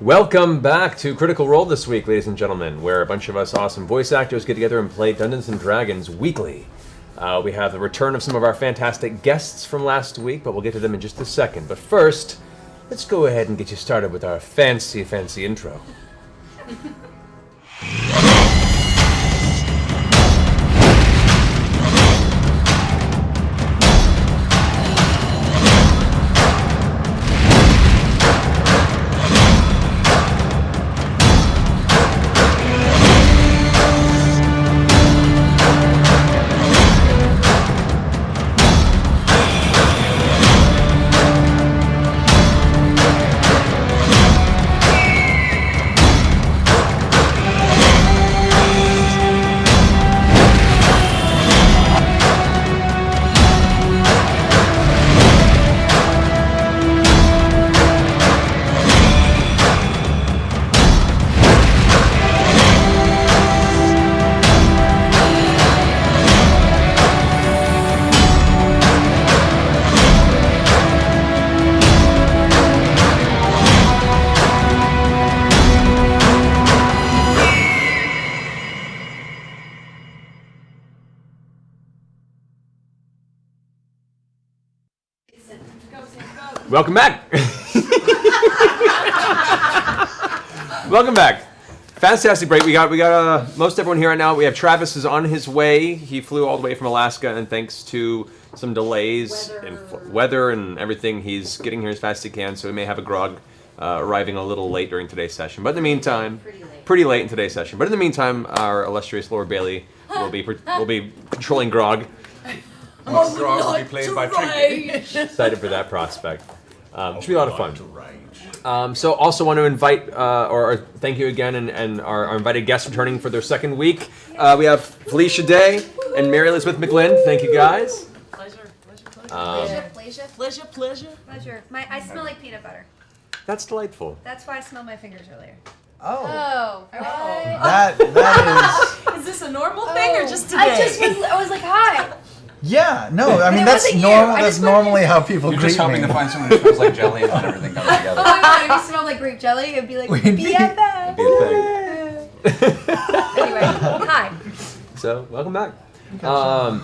Welcome back to Critical Role this week, ladies and gentlemen, where a bunch of us awesome voice actors get together and play Dungeons & Dragons weekly. We have the return of some of our fantastic guests from last week, but we'll get to them in just a second. But first, let's go ahead and get you started with our fancy intro. Welcome back. Welcome back. Fantastic break. We got most everyone here right now. We have Travis is on his way. He flew all the way from Alaska, and thanks to some delays and weather and everything, he's getting here as fast as he can. So we may have a grog arriving a little late during today's session. But in the meantime, pretty late in today's session. But in the meantime, our illustrious Laura Bailey will be controlling grog. Grog will be played by Trinket. Excited for that prospect. Should be a lot of fun. So also want to invite, or thank you again, and our invited guests returning for their second week. We have Felicia Day and Mary Elizabeth McGlynn. Thank you guys. Pleasure. I smell like peanut butter. That's delightful. That's why I smelled my fingers earlier. Oh. That is. Is this a normal thing or just today? I was like, hi. Yeah, no, I mean, it that's wasn't you. normal. I That's just wanted- normally how people You're greet just helping me. to find someone who smells like jelly and then everything comes together. Oh my god, if you smelled like grape jelly, it'd be like We'd be- BFF. Be a thing. Anyway, hi. So welcome back. Well,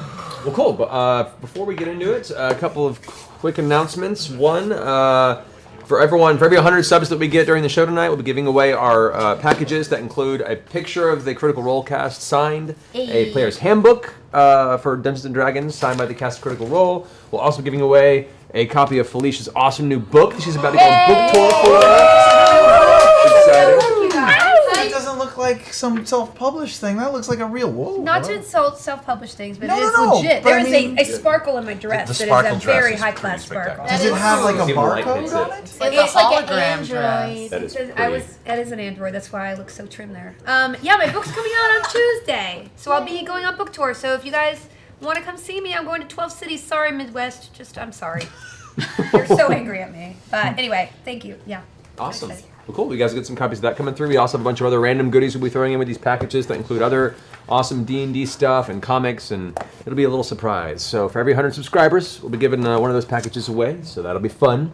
cool. But before we get into it, a couple of quick announcements. One, for every 100 subs that we get during the show tonight, we'll be giving away our packages that include a picture of the Critical Role cast signed, a player's handbook for Dungeons & Dragons signed by the cast of Critical Role. We'll also be giving away a copy of Felicia's awesome new book that she's about to go on book tour for. Exciting. Thank you guys. It doesn't look like some self-published thing. That looks like a real. Whoa. Not to insult self-published things, but No, it is no, legit. but There I is mean- a sparkle in my dress The that sparkle is a dress very is high-class pretty sparkle. Does it have like a See the light barcode hits on it. it? It's like It's a like an hologram Android. dress. That is That is an Android. That's why I look so trim there. Yeah, my book's coming out on Tuesday, so I'll be going on book tour. So if you guys want to come see me, I'm going to 12 cities. Sorry, Midwest. I'm sorry. You're so angry at me. But anyway, thank you. Yeah. Awesome. Excited. Well, cool. You guys get some copies of that coming through. We also have a bunch of other random goodies we'll be throwing in with these packages that include other awesome D&D stuff and comics, and it'll be a little surprise. So for every 100 subscribers, we'll be giving one of those packages away, so that'll be fun.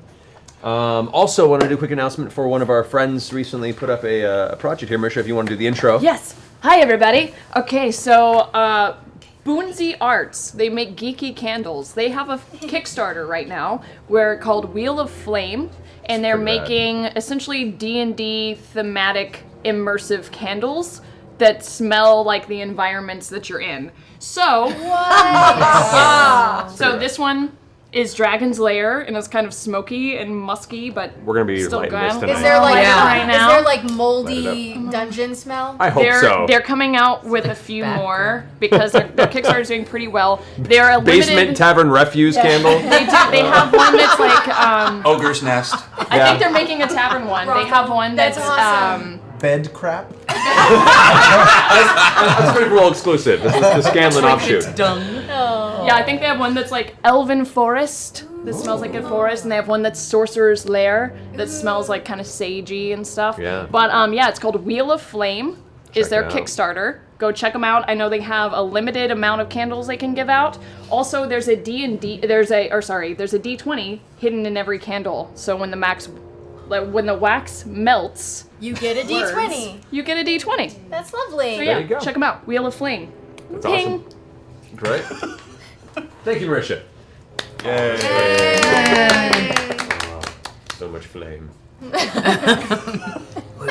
Also, want to do a quick announcement for one of our friends recently put up a project here. Marisha, if you want to do the intro. Yes. Hi, everybody. Okay, so Boonsy Arts, they make geeky candles. They have a Kickstarter right now where called Wheel of Flame, and they're pretty rad. making essentially D&D thematic immersive candles that smell like the environments that you're in. So, so this one is Dragon's Lair, and it's kind of smoky and musky, but We're going to be still lighting good. this tonight. Is there like Right now. is there like Light moldy dungeon smell? I hope so. They're coming out with a few more because their Kickstarter is doing pretty well. They're a Basement limited. Tavern Refuse candle. They have one that's like Ogre's Nest. I think they're making a tavern one. They have one that's That's awesome. Bed crap. That's Critical Role exclusive. This is the Scanlan offshoot. yeah, I think they have one that's like Elven Forest. That smells like a forest, and they have one that's Sorcerer's Lair that smells like kind of sagey and stuff. Yeah. But yeah, it's called Wheel of Flame. Is Check their it out. Kickstarter. Go check them out. I know they have a limited amount of candles they can give out. Also, there's a D&D, there's a D20 hidden in every candle. So when the max when the wax melts, You get a D20. you get a D20. That's lovely. So There you yeah, go. check them out. Wheel of Flame. That's Ping. awesome. Great. Thank you, Marisha. Yay. So much flame.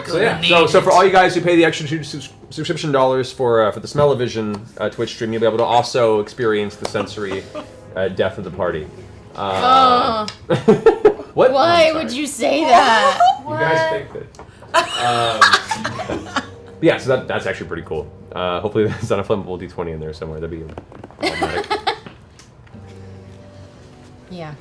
So yeah, so for all you guys who pay the extra subscription dollars for the Smell-O-Vision Twitch stream, you'll be able to also experience the sensory death of the party. What? Why would you say that? You guys think that? Yeah, so that's actually pretty cool. Hopefully there's not a flammable D20 in there somewhere. That'd be automatic. Yeah.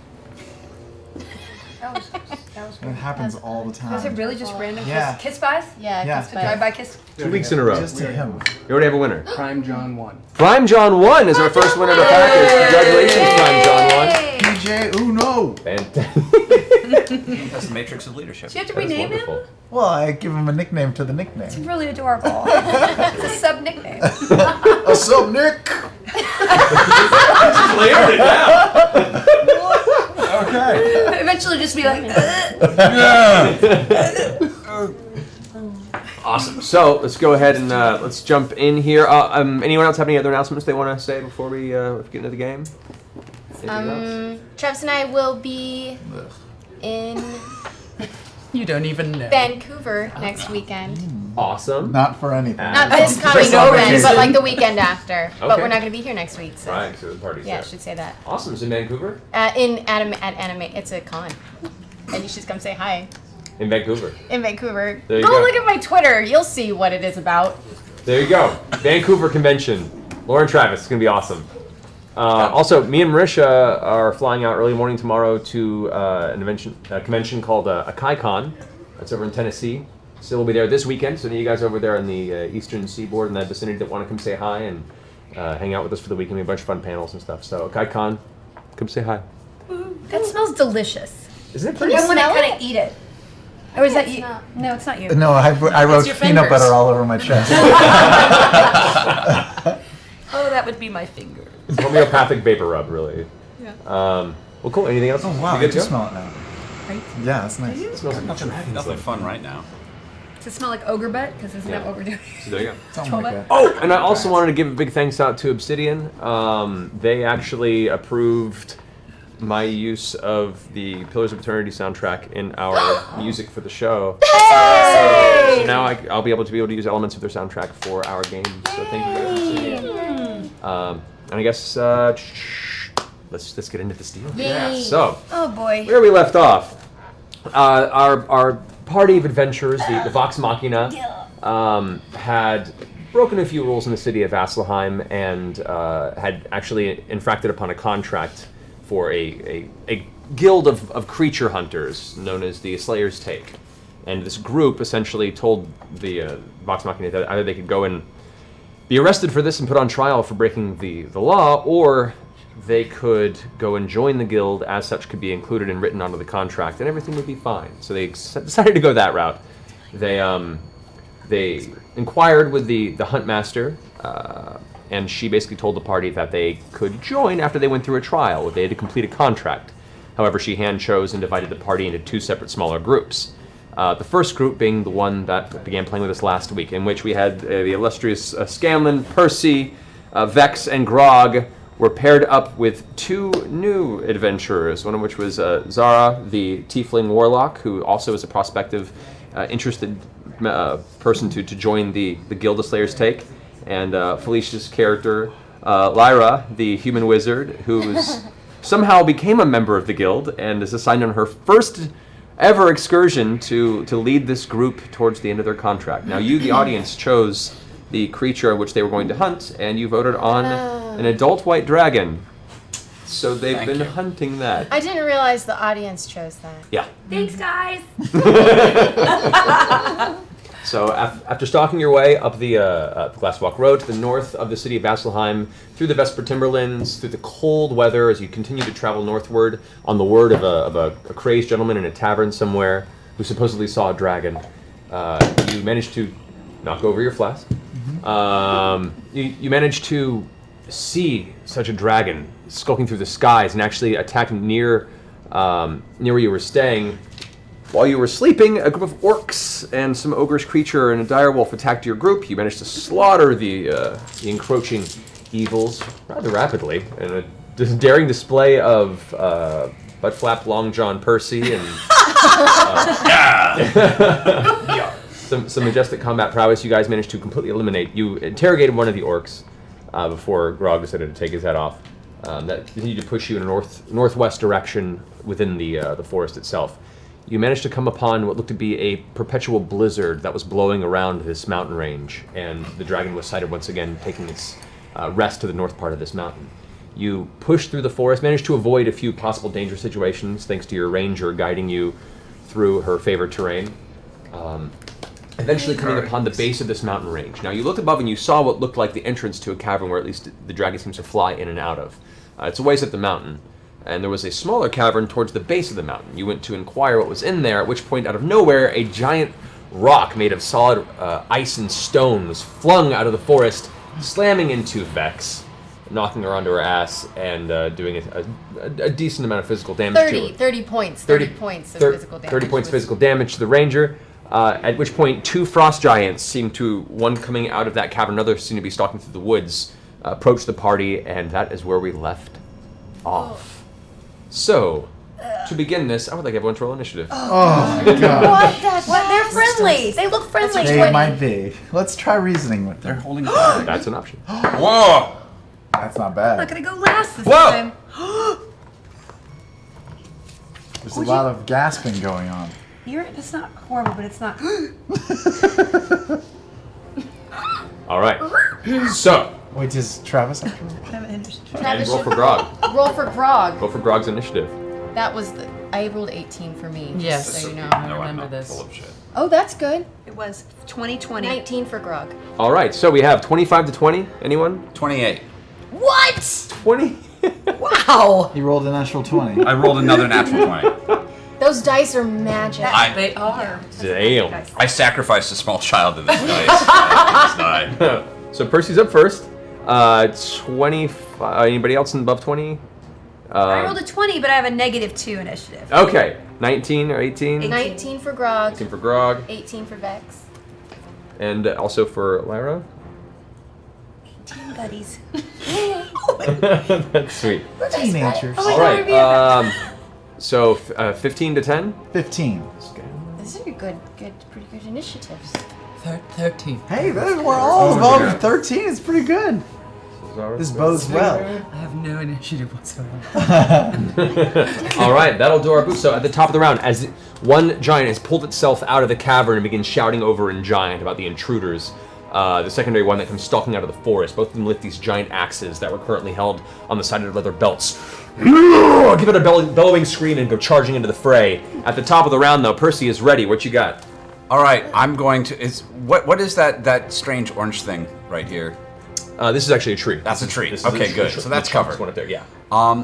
It happens all the time. Was it really just random Yeah. kiss buys? Yeah. Yeah. Kiss Drive Buy. by kiss. 2 weeks in a row. Just to him. You already have a winner. Prime John 1. Prime John 1 is our first winner of the package. Congratulations, Prime John 1. PJ Uno. Fantastic. That's the matrix of leadership. Do you have to That is rename him? wonderful. Well, I give him a nickname to the It's nickname. really adorable. It's a sub nickname. What's up, Nick? Layered it down. Okay. Eventually just be like, Awesome. So let's go ahead and let's jump in here. Anyone else have any other announcements they want to say before we get into the game? Anything else? Travis and I will be in You don't even know. Vancouver next weekend. Awesome. Not for anything. Not this Oh, coming just on weekend, but vacation. like the weekend after. But Okay. we're not going to be here next week, so Right, so the party's yeah, I there. should say that. Awesome. It's in Vancouver? At Anime, it's a con, and you should come say hi In Vancouver. in Vancouver. There you Go go. look at my Twitter. You'll see what it is about. There you go. Vancouver Convention. Lauren Travis. It's going to be awesome. Also, me and Marisha are flying out early morning tomorrow to a convention called AkaiCon. That's over in Tennessee. So we'll be there this weekend. So you guys over there on the eastern seaboard in that vicinity that want to come say hi and hang out with us for the weekend. We have a bunch of fun panels and stuff. So AkaiCon, come say hi. that smells delicious. Isn't it I pretty? want to smell kind it? of eat it. Or is that it's you? not. No, it's not you. No, I wrote your peanut fingers. butter all over my chest. Oh, that would be my finger. It's homeopathic vapor rub, really. Yeah. Well, cool. Anything else? Oh wow, You I good to just go? smell it now. Yeah, it's nice. It smells like Nothing fun right now. Does it smell like ogre butt? Because isn't that Yeah. what we're doing? So there you go. Something like that. Oh, and I also wanted to give a big thanks out to Obsidian. They actually approved my use of the Pillars of Eternity soundtrack in our music for the show. So now I'll be able to use elements of their soundtrack for our game. So thank you guys, Obsidian. And I guess let's get into this deal. Yay. So Oh boy. where we left off, our party of adventurers, the Vox Machina, had broken a few rules in the city of Vasselheim and had actually infracted upon a contract for a guild of creature hunters known as the Slayer's Take. And this group essentially told the Vox Machina that either they could go and be arrested for this and put on trial for breaking the law, or they could go and join the guild, as such could be included and written onto the contract, and everything would be fine. So they decided to go that route. They inquired with the huntmaster, and she basically told the party that they could join after they went through a trial. They had to complete a contract. However, she hand chose and divided the party into two separate smaller groups. The first group being the one that began playing with us last week, in which we had the illustrious Scanlan, Percy, Vex, and Grog were paired up with two new adventurers, one of which was Zara, the Tiefling Warlock, who also is a prospective interested person to join the Guild of Slayer's Take, and Felicia's character, Lyra, the Human Wizard, who's somehow became a member of the Guild and is assigned on her first ever excursion to lead this group towards the end of their contract. Now you, the audience, chose the creature which they were going to hunt, and you voted on an adult white dragon. So they've Thank been you. hunting that. I didn't realize the audience chose that. Yeah. Thanks, guys. So after stalking your way up the Glasswalk Road to the north of the city of Vasselheim, through the Vesper Timberlands, through the cold weather, as you continue to travel northward, on the word of a crazed gentleman in a tavern somewhere who supposedly saw a dragon, you managed to knock over your flask. You managed to see such a dragon skulking through the skies and actually attack near where you were staying. While you were sleeping, a group of orcs and some ogreish creature and a dire wolf attacked your group. You managed to slaughter the encroaching evils rather rapidly, and a daring display of butt flap Long John Percy and some majestic combat prowess. You guys managed to completely eliminate. You interrogated one of the orcs before Grog decided to take his head off. That continued to push you in a northwest direction within the forest itself. You managed to come upon what looked to be a perpetual blizzard that was blowing around this mountain range, and the dragon was sighted once again, taking its rest to the north part of this mountain. You pushed through the forest, managed to avoid a few possible dangerous situations thanks to your ranger guiding you through her favored terrain. Eventually coming upon the base of this mountain range. Now you looked above and you saw what looked like the entrance to a cavern where at least the dragon seems to fly in and out of. It's a ways up the mountain, and there was a smaller cavern towards the base of the mountain. You went to inquire what was in there, at which point out of nowhere a giant rock made of solid ice and stone was flung out of the forest, slamming into Vex, knocking her onto her ass and doing a decent amount of physical damage to her. 30 points. 30 points of physical damage. 30 points physical damage to the ranger. At which point, two frost giants seem to, one coming out of that cavern, another seem to be stalking through the woods, approach the party, and that is where we left off. So, to begin this, I would like everyone to roll initiative. Oh my god. What? They're friendly. They look friendly. They might be. Let's try reasoning with They're them. holding back. That's an option. Whoa! That's not I'm not bad. gonna go last this Whoa! time. There's a lot of gasping going on. That's not horrible, but it's not. All right. So, Wait, does Travis have to roll? and Travis roll should for Grog. roll for Grog. Roll for Grog's initiative. That was the. I rolled 18 for me. just Yes. So you know. I No, I'm remember not this. full of shit. Oh, that's good. It was 2020. 19 for Grog. All right, so we have 25 to 20. Anyone? 28. What? 20? Wow! He rolled a natural 20. I rolled another natural 20. Those dice are magic. They are. Damn. I sacrificed a small child to this dice. It's not. So Percy's up first. 25. Anybody else above 20? I rolled a 20, but I have a -2 initiative. Okay. 19 or 18? 19 for Grog. 18 for Grog. 18 for Vex. And also for Lyra. 18 buddies. That's sweet. Teenagers. Oh my All God, right. So 15 to 10. 15. These are pretty good initiatives. 13. Hey, we're all above 13. It's pretty good. This bodes well. I have no initiative whatsoever. All right, that'll do our boost. So at the top of the round, as one giant has pulled itself out of the cavern and begins shouting over in giant about the intruders, the secondary one that comes stalking out of the forest, both of them lift these giant axes that were currently held on the side of their leather belts. Give it a bellowing scream and go charging into the fray. At the top of the round, though, Percy is ready. What you got? All right, I'm going to. What is that strange orange thing right here? This is actually a tree. That's a tree. This is Okay, a good. tree. So that's The trunk's covered. one up there, yeah.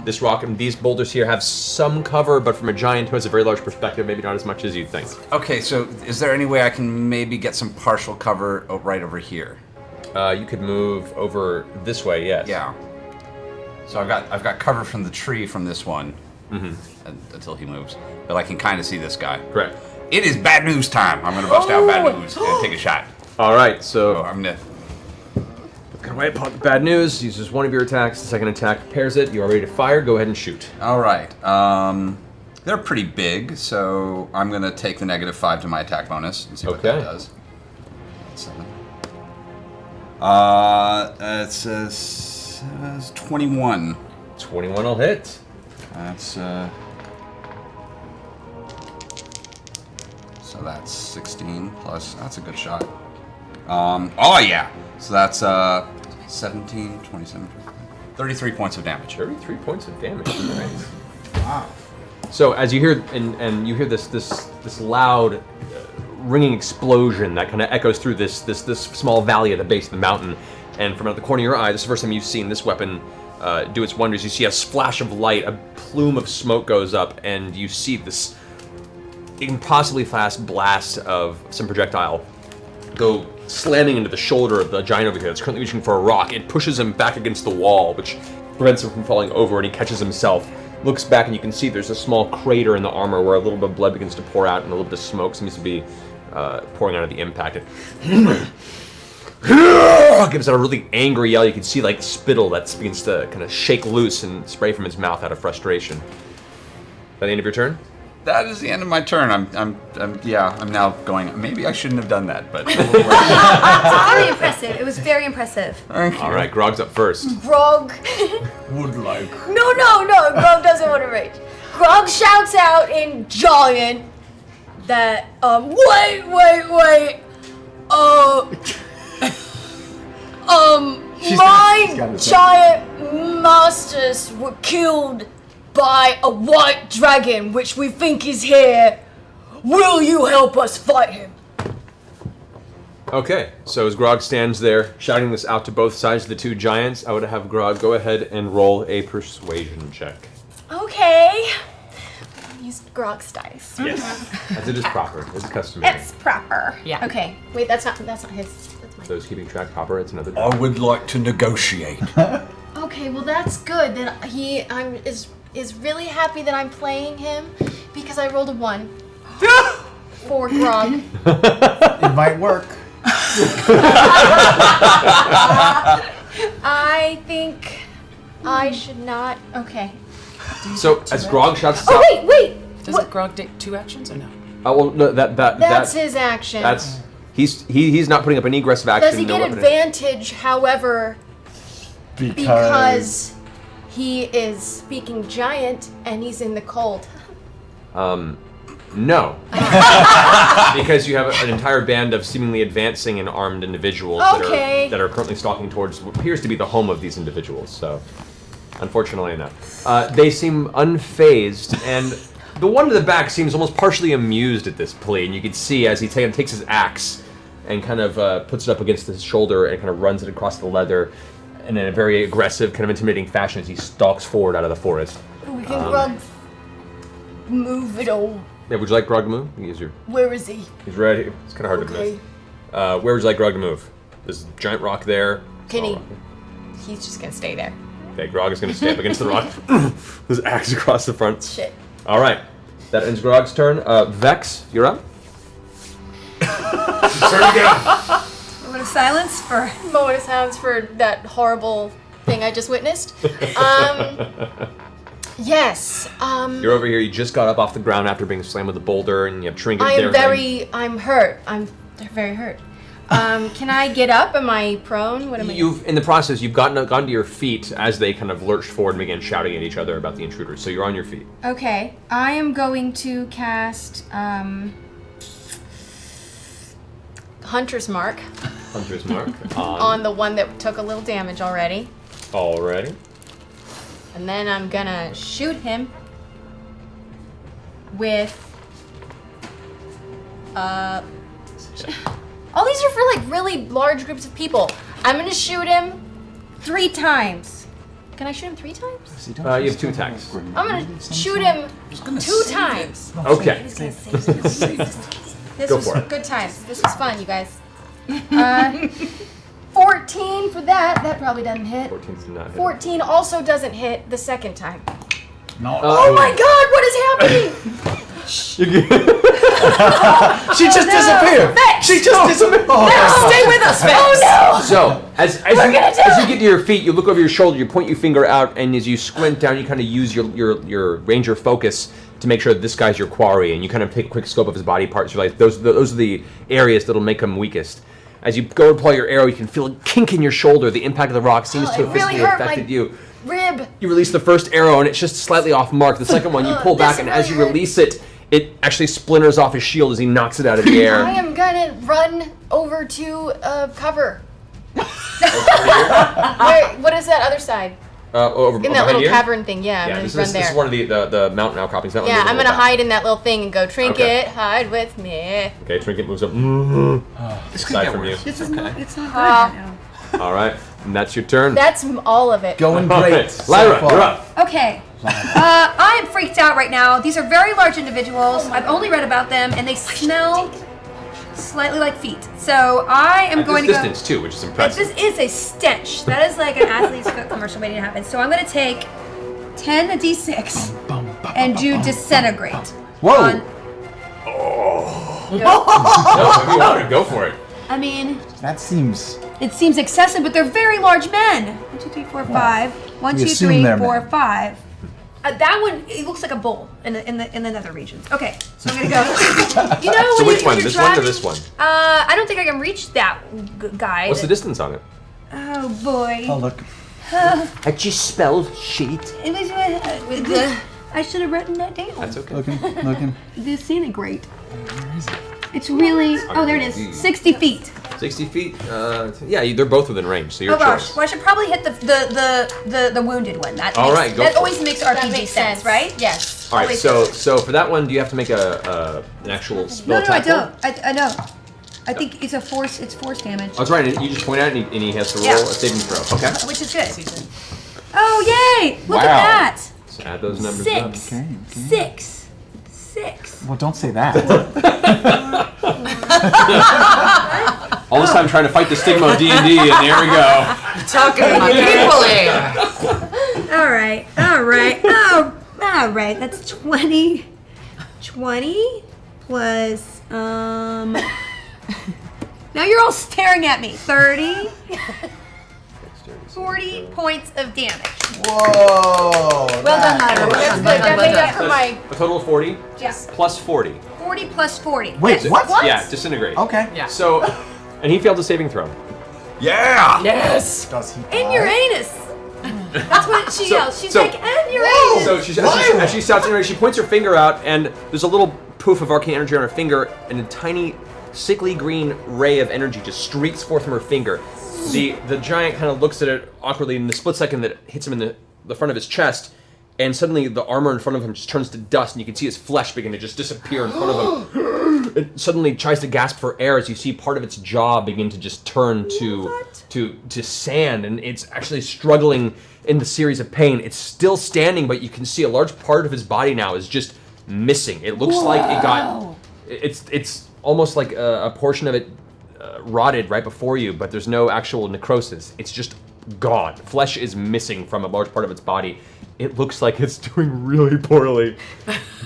This rock and these boulders here have some cover, but from a giant who has a very large perspective, maybe not as much as you'd think. Okay, so is there any way I can maybe get some partial cover right over here? You could move over this way, yes. Yeah. So I've got cover from the tree from this one until he moves, but I can kind of see this guy. Correct. It is bad news time. I'm gonna bust out bad news and take a shot. All right, So so I'm gonna. bad news. Uses one of your attacks. The second attack pairs it. You are ready to fire. Go ahead and shoot. All right. They're pretty big, so I'm gonna take the -5 to my attack bonus and see what that Okay. does. 7. It says 21. 21 will hit. That's so that's 16 plus. That's a good shot. Oh yeah. So that's 17, 27, 33 points of damage. 33 points of damage. Nice. Wow. So as you hear and you hear this loud ringing explosion that kind of echoes through this small valley at the base of the mountain, and from out the corner of your eye, this is the first time you've seen this weapon do its wonders. You see a flash of light, a plume of smoke goes up, and you see this impossibly fast blast of some projectile go slamming into the shoulder of the giant over here that's currently reaching for a rock. It pushes him back against the wall, which prevents him from falling over, and he catches himself looks back and you can see there's a small crater in the armor where a little bit of blood begins to pour out and a little bit of smoke seems to be pouring out of the impact. It gives out a really angry yell. You can see like spittle that begins to kind of shake loose and spray from its mouth out of frustration. By the end of your turn? That is the end of my turn. I'm now going. Maybe I shouldn't have done that, but. Very impressive. It was very impressive. All right, Grog's up first. Grog. Would like. No. Grog doesn't want to rage. Grog shouts out in giant that wait. My giant masters were killed by a white dragon, which we think is here. Will you help us fight him? Okay, so as Grog stands there shouting this out to both sides of the two giants, I would have Grog go ahead and roll a persuasion check. Okay. Use Grog's dice. Yes, as it is proper, as customary. It's proper. Yeah. Okay. Wait, that's not his. That's mine. Those keeping track, proper. It's another. I would like to negotiate. Okay, well that's good. Then he is really happy that I'm playing him because I rolled a 1 for Grog. It might work. I think I should not. Okay. So as Grog shouts this Oh out, wait. Does Grog take 2 actions or no? well, no, That's his action. That's he's not putting up any aggressive action. Does he no get weapon- advantage, however, because he is speaking giant and he's in the cold? No, because you have an entire band of seemingly advancing and armed individuals Okay. that are currently stalking towards what appears to be the home of these individuals. So, unfortunately enough, they seem unfazed, and the one to the back seems almost partially amused at this plea. And you can see as he takes his axe and kind of puts it up against his shoulder and kind of runs it across the leather, and in a very aggressive, kind of intimidating fashion as he stalks forward out of the forest. We can Grog move it all. Yeah, would you like Grog to move? He's Where is he? right here. It's kind of hard to Okay. miss. Where would you like Grog to move? There's a giant rock there. Can he? Small rock. He's just gonna stay there. Okay, Grog is going to stay up against the rock. His axe across the front. Shit. All right, that ends Grog's turn. Vex, you're up. Moment of silence for. Moment of silence for that horrible thing I just witnessed. Yes. You're over here. You just got up off the ground after being slammed with a boulder, and you have Trinket there. I'm hurt. I'm very hurt. Can I get up? Am I prone? What am I? In the process, you've gotten to your feet as they kind of lurched forward and began shouting at each other about the intruders. So you're on your feet. Okay. I am going to cast Hunter's Mark Hunter's Mark on the one that took a little damage already. Already. And then I'm gonna shoot him with all these are for like really large groups of people. I'm gonna shoot him 3 times. Can I shoot him 3 times? You have 2 attacks. I'm gonna shoot him 2 times. Okay. This Go was for it. good times. This was fun, you guys. 14 for that. That probably doesn't hit. 14's did not hit. 14 also doesn't hit the second time. No. Oh my god, what is happening? She just disappeared. She just disappeared. Stay with us, Vex. Oh no! So, as you get to your feet, you look over your shoulder, you point your finger out, and as you squint down, you kind of use your ranger focus to make sure that this guy's your quarry, and you kind of take a quick scope of his body parts. You're like, those are the areas that'll make him weakest. As you go to pull your arrow, you can feel a kink in your shoulder. The impact of the rock seems to have it really physically hurt affected my you. rib. You release the first arrow, and it's just slightly off mark. The second one, you pull back, this and as you really hurt. release it, it actually splinters off his shield as he knocks it out of the air. I am gonna run over to cover. Where, what is that other side? Over In behind that little you? cavern thing, yeah. I'm Yeah, gonna this run is there. one of the mountain outcroppings. That one's a Yeah, little I'm gonna back. hide in that little thing and go, Trinket, Okay. hide with me. Okay, Trinket moves up This could aside get from you. worse. This is not. It's not good right now. All right, and that's your turn. That's all of it. Going All great. right, so Lyra, far. you're up. Okay. I am freaked out right now. These are very large individuals. I've only read about them, and they smell slightly like feet. So I am At going this to go. distance too, which is This impressive. is a stench. That is like an athlete's foot commercial waiting to happen. So I'm going to take 10d6 and do disintegrate. Whoa! On, No, if you want to go for it. I mean, That seems. it seems excessive, but they're very large men. 1, 2, 3, 4, 5. 1, We 2, assume 3, they're 4, men. 5. That one, it looks like a bull in the nether regions. Okay, so I'm gonna go. You know, So when which you, one? when you're This one or driving- this one? I don't think I can reach that guy. What's the distance on it? Oh boy. Oh look. I just spelled sheet. It was, I should have written that down. That's okay. Looking. Disintegrate. It's really. Oh, there it is. 60 feet. 60 feet. Yeah, they're both within range, so your Oh gosh. choice. Well, I should probably hit the wounded one. That All makes, right, go that for always it. makes That RPG makes sense, right? Yes. All right, always so for that one, do you have to make an actual spell No, I attack roll? don't. I know. I think it's a force. It's force damage, Oh, that's right. And you just point at it, and he has to roll Yeah. a saving throw. Okay. which is good. Oh yay! Look at Wow. that. So add those numbers up. 6. Okay. 6. 6. Well, don't say that. All this time trying to fight the stigma of D&D, and there we go. Talking to my people here. All right. All right. Oh, all right. That's 20. 20 plus Now you're all staring at me. 30. 40 points of damage. Whoa! Well done, Myra. That's good. That made up for my. A total of 40 Yes. plus 40. 40 plus 40. Wait, Yes. what? Yeah, disintegrate. Okay. Yeah. So, and he failed a saving throw. Yeah! Yes. Does he? In Uranus. That's what she So- yells. She's so- like, in Uranus. So as she shouts, anyway, she points her finger out, and there's a little poof of arcane energy on her finger, and a tiny, sickly green ray of energy just streaks forth from her finger. The giant kind of looks at it awkwardly, in the split second that it hits him in the front of his chest, and suddenly the armor in front of him just turns to dust, and you can see his flesh begin to just disappear in front of him. It suddenly tries to gasp for air as you see part of its jaw begin to just turn to sand, and it's actually struggling in the series of pain. It's still standing, but you can see a large part of his body now is just missing. It looks like it got. It's almost like a portion of it rotted right before you, but there's no actual necrosis. It's just gone. Flesh is missing from a large part of its body. It looks like it's doing really poorly.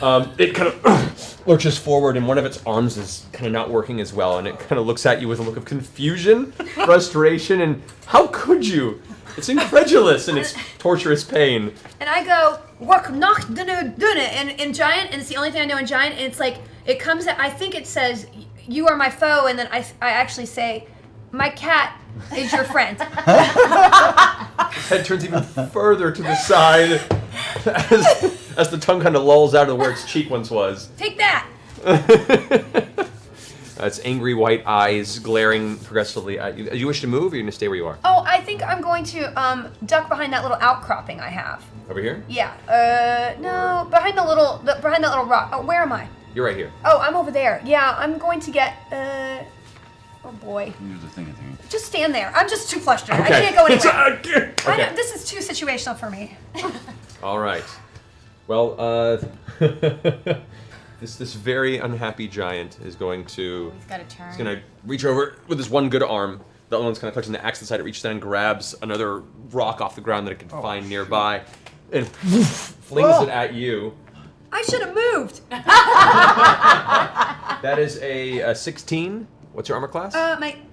It kind of lurches forward, and one of its arms is kind of not working as well, and it kind of looks at you with a look of confusion, frustration, and how could you? It's incredulous in its torturous pain. And I go, work noch dunu in Giant, and it's the only thing I know in Giant, and it's like, it comes at, I think it says, you are my foe, and then I actually say, my cat is your friend. Head turns even further to the side as the tongue kind of lolls out of where its cheek once was. Take that. Its angry white eyes glaring progressively at you. Do you wish to move, or are you going to stay where you are? Oh, I think I'm going to duck behind that little outcropping I have. Over here? Yeah. No, behind that little rock. Oh, where am I? You're right here. Oh, I'm over there. Yeah, I'm going to get. Oh boy. Do the thing. Just stand there. I'm just too flustered. Okay. I can't go anywhere. Okay. This is too situational for me. All right. Well, this very unhappy giant is going to. He's got a turn. He's gonna reach over with his one good arm. The other one's kind of clutching the axe to the side. It reaches down and grabs another rock off the ground that it can find nearby, and flings it at you. I should have moved. That is a 16. What's your armor class?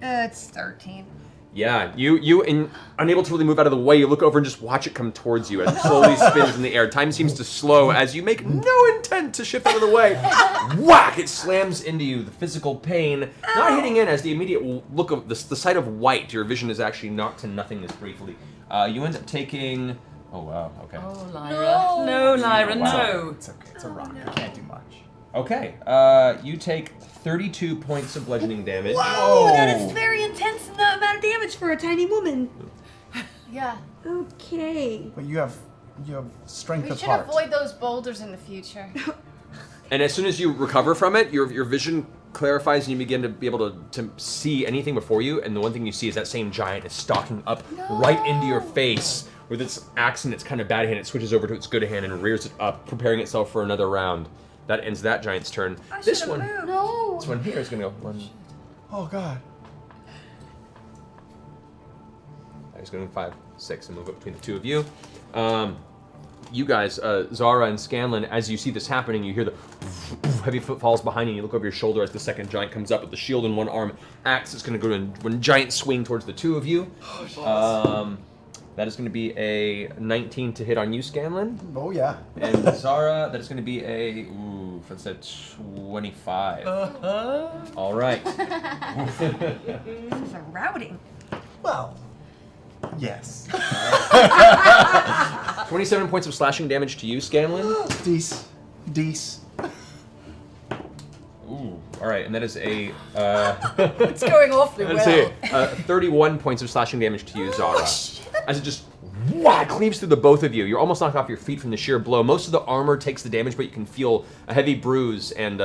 It's 13. Yeah, you unable to really move out of the way, you look over and just watch it come towards you as it slowly spins in the air. Time seems to slow as you make no intent to shift out of the way. Whack! It slams into you. The physical pain not hitting in as the immediate look of the sight of white. Your vision is actually knocked to nothingness briefly. You end up taking. Oh wow. Okay. Oh, Lyra. No, Lyra, no. It's okay. It's a rock. I can't do much. Okay. You take 32 points of bludgeoning damage. Oh, that is very intense amount of damage for a tiny woman. Yeah. Okay. But you have strength We of should heart. avoid those boulders in the future. And as soon as you recover from it, your vision clarifies and you begin to be able to see anything before you. And the one thing you see is that same giant is stalking up right into your face with its axe in its kind of bad hand. It switches over to its good hand and rears it up, preparing itself for another round. That ends that giant's turn. This should've one, moved. No. this one here is gonna go one. Oh God. He's going 5, 6, and move up between the two of you. you guys, Zara and Scanlan, as you see this happening, you hear the heavy footfalls behind you. You look over your shoulder as the second giant comes up with the shield in one arm. Axe is going to go in one giant swing towards the two of you. That is going to be a 19 to hit on you, Scanlan. Oh yeah. And Zara, that is going to be a that's a 25. All right. This is a routing. Well. Yes. 27 points of slashing damage to you, Scanlan. Deece. Ooh. All right, and that is a It's going awfully that's well. 31 points of slashing damage to you, Zara. As it just cleaves through the both of you. You're almost knocked off your feet from the sheer blow. Most of the armor takes the damage, but you can feel a heavy bruise, and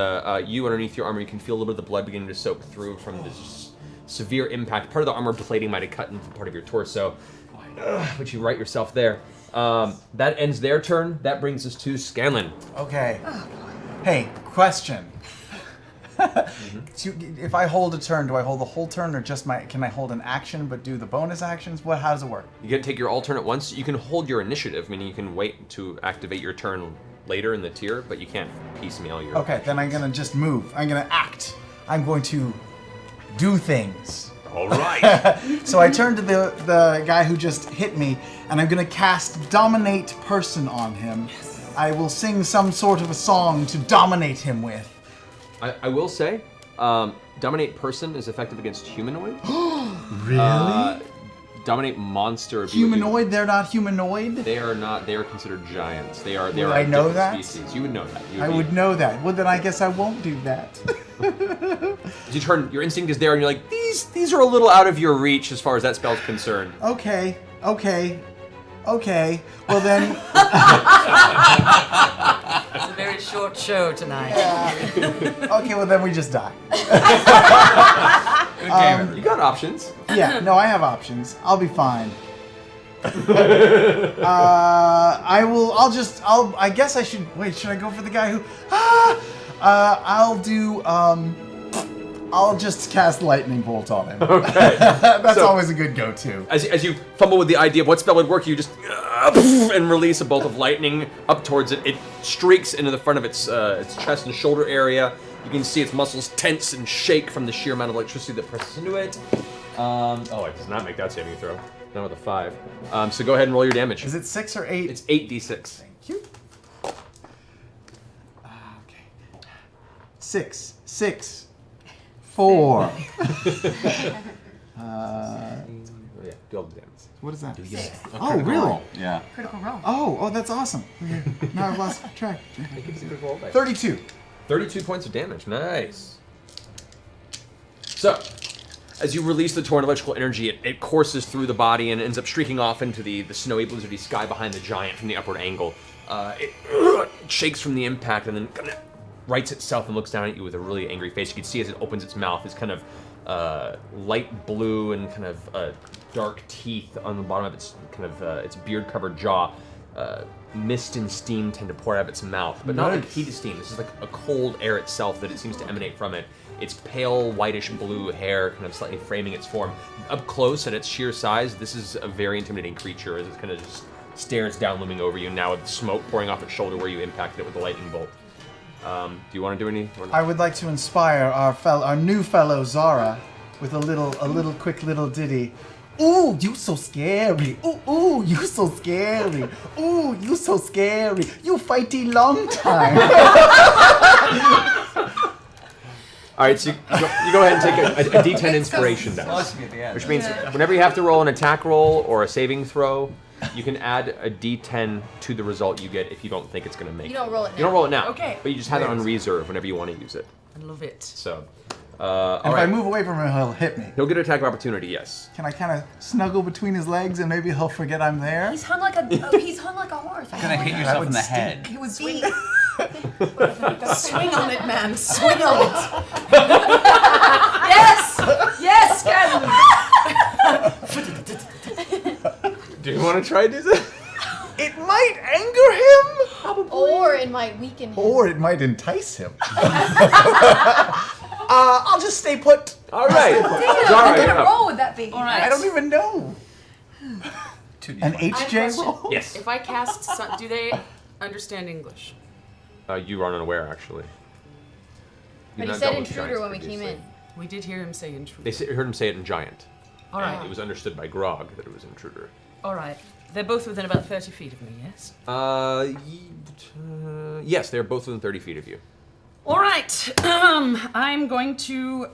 you underneath your armor, you can feel a little bit of the blood beginning to soak through from this severe impact. Part of the armor plating might have cut into part of your torso, but you right yourself there. That ends their turn. That brings us to Scanlan. Okay. Hey, question. If I hold a turn, do I hold the whole turn, or just can I hold an action but do the bonus actions? How does it work? You can take your alternate once. You can hold your initiative, meaning you can wait to activate your turn later in the tier, but you can't piecemeal your. Okay, then I'm gonna just move. I'm gonna act. I'm going to do things. All right. So I turn to the guy who just hit me, and I'm gonna cast Dominate Person on him. Yes. I will sing some sort of a song to dominate him with. I will say, Dominate Person is effective against humanoid. Really? Dominate Monster. Humanoid? They're not humanoid? They are not. They are considered giants. They are. They Would are I a know different that? species. You would know that. I would know that. Well, then I guess I won't do that. As you turn, your instinct is there, and you're like, these are a little out of your reach as far as that spell's concerned. Okay. Well then. It's a very short show tonight. Okay, well then we just die. Good game. You got options. Yeah, no, I have options. I'll be fine. I guess I should. Wait, should I go for the guy who. I'll just cast Lightning Bolt on him. Okay. That's So- always a good go-to. As you fumble with the idea of what spell would work, you just and release a bolt of lightning up towards it. It streaks into the front of its chest and shoulder area. You can see its muscles tense and shake from the sheer amount of electricity that presses into it. It does not make that saving throw. Not with a 5. So go ahead and roll your damage. Is it 6 or 8? It's 8d6. Thank you. Okay. 6. 4. Yeah, do all the damage. What is that? Six. Oh, really? Yeah. Critical roll. Oh, that's awesome. Okay. Now I've lost track. It's a good roll. 32. 32 points of damage. Nice. So, as you release the torrent of electrical energy, it courses through the body and ends up streaking off into the snowy, blizzardy sky behind the giant from the upward angle. It shakes from the impact and then kind of rights itself and looks down at you with a really angry face. You can see as it opens its mouth, this kind of light blue and kind of dark teeth on the bottom of its kind of its beard-covered jaw. Mist and steam tend to pour out of its mouth, but not like heated steam. This is like a cold air itself that it seems to emanate from it. Its pale, whitish blue hair kind of slightly framing its form. Up close at its sheer size, this is a very intimidating creature as it kind of just stares down, looming over you now with smoke pouring off its shoulder where you impacted it with the lightning bolt. Do you want to do any? I would like to inspire our new fellow Zara with a quick little ditty. Ooh, you so scary. Ooh, you so scary. Ooh, you so scary. You fighty long time. All right, so you go ahead and take a D10 inspiration dice, which means whenever you have to roll an attack roll or a saving throw, you can add a D10 to the result you get if you don't think it's going to make it. You don't roll it now. You don't roll it now. Okay. But you just have it on reserve whenever you want to use it. I love it. So, And all if I right. move away from him, he'll hit me. He'll get an attack of opportunity, yes. Can I kind of snuggle between his legs and maybe he'll forget I'm there? He's hung like a horse. Gonna hit yourself in the head. It would be. Swing on it, man. Swing on it. Yes, Scanlan. Do you want to try to do this? It might anger him, Or it might weaken him. or it might entice him. I'll just stay put. All right. Damn, Zara, what you're kind of up. roll would that be? All right. I don't even know. An $2d20. HJ roll? Yes. If I cast, do they understand English? You are unaware, actually. But You've he not said dealt with intruder giants when we came previously. in. We did hear him say intruder. They heard him say it in giant. All And right. it was understood by Grog that it was intruder. All right. They're both within about 30 feet of me, yes? Yes, they're both within 30 feet of you. All right. I'm going to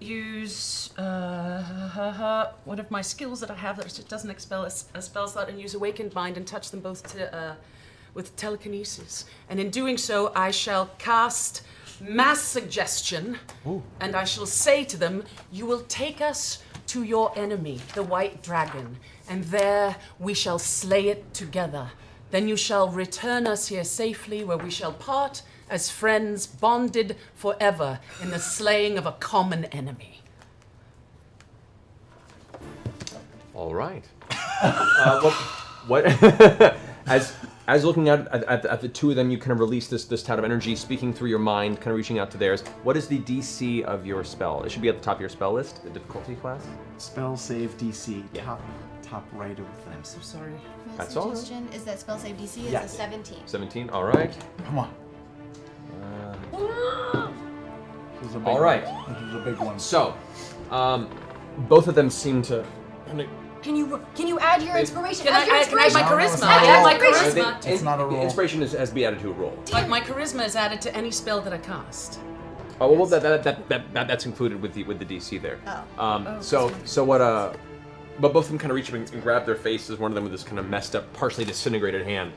use one of my skills that I have that doesn't expel a spell slot, and use Awakened Mind and touch them both with telekinesis. And in doing so, I shall cast Mass Suggestion, and I shall say to them, "You will take us to your enemy, the White Dragon, and there we shall slay it together. Then you shall return us here safely, where we shall part as friends, bonded forever in the slaying of a common enemy." All right. What? As looking at the two of them, you kind of release this type of energy, speaking through your mind, kind of reaching out to theirs. What is the DC of your spell? It should be at the top of your spell list, the difficulty class. Spell save DC. Yeah. Top right of them. I'm so sorry. My That's all right. suggestion is that spell save DC is Yes. a 17. 17. All right. Come on. This is a big All right. one. This is a big one. So, both of them seem to. Can you add your inspiration? Can Add your I add my inspiration. No, it's charisma? not I a add roll. my Inspiration. charisma. It's not a roll. Inspiration has to be added to a roll. My charisma is added to any spell that I cast. Oh well, that's included with the DC there. Oh. So what? But both of them kind of reach up and grab their faces. One of them with this kind of messed up, partially disintegrated hand,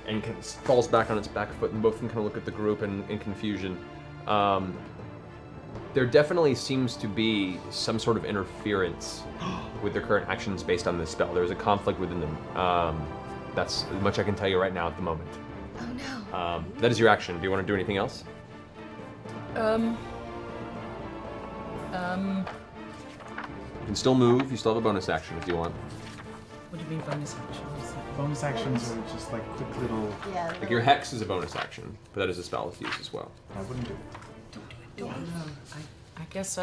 and kind of falls back on its back foot. And both of them kind of look at the group in confusion. There definitely seems to be some sort of interference with their current actions based on this spell. There's a conflict within them. That's as much I can tell you right now at the moment. Oh no. That is your action. Do you want to do anything else? You can still move. You still have a bonus action if you want. What do you mean bonus action? What is that? Bonus actions are just like quick little. Yeah. Like your hex is a bonus action, but that is a spell to use as well. I wouldn't do it. I don't know. I guess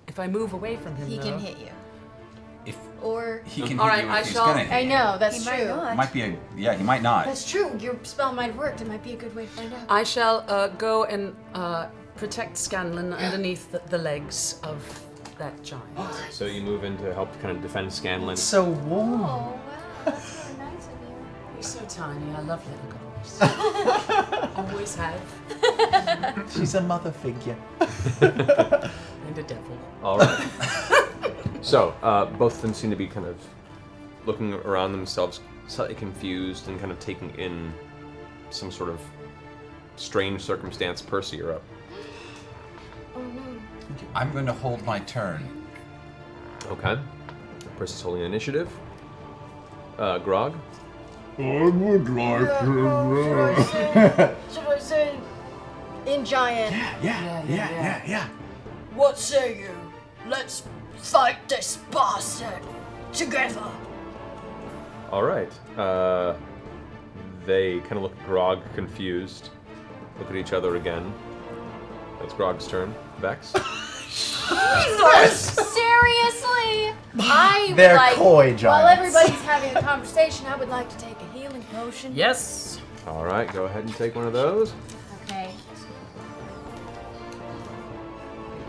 if I move away from him, He though. can hit you. If Or he can All hit right, you I if he's shall- gonna hit I you. know, that's he true. might not. Might be he might not. That's true. Your spell might have worked. It might be a good way to find out. I shall go and protect Scanlan underneath the legs of that giant. So you move in to help kind of defend Scanlan. So warm. Oh, wow. That's really nice of you. You're so tiny. I love little girls. Always have. She's a mother figure. And a devil. All right. So both of them seem to be kind of looking around themselves, slightly confused and kind of taking in some sort of strange circumstance. Percy, you're up. I'm going to hold my turn. Okay. Percy's holding initiative. Grog. I would like Should I say in giant? Yeah. What say you? Let's fight this bastard together. All right. They kind of look at Grog, confused. Look at each other again. That's Grog's turn. Vex. Seriously? I They're would like, coy while giants. everybody's having a conversation, I would like to take a healing potion. Yes. All right, go ahead and take one of those. Okay.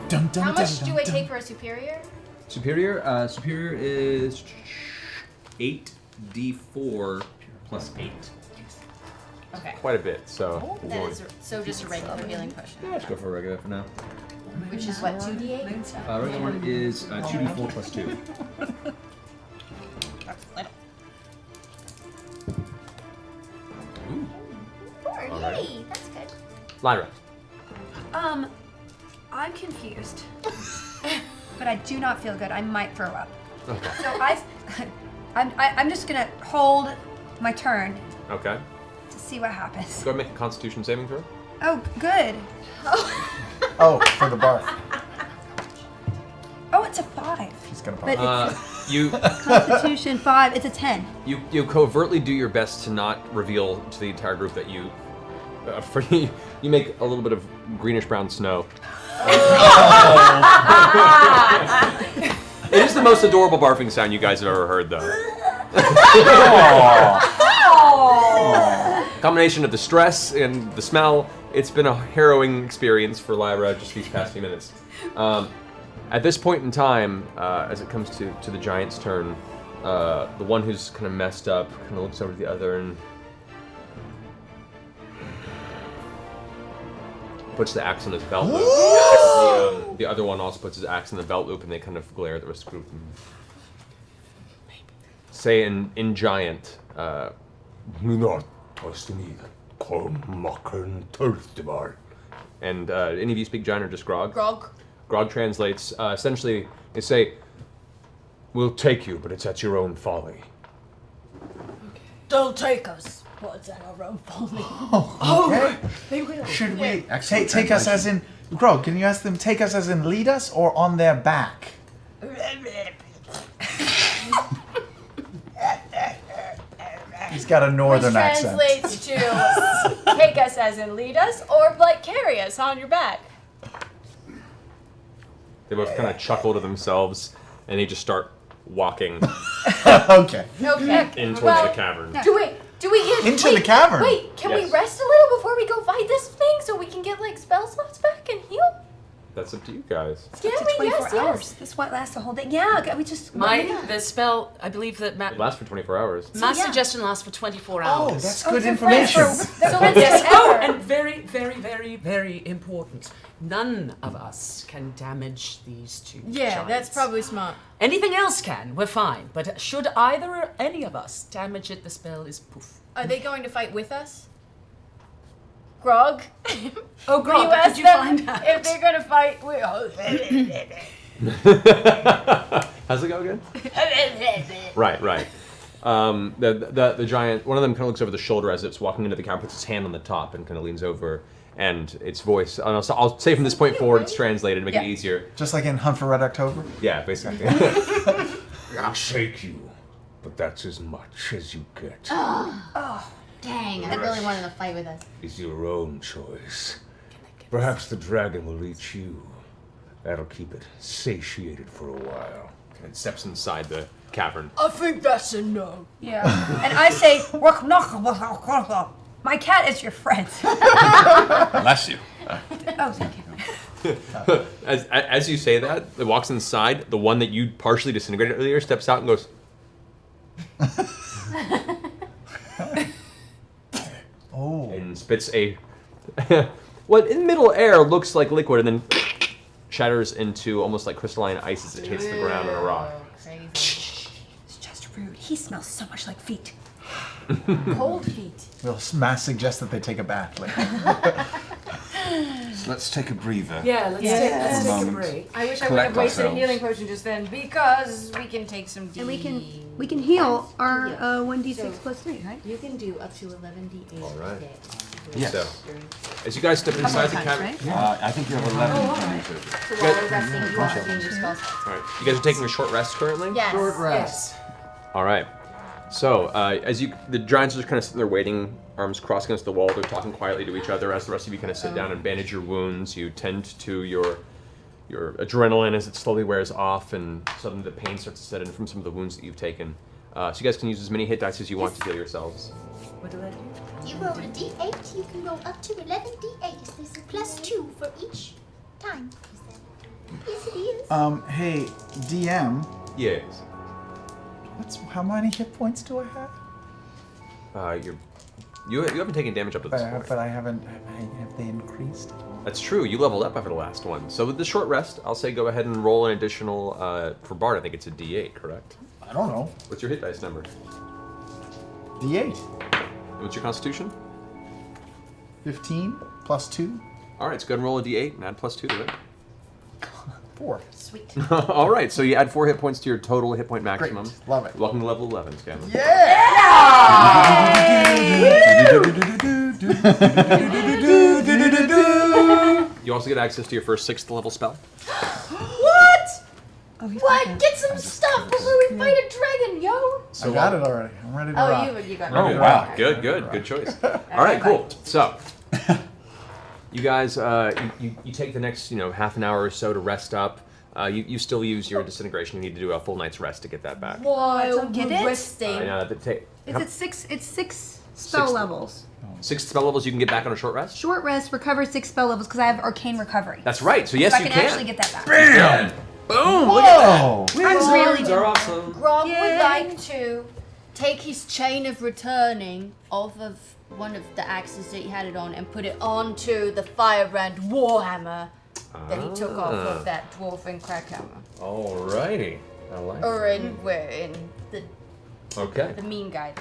Dun, dun, How dun, much dun, do I dun. take for a superior? Superior is 8d4 plus 8. Okay. Quite a bit, so. That is so just a regular healing potion. Yeah, let's go for a regular for now. Which is what, 2d8? Regular one is 2d4 plus 2. That's little. Ooh. 4, All right. yay! That's good. Lyra. I'm confused. But I do not feel good. I might throw up. Okay. So I'm just gonna hold my turn Okay. to see what happens. Go ahead and make a Constitution saving throw. Oh, good. Oh, for the barf. Oh, it's a 5. She's gonna But barf. it's You Constitution 5. It's a 10. you covertly do your best to not reveal to the entire group that you you make a little bit of greenish brown snow. It is the most adorable barfing sound you guys have ever heard, though. Combination of the stress and the smell. It's been a harrowing experience for Lyra just these past few minutes. At this point in time, as it comes to the giant's turn, the one who's kind of messed up kind of looks over to the other and puts the axe on his belt loop. The other one also puts his axe in the belt loop, and they kind of glare at the rest of the group. Say in giant, and any of you speak giant or just Grog? Grog. Grog translates, essentially, they say, "We'll take you, but it's at your own folly." Don't take us. What's at our own folly? Okay. They will. Should we Excellent take us as in Grog? Can you ask them take us as in lead us or on their back? He's got a northern Which accent. translates to take us as in lead us, or like carry us on your back. They both kind of chuckle to themselves, and they just start walking Okay. Okay. in towards Well, the cavern. Do we get Into the cavern? Wait, can we Yes. rest a little before we go fight this thing so we can get like spell slots back and heal? That's up to you guys. Can Up to we? 24 Yes, hours. yes. This might last the whole day. Yeah, okay, we just. The spell, I believe that It lasts for 24 hours. my yeah. suggestion lasts for 24 Oh, hours. that's good they're information. friends for- they're friends Yes. Oh, forever. and very, very, very, very important. None of us can damage these two Yeah, giants. that's probably smart. Anything else can, we're fine. But should either or any of us damage it, the spell is poof. Are they going to fight with us? Grog? Oh, Will you God, ask could you them find out? if they're going to fight with How's it go again? Right. The giant, one of them kind of looks over the shoulder as it's walking into the cavern, puts his hand on the top and kind of leans over, and its voice, and I'll say from this point forward, it's translated to make it Yeah. easier. Just like in Hunt for Red October. Yeah, basically. I'll shake you, but that's as much as you get. Dang, I really wanted to fight with us. It's your own choice. Perhaps the dragon will eat you. That'll keep it satiated for a while. And it steps inside the cavern. I think that's a no. Yeah. And I say, my cat is your friend. Bless you. Oh, thank you. As you say that, it walks inside. The one that you partially disintegrated earlier steps out and goes. Oh. And spits a what in middle air looks like liquid, and then shatters into almost like crystalline ice as it hits the ground on a rock. Crazy. It's just rude. He smells so much like feet. Cold feet. Will Mass suggest that they take a bath later? So let's take a breather. Yeah, let's take a Moment. break. I wish I would Collect have wasted ourselves. a healing potion just then because we can take some D. And we can heal our 1d6 plus 3, right? You can do up to 11d8 All right. a day. Yes. So, as you guys step inside the cavern, right? I think you have 11. So while we're resting, you are doing your spell slots. all right, you guys are taking a short rest currently. Yes. Short rest. All right. So, the giants are just kind of sitting there waiting, arms crossed against the wall. They're talking quietly to each other as the rest of you kind of sit down and bandage your wounds. You tend to your adrenaline as it slowly wears off, and suddenly the pain starts to set in from some of the wounds that you've taken. So you guys can use as many hit dice as you want to heal yourselves. What do I do? You roll a d8, you can roll up to 11 d8s. There's a plus 2 for each time. Yes, it is. Hey, DM, Yes. how many hit points do I have? You haven't taken damage up to this point. But I haven't. Have they increased? That's true. You leveled up after the last one. So with the short rest, I'll say go ahead and roll an additional for Bard. I think it's a D8, correct? I don't know. What's your hit dice number? D8. What's your Constitution? 15 plus 2. All right, so go ahead and roll a D8 and add plus 2 to it. 4. Sweet. All right, so you add 4 hit points to your total hit point maximum. Great. Love it. Welcome to level 11, Scanlan. You also get access to your first 6th level spell. What? What? Get some stuff before we fight a dragon, yo! I got it already. I'm ready to rock. You got Oh, it. wow. Good choice. All right, cool. So, you guys, you take the next, half an hour or so to rest up. You still use your disintegration. You need to do a full night's rest to get that back. While Get we're it? resting. I know that It's six spell levels. 6 spell levels you can get back on a short rest. Short rest, recover 6 spell levels because I have arcane recovery. That's right. So yes, so I you can actually get that back. Bam! Boom! Look at that. I'm really Wizards are awesome. Grog Yay. would like to take his chain of returning off of one of the axes that he had it on and put it onto the firebrand warhammer that he took off of that dwarven crackhammer. Alrighty. I like Or in the Okay. mean guy.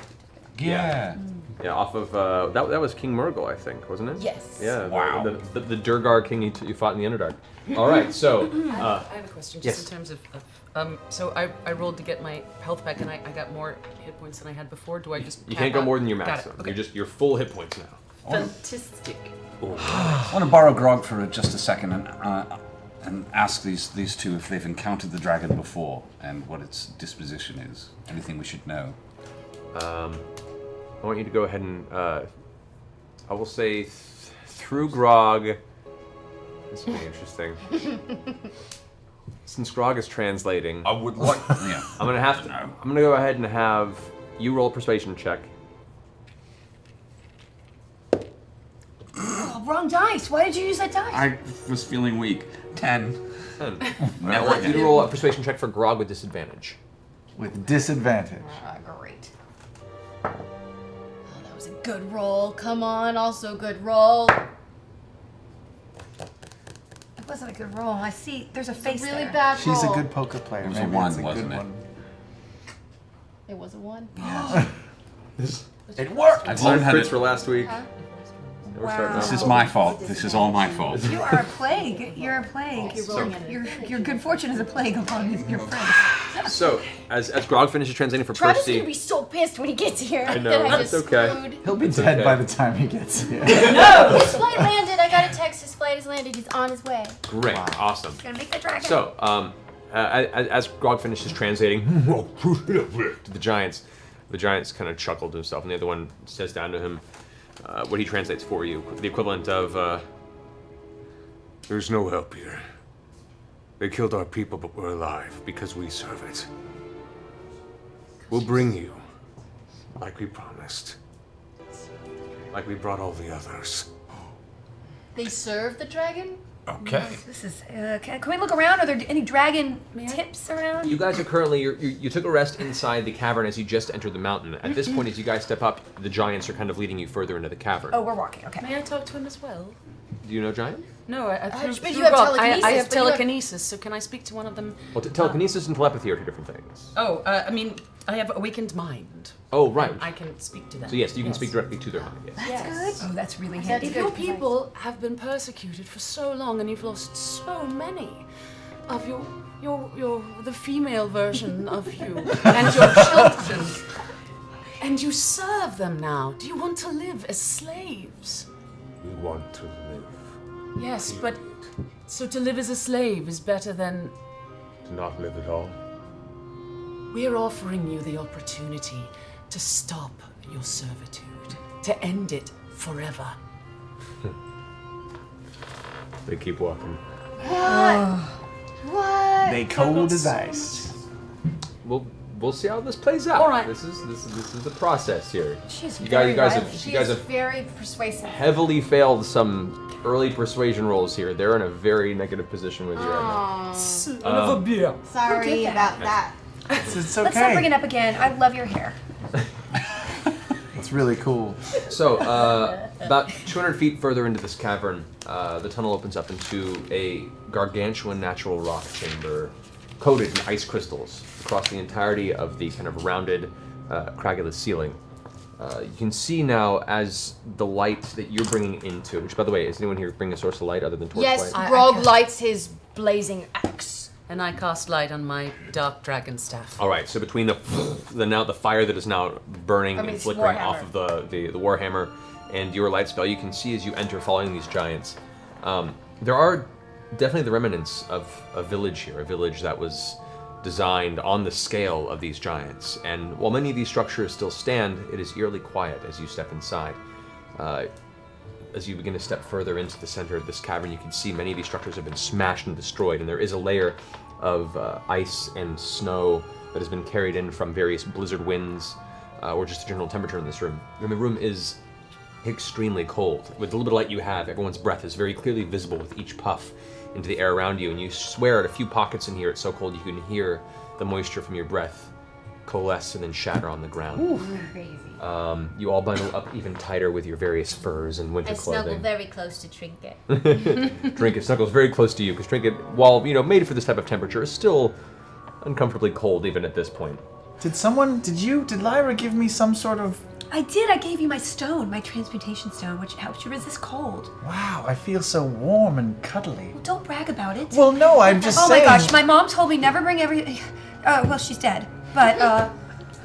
Yeah. Yeah, off of that was King Murgle, I think, wasn't it? Yes. Yeah. Wow. The Durgar king you fought in the Underdark. All right. So. I have a question, just yes. in terms of so I rolled to get my health back, and I got more hit points than I had before. Do I just? You cap can't go out? more than your Got it, maximum. okay. You're full hit points now. Fantastic. I want to borrow Grog for just a second and ask these two if they've encountered the dragon before and what its disposition is. Anything we should know? I want you to go ahead and I will say through Grog. This will be interesting. Since Grog is translating, I would like. Yeah. I'm gonna go ahead and have you roll a persuasion check. Oh, wrong dice. Why did you use that dice? I was feeling weak. 10. Now I want you to roll a persuasion check for Grog with disadvantage. With disadvantage. Great. Oh, that was a good roll. Come on, also good roll. It wasn't a good roll. I see. There's a face Really there. bad roll. She's a good poker player. It was a Maybe 1, it's a wasn't good it? one. It was a 1. It worked! I All learned how crits to. for last week. We're starting This off. is my fault. This is all my fault. You are a plague. You're a plague. Your good fortune is a plague upon your friends. So, as Grog finishes translating for Travis is Percy, gonna be so pissed when he gets here. I know, that I it's just okay. screwed. He'll be It's dead okay. by the time he gets here. His flight landed. I got a text. His flight has landed. He's on his way. great, awesome. Gonna make the dragon. So, as Grog finishes translating to the giants kind of chuckle to himself, and the other one says down to him what he translates for you, the equivalent of, There's no help here. They killed our people, but we're alive because we serve it. We'll bring you, like we promised. Like we brought all the others. They serve the dragon? Okay. This is. Can we look around? Are there any dragon tips around? you guys are currently, you took a rest inside the cavern as you just entered the mountain. At this point, as you guys step up, the giants are kind of leading you further into the cavern. Oh, we're walking. Okay. May I talk to him as well? Do you know giant? No, but through you have Grog, telekinesis, I have but you have- telekinesis, so can I speak to one of them? Well, telekinesis and telepathy are two different things. Oh, I mean, I have awakened mind. Oh, right. I can speak to them. So yes, you can speak directly to their mind, yes. Yes. Oh, that's really That's handy. If your people have been persecuted for so long and you've lost so many of the female version of you and your children, and you serve them now, do you want to live as slaves? We want to live. Yes, but so to live as a slave is better than To not live at all. we're offering you the opportunity to stop your servitude, to end it forever. They keep walking. What? They cold as ice. We'll see how this plays out. All right. This is the process here. She's You very guys violent. have She you guys is have very persuasive. heavily failed some early persuasion rolls here. They're in a very negative position with you right now. Sorry about that. It's Let's not bring okay. it up again. I love your hair. It's really cool. So, about 200 feet further into this cavern, the tunnel opens up into a gargantuan natural rock chamber coated in ice crystals across the entirety of the kind of rounded, craggulous ceiling. You can see now as the light that you're bringing into, which, by the way, is anyone here bringing a source of light other than torchlight? Yes, I Grog can- lights his blazing axe. And I cast light on my dark dragon staff. All right. So between the fire that is now burning I mean, and it's flickering Warhammer. off of the warhammer, and your light spell, you can see as you enter, following these giants, there are definitely the remnants of a village here, a village that was designed on the scale of these giants. And while many of these structures still stand, it is eerily quiet as you step inside. As you begin to step further into the center of this cavern, you can see many of these structures have been smashed and destroyed, and there is a layer of ice and snow that has been carried in from various blizzard winds, or just the general temperature in this room. And the room is extremely cold. With the little bit of light you have, everyone's breath is very clearly visible with each puff into the air around you, and you swear at a few pockets in here it's so cold you can hear the moisture from your breath coalesce and then shatter on the ground. Crazy. You all bundle up even tighter with your various furs and winter I snuggle clothing. very close to Trinket. Trinket snuggles very close to you because Trinket, while made for this type of temperature, is still uncomfortably cold even at this point. Did Lyra give me some sort of... I did. I gave you my stone, my transmutation stone, which helps you resist cold. Wow, I feel so warm and cuddly. Well, don't brag about it. Well, no, I'm just saying... Oh my gosh, my mom told me never bring well, she's dead. But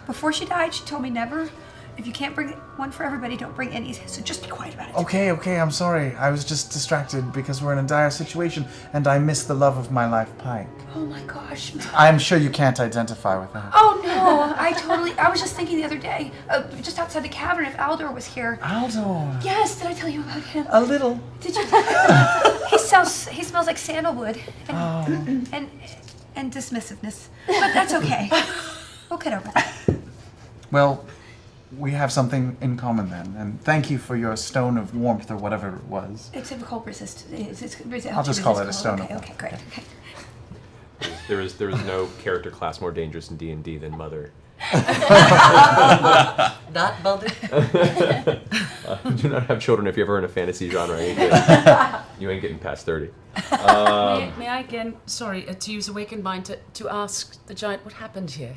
before she died, she told me never, if you can't bring one for everybody, don't bring any. So just be quiet about it. Okay, I'm sorry. I was just distracted because we're in a dire situation and I miss the love of my life, Pike. Oh my gosh. I'm sure you can't identify with that. Oh no, I was just thinking the other day, just outside the cavern, if Aldor was here. Aldor? Yes, did I tell you about him? A little. Did you? He smells like sandalwood. And dismissiveness. But that's okay. We'll get over that. Well, we have something in common then, and thank you for your stone of warmth or whatever it was. It's a cold resist. I'll just call it a stone of warmth. Okay, great. Okay. There is no character class more dangerous in D&D than Mother. Not Mother. Do not have children if you're ever in a fantasy genre. You ain't getting past 30. May I again, sorry, to use Awakened Mind to ask the giant what happened here?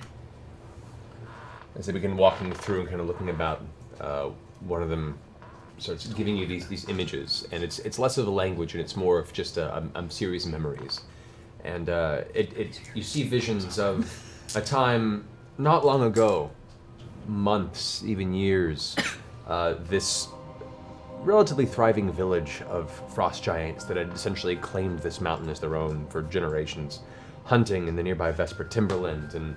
As they begin walking through and kind of looking about, one of them starts giving you these images, and it's less of a language and it's more of just a series of memories. And you see visions of a time not long ago, months, even years, this relatively thriving village of frost giants that had essentially claimed this mountain as their own for generations, hunting in the nearby Vesper timberland and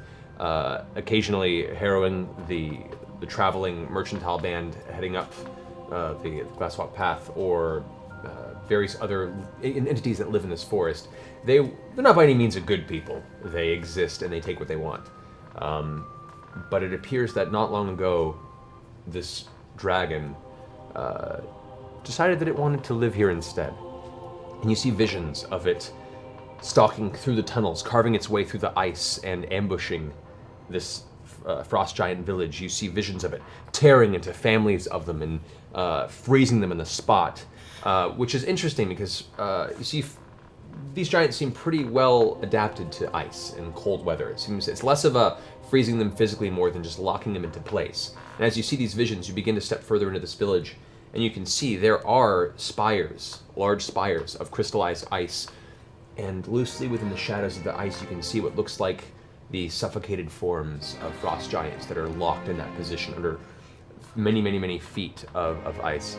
occasionally harrowing the traveling mercantile band heading up the Glasswalk Path, or various other entities that live in this forest. They're not by any means a good people. They exist and they take what they want. But it appears that not long ago, this dragon decided that it wanted to live here instead. And you see visions of it stalking through the tunnels, carving its way through the ice and ambushing this frost giant village. You see visions of it tearing into families of them and freezing them in the spot, which is interesting because you see these giants seem pretty well adapted to ice and cold weather. It seems it's less of a freezing them physically more than just locking them into place. And as you see these visions, you begin to step further into this village, and you can see there are spires, large spires of crystallized ice, and loosely within the shadows of the ice you can see what looks like the suffocated forms of frost giants that are locked in that position under many, many, many feet of ice.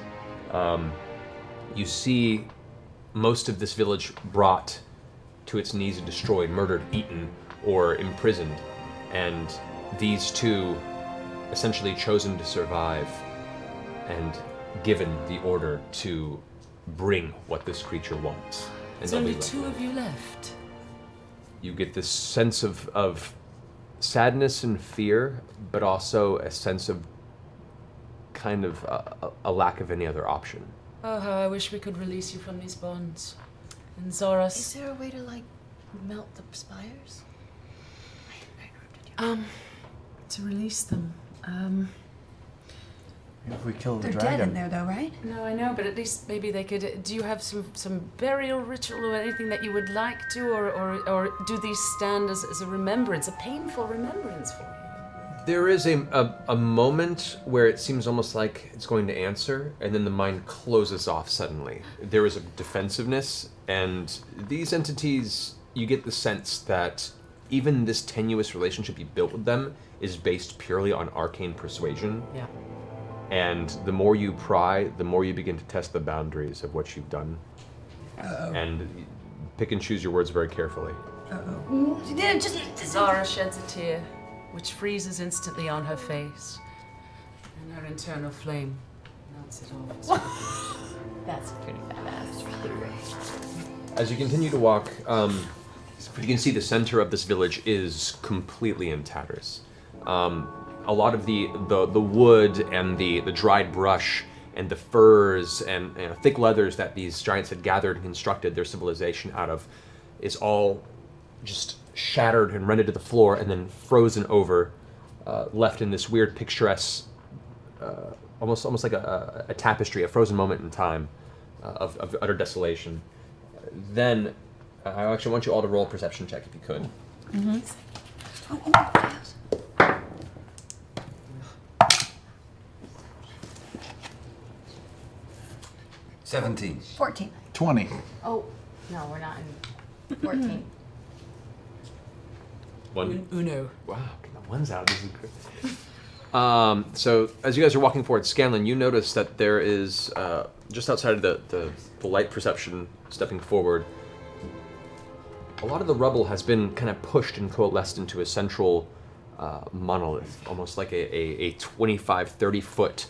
You see most of this village brought to its knees and destroyed, murdered, eaten, or imprisoned, and these two essentially chosen to survive and given the order to bring what this creature wants. And There's they'll be only left two with. of you left. You get this sense of sadness and fear, but also a sense of kind of a lack of any other option. Oh, how I wish we could release you from these bonds. And Zoras... Is there a way to, melt the spires? To release them. If we kill the They're dragon. dead in there, though, right? No, I know, but at least maybe they could... Do you have some burial ritual or anything that you would like to, or do these stand as a remembrance, a painful remembrance for you? There is a moment where it seems almost like it's going to answer, and then the mind closes off suddenly. There is a defensiveness, and these entities, you get the sense that even this tenuous relationship you built with them is based purely on arcane persuasion. Yeah. And the more you pry, the more you begin to test the boundaries of what you've done. And pick and choose your words very carefully. Zara sheds a tear, which freezes instantly on her face, and her internal flame melts it off. That's pretty badass. Really great. As you continue to walk, You can see the center of this village is completely in tatters. A lot of the wood and the dried brush and the furs and thick leathers that these giants had gathered and constructed their civilization out of is all just shattered and rendered to the floor and then frozen over, left in this weird picturesque, almost like a tapestry, a frozen moment in time of utter desolation. Then, I actually want you all to roll a perception check if you could. Mm-hmm. 17. 14. 20. Oh, no, we're not in 14. One. Uno. Wow, get the ones out. This is great. So as you guys are walking forward, Scanlan, you notice that there is just outside of the light perception, stepping forward, a lot of the rubble has been kind of pushed and coalesced into a central monolith, almost like a 25, 30 foot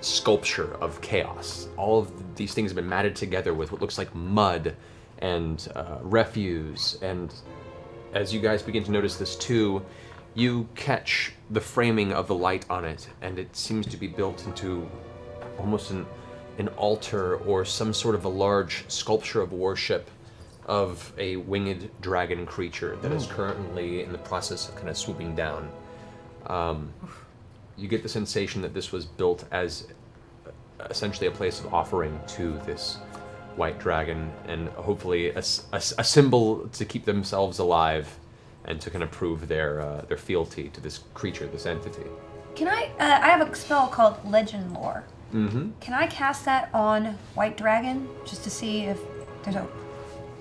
sculpture of chaos. All of these things have been matted together with what looks like mud and refuse. And as you guys begin to notice this too, you catch the framing of the light on it, and it seems to be built into almost an altar or some sort of a large sculpture of worship of a winged dragon creature that is currently in the process of kind of swooping down. You get the sensation that this was built as essentially a place of offering to this white dragon, and hopefully a symbol to keep themselves alive and to kind of prove their fealty to this creature, this entity. Can I have a spell called Legend Lore. Mm-hmm. Can I cast that on White Dragon just to see if there's a...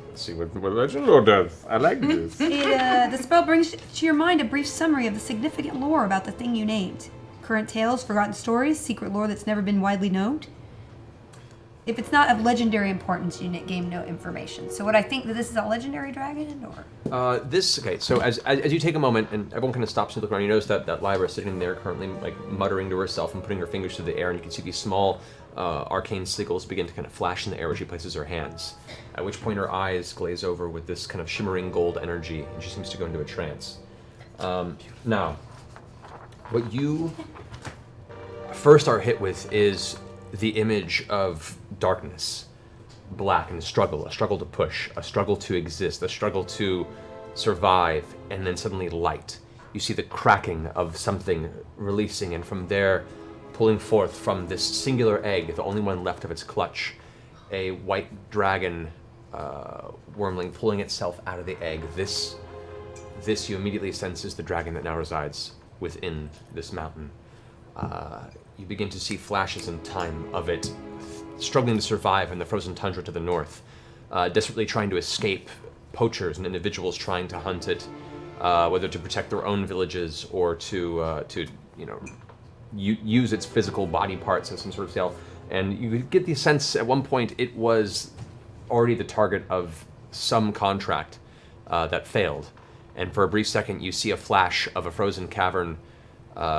Let's see what Legend Lore does. I like this. The spell brings to your mind a brief summary of the significant lore about the thing you named. Current tales, forgotten stories, secret lore that's never been widely known. If it's not of legendary importance, you gain no information. So would I think that this is a legendary dragon, or? Okay, so as you take a moment and everyone kind of stops and look around, you notice that Lyra is sitting there currently like muttering to herself and putting her fingers through the air, and you can see these small arcane sigils begin to kind of flash in the air where she places her hands, at which point her eyes glaze over with this kind of shimmering gold energy, and she seems to go into a trance. Now, what you first are hit with is the image of darkness, black, and a struggle to push, a struggle to exist, a struggle to survive, and then suddenly light. You see the cracking of something releasing, and from there, pulling forth from this singular egg, the only one left of its clutch, a white dragon wormling pulling itself out of the egg. This you immediately sense is the dragon that now resides within this mountain. You begin to see flashes in time of it struggling to survive in the frozen tundra to the north, desperately trying to escape poachers and individuals trying to hunt it, whether to protect their own villages or to use its physical body parts as some sort of sale. And you get the sense at one point it was already the target of some contract that failed. And for a brief second, you see a flash of a frozen cavern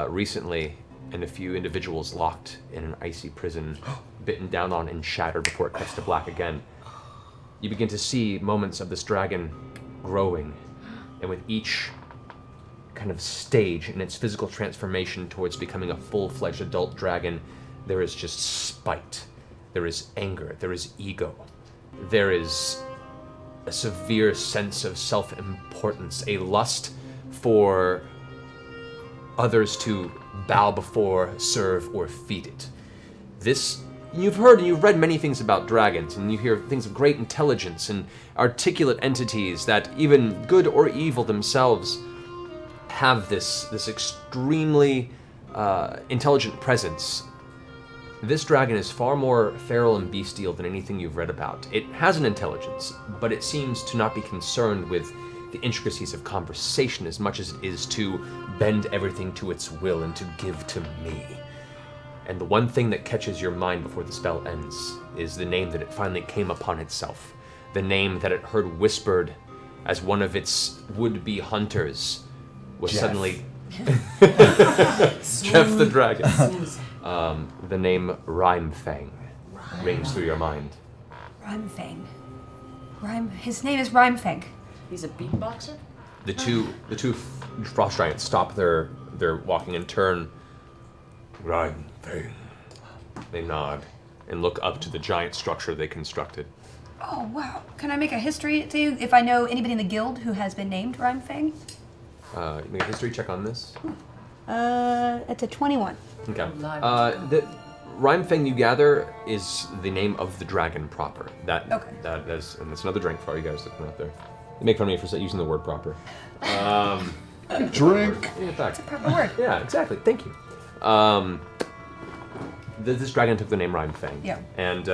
recently, and a few individuals locked in an icy prison, bitten down on and shattered before it cuts to black again. You begin to see moments of this dragon growing, and with each kind of stage in its physical transformation towards becoming a full-fledged adult dragon, there is just spite, there is anger, there is ego, there is a severe sense of self-importance, a lust for others to bow before, serve, or feed it. This, you've heard and you've read many things about dragons, and you hear things of great intelligence and articulate entities that, even good or evil themselves, have this extremely intelligent presence. This dragon is far more feral and bestial than anything you've read about. It has an intelligence, but it seems to not be concerned with the intricacies of conversation as much as it is to bend everything to its will and to give to me. And the one thing that catches your mind before the spell ends is the name that it finally came upon itself, the name that it heard whispered as one of its would-be hunters was Jeff. Suddenly Jeff the dragon. The name Rhymefang rings through your mind. Rhymefang. His name is Rhymefang. He's a beatboxer? The two frost giants stop their walking and turn. Right. They nod and look up to the giant structure they constructed. Oh, wow. Can I make a history to you if I know anybody in the guild who has been named Rhymefang? Make a history check on this. It's a 21. Okay. The Rhymefang, you gather, is the name of the dragon proper. That is, and that's another drink for all you guys looking out there. They make fun of me for using the word proper. Drink. In fact, It's a proper word. yeah, exactly. Thank you. This dragon took the name Rhymefang. Yeah. And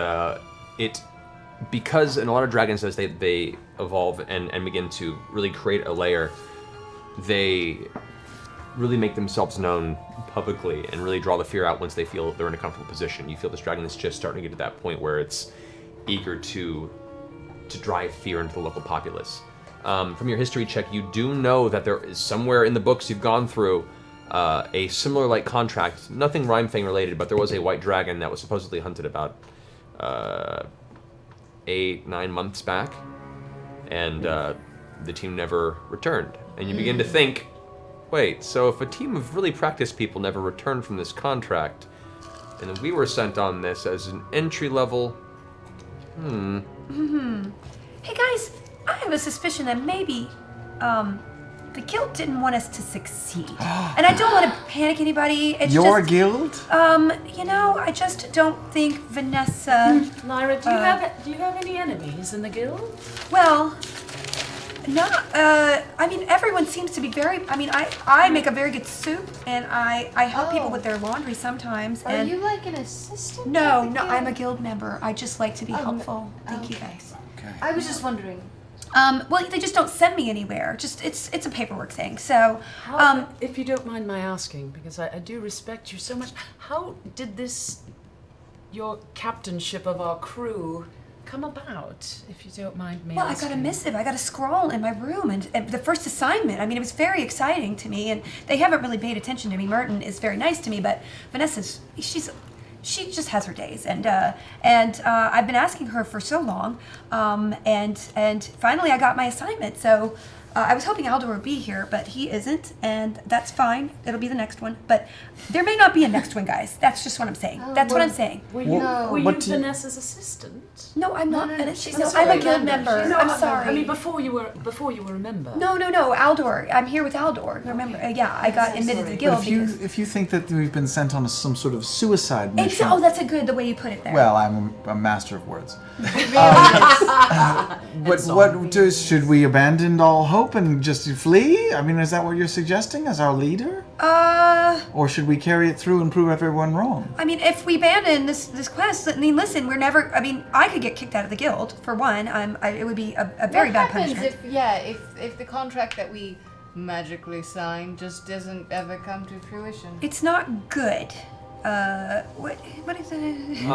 because in a lot of dragons, as they evolve and begin to really create a lair, they really make themselves known publicly and really draw the fear out once they feel they're in a comfortable position. You feel this dragon is just starting to get to that point where it's eager to drive fear into the local populace. From your history check, you do know that there is somewhere in the books you've gone through a similar like contract, nothing Rhymefang related, but there was a white dragon that was supposedly hunted about 8-9 months back, and the team never returned. And you begin to think, wait, so if a team of really practiced people never returned from this contract, and then we were sent on this as an entry level, Hey guys, I have a suspicion that maybe the guild didn't want us to succeed. And I don't want to panic anybody. It's Your just, guild? I just don't think Vanessa. Lyra, do you have any enemies in the guild? Well, no. I mean, everyone seems to be very. I mean, I make a very good soup, and I help people with their laundry sometimes. Are and you like an assistant? No, at the no, guild? I'm a guild member. I just like to be helpful. Thank you guys. I was just wondering. Well, they just don't send me anywhere. Just it's a paperwork thing. So, How, if you don't mind my asking, because I do respect you so much, how did your captainship of our crew come about, if you don't mind me well, I asking? got a missive. I got a scroll in my room, and the first assignment. I mean, it was very exciting to me, and they haven't really paid attention to me. Merton is very nice to me, but she just has her days, and I've been asking her for so long, and finally I got my assignment. So I was hoping Aldor would be here, but he isn't, and that's fine. It'll be the next one, but there may not be a next one, guys. That's just what I'm saying. That's what I'm saying. Were you what do you- Vanessa's assistant? No, I'm not. no, She's she's I'm a a guild member. member. She's I'm not- sorry. I mean, before you were a member. No, Aldor. I'm here with Aldor. Remember? Yeah, I got admitted to the But guild if you think that we've been sent on some sort of suicide mission, oh, that's the way you put it there. well, I'm a master of words. Should we abandon all hope and just flee? I mean, is that what you're suggesting as our leader? Or should we carry it through and prove everyone wrong? I mean, if we abandon this quest, I mean, listen, we're never. I mean, I could get kicked out of the guild for one. It would be a very bad What happens punishment. if the contract that we magically signed just doesn't ever come to fruition? It's not good. What is it?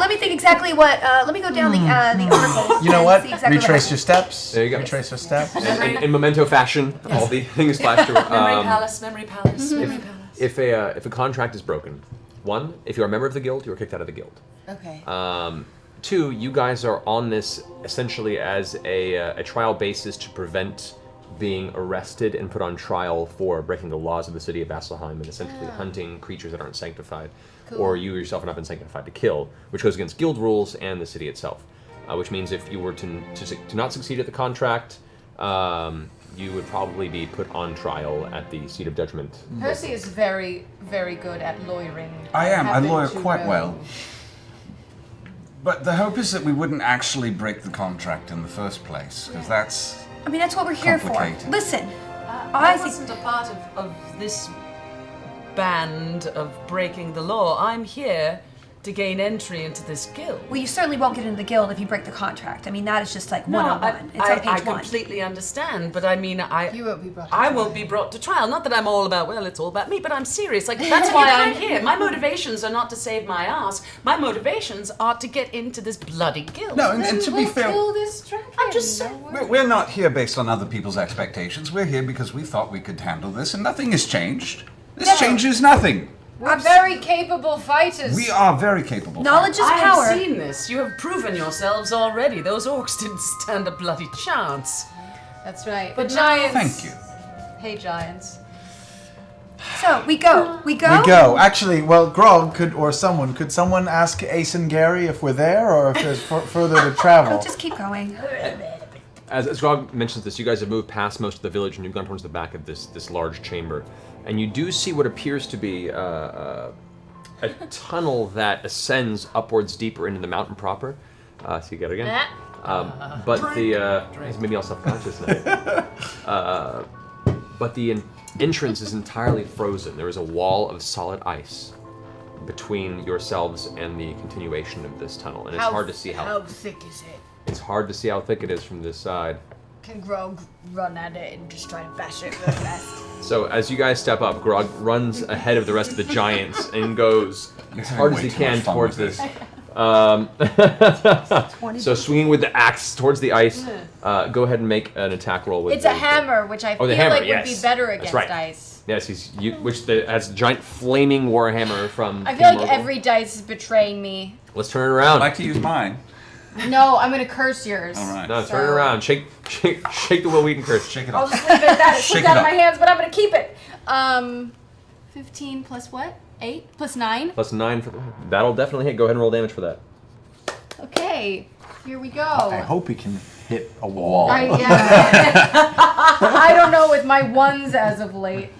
Let me think exactly what. Let me go down the articles. You know and what? see exactly Retrace what your steps. There you go. Retrace your steps. in memento fashion, all the things flash through. Memory palace, memory palace, memory palace. If a contract is broken, one, if you're a member of the guild, you're kicked out of the guild. Okay. Two, you guys are on this essentially as a trial basis to prevent being arrested and put on trial for breaking the laws of the city of Vasselheim and essentially hunting creatures that aren't sanctified, or you yourself have not been sanctified to kill, which goes against guild rules and the city itself. Which means if you were to not succeed at the contract, you would probably be put on trial at the seat of judgment. Percy is very, very good at lawyering. I am. I happen lawyer to quite know. well. But the hope is that we wouldn't actually break the contract in the first place, because that's I mean, that's what we're here for. complicated. Listen, I I think. wasn't a part of this band of breaking the law. I'm here to gain entry into this guild. Well, you certainly won't get into the guild if you break the contract. I mean, that is just like one-on-one. It's I on page one. completely understand, but I mean, You won't be brought to I trial. won't be brought to trial. Not that I'm all about, well, it's all about me, but I'm serious. Like, that's why I'm here. My motivations are not to save my ass. My motivations are to get into this bloody guild. no. And to be We'll fair, kill this dragon. I'm just saying. Don't worry. we're not here based on other people's expectations. We're here because we thought we could handle this, and nothing has changed. This changes nothing. We're very capable fighters. We are very capable. Knowledge is I power. have seen this. You have proven yourselves already. Those orcs didn't stand a bloody chance. That's right. But giants. Thank you. Hey, giants. So we go. We go. We go. Actually, well, Grog could someone ask Ace and Gary if we're there or if there's further to travel? We'll just keep going. As Grog mentions this, you guys have moved past most of the village and you've gone towards the back of this large chamber. And you do see what appears to be a tunnel that ascends upwards deeper into the mountain proper. So you get it again. But it's made me all self-conscious now. But the entrance is entirely frozen. There is a wall of solid ice between yourselves and the continuation of this tunnel, and it's hard to see How thick is it? It's hard to see how thick it is from this side. Can Grog run at it and just try to bash it real fast? So as you guys step up, Grog runs ahead of the rest of the giants and goes as hard as he can towards this. So swinging with the axe towards the ice, go ahead and make an attack roll with It's a hammer, which I feel like would be better against ice. Yes, has a giant flaming warhammer from. I feel King like Morgul. every dice is betraying me. Let's turn it around. I'd like to use mine. No, I'm gonna curse yours. All right. No, turn it around. Shake the Will Wheaton curse. Shake it I'll off. just leave it at that. It Shake slipped it out of up. my hands, but I'm gonna keep it. 15 plus what? 8 plus 9. Plus 9 for that'll definitely hit. Go ahead and roll damage for that. Okay, here we go. I hope he can hit a wall. I don't know with my ones as of late.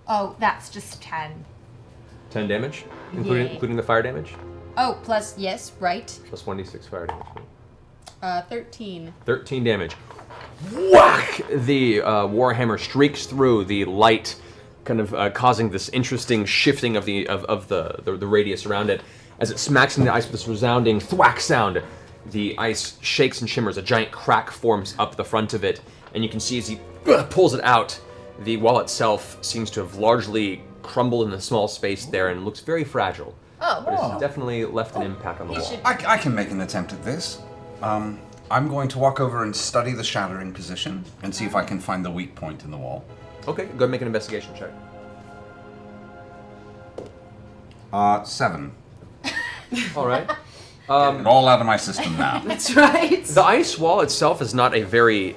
Oh, that's just 10. 10 damage, Yeah. including the fire damage. Oh, plus, yes, right. Plus 1d6 fire damage. 13. 13 damage. Whack! The warhammer streaks through the light, kind of causing this interesting shifting of the radius around it. As it smacks into the ice with this resounding thwack sound, the ice shakes and shimmers. A giant crack forms up the front of it, and you can see as he pulls it out, the wall itself seems to have largely crumbled in the small space there and looks very fragile. But it's definitely left an impact on the wall. I can make an attempt at this. I'm going to walk over and study the shattering position and see if I can find the weak point in the wall. Okay, go ahead and make an investigation check. 7. All right. Get it all out of my system now. That's right. The ice wall itself is not a very,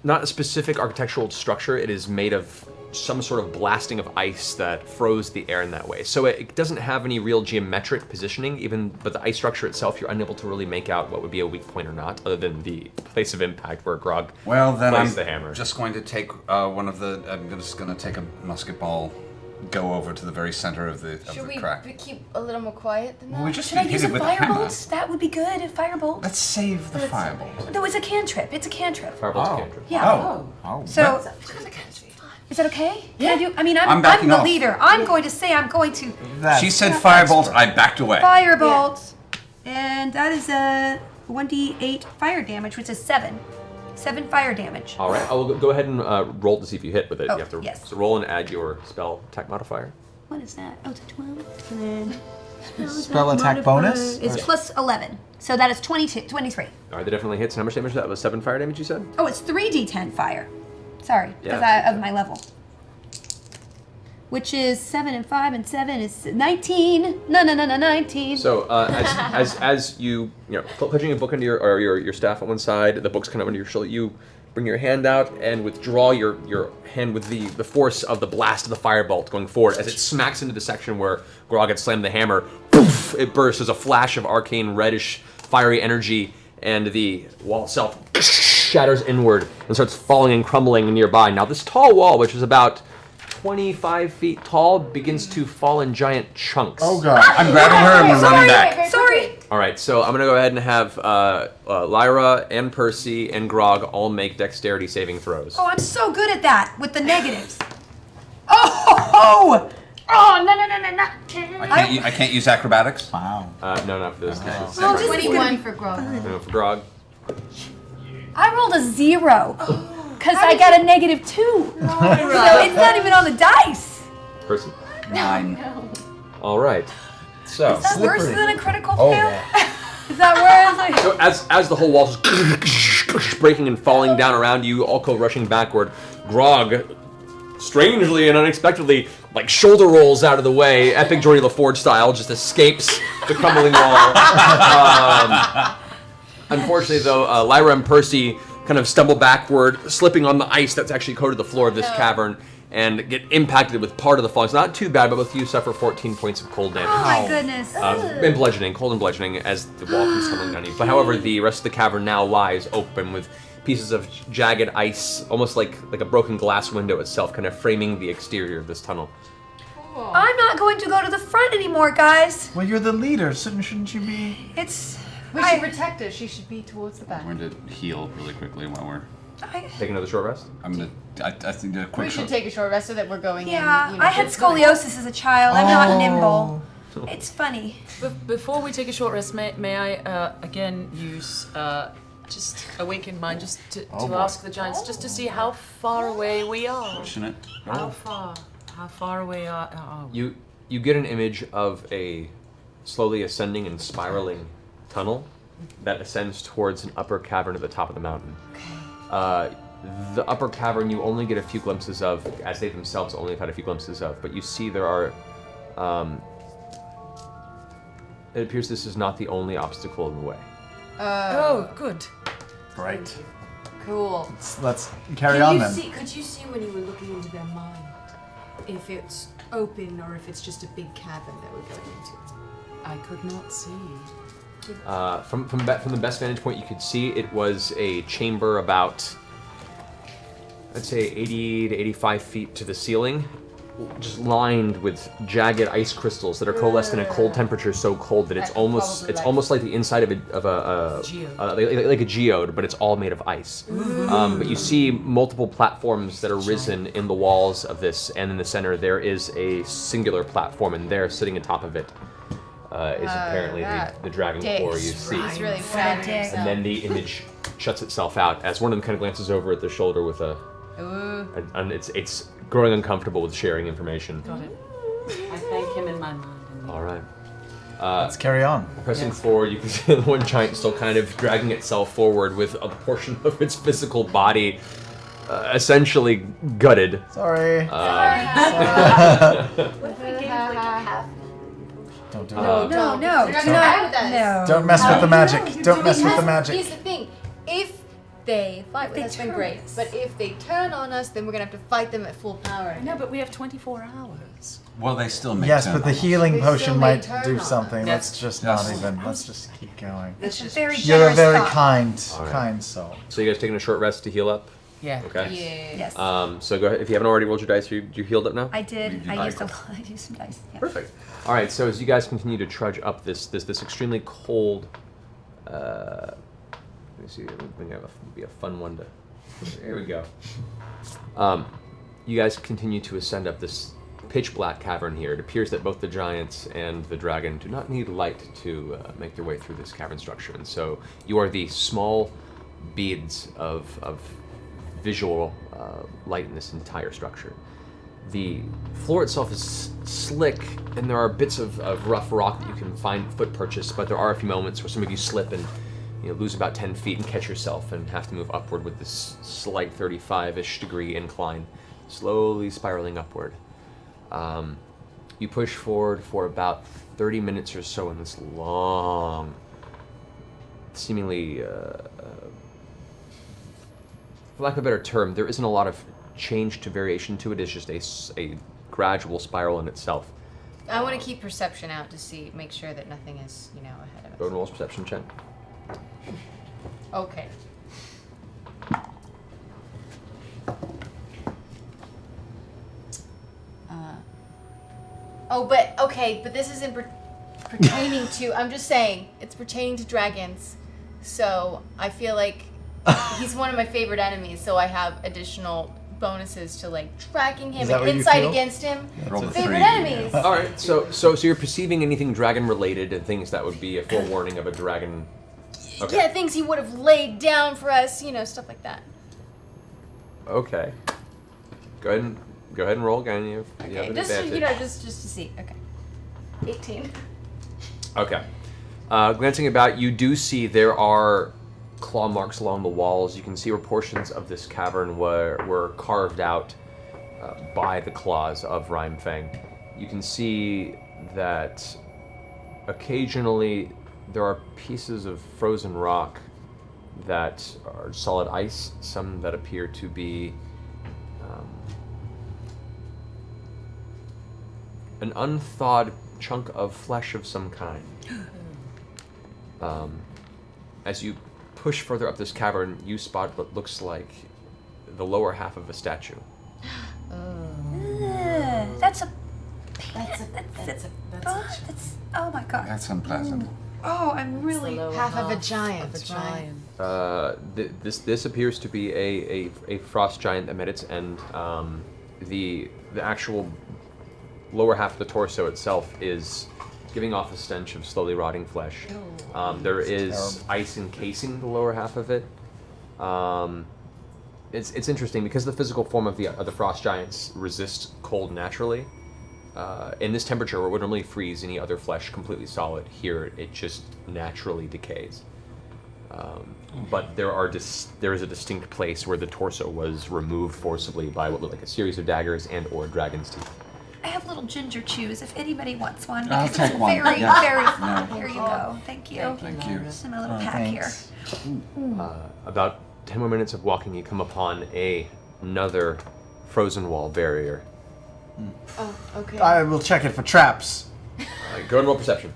not a specific architectural structure. It is made of some sort of blasting of ice that froze the air in that way. So it doesn't have any real geometric positioning, but the ice structure itself, you're unable to really make out what would be a weak point or not, other than the place of impact where Grog Well, then placed I'm the hammer. just going to take I'm just going to take a musket ball, go over to the very center of the Should we crack. keep a little more quiet than that? Well, we just Should I hit use it a with a hammer. firebolt? That would be good. A firebolt. Let's save the firebolt. No, it's a cantrip. It's a cantrip. Firebolt's Oh. cantrip. Yeah. Oh. So, is that okay? Can I do? I mean, I'm I'm backing the off. leader. I'm going to say I'm going to She said firebolt. I backed away. firebolt, and that is a 1d8 fire damage, which is 7. 7 fire damage. All right, I will go ahead and roll to see if you hit with it. Oh, You have to yes. so roll and add your spell attack modifier. What is that? Oh, it's a 12. And then Spell attack bonus? It's plus 11. So that is 23. All right, that definitely hits. How much damage? That was 7 fire damage, you said? Oh, it's 3d10 fire. Sorry, because Yeah. of my level. Which is 7 and 5 and 7 is 19. No, 19. So as you clutching a book into your staff on one side, the book's kind of under your shoulder. You bring your hand out and withdraw your hand with the force of the blast of the firebolt going forward. As it smacks into the section where Grog had slammed the hammer, poof! It bursts. There's a flash of arcane reddish fiery energy, and the wall itself shatters inward and starts falling and crumbling nearby. Now this tall wall, which is about 25 feet tall, begins to fall in giant chunks. Oh god. I'm grabbing her and we're running back. Sorry. All right, so I'm gonna go ahead and have Lyra and Percy and Grog all make dexterity saving throws. Oh, I'm so good at that with the negatives. Oh! Oh, no. I can't use acrobatics. Wow. No, not for this. Oh, this is 21 for Grog. No, for Grog. I rolled a 0 because I got a -2. So it's not even on the dice. Percy. 9. All right. So, Is that worse than a critical Oh, fail? yeah. Is that worse? so as the whole wall just breaking and falling down around you, all go rushing backward. Grog, strangely and unexpectedly, like shoulder rolls out of the way, epic Geordie LaForge style, just escapes the crumbling wall. Unfortunately, though, Lyra and Percy kind of stumble backward, slipping on the ice that's actually coated the floor of this cavern, and get impacted with part of the fall. It's not too bad, but both of you suffer 14 points of cold damage. Oh my goodness. And bludgeoning, cold and bludgeoning, as the wall comes tumbling down you. But however, the rest of the cavern now lies open with pieces of jagged ice, almost like a broken glass window itself, kind of framing the exterior of this tunnel. I'm not going to go to the front anymore, guys. Well, you're the leader, shouldn't you be? It's. We should protect her. She should be towards the back. I'm going to heal really quickly while we're... Take another short rest? I'm going to... I think a quick We should shot. take a short rest so that we're going Yeah, in. I had scoliosis as a child. I'm not nimble. It's funny. Before we take a short rest, may I again use just awaken mind just to ask the giants just to see how far away we are. Pushing it. How far away are we? You get an image of a slowly ascending and spiraling tunnel that ascends towards an upper cavern at the top of the mountain. The upper cavern you only get a few glimpses of, as they themselves only have had a few glimpses of, but you see there are... it appears this is not the only obstacle in the way. Oh, good. Right. Cool. Let's carry on then. Could you see when you were looking into their mind if it's open or if it's just a big cavern that we're going into? I could not see. From the best vantage point you could see, it was a chamber about, I'd say 80 to 85 feet to the ceiling, just lined with jagged ice crystals that are coalesced in a cold temperature so cold that it's almost like the inside of a like a geode, but it's all made of ice. But you see multiple platforms that are risen in the walls of this, and in the center there is a singular platform, and there, sitting atop of it, is apparently the dragon core you see. He's really proud of himself. And then the image shuts itself out as one of them kind of glances over at the shoulder with and it's growing uncomfortable with sharing information. Got it. I thank him in my mind. All right. Let's carry on. Pressing forward, you can see the one giant still kind of dragging itself forward with a portion of its physical body essentially gutted. Sorry. What if we gave like a half? Don't do No, that. no. We're not with us. No. Don't mess with the magic. Don't mess with the magic. Here's the thing. If they fight with us, then great. But if they turn on us, then we're going to have to fight them at full power. No, but we have 24 hours. Well, they still make Yes, turn but the on us. healing They potion still might may turn do on something. us. Let's just Yes. not even. Let's just keep going. It's a very You're a generous very thought. kind soul. So you guys taking a short rest to heal up? Yeah. Okay. Yeah. Yes. So go ahead. If you haven't already rolled your dice, you healed up now? I did. I Alright, used cool. I used some dice. Yeah. Perfect. All right. So as you guys continue to trudge up this extremely cold, let me see. It'll be a fun one to. There we go. You guys continue to ascend up this pitch black cavern here. It appears that both the giants and the dragon do not need light to make their way through this cavern structure, and so you are the small beads of visual light in this entire structure. The floor itself is slick, and there are bits of rough rock that you can find foot purchase, but there are a few moments where some of you slip and lose about 10 feet and catch yourself and have to move upward with this slight 35-ish degree incline, slowly spiraling upward. You push forward for about 30 minutes or so in this long, seemingly, for lack of a better term, there isn't a lot of change to variation to it. It's just a gradual spiral in itself. I want to keep perception out to make sure that nothing is, ahead of us. Go and roll a perception check. Okay. But this isn't pertaining to. I'm just saying it's pertaining to dragons, so I feel like he's one of my favorite enemies. So I have additional bonuses to tracking him Is that and what you insight feel? against him. Roll the Favorite 3. enemies. All right, so you're perceiving anything dragon related and things that would be a forewarning of a dragon. Okay. Yeah, things he would have laid down for us, stuff like that. Okay. Go ahead and roll again. You have Okay, an just advantage. just to see. Okay. 18. Okay. Glancing about, you do see there are claw marks along the walls. You can see where portions of this cavern were carved out by the claws of Rhymefang. You can see that occasionally there are pieces of frozen rock that are solid ice, some that appear to be an unthawed chunk of flesh of some kind. As you push further up this cavern, you spot what looks like the lower half of a statue. That's a. Oh my god. That's unpleasant. Oh, I'm really. Half of a giant, right? This appears to be a frost giant that met its end. The actual lower half of the torso itself is giving off a stench of slowly rotting flesh. There is ice encasing the lower half of it. It's interesting because the physical form of the frost giants resists cold naturally. In this temperature, where it would normally freeze any other flesh completely solid, here it just naturally decays. But there is a distinct place where the torso was removed forcibly by what looked like a series of daggers and/or dragon's teeth. I have little ginger chews if anybody wants one. I'll because take one. Very, Yeah. very. No. Here you go. Thank you. Thank you. Just in my little pack here. About 10 more minutes of walking, you come upon another frozen wall barrier. Oh, okay. I will check it for traps. Go and roll perception.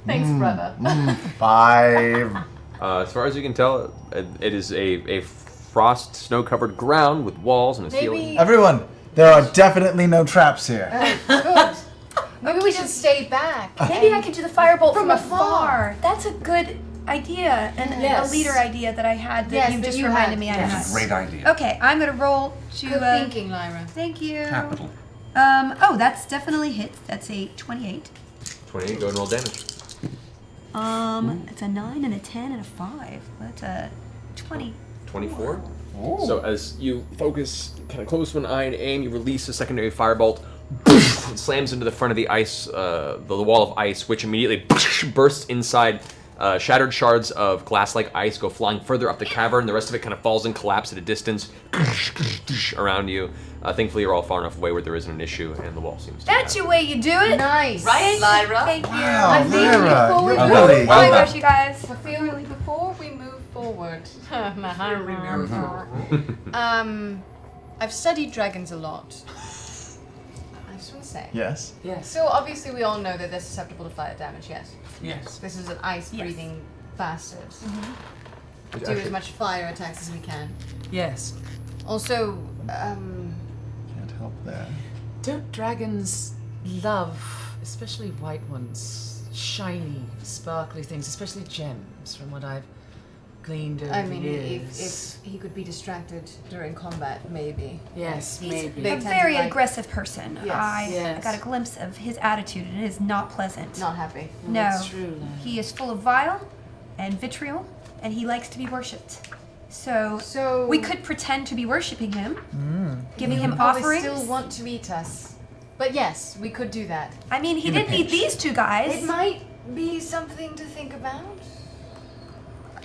Thanks, brother. 5. As far as you can tell, it is a frost, snow-covered ground with walls and a ceiling. Everyone, there are definitely no traps here. Good. Maybe we should stay back. Maybe I can do the firebolt from afar. afar. That's a good idea and Yes. a leader idea that I had that Yes, you that just you reminded had. me I Yes. had. That's a great idea. Okay, I'm gonna roll to. Good thinking, Lyra. Thank you. Capital. Oh, that's definitely hit. That's a 28. 28, go and roll damage. It's a 9 and a 10 and a 5. That's a 20. 24. So as you focus, kind of close one eye and aim, you release a secondary firebolt. It slams into the front of the ice, the wall of ice, which immediately bursts inside. Shattered shards of glass-like ice go flying further up the cavern. The rest of it kind of falls and collapses at a distance around you. Thankfully, you're all far enough away where there isn't an issue, and the wall seems to That's your way you do it. Nice. Right, Lyra? Thank you. Wow, I think Lyra, before we you're move- really- Oh my gosh, you guys. I feel like before we move forward, I've studied dragons a lot. I just want to say. Yes. Yes. So obviously we all know that they're susceptible to fire damage. Yes. Yes. This is an ice-breathing bastard. Do Actually- as much fire attacks as we can. Yes. Also, Can't help there. Don't dragons love, especially white ones, shiny, sparkly things, especially gems, from what I've gleaned over I the mean, years? if he could be distracted during combat, maybe. Yes, He's maybe. They a tend to very like- aggressive person. Yes. I Yes. got a glimpse of his attitude, and it is not pleasant. Not happy. No. That's true, Lyra. He is full of vile and vitriol, and he likes to be worshipped. So we could pretend to be worshiping him, giving him probably offerings. still want to eat us. But yes, we could do that. I mean, he didn't eat these two guys. It might be something to think about.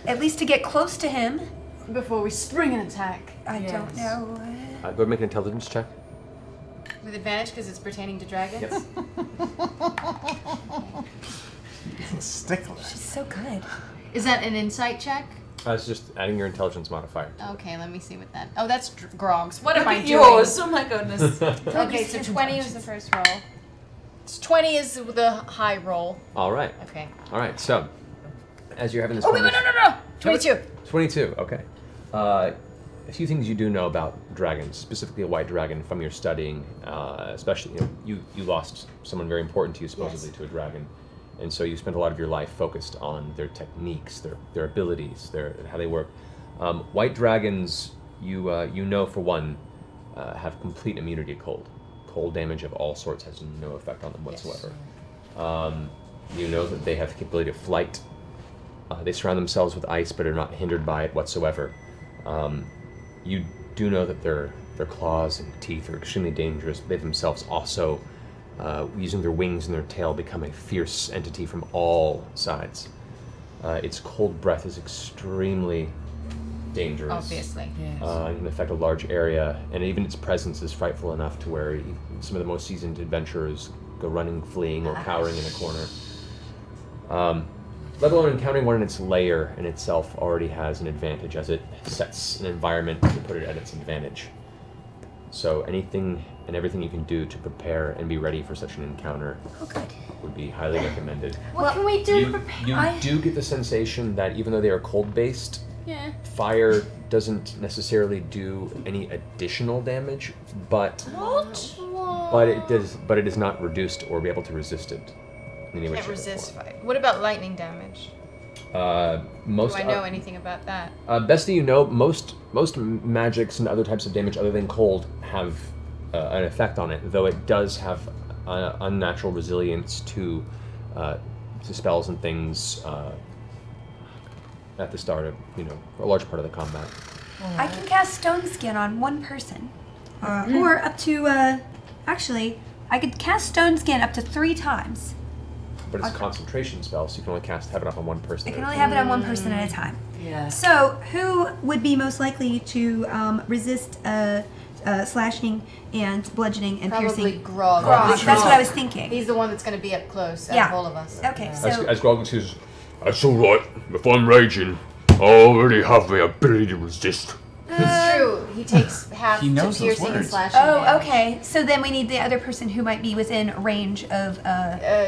At least to get close to him. Before we spring an attack. I don't know. Go ahead and make an intelligence check. With advantage because it's pertaining to dragons? Yep. He's a stickler. She's so good. Is that an insight check? It's just adding your intelligence modifier. Okay, let me see what that. Oh, that's Grog's. What Look am I at doing? yours. Oh my goodness. Okay, so 20 was the first roll. 20 is the high roll. All right. Okay. All right. So, as you're having this Oh, wait, conversation- no. 22. 22, okay. A few things you do know about dragons, specifically a white dragon from your studying, especially, you lost someone very important to you supposedly to a dragon, and so you spent a lot of your life focused on their techniques, their abilities, how they work. White dragons, you know for one, have complete immunity to cold. Cold damage of all sorts has no effect on them whatsoever. You know that they have the capability of flight. They surround themselves with ice but are not hindered by it whatsoever. You do know that their claws and teeth are extremely dangerous. They themselves also, using their wings and their tail, become a fierce entity from all sides. its cold breath is extremely dangerous. Obviously. It can affect a large area, and even its presence is frightful enough to where some of the most seasoned adventurers go running, fleeing, or cowering in a corner. Let alone encountering one in its lair in itself already has an advantage, as it sets an environment to put it at its advantage. So anything and everything you can do to prepare and be ready for such an encounter would be highly recommended. What can we do to prepare? You do get the sensation that even though they are cold-based, fire doesn't necessarily do any additional damage, but it is not reduced or be able to resist it. In any way, Can't shape, or resist form. fire. What about lightning damage? Most Do I know anything about that? Best that you know, most magics and other types of damage other than cold have an effect on it, though it does have unnatural resilience to spells and things at the start of, a large part of the combat. I can cast Stone Skin on one person. Or up to, actually, I could cast Stone Skin up to 3 times. But it's a concentration spell, so you can only have it up on one person. I can only have it on one person at a time. Yeah. So, who would be most likely to resist slashing and bludgeoning and Probably piercing? Grog. That's what I was thinking. He's the one that's going to be up close out Yeah. of all of us. Okay, so As Grog says, that's alright. If I'm raging, I already have the ability to resist. It's true. He takes half He to knows those piercing and words. slashing. Oh, damage. okay. So then we need the other person who might be within range of.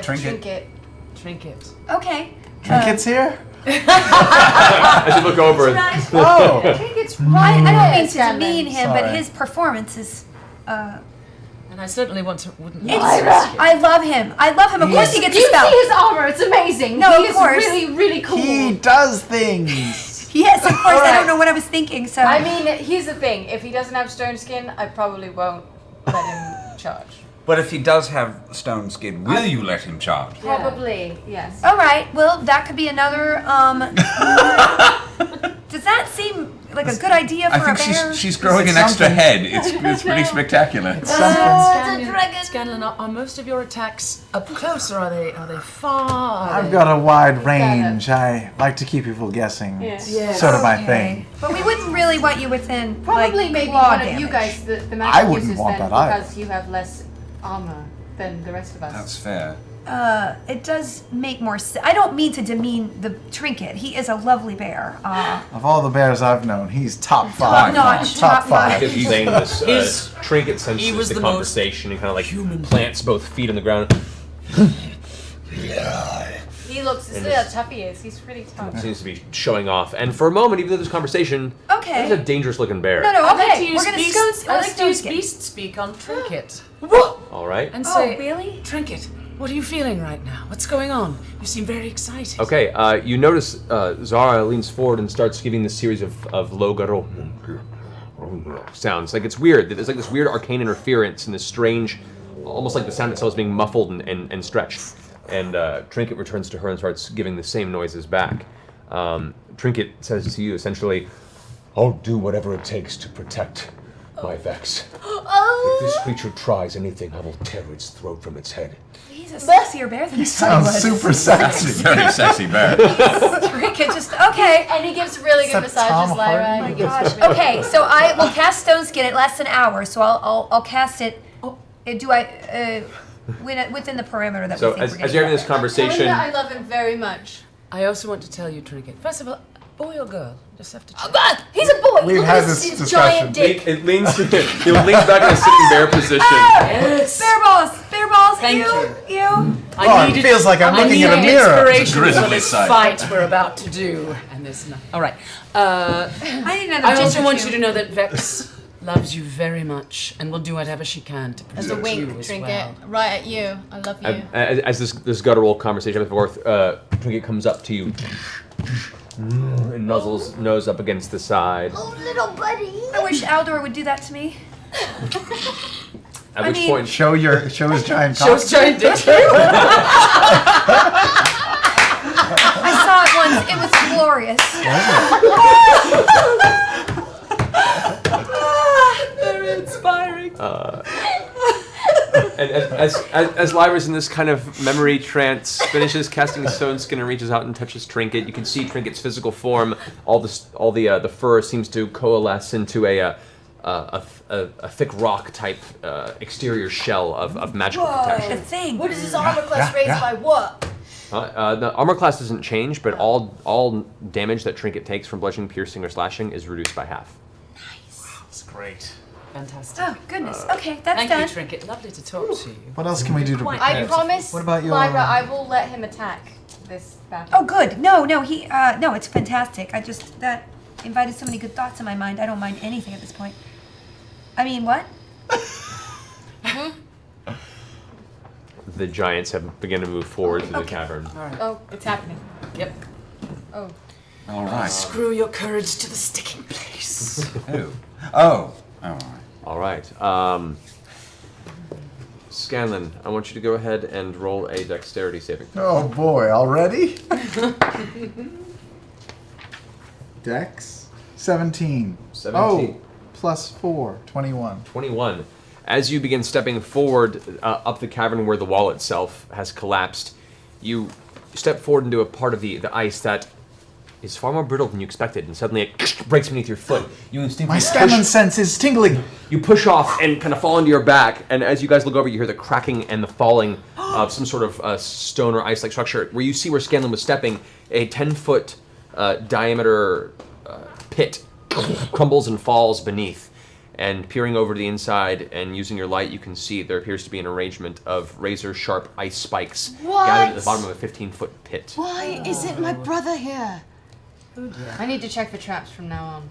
Trinket. Trinket. Okay. Trinket's here? As you look over, Oh! Trinket's I right. don't mean to demean him, but Sorry. his performance is. And I certainly wouldn't. I love him. I love him. Of course he gets a You spell. see his armor? It's amazing. No, he of is course. really, really cool. He does things! Yes, of course. I don't know what I was thinking. So. I mean, here's the thing. If he doesn't have stone skin, I probably won't let him charge. But if he does have stone skin, will you let him charge? Probably, yes. All right. Well, that could be another. Does that seem like a good idea for I think a bear? she's growing an extra head. It's pretty spectacular. Scanlan, are most of your attacks up close, or are they far? I've got a wide range. I like to keep people guessing. Yes. It's sort of my thing. But we wouldn't really want you within. Probably like, maybe claw one of you damage. guys, the I magic wouldn't users, want then, that either. because you have less armor than the rest of us. That's fair. It does make more sense. I don't mean to demean the Trinket. He is a lovely bear. Of all the bears I've known, he's top 5. Top-notch, Top top-notch. 5. he's saying this. His- Trinket senses he was the the most conversation and kind of like plants both feet on the ground. He looks, see how tough he is. He's pretty tough. Seems to be showing off. And for a moment, even though there's conversation, Okay. he's a dangerous looking bear. No, I'd like to okay. use We're gonna beast, stone. I'd like to use skin. beast speak on Trinket. All right. And Oh, say, really? Trinket, what are you feeling right now? What's going on? You seem very excited. Okay, you notice Zara leans forward and starts giving this series of low guttural sounds. Like it's weird. There's like this weird arcane interference and this strange, almost like the sound itself is being muffled and stretched. And Trinket returns to her and starts giving the same noises back. Trinket says to you essentially, I'll do whatever it takes to protect my Vex. Oh! If this creature tries anything, I will tear its throat from its head. He's a sexier bear than He I thought he sounds was. super sexy. Very sexy bear. Trinket just okay. And he gives really good Except Tom massages, Lyra. Hardy. He gives Gosh. really Okay, so I will cast Stone Skin. It lasts an hour, so I'll cast it. Do I within the parameter that so we think we're as you're having this Tell him conversation, that I love him very much. I also want to tell you, Trinket. First of all, boy or girl? Just have to check. Ah, he's a boy. We've Look had at this his discussion. giant dick. it leans he leans back in a sitting bear position. Yes. Bear balls. Thank you. Oh, it feels like I'm I looking at a needed mirror. inspiration for Grizzly this sight. fight we're about to do, and there's no. All right. I need another I also ginger want too. you to know that Vex loves you very much and will do whatever she can to As protect a you wink, as Trinket. well. Right at you. I love you. As this guttural conversation back and forth, Trinket comes up to you and nuzzles nose up against the side. Oh, little buddy. I wish Aldor would do that to me. At which mean- point, Show his giant cock. Shows giant dick. I saw it once. It was glorious. Very inspiring. and as Lyra's in this kind of memory trance, finishes casting Stone Skin and reaches out and touches Trinket, you can see Trinket's physical form. All the fur seems to coalesce into a thick rock type exterior shell of magical protection. The thing. What is his armor class raised by what? The armor class doesn't change, but all damage that Trinket takes from bludgeoning, piercing, or slashing is reduced by half. That's great. Fantastic. Oh goodness. Okay, that's Thank done. you, Trinket. Lovely to talk to you. What else can we do to Quite prepare? I promise, What about your? Lyra, I will let him attack this battle. Oh, good. No, he. No, it's fantastic. That invited so many good thoughts in my mind. I don't mind anything at this point. I mean, what? The giants have begun to move forward through the cavern. All right. Oh, it's happening. Yep. Oh. All right. Screw your courage to the sticking place. Oh. All right. All right. Scanlan, I want you to go ahead and roll a dexterity saving throw. Oh boy, already? Dex? 17. 17. Oh, plus 4, 21. 21. As you begin stepping forward up the cavern where the wall itself has collapsed, you step forward into a part of the ice that is far more brittle than you expected, and suddenly it breaks beneath your foot. You instinctively My Scanlan sense is tingling. You push off and kind of fall into your back, and as you guys look over, you hear the cracking and the falling of some sort of stone or ice-like structure, where you see where Scanlan was stepping, a 10-foot diameter pit crumbles and falls beneath. And peering over to the inside and using your light, you can see there appears to be an arrangement of razor-sharp ice spikes gathered at the bottom of a 15-foot pit. Why isn't my brother here? I need to check for traps from now on.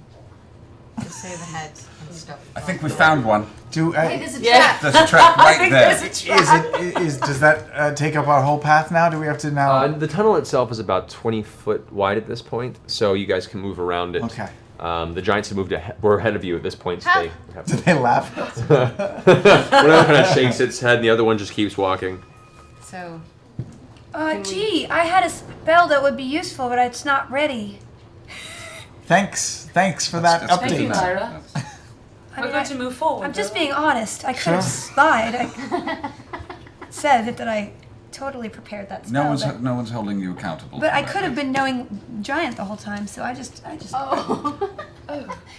To save the heads and stuff. I think we found one. Hey, there's a trap. There's a trap right there. Does that take up our whole path now? Do we have to now? The tunnel itself is about 20 foot wide at this point, so you guys can move around it. Okay. The giants have were ahead of you at this point, so they have Did they laugh? one of them kind of shakes its head, and the other one just keeps walking. So. Gee, I had a spell that would be useful, but it's not ready. Thanks for that That's update. Thank you, Lyra. I We're mean, going to move forward. I'm just being honest. I could have lied. I said that I totally prepared that spell. No one's holding you accountable. But for I that. could have been knowing giant the whole time, so I just. Oh.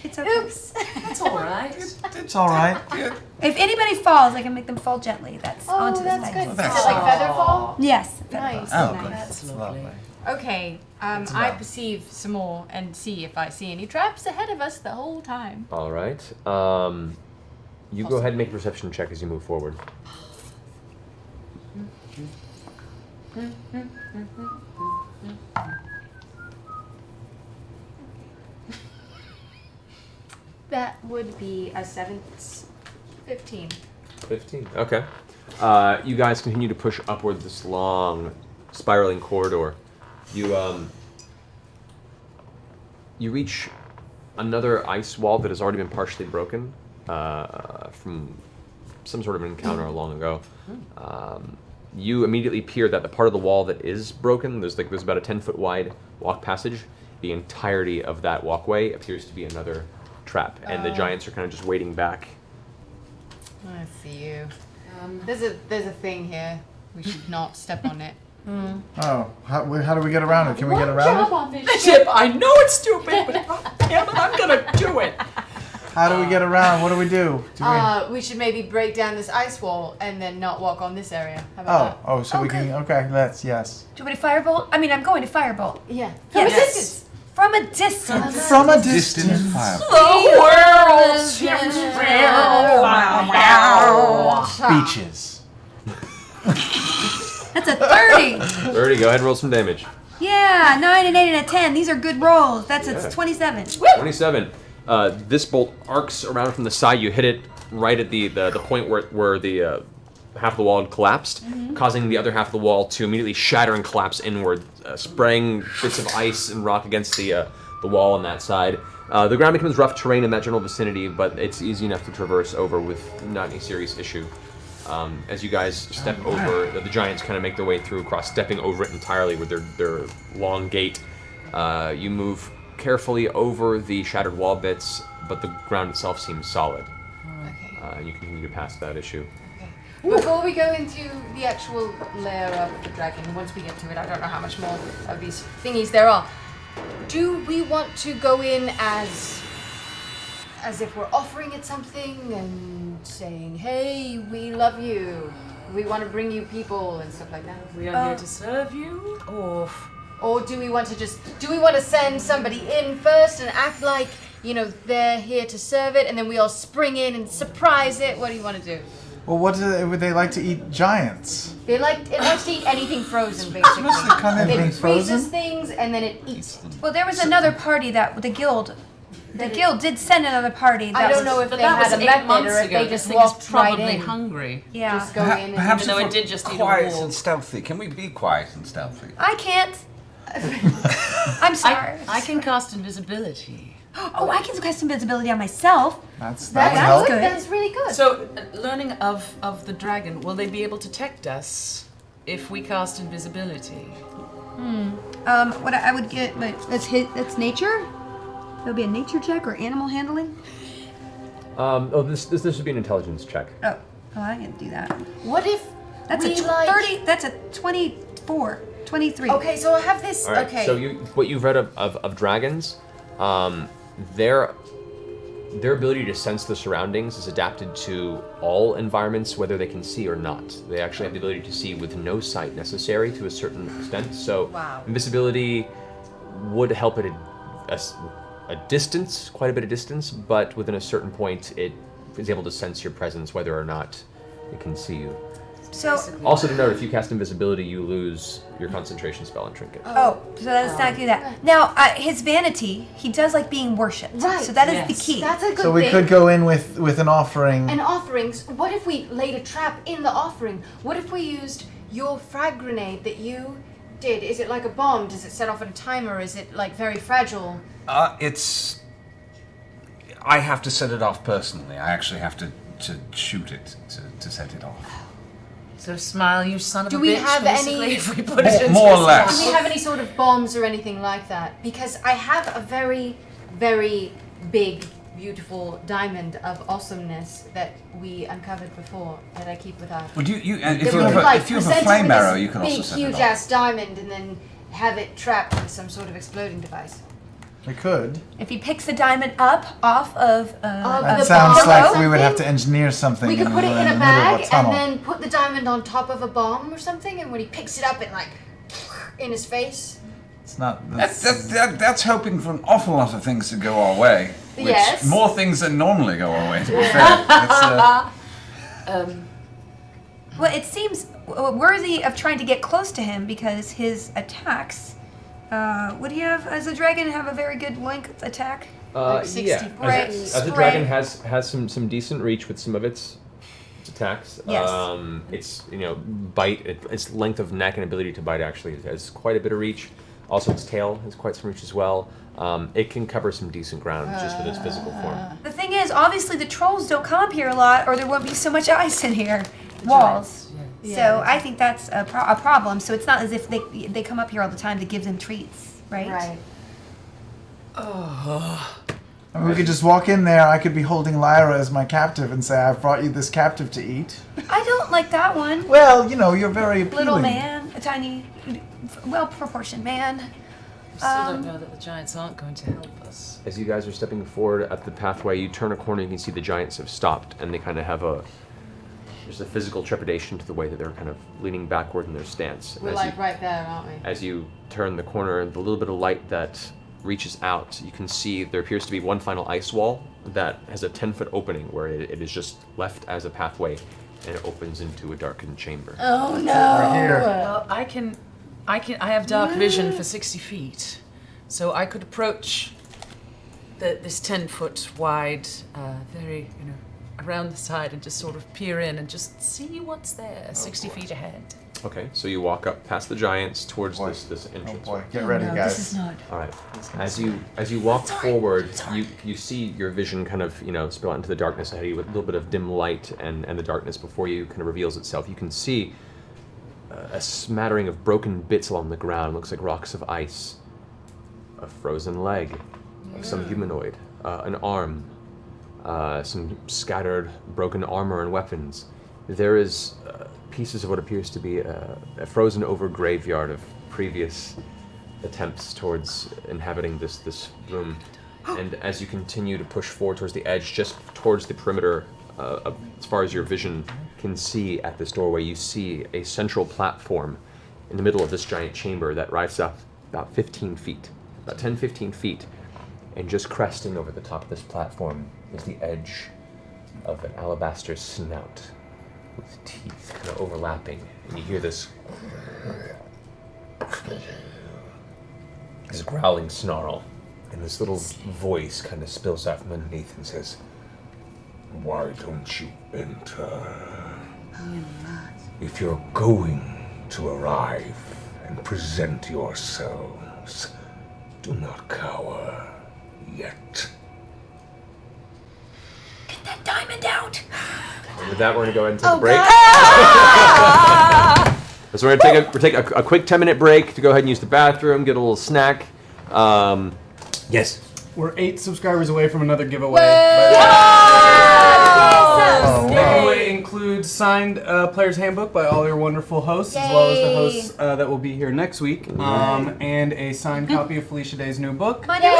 It's okay. Oops. That's all right. It's all right. If anybody falls, I can make them fall gently. That's onto the that's dice. good. Is it that's- like featherfall? Yes. Nice. Oh, nice. That's lovely. Okay, I perceive some more and see if I see any traps ahead of us the whole time. All right. You go ahead and make a perception check as you move forward. That would be a 15. 15. Okay. You guys continue to push upward this long, spiraling corridor. You reach another ice wall that has already been partially broken from some sort of encounter long ago. You immediately peer that the part of the wall that is broken, there's about a 10-foot wide walk passage. The entirety of that walkway appears to be another trap, and the giants are kind of just waiting back. I see you. There's a thing here. We should not step on it. Oh, how do we get around it? Can we get around it? Chip, I know it's stupid, but damn it, I'm gonna do it. How do we get around? What do we do? We should maybe break down this ice wall and then not walk on this area. How about So we can. Okay, yes. Do you want me to firebolt? I mean, I'm going to firebolt. that? Yeah. From Yes. a distance. From a distance. From a Distant distance. fire. Beaches. That's a 30. 30, go ahead and roll some damage. Yeah, 9 and 8 and a 10. These are good rolls. That's it's 27. 27. This bolt arcs around from the side. You hit it right at the point where the half of the wall had collapsed, causing the other half of the wall to immediately shatter and collapse inward, spraying bits of ice and rock against the wall on that side. The ground becomes rough terrain in that general vicinity, but it's easy enough to traverse over with not any serious issue. As you guys step over, the giants kind of make their way through, stepping over it entirely with their long gait. You move carefully over the shattered wall bits, but the ground itself seems solid. Okay. And you continue to pass that issue. Before we go into the actual lair of the dragon, once we get to it, I don't know how much more of these thingies there are. Do we want to go in as if we're offering it something and saying, "Hey, we love you. We want to bring you people," and stuff like that? We are here to serve you, Or do we want to send somebody in first and act like, they're here to serve it, and then we all spring in and surprise it? What do you want to do? Well, would they like to eat giants? It likes to eat anything frozen, basically. Kind of It anything freezes frozen? things and then it eats them. Well, there was another party that the guild did send another party. I don't know if but they that had was a 8 method months or if ago. they This just thing is walked right probably in. hungry. Yeah. Just go in Perhaps Even though if it we're did just eat a quiet wall. and stealthy. Can we be quiet and stealthy? I can't. I'm sorry. I can cast invisibility. Oh, I can cast invisibility on myself. That's That's help. good. That's really good. So, learning of the dragon, will they be able to detect us if we cast invisibility? What I would get, but that's nature. There'll be a nature check or animal handling. This would be an intelligence check. Oh, I can do that. What if That's we a 30. That's a 24, 23. Okay, so I have this. All right. Okay. So what you've read of dragons, their ability to sense the surroundings is adapted to all environments, whether they can see or not. They actually have the ability to see with no sight necessary to a certain extent. So invisibility would help at a distance, quite a bit of distance, but within a certain point, it is able to sense your presence, whether or not it can see you. So Also to note, if you cast invisibility, you lose your concentration spell and trinket. so let's not do that. Now, his vanity, he does like being worshipped. Right. So that is the key. That's a good So we thing. could go in with an offering. And offerings. What if we laid a trap in the offering? What if we used your frag grenade that you did? Is it like a bomb? Does it set off at a timer? Is it like very fragile? I have to set it off personally. I actually have to shoot it to set it off. So smile, you son of Do a we bitch, have basically, any- if we put it into More or a less. Do we have any sort of bombs or anything like that? Because I have a very, very big, beautiful diamond of awesomeness that we uncovered before that I keep with us. Would you That if you we have could, a, if you have a present it flame with arrow, this you can also big, set it huge off. ass diamond and then have it trapped with some sort of exploding device. We could. If he picks the diamond up off of That the sounds bomb like or we would have to something? engineer something. We could put it in the a middle of bag a and tunnel. then put the diamond on top of a bomb or something, and when he picks it up, it like in his face. It's not. That's hoping for an awful lot of things to go our way. Which Yes. more things than normally go our way, to be fair. It's, Well, it seems worthy of trying to get close to him because his attacks. Would he have, as a dragon, have a very good length attack? Like 60 Yeah. Right. As a Spray. dragon has some decent reach with some of its attacks. Yes. Its bite, its length of neck and ability to bite actually has quite a bit of reach. Also, its tail has quite some reach as well. It can cover some decent ground just with its physical form. The thing is, obviously, the trolls don't come up here a lot, or there won't be so much ice in here. Walls. So I think that's a problem. So it's not as if they come up here all the time to give them treats, right? Right. I mean, we could just walk in there. I could be holding Lyra as my captive and say, "I've brought you this captive to eat." I don't like that one. Well, you're very appealing. Little man, a tiny, well-proportioned man. Still don't know that the giants aren't going to help us. As you guys are stepping forward at the pathway, you turn a corner, you can see the giants have stopped, and they kind of have there's a physical trepidation to the way that they're kind of leaning backward in their stance. We're like right there, aren't we? As you turn the corner, the little bit of light that reaches out, you can see there appears to be one final ice wall that has a 10-foot opening where it is just left as a pathway, and it opens into a darkened chamber. Oh no! Right here. Well, I have dark vision for 60 feet, so I could approach this 10-foot wide, very, around the side and just sort of peer in and just see what's there, 60 feet ahead. Okay, so you walk up past the giants towards this Oh entrance. boy, get ready, guys. This is not. All right. As you walk forward, you see your vision kind of spill out into the darkness ahead of you with a little bit of dim light, and the darkness before you kind of reveals itself. You can see a smattering of broken bits along the ground. It looks like rocks of ice, a frozen leg of some humanoid, an arm, some scattered broken armor and weapons, there is pieces of what appears to be a frozen over graveyard of previous attempts towards inhabiting this room. And as you continue to push forward towards the edge, just towards the perimeter, as far as your vision can see at this doorway, you see a central platform in the middle of this giant chamber that rises up about 15 feet, about 10, 15 feet. And just cresting over the top of this platform is the edge of an alabaster snout with teeth kind of overlapping. And you hear this growling snarl. And this little voice kind of spills out from underneath and says, "Why don't you enter? If you're going to arrive and present yourselves, do not cower yet." Get that diamond out. And with that, we're going to go ahead and take a break. So we're going to take a quick 10-minute break to go ahead and use the bathroom, get a little snack. Yes. We're 8 subscribers away from another giveaway. Oh, The giveaway includes signed Player's Handbook by all your wonderful hosts, as well as the hosts that will be here next week, and a signed copy of Felicia Day's new book. My new book.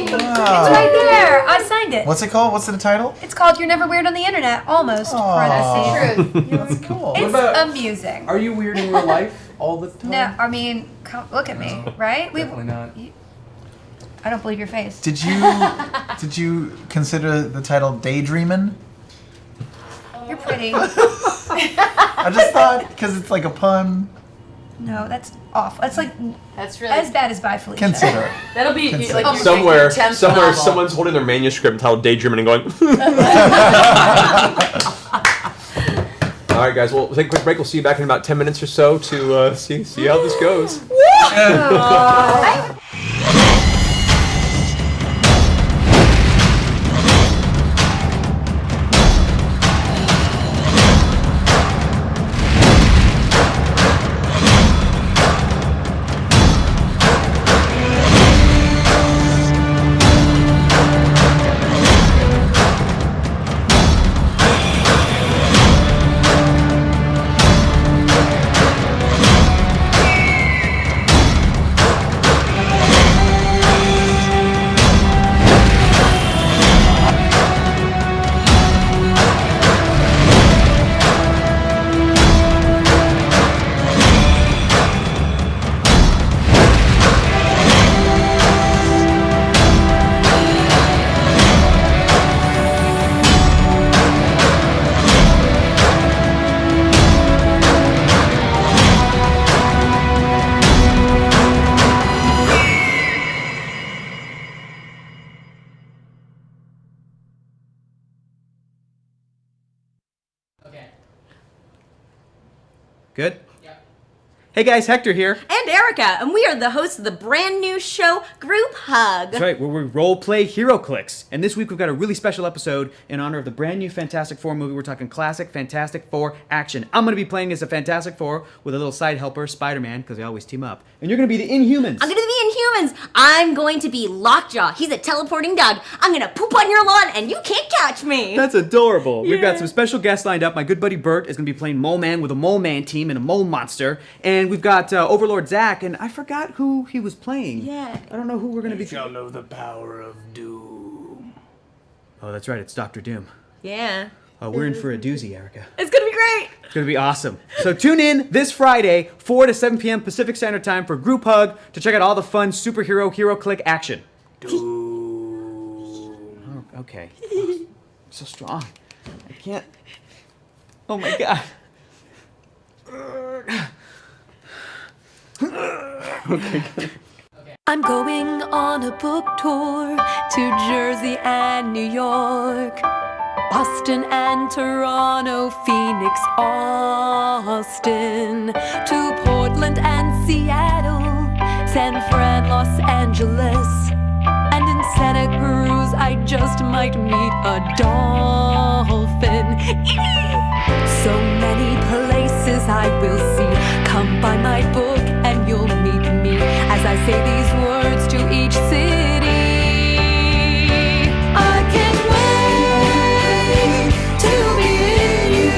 It's right there. I signed it. What's it called? What's the title? It's called "You're Never Weird on the Internet." Almost. Parentheses. Truth. That's cool. It's about- amusing. Are you weird in real life all the time? No, I mean, look at me, right? Definitely not. I don't believe your face. Did you consider the title Daydreamin'? You're pretty. I just thought because it's like a pun. No, that's awful. That's like That's really as bad as Bye Felicia. Consider it. That'll be Consider. like your Somewhere, 10th somewhere, novel. someone's holding their manuscript entitled "Daydreaming" and going. All right, guys. Well, we'll take a quick break. We'll see you back in about 10 minutes or so to see how this goes. Good? Hey guys, Hector here. And Erica, and we are the hosts of the brand new show, Group Hug. That's right, where we role play Hero Clicks. And this week we've got a really special episode in honor of the brand new Fantastic Four movie. We're talking classic Fantastic Four action. I'm going to be playing as a Fantastic Four with a little side helper, Spider-Man, because they always team up. And you're going to be the Inhumans. I'm going to be Inhumans. I'm going to be Lockjaw. He's a teleporting dog. I'm going to poop on your lawn and you can't catch me. That's adorable. We've got some special guests lined up. My good buddy Bert is going to be playing Mole Man with a Mole Man team and a Mole Monster. And we've got Overlord Zach, and I forgot who he was playing. Yeah. I don't know who we're going to be. Shall know the power of doom. Oh, that's right. It's Dr. Doom. Yeah. We're in for a doozy, Erica. It's going to be great. It's going to be awesome. So tune in this Friday, 4 to 7 p.m. Pacific Standard Time for Group Hug to check out all the fun superhero Hero Click action. Doom. Oh, okay. So strong. I can't. Oh my god. Okay, good. I'm going on a book tour to Jersey and New York, Boston and Toronto, Phoenix, Austin, to Portland and Seattle, San Fran, Los Angeles, and in Santa Cruz I just might meet a dolphin. So many places I will see. Come by my book and you'll meet me as I say these words to each city. I can't wait to be in you.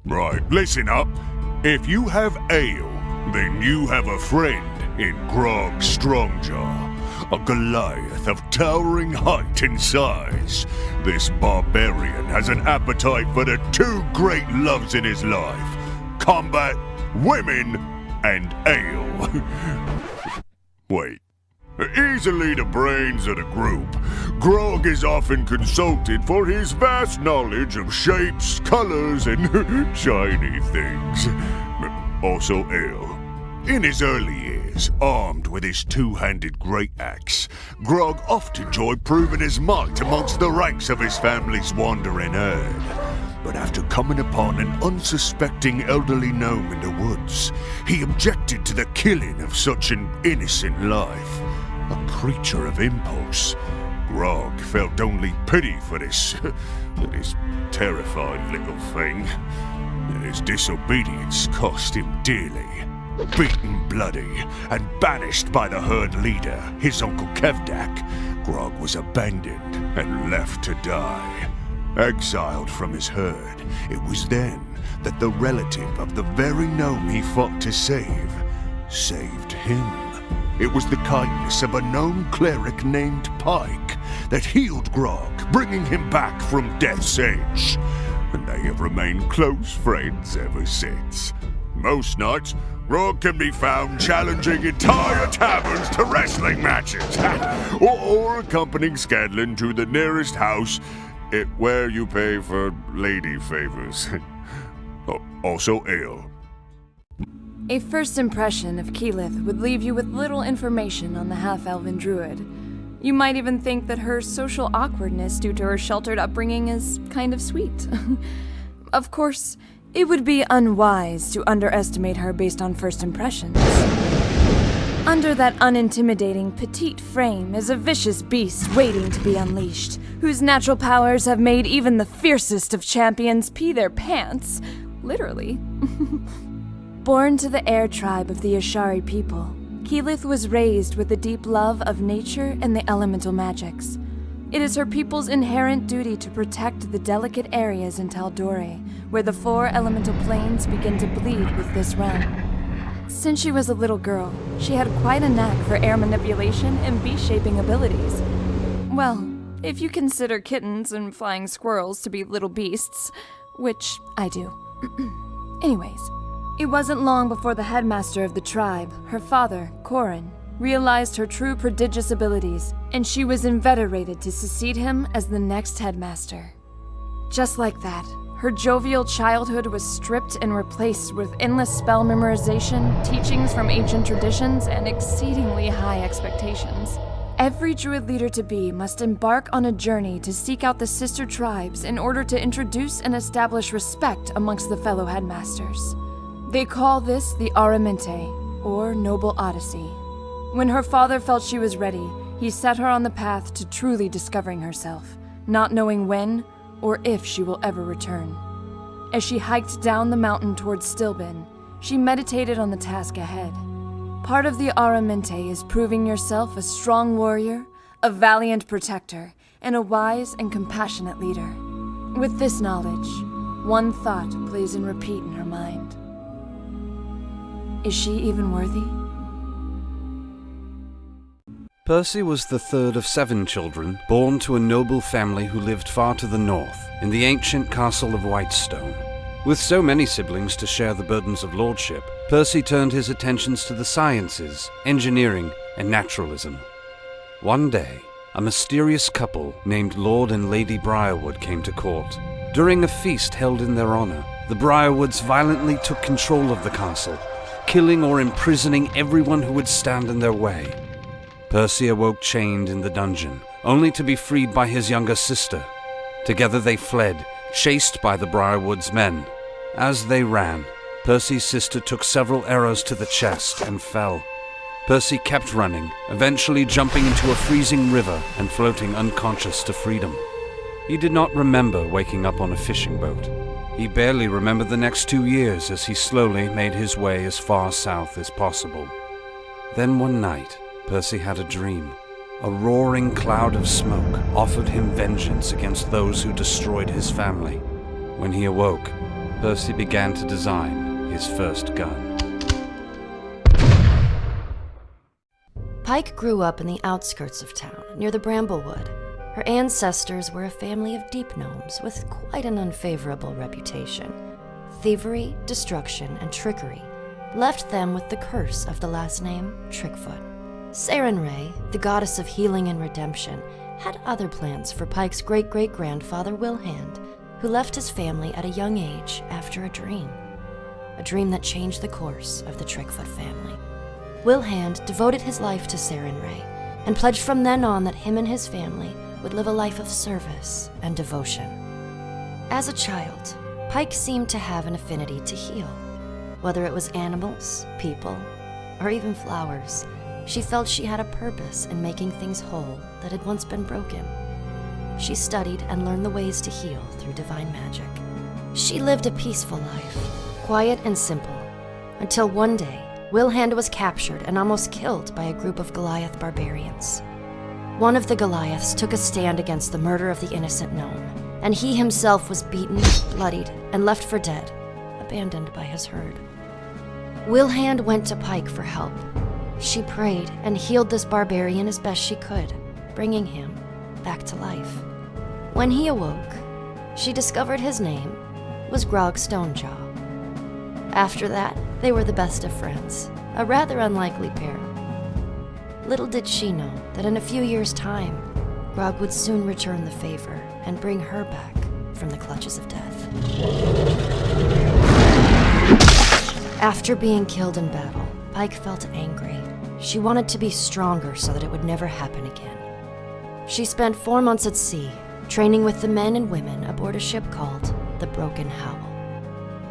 Right, listen up. If you have ale, then you have a friend in Grog Strongjaw, a Goliath of towering height and size. This barbarian has an appetite for the two great loves in his life: combat, women, and ale. Wait. Easily the brains of the group, Grog is often consulted for his vast knowledge of shapes, colors, and shiny things. Also ale. In his early years, armed with his two-handed great axe, Grog often enjoyed proving his might amongst the ranks of his family's wandering herd. But after coming upon an unsuspecting elderly gnome in the woods, he objected to the killing of such an innocent life. A creature of impulse, Grog felt only pity for this terrified little thing. His disobedience cost him dearly. Beaten bloody and banished by the herd leader, his Uncle Kevdak, Grog was abandoned and left to die. Exiled from his herd, it was then that the relative of the very gnome he fought to save saved him. It was the kindness of a gnome cleric named Pike that healed Grog, bringing him back from death's edge. And they have remained close friends ever since. Most nights, Grog can be found challenging entire taverns to wrestling matches, or accompanying Scadlin to the nearest house where you pay for lady favors. Also ale. A first impression of Keyleth would leave you with little information on the half-elven druid. You might even think that her social awkwardness due to her sheltered upbringing is kind of sweet. Of course, it would be unwise to underestimate her based on first impressions. Under that unintimidating petite frame is a vicious beast waiting to be unleashed, whose natural powers have made even the fiercest of champions pee their pants. Literally. Born to the air tribe of the Ashari people, Keyleth was raised with a deep love of nature and the elemental magics. It is her people's inherent duty to protect the delicate areas in Tal'Dorei, where the four elemental planes begin to bleed with this realm. Since she was a little girl, she had quite a knack for air manipulation and beast-shaping abilities. Well, if you consider kittens and flying squirrels to be little beasts, which I do. Anyways, it wasn't long before the headmaster of the tribe, her father, Corin, realized her true prodigious abilities, and she was inveterated to succeed him as the next headmaster. Just like that, her jovial childhood was stripped and replaced with endless spell memorization, teachings from ancient traditions, and exceedingly high expectations. Every druid leader-to-be must embark on a journey to seek out the sister tribes in order to introduce and establish respect amongst the fellow headmasters. They call this the Aramente, or Noble Odyssey. When her father felt she was ready, he set her on the path to truly discovering herself, not knowing when or if she will ever return. As she hiked down the mountain towards Stilben, she meditated on the task ahead. Part of the Aramente is proving yourself a strong warrior, a valiant protector, and a wise and compassionate leader. With this knowledge, one thought plays and repeat in her mind. Is she even worthy? Percy was the third of 7 children, born to a noble family who lived far to the north, in the ancient castle of Whitestone. With so many siblings to share the burdens of lordship, Percy turned his attentions to the sciences, engineering, and naturalism. One day, a mysterious couple named Lord and Lady Briarwood came to court. During a feast held in their honor, the Briarwoods violently took control of the castle, killing or imprisoning everyone who would stand in their way. Percy awoke chained in the dungeon, only to be freed by his younger sister. Together they fled, chased by the Briarwoods' men. As they ran, Percy's sister took several arrows to the chest and fell. Percy kept running, eventually jumping into a freezing river and floating unconscious to freedom. He did not remember waking up on a fishing boat. He barely remembered the next 2 years as he slowly made his way as far south as possible. Then one night, Percy had a dream. A roaring cloud of smoke offered him vengeance against those who destroyed his family. When he awoke, Percy began to design his first gun. Pike grew up in the outskirts of town, near the Bramblewood. Her ancestors were a family of deep gnomes with quite an unfavorable reputation. Thievery, destruction, and trickery left them with the curse of the last name Trickfoot. Sarenrae, the goddess of healing and redemption, had other plans for Pike's great-great-grandfather Wilhand, who left his family at a young age after a dream that changed the course of the Trickfoot family. Wilhand devoted his life to Sarenrae and pledged from then on that him and his family would live a life of service and devotion. As a child, Pike seemed to have an affinity to heal. Whether it was animals, people, or even flowers, she felt she had a purpose in making things whole that had once been broken. She studied and learned the ways to heal through divine magic. She lived a peaceful life, quiet and simple, until one day, Wilhand was captured and almost killed by a group of Goliath barbarians. One of the Goliaths took a stand against the murder of the innocent gnome, and he himself was beaten, bloodied, and left for dead, abandoned by his herd. Wilhand went to Pike for help. She prayed and healed this barbarian as best she could, bringing him back to life. When he awoke, she discovered his name was Grog Stonejaw. After that, they were the best of friends, a rather unlikely pair. Little did she know that in a few years' time, Grog would soon return the favor and bring her back from the clutches of death. After being killed in battle, Pike felt angry. She wanted to be stronger so that it would never happen again. She spent 4 months at sea, training with the men and women aboard a ship called the Broken Howl.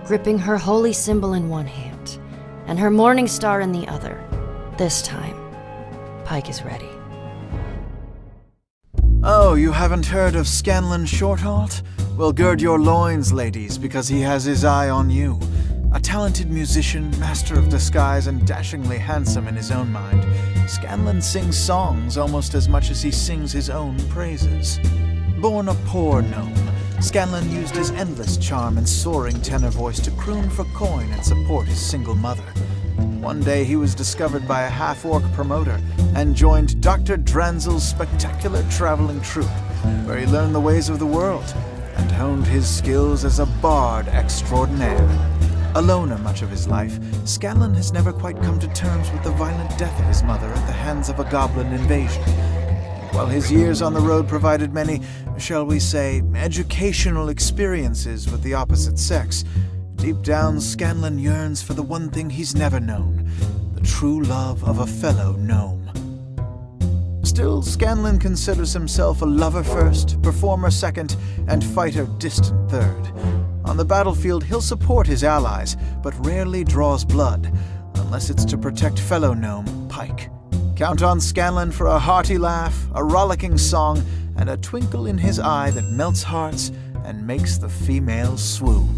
Gripping her holy symbol in one hand and her morning star in the other, this time, Pike is ready. Oh, you haven't heard of Scanlan Shorthalt? Well, gird your loins, ladies, because he has his eye on you. A talented musician, master of disguise, and dashingly handsome in his own mind, Scanlan sings songs almost as much as he sings his own praises. Born a poor gnome, Scanlan used his endless charm and soaring tenor voice to croon for coin and support his single mother. One day he was discovered by a half-orc promoter and joined Dr. Dranzel's spectacular traveling troupe, where he learned the ways of the world and honed his skills as a bard extraordinaire. A loner much of his life, Scanlan has never quite come to terms with the violent death of his mother at the hands of a goblin invasion. While his years on the road provided many, shall we say, educational experiences with the opposite sex, deep down Scanlan yearns for the one thing he's never known, the true love of a fellow gnome. Still, Scanlan considers himself a lover first, performer second, and fighter distant third. On the battlefield, he'll support his allies, but rarely draws blood, unless it's to protect fellow gnome Pike. Count on Scanlan for a hearty laugh, a rollicking song, and a twinkle in his eye that melts hearts and makes the females swoon.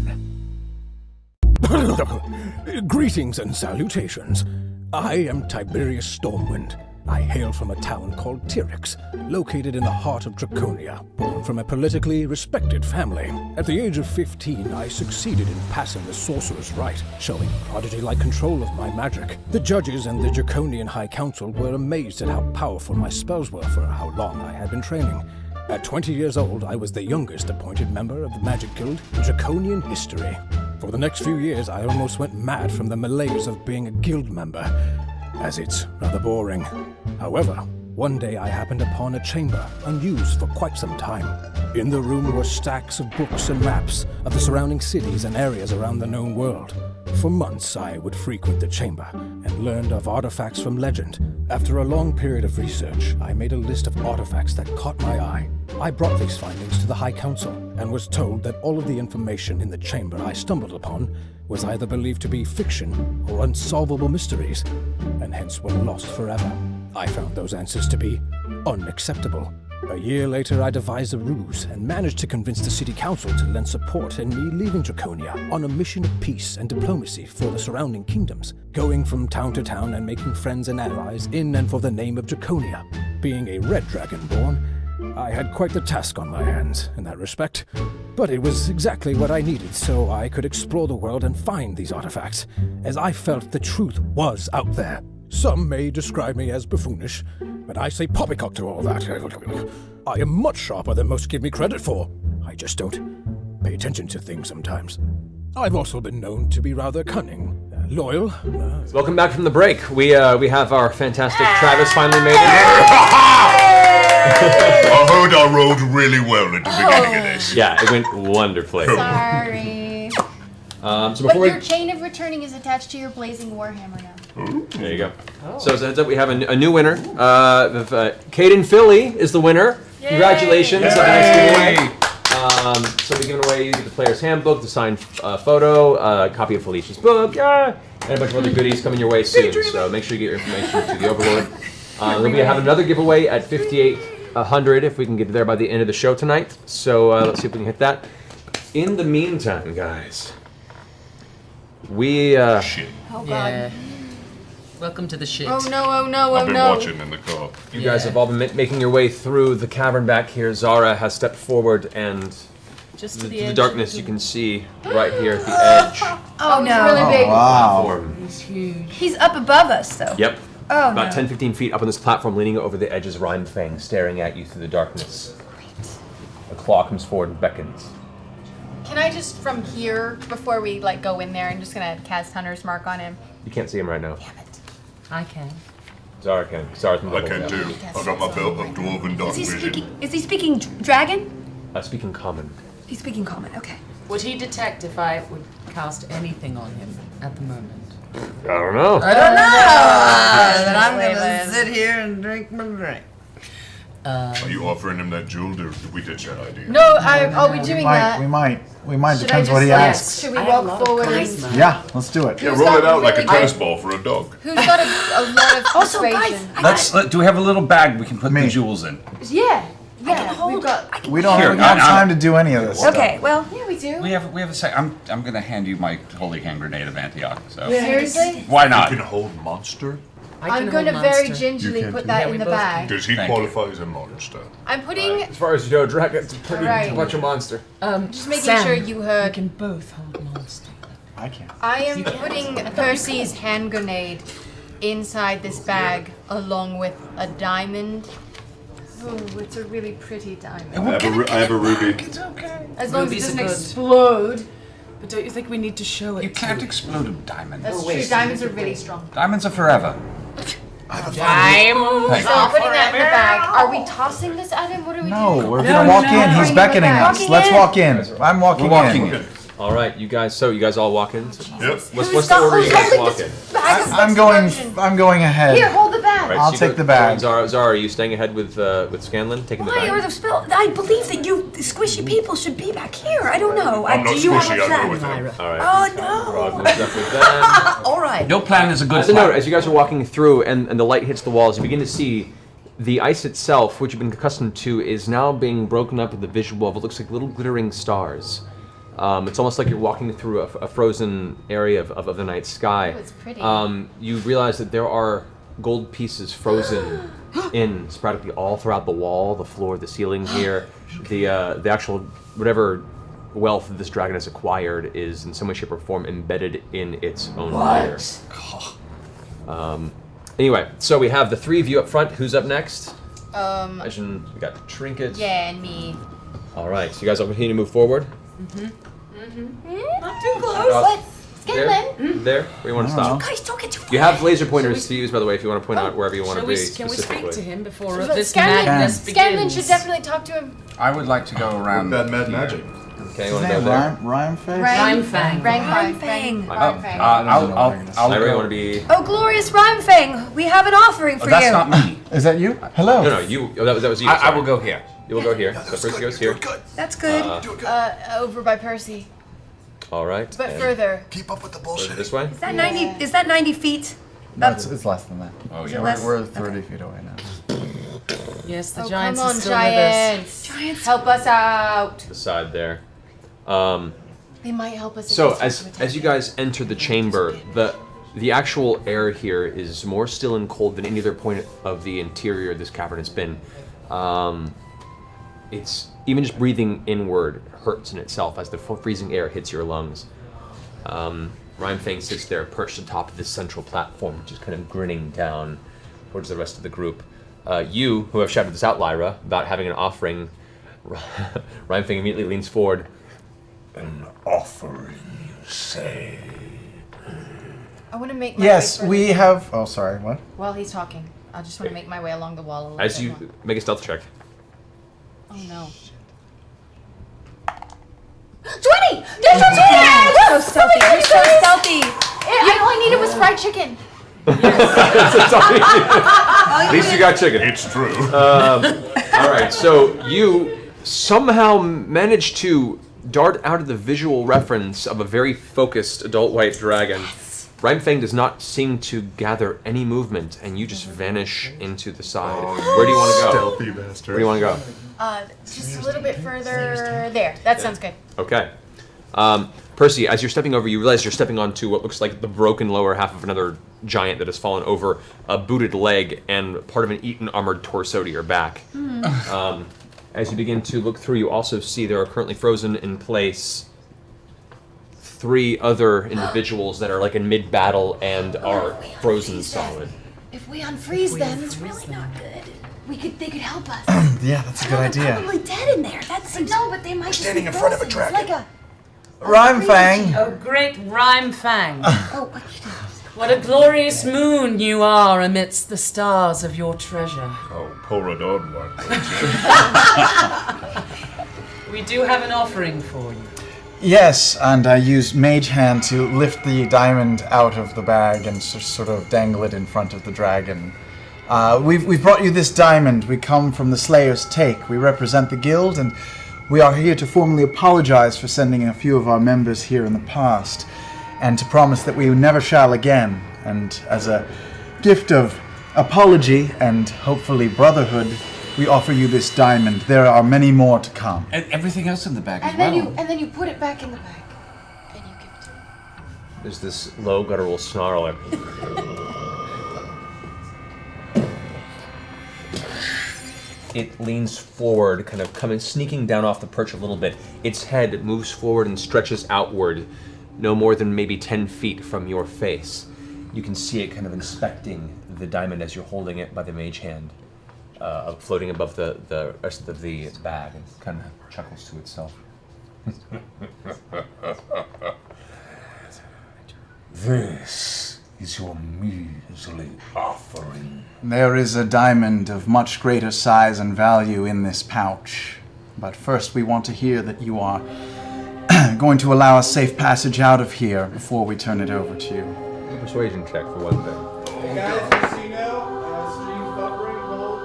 Greetings and salutations. I am Tiberius Stormwind. I hail from a town called Tyrix, located in the heart of Draconia, born from a politically respected family. At the age of 15, I succeeded in passing the Sorcerer's Rite, showing prodigy-like control of my magic. The judges and the Draconian High Council were amazed at how powerful my spells were for how long I had been training. At 20 years old, I was the youngest appointed member of the Magic Guild in Draconian history. For the next few years, I almost went mad from the malaise of being a guild member, as it's rather boring. However, one day I happened upon a chamber unused for quite some time. In the room were stacks of books and maps of the surrounding cities and areas around the known world. For months I would frequent the chamber and learned of artifacts from legend. After a long period of research, I made a list of artifacts that caught my eye. I brought these findings to the High Council and was told that all of the information in the chamber I stumbled upon was either believed to be fiction or unsolvable mysteries, and hence were lost forever. I found those answers to be unacceptable. A year later, I devised a ruse and managed to convince the city council to lend support in me leaving Draconia on a mission of peace and diplomacy for the surrounding kingdoms, going from town to town and making friends and allies in and for the name of Draconia. Being a red dragon born, I had quite the task on my hands in that respect, but it was exactly what I needed so I could explore the world and find these artifacts, as I felt the truth was out there. Some may describe me as buffoonish, but I say poppycock to all that. I am much sharper than most give me credit for. I just don't pay attention to things sometimes. I've also been known to be rather cunning, loyal. Welcome back from the break. We have our fantastic Travis finally made it. I heard I rolled really well at the beginning of this. Yeah, it went wonderfully. Sorry. So But before your chain of returning is attached to your blazing warhammer now. there you go. So as a heads up, we have a new winner. Caden Philly is the winner. Congratulations! Have a nice giveaway. So we're giving away the player's handbook, the signed photo, a copy of Felicia's book, and a bunch of other goodies coming your way soon. So make sure you get your information to the Overlord. We'll be having another giveaway at 5800 if we can get there by the end of the show tonight. So let's see if we can hit that. In the meantime, guys, we Oh god. Yeah. Welcome to the shit. Oh no, oh no, oh I've been no. watching in the car. You guys have all been making your way through the cavern back here. Zara has stepped forward, and Just to the the edge. darkness you can see right here at the edge. Oh no. It's really big. Platform. He's huge. He's up above us though. Yep. Oh About no. 10-15 feet up on this platform, leaning over the edge is Rhymefang, staring at you through the darkness. A claw comes forward and beckons. Can I just from here before we like go in there? I'm just gonna cast Hunter's Mark on him. You can't see him right now. I can. Zara can. Zara's been I can too. I got my belt of dwarven dark Is he vision. speaking? Is he speaking dragon? Speaking common. He's speaking common. Okay. Would he detect if I would cast anything on him at the moment? I don't know. I don't know. Then I'm gonna Leyland. sit here and drink my drink. Are you offering him that jewel? Or did we ditch that idea? No, are we doing that? We might. Should Depends I what he just, asks. Should we walk forward and Yeah, let's do it. Yeah, Who's roll got it out like a really tennis good- ball for a dog. Who's got a lot of Also, persuasion? Do we have a little bag we can put the jewels in? Yeah, we've got. We don't Here, have I- time to do any of this Okay. Well. Yeah, we do. We have a sec. I'm gonna hand you my holy hand grenade of Antioch. So Seriously? why not? You can hold monster. I'm gonna very gingerly put that in the bag. Does he Thank you. qualify as a monster? I'm putting. As far as you know, Dragon's pretty Right. much a monster. Just making Sam, sure you heard. We can both hold monster. I can't. I am putting Percy's hand grenade inside this bag along with a diamond. Oh, it's a really pretty diamond. I have a ruby. It's okay. As long as it Rubies are doesn't good. explode. But don't you think we need to show it? You can't explode a diamond. That's true. Diamonds are really strong. Diamonds are forever. So Thank you. I'm putting that in the bag. Are we tossing this at him? What are we No, doing? we're gonna walk in. He's beckoning us. Let's walk in. I'm walking We're walking in. in. All right, you guys all walk in. Yep. What's the order you guys walk in? I'm going ahead. Here, hold the bag. Right, I'll so you take the bag. Zara, are you staying ahead with Scanlan, taking the Why bag? are the spell? I believe that you squishy people should be back here. I don't know. I'm not do you squishy, have a I'll go plan, with him. Lyra? All right. Oh Rob moves up with that. All right. Your plan is a good As a plan. note, as you guys are walking through and the light hits the walls, you begin to see the ice itself, which you've been accustomed to, is now being broken up with the visual of what looks like little glittering stars. It's almost like you're walking through a frozen area of the night sky. Oh, it's pretty. You realize that there are gold pieces frozen in sporadically all throughout the wall, the floor, the ceiling here. The actual whatever wealth that this dragon has acquired is in some way, shape, or form embedded in its own layer. Anyway, so we have the three of you up front. Who's up next? Imagine we got Trinket. Yeah, and me. All right, so you guys will continue to move forward. Not too close. Scanlan. There? Where you want to stop? Guys, don't get too You have laser pointers to use, by the way, if you want to point out wherever you want to Shall be we, can we specifically. speak to him before But this Scanlan, madness Scanlan begins? should definitely talk to him. I would like to go around. That mad magic. Okay, you His want to go name there? Rhymefang? Rhymefang. Rhymefang. I'll Lyra, you go. want to be... Oh, glorious Rhymefang, we have an offering for That's you. not me. Is that you? Hello. No, you. Oh, that was you. I sorry. will go here. You will go here. So first goes here. That's good. Over by Percy. All right. But and further. Keep up with the further bullshit. this way. Is that 90? Is that 90 feet? No, it's less than that. Oh, Is yeah. it less? We're 30 feet away now. Yes, the Oh, giants come are on, still giants. Giants. Help us out. The side there. They might help us. if So they start as to attack. as you guys enter the chamber, the actual air here is more still and cold than any other point of the interior of this cavern has been. it's even just breathing inward hurts in itself as the freezing air hits your lungs. Rhymefang sits there perched atop of this central platform, just kind of grinning down towards the rest of the group. You, who have shouted this out, Lyra, about having an offering, Rhymefang immediately leans forward. An offering, you say? I want to make my Yes, way we further. have. Oh, sorry. What? While he's talking, I just want to make my way along the wall a little As bit you more. make a stealth check. Oh no. 20! There's a 20! So stealthy. You're so stealthy. All I needed was fried chicken. At least you got chicken. It's true. All right, so you somehow managed to dart out of the visual reference of a very focused adult white dragon. Rhymefang does not seem to gather any movement, and you just vanish into the side. Where do you want to go? Stealthy bastard. Where do you want to go? Just a little bit further there. That sounds good. Okay. Percy, as you're stepping over, you realize you're stepping onto what looks like the broken lower half of another giant that has fallen over a booted leg and part of an eaten armored torso to your back. As you begin to look through, you also see there are currently frozen in place 3 other individuals that are like in mid-battle and are frozen solid. If we unfreeze them, it's really not good. They could help us. Yeah, that's a good They're idea. probably dead in there. That seems. No, but they might just standing be in front of a frozen. dragon. It's like a. Rhymefang. Oh, great Rhymefang. Oh, What a glorious moon you are amidst the stars of your treasure. Oh, pour it on one, won't you? We do have an offering for you. Yes, and I use Mage Hand to lift the diamond out of the bag and sort of dangle it in front of the dragon. We've brought you this diamond. We come from the Slayer's Take. We represent the guild, and we are here to formally apologize for sending a few of our members here in the past, and to promise that we never shall again. And as a gift of apology and hopefully brotherhood, we offer you this diamond. There are many more to come. And everything else in the bag as And well. then you put it back in the bag. There's this low guttural snarl. It leans forward, kind of sneaking down off the perch a little bit. Its head moves forward and stretches outward, no more than maybe 10 feet from your face. You can see it kind of inspecting the diamond as you're holding it by the mage hand, floating above the rest of the bag, and kind of chuckles to itself. This is your measly offering. There is a diamond of much greater size and value in this pouch. But first we want to hear that you are going to allow us safe passage out of here before we turn it over to you. Persuasion check for one thing. Hey guys, just so you know, stream's buffering, hold,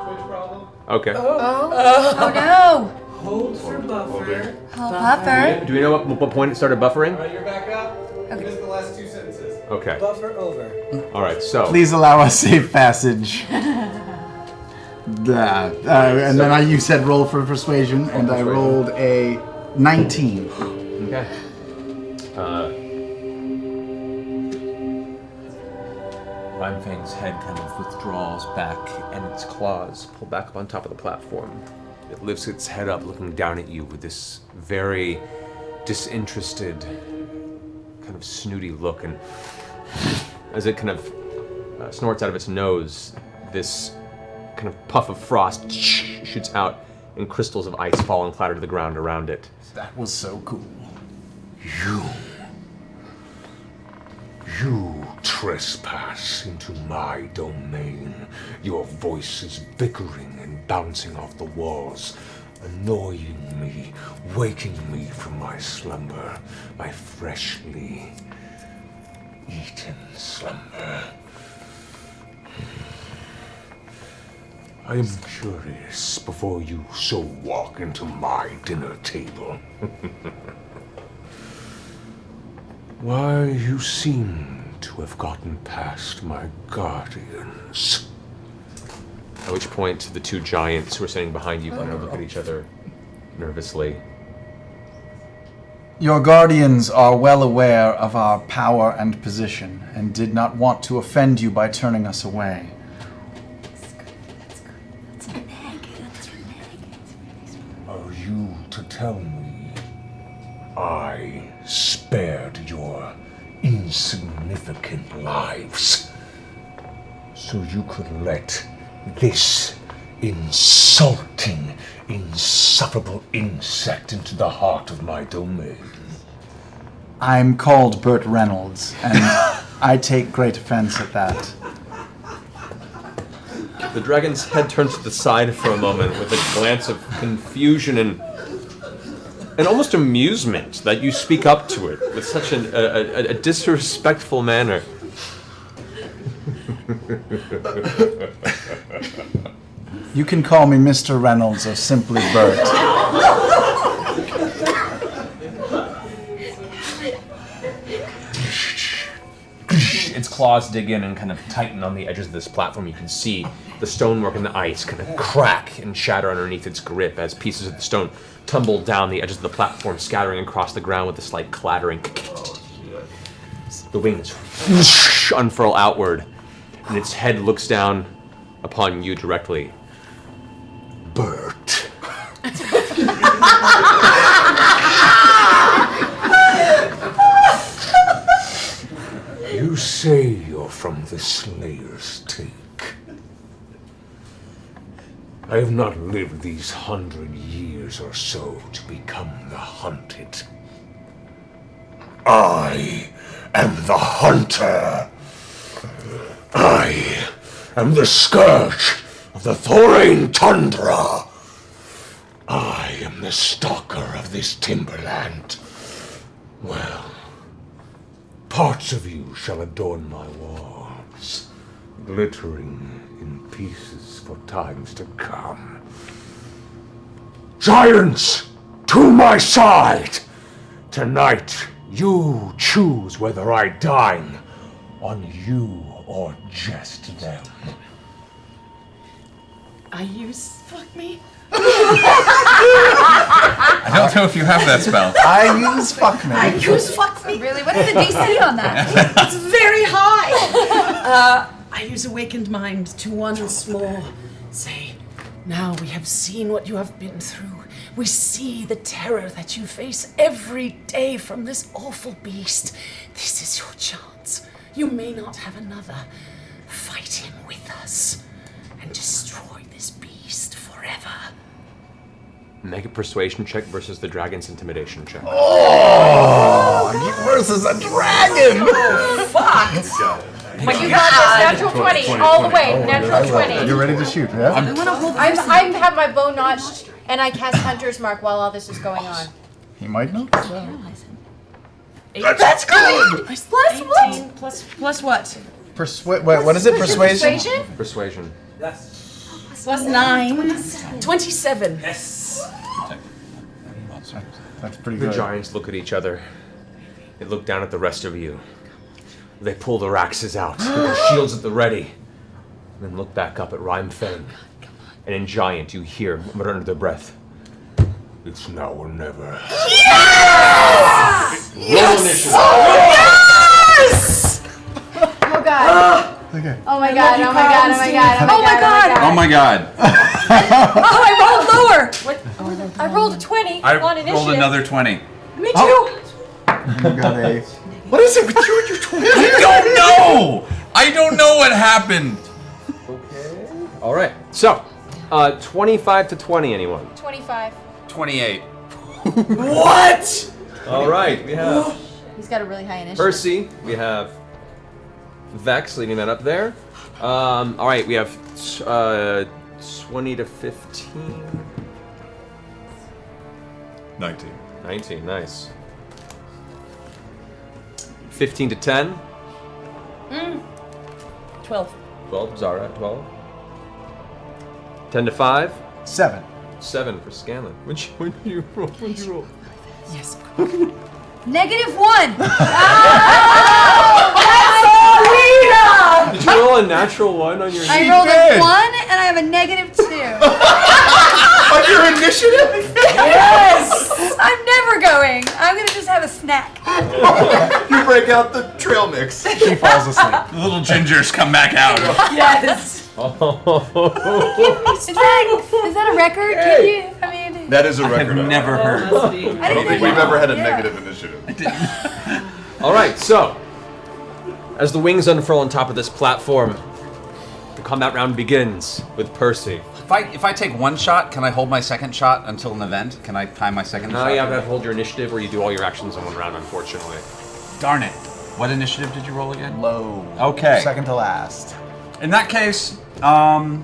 Twitch problem. Okay. Oh no! Hold for buffer. Oh, buffer. Do we know what point it started buffering? Alright, you're back up. You missed the last 2 sentences. Okay. Buffer over. All right, so. Please allow us safe passage. And then you said roll for persuasion, and I rolled a 19. Okay. Rhymefang's head kind of withdraws back, and its claws pull back up on top of the platform. It lifts its head up, looking down at you with this very disinterested, kind of snooty look, and as it kind of snorts out of its nose, this kind of puff of frost shoots out, and crystals of ice fall and clatter to the ground around it. That was so cool. You trespass into my domain. Your voice is bickering and bouncing off the walls, annoying me, waking me from my slumber, my freshly eaten slumber. I am curious before you so walk into my dinner table. Why you seem to have gotten past my guardians. At which point, the 2 giants who are sitting behind you kind of look at each other nervously. Your guardians are well aware of our power and position, and did not want to offend you by turning us away. tell me I spared your insignificant lives so you could let this insulting, insufferable insect into the heart of my domain? I'm called Burt Reynolds, and I take great offense at that. The dragon's head turns to the side for a moment with a glance of confusion and almost amusement that you speak up to it with such a disrespectful manner. You can call me Mr. Reynolds or simply Burt. Its claws dig in and kind of tighten on the edges of this platform. You can see the stonework and the ice kind of crack and shatter underneath its grip as pieces of the stone tumble down the edges of the platform, scattering across the ground with a slight clattering. The wings unfurl outward, and its head looks down upon you directly. Burt. You say you're from the Slayer's Take. I have not lived these 100 years or so to become the hunted. I am the hunter. I am the scourge of the Thorain Tundra. I am the stalker of this timberland. Well, parts of you shall adorn my walls, glittering in pieces for times to come. Giants, to my side! Tonight, you choose whether I dine on you or just them. I use fuck me. I don't know if you have that spell. I use fuck me. I use fuck me. Really? What's the DC on that? It's very high. I use awakened mind to once more say, now we have seen what you have been through. We see the terror that you face every day from this awful beast. This is your chance. You may not have another. Fight him with us and destroy this beast forever. Make a persuasion check versus the dragon's intimidation check. Oh, you versus a dragon! Fuck! But you got this natural 20 all the way. Natural 20. You're ready to shoot, yeah? I have my bow notched, and I cast Hunter's Mark while all this is going on. He might know. That's good! Plus what? Plus what? Wait, what is it? Persuasion? Persuasion. Plus 9. 27. Yes. That's pretty The good. giants look at each other. They look down at the rest of you. They pull their axes out, with their shields at the ready, and then look back up at Rhyme Fang. And in Giant, you hear mutter under their breath, "It's now or never." Yes! Roll initiative. Yes! Oh god. Okay. Oh my god, oh my god, oh my god, Oh my god! Oh my god. Oh, I rolled lower! What? I rolled a 20 I on initiative. rolled another 20. Me too! You got a... What is it with you and your 20? I don't know! I don't know what happened. All right. So, 25 to 20, anyone? 25. 28. What? All right. We have He's got a really high initiative. Percy. We have Vex leading that up there. All right. We have 20 to 15. 19. 19. Nice. 15 to 10. 12. 12. Zara at 12. 10 to 5. 7. 7 for Scanlan. What'd you roll? What'd you roll? Yes. -1. Did you roll a natural 1 on your? I rolled a 1 and I have a -2. On your initiative? Yes! I'm never going. I'm gonna just have a snack. You break out the trail mix. She falls asleep. The little gingers come back out. Yes. Is that a record? Can you? I mean. That is a I record. have never heard. I don't think we've ever had a negative initiative. All right, so as the wings unfurl on top of this platform, the combat round begins with Percy. If I take one shot, can I hold my second shot until an event? Can I time my second No, shot? you have to hold your initiative, or you do all your actions in one round, unfortunately. Darn it. What initiative did you roll again? Low. Okay. Second to last. In that case, all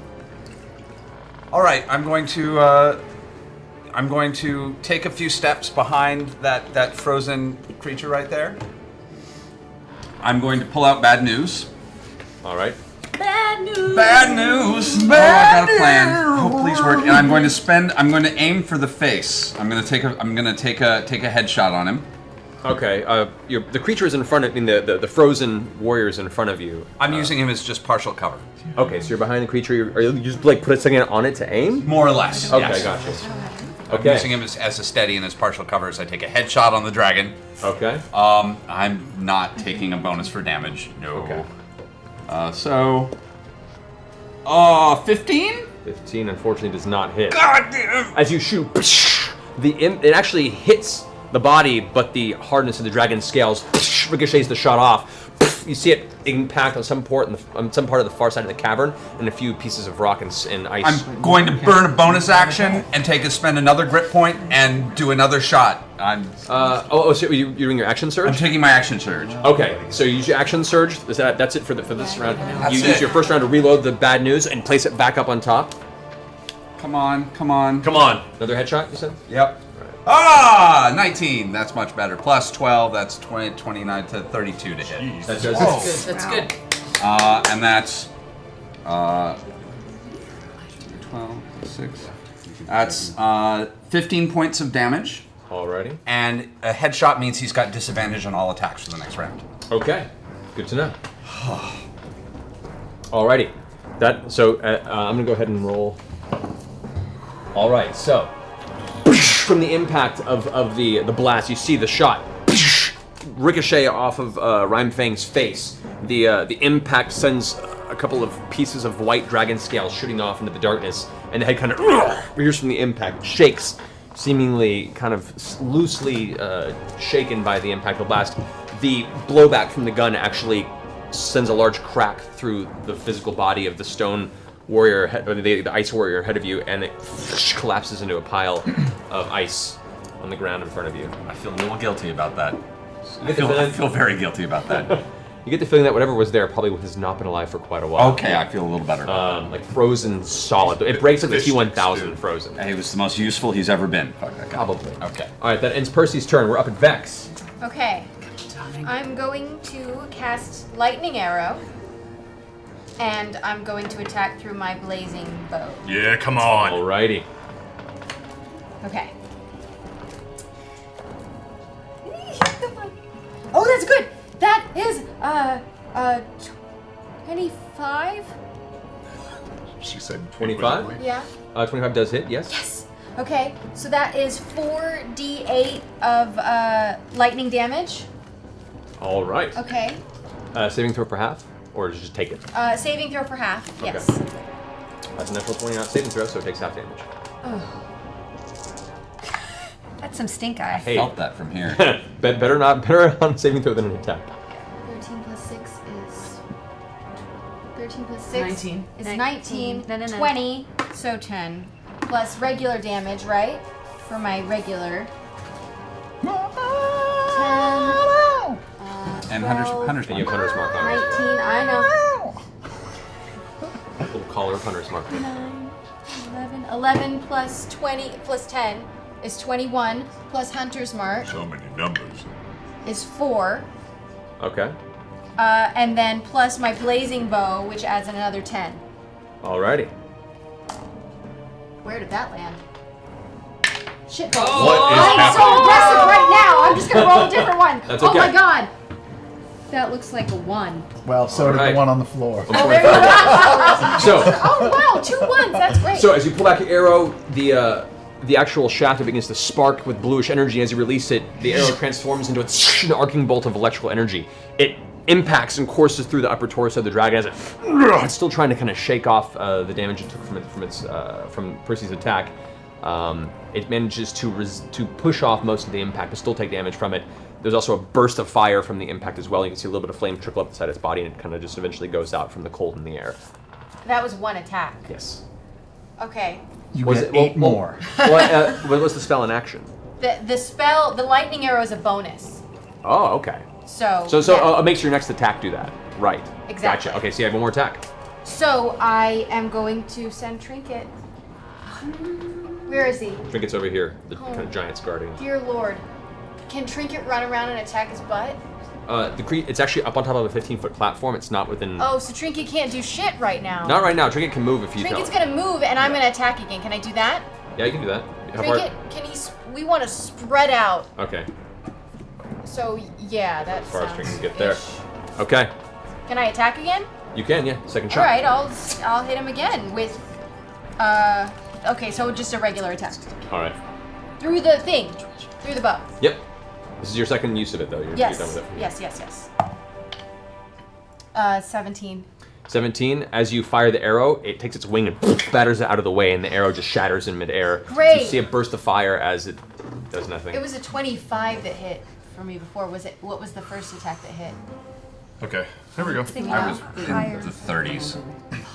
right, I'm going to take a few steps behind that frozen creature right there. I'm going to pull out bad news. All right. Bad news. Bad news. I got a plan. Oh, please work. And I'm going to aim for the face. I'm going to take a headshot on him. Okay. The creature is in front of. I mean, the frozen warrior is in front of you. I'm using him as just partial cover. Okay, so you're behind the creature. Are you just like put a second on it to aim? More or less. Okay, yes. gotcha. I'm Okay. using him as a steady and as partial cover as I take a headshot on the dragon. Okay. I'm not taking a bonus for damage. No. Okay. 15? 15 unfortunately does not hit. God damn! As you shoot, it actually hits the body, but the hardness of the dragon's scales ricochets the shot off. You see it impact on some part of the far side of the cavern, and a few pieces of rock and ice. I'm going to burn a bonus action and spend another grit point and do another shot. So you're doing your action surge? I'm taking my action surge. Okay, so you use your action surge. That's it for this round. That's you it. use your first round to reload the bad news and place it back up on top. Come on. Another headshot, you said? Yep. 19. That's much better. Plus 12. That's 29 to 32 to hit. That's good. That's good. And that's 12, 6. That's 15 points of damage. Alrighty. And a headshot means he's got disadvantage on all attacks for the next round. Okay, good to know. Alrighty. I'm gonna go ahead and roll. Alright, so from the impact of the blast, you see the shot ricochet off of Rhymefang's face. The impact sends a couple of pieces of white dragon scales shooting off into the darkness, and the head kind of rears from the impact, shakes, seemingly kind of loosely shaken by the impact of the blast. The blowback from the gun actually sends a large crack through the physical body of the stone warrior, or the ice warrior ahead of you, and it collapses into a pile of ice on the ground in front of you. I feel a little guilty about that. I I feel very guilty about that. You get the feeling that whatever was there probably has not been alive for quite a while. Okay, I feel a little better. Like frozen solid. It breaks like the T-1000 frozen. He was the most useful he's ever been. Probably. Okay. All right, that ends Percy's turn. We're up at Vex. Okay. I'm going to cast Lightning Arrow. And I'm going to attack through my blazing bow. Yeah, come on. Alrighty. Okay. Oh, that's good. That is 25. She said 25? Yeah. 25 does hit, yes? Yes. Okay, so that is 4d8 of lightning damage. All right. Okay. Saving throw for half, or just take it? Saving throw for half. Yes. Okay. That's a natural 20 on saving throw, so it takes half damage. Oh. That's some stink eye. Hey. Felt that from here. better on saving throw than an attack. 13 plus 6 is 13 plus 6 19. is 19. No. 20, so 10 plus regular damage, right? For my regular. 10. And 12, Hunter's And you have Hunter's Mark on it. 19. I know. Little collar of Hunter's Mark. 9, 11. 11 plus 20 plus 10 is 21. Plus Hunter's Mark So many numbers. is 4. Okay. And then plus my blazing bow, which adds another 10. Alrighty. Where did that land? Shit. What is I'm so happening? aggressive right now. I'm just gonna roll a different one. That's Oh okay. my god. That looks like a 1. Well, so did Alright. the one on the floor. Oh, there you go. So- Oh wow, 2 1s. That's great. So as you pull back your arrow, the actual shaft begins to spark with bluish energy. As you release it, the arrow transforms into an arcing bolt of electrical energy. It impacts and courses through the upper torso of the dragon as it's still trying to kind of shake off the damage it took from Percy's attack. It manages to push off most of the impact, but still take damage from it. There's also a burst of fire from the impact as well. You can see a little bit of flame trickle up the side of its body, and it kind of just eventually goes out from the cold in the air. That was one attack. Yes. Okay. You get 8 more. What was the spell in action? The spell, the lightning arrow is a bonus. Oh, okay. So It makes your next attack do that. Right. Exactly. Gotcha. Okay, so you have one more attack. So I am going to send Trinket. Where is he? Trinket's over here. The kind of giant's guarding. Dear Lord. Can Trinket run around and attack his butt? It's actually up on top of a 15-foot platform. It's not within... Oh, so Trinket can't do shit right now. Not right now. Trinket can move if you Trinket's tell gonna move and I'm gonna attack again. Can I do that? Yeah, you can do that. How far- Trinket, can he... We want to spread out. Okay. So, yeah, that's... As far as Trinket can get there. Okay. Can I attack again? You can, yeah. Second shot. Alright, I'll hit him again with... Okay, so just a regular attack. Alright. Through the thing. Through the bow. Yep. This is your second use of it, though. You're Yes. done with it. Yes. 17. 17. As you fire the arrow, it takes its wing and batters it out of the way, and the arrow just shatters in midair. Great. You see a burst of fire as it does nothing. It was a 25 that hit for me before. What was the first attack that hit? Okay, here we go. I was in the 30s.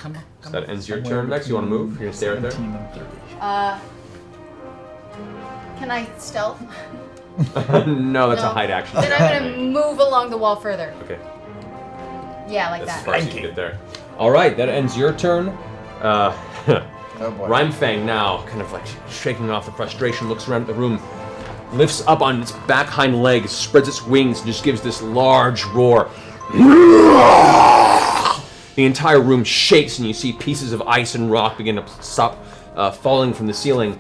Come on. So that ends your turn. Next, you want to move? You're gonna stay right there. Can I stealth? No, that's a hide action. Then I'm gonna move along the wall further. Okay. Yeah, like That's as that. far as you can get there. All right, that ends your turn. Rhymefang now, kind of like shaking off the frustration, looks around at the room, lifts up on its back hind legs, spreads its wings, and just gives this large roar. The entire room shakes, and you see pieces of ice and rock begin to stop falling from the ceiling.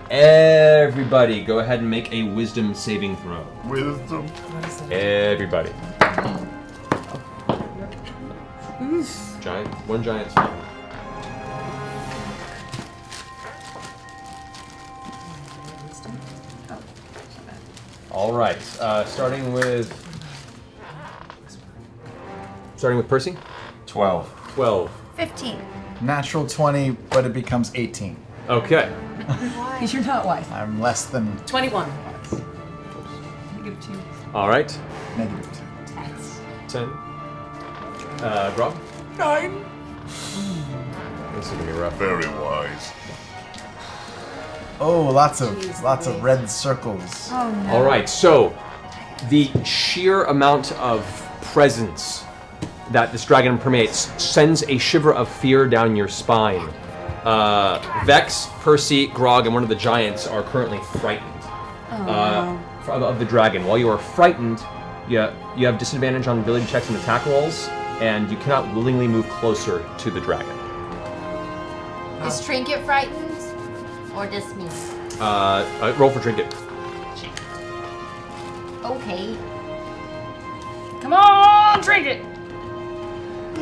Everybody, go ahead and make a wisdom saving throw. Wisdom. Everybody. One giant. All right. Starting with Percy. 12. 12. 15. Natural 20, but it becomes 18. Okay. Because you're not wise. I'm less than 21. Negative 2. All right. negative 10. Grob. 9. This is gonna be rough. Very wise. 2. Oh, lots of red circles. Oh no. All right. So, the sheer amount of presence that this dragon permeates sends a shiver of fear down your spine. Vex, Percy, Grog, and one of the giants are currently frightened of the dragon. While you are frightened, you have disadvantage on ability checks and attack rolls, and you cannot willingly move closer to the dragon. Is Trinket frightened? Or just me? Roll for Trinket. Okay. Come on, Trinket!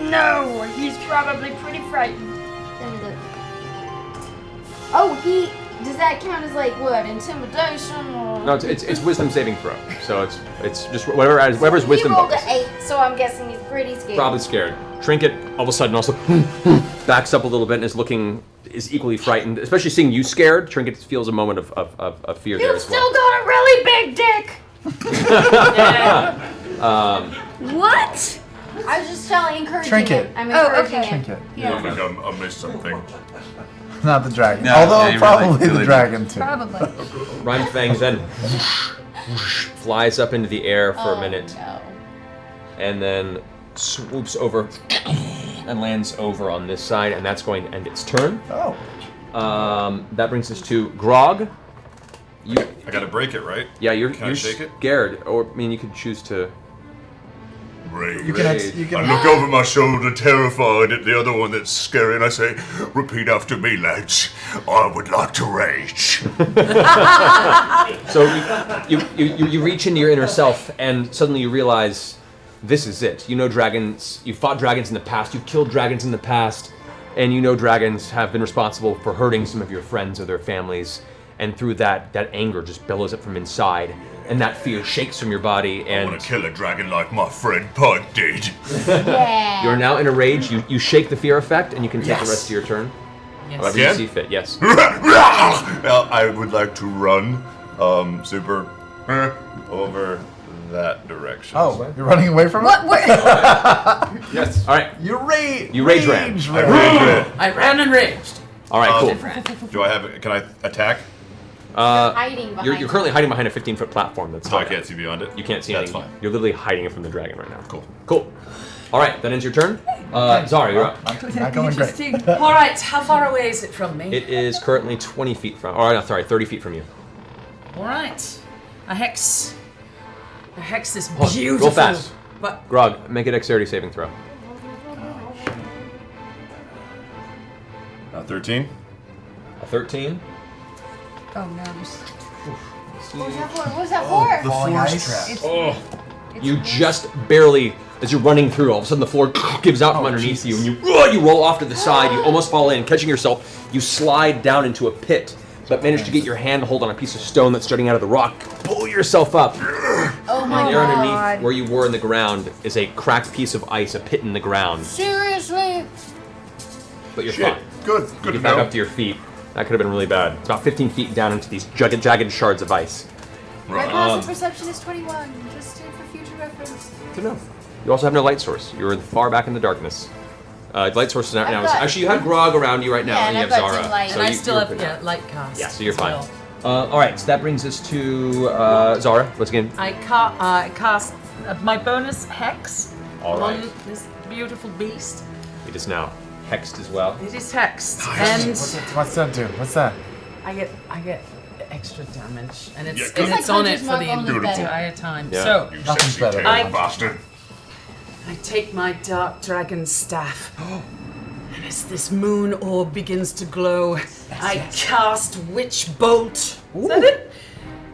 No, he's probably pretty frightened. Let me look. Oh, does that count as like what? Intimidation or? No, it's wisdom saving throw. So it's just whatever's wisdom He rolled bonus. an 8, so I'm guessing he's pretty scared. Probably scared. Trinket all of a sudden also backs up a little bit and is equally frightened. Especially seeing you scared, Trinket feels a moment of fear there You've as well. still got a really big dick! What? I was just encouraging Trinket. him. I'm encouraging him. Trinket. I think I missed something. Not the dragon. No, Although yeah, you probably really the dragon too. Probably. Rhymefang then flies up into the air for a minute. No. And then swoops over and lands over on this side, and that's going to end its turn. Oh. That brings us to Grog. I gotta break it, right? Yeah, you're shake it? scared, or I mean, you could choose to. Rage. You can I look over my shoulder, terrified at the other one that's scary, and I say, "Repeat after me, lads. I would like to rage." So you reach into your inner self, and suddenly you realize this is it. You know dragons. You fought dragons in the past. You've killed dragons in the past, and you know dragons have been responsible for hurting some of your friends or their families. And through that anger just billows up from inside, and that fear shakes from your body. And I want to kill a dragon like my friend Pud did. Yeah. You're now in a rage. You shake the fear effect, and you can take Yes. the rest of your turn. Yes. However you Again? see fit. Yes. Now, I would like to run super over that direction. Oh, you're running away from What? it? Yes. All right. You rage ran. I ran and raged. All right, cool. Do I have? Can I attack? Hiding behind. You're currently hiding behind a 15-foot platform. That's So I can't see beyond it? You can't see That's anything. fine. You're literally hiding it from the dragon right now. Cool. All right, that ends your turn. Zara, you're up. Not going great. All right, how far away is it from me? It is currently 20 feet from. Oh, no, sorry, 30 feet from you. All right. I hex this Hold on, beautiful. Roll fast. What? Grog, make a dexterity saving throw. 13. A 13. Oh no. What was that for? What was that for? The force trap. Oh, you just barely, as you're running through, all of a sudden the floor gives out from underneath you, and you roll off to the side. You almost fall in, catching yourself. You slide down into a pit, but manage to get your hand hold on a piece of stone that's jutting out of the rock. Pull yourself up. Oh my And there god. underneath, where you were in the ground, is a cracked piece of ice, a pit in the ground. Seriously? But you're Shit. fine. Good You to get back know. up to your feet. That could have been really bad. It's about 15 feet down into these jagged shards of ice. My passive perception is 21, just for future reference. Good to know. You also have no light source. You're far back in the darkness. Light source is out now. got- Actually, you have Grog around you right now, Yeah, and you and have I've got Zara. dim light. So And I you- still you're have pretty- light cast. Yeah, so you're as fine. well. All right, so that brings us to Zara. Let's again. I cast my bonus hex All on right. this beautiful beast. It is now hexed as well. It is hexed, What's that do? What's that? I get extra damage, and it's Yeah, and good. it's on it Hunter's for Mark the only better. entire time. Yeah. So You Nothing's sexy better. tail I- bastard. I take my dark dragon staff, and as this moon orb begins to glow, I cast Witch Bolt. Is that it?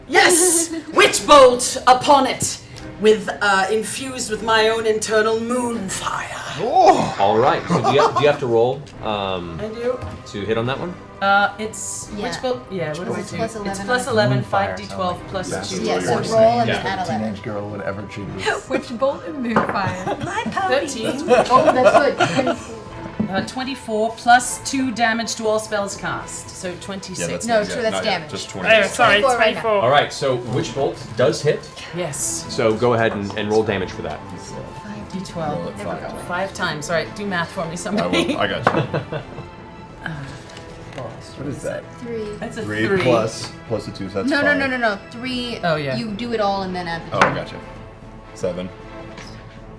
Yes, Witch Bolt upon it, with infused with my own internal moon fire. All right. So do you have to roll I do. to hit on that one? It's Yeah. Witch Bolt. Yeah, what do I It's do? plus 11 It's plus on 11, Moon fire, 5d12 plus That's 2. Yeah, so worst roll name and that then add a 11. teenage girl would ever choose. Which bolt and moonfire? My pony. 13. Oh, that's good. 24 plus 2 damage to all spells cast. So 26. No, true, that's damage. Just 20. Oh, sorry, 24 right 24. All right. So Witch Bolt does hit. Yes. So go ahead and roll damage for that. 5d12. 5 times. All right, do math for me, I somebody. will. I got you. What is that? 3. That's a 3 3. plus the 2, so that's No, 5. no. 3. Oh, yeah. You do it all and then add the Oh, I got you. 7.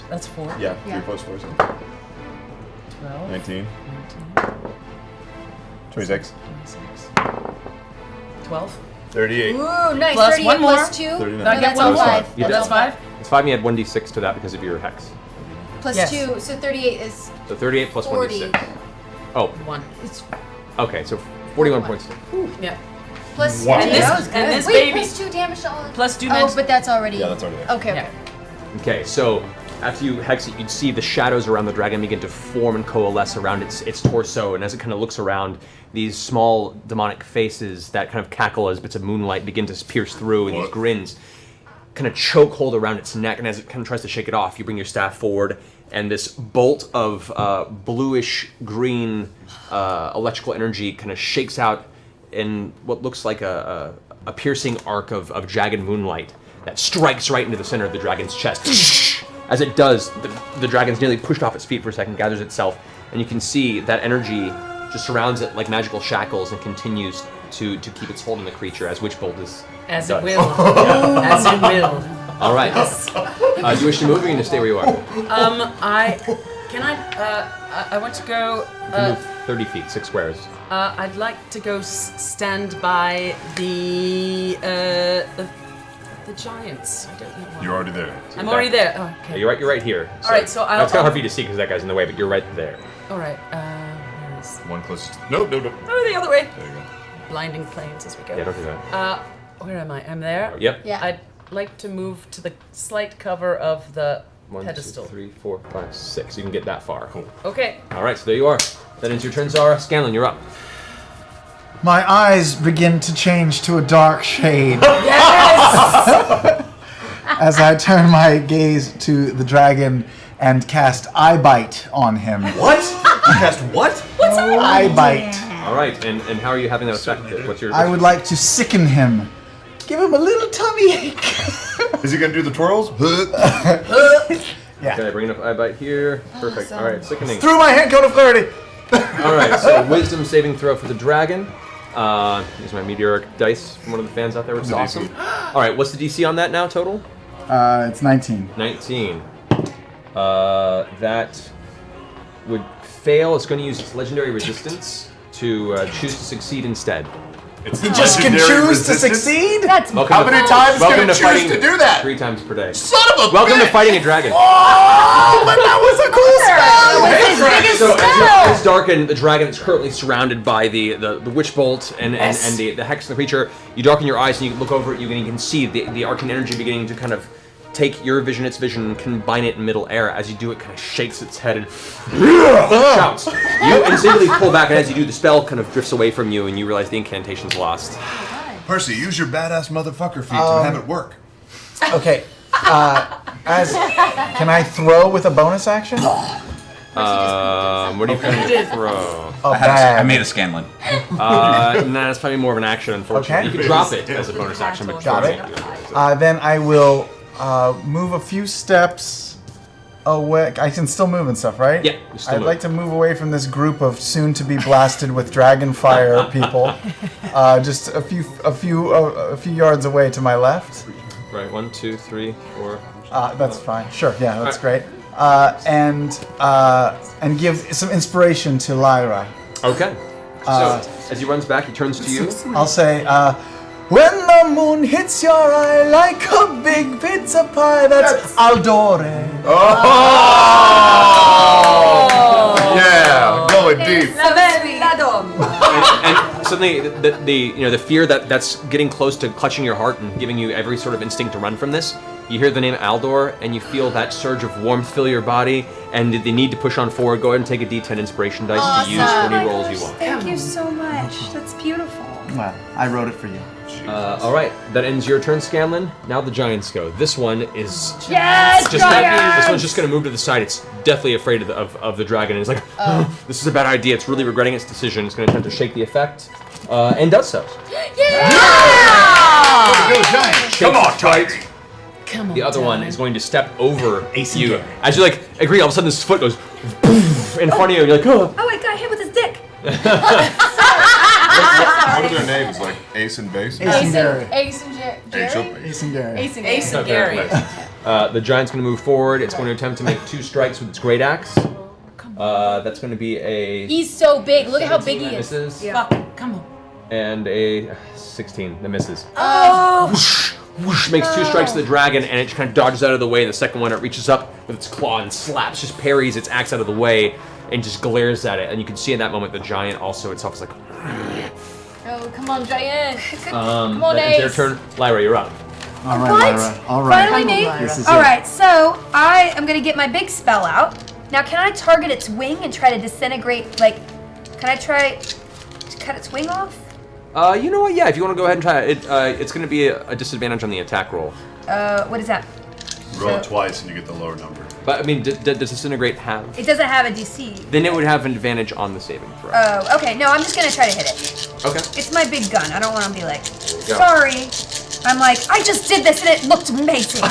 That's 4. Yeah, Yeah. 3 plus 4 is 12. 19. 19. 26. 26. 12. 38. Ooh, nice. Plus 38 one more. plus 2. 39. Did I get that's one all more? 5. You Oh, did. that's 5? It's 5 and you add 1d6 to that because of your hex. Plus Yes. 2, so 38 is So 38 plus 40. 1d6. Oh, 1. It's okay. So 41 points. Yeah. plus. Wow. And this Wait, baby. plus 2 damage to all. Plus 2 Oh, damage. but that's already. Yeah, that's already there. Okay, okay. Yeah. Okay, so after you hex it, you'd see the shadows around the dragon begin to form and coalesce around its torso, and as it kind of looks around, these small demonic faces that kind of cackle as bits of moonlight begin to pierce through, and these What? grins kind of choke hold around its neck, and as it kind of tries to shake it off, you bring your staff forward, and this bolt of bluish green electrical energy kind of shakes out in what looks like a piercing arc of jagged moonlight that strikes right into the center of the dragon's chest. As it does, the dragon's nearly pushed off its feet for a second, gathers itself, and you can see that energy just surrounds it like magical shackles and continues to keep its hold on the creature as Witch Bolt is. As does. it will. As it will. All right. Do you wish to move or are you going to stay where you are? I want to go. You can move 30 feet, 6 squares. I'd like to go stand by the giants. I don't know why. You're already there. I'm already there. Oh, Yeah, okay. you're right here. All right, so I'll. It's kind of hard for you to see because that guy's in the way, but you're right there. All right. Where is? One closest. No. Oh, the other way. There you go. Blinding flames as we go. Yeah, don't do that. Where am I? I'm there. Yep. Yeah. I'd like to move to the slight cover of the 1, 2, pedestal. 3, 4, 5, 6. You can get that far. Cool. Okay. All right, so there you are. That ends your turn, Zara. Scanlan, you're up. My eyes begin to change to a dark shade Yes! as I turn my gaze to the dragon and cast Eye Bite on him. What? You cast what? Eye Bite All right, and how are you having that effect? What's your? I would like to sicken him. Give him a little tummy ache. Is he gonna do the twirls? Yeah. Okay, bring it up. I bite here. Perfect. All right, sickening. Through my hand, cone of clarity. All right, so wisdom saving throw for the dragon. Use my meteoric dice from one of the fans out there, which is awesome. All right, what's the DC on that now total? It's 19. 19. That would fail. It's going to use its legendary resistance to choose to succeed instead. He just can choose to succeed? That's Welcome How to- many times welcome can it to choose fighting to do that? 3 times per day. Son of a Welcome to bitch! fighting a dragon. Oh, but that was a cool spell! So as it's darkened, the dragon is currently surrounded by the witch bolt and the hex of the creature. You darken your eyes and you look over it. You can see the arcane energy beginning to kind of take your vision, its vision, and combine it in middle air. As you do, it kind of shakes its head and shouts. You instantly pull back, and as you do, the spell kind of drifts away from you, and you realize the incantation's lost. Percy, use your badass motherfucker feat to have it work. Okay. Can I throw with a bonus action? What do you plan to throw? I made a Scanlan. Nah, that's probably more of an action, unfortunately. Okay. You can drop it as a bonus action, but Got it. Then I will move a few steps away. I can still move and stuff, right? Yeah, you still I'd move. like to move away from this group of soon-to-be blasted with dragon fire people. Just a few yards away to my left. Right, 1, 2, 3, 4. That's fine. Sure. Yeah, that's great. And give some inspiration to Lyra. Okay. So as he runs back, he turns to you. I'll say, when the moon hits your eye like a big pizza pie, that's Aldore. Oh! Yeah, going deep. And suddenly, the fear that's getting close to clutching your heart and giving you every sort of instinct to run from this. You hear the name Aldor, and you feel that surge of warmth fill your body, and the need to push on forward. Go ahead and take a D10 inspiration dice to use for any rolls you want. Thank you so much. That's beautiful. Well, I wrote it for you. All right, that ends your turn, Scanlan. Now the giants go. This one is Yes, just giants! this one's just going to move to the side. It's deathly afraid of the dragon. It's like, this is a bad idea. It's really regretting its decision. It's going to attempt to shake the effect, and does so. Go, giant. Come on, tight. Come on. The other one Dad. is going to step over you. As you agree, all of a sudden this foot goes in front of you, and you're like, oh. Oh, I got hit with his dick. What are their names? Like Ace and Base? Ace and Gary. Ace and Jerry. Ace and Gary. Ace and Gary. The giant's going to move forward. It's going to attempt to make 2 strikes with its great axe. That's going to be a He's so big. Look at how big 17 he is. that misses, Fuck, come on. and a 16 that misses. Oh. Whoosh, makes 2 strikes to the dragon, and it just kind of dodges out of the way. And the second one, it reaches up with its claw and slaps, just parries its axe out of the way, and just glares at it. And you can see in that moment the giant also itself is like. Oh, come on, giant. Come on, that ends their Ace. turn. Lyra, you're up. All right, What? Lyra. All right. Finally, me? This is All it. right, so I am going to get my big spell out. Now, can I target its wing and try to disintegrate, can I try to cut its wing off? You know what? Yeah, if you want to go ahead and try it, it's going to be a disadvantage on the attack roll. What is that? Roll it twice and you get the lower number. But I mean, does disintegrate have? It doesn't have a DC. Then it would have an advantage on the saving throw. Oh, okay. No, I'm just going to try to hit it. Okay. It's my big gun. I don't want to be like, go. sorry. I'm like, I just did this and it looked amazing.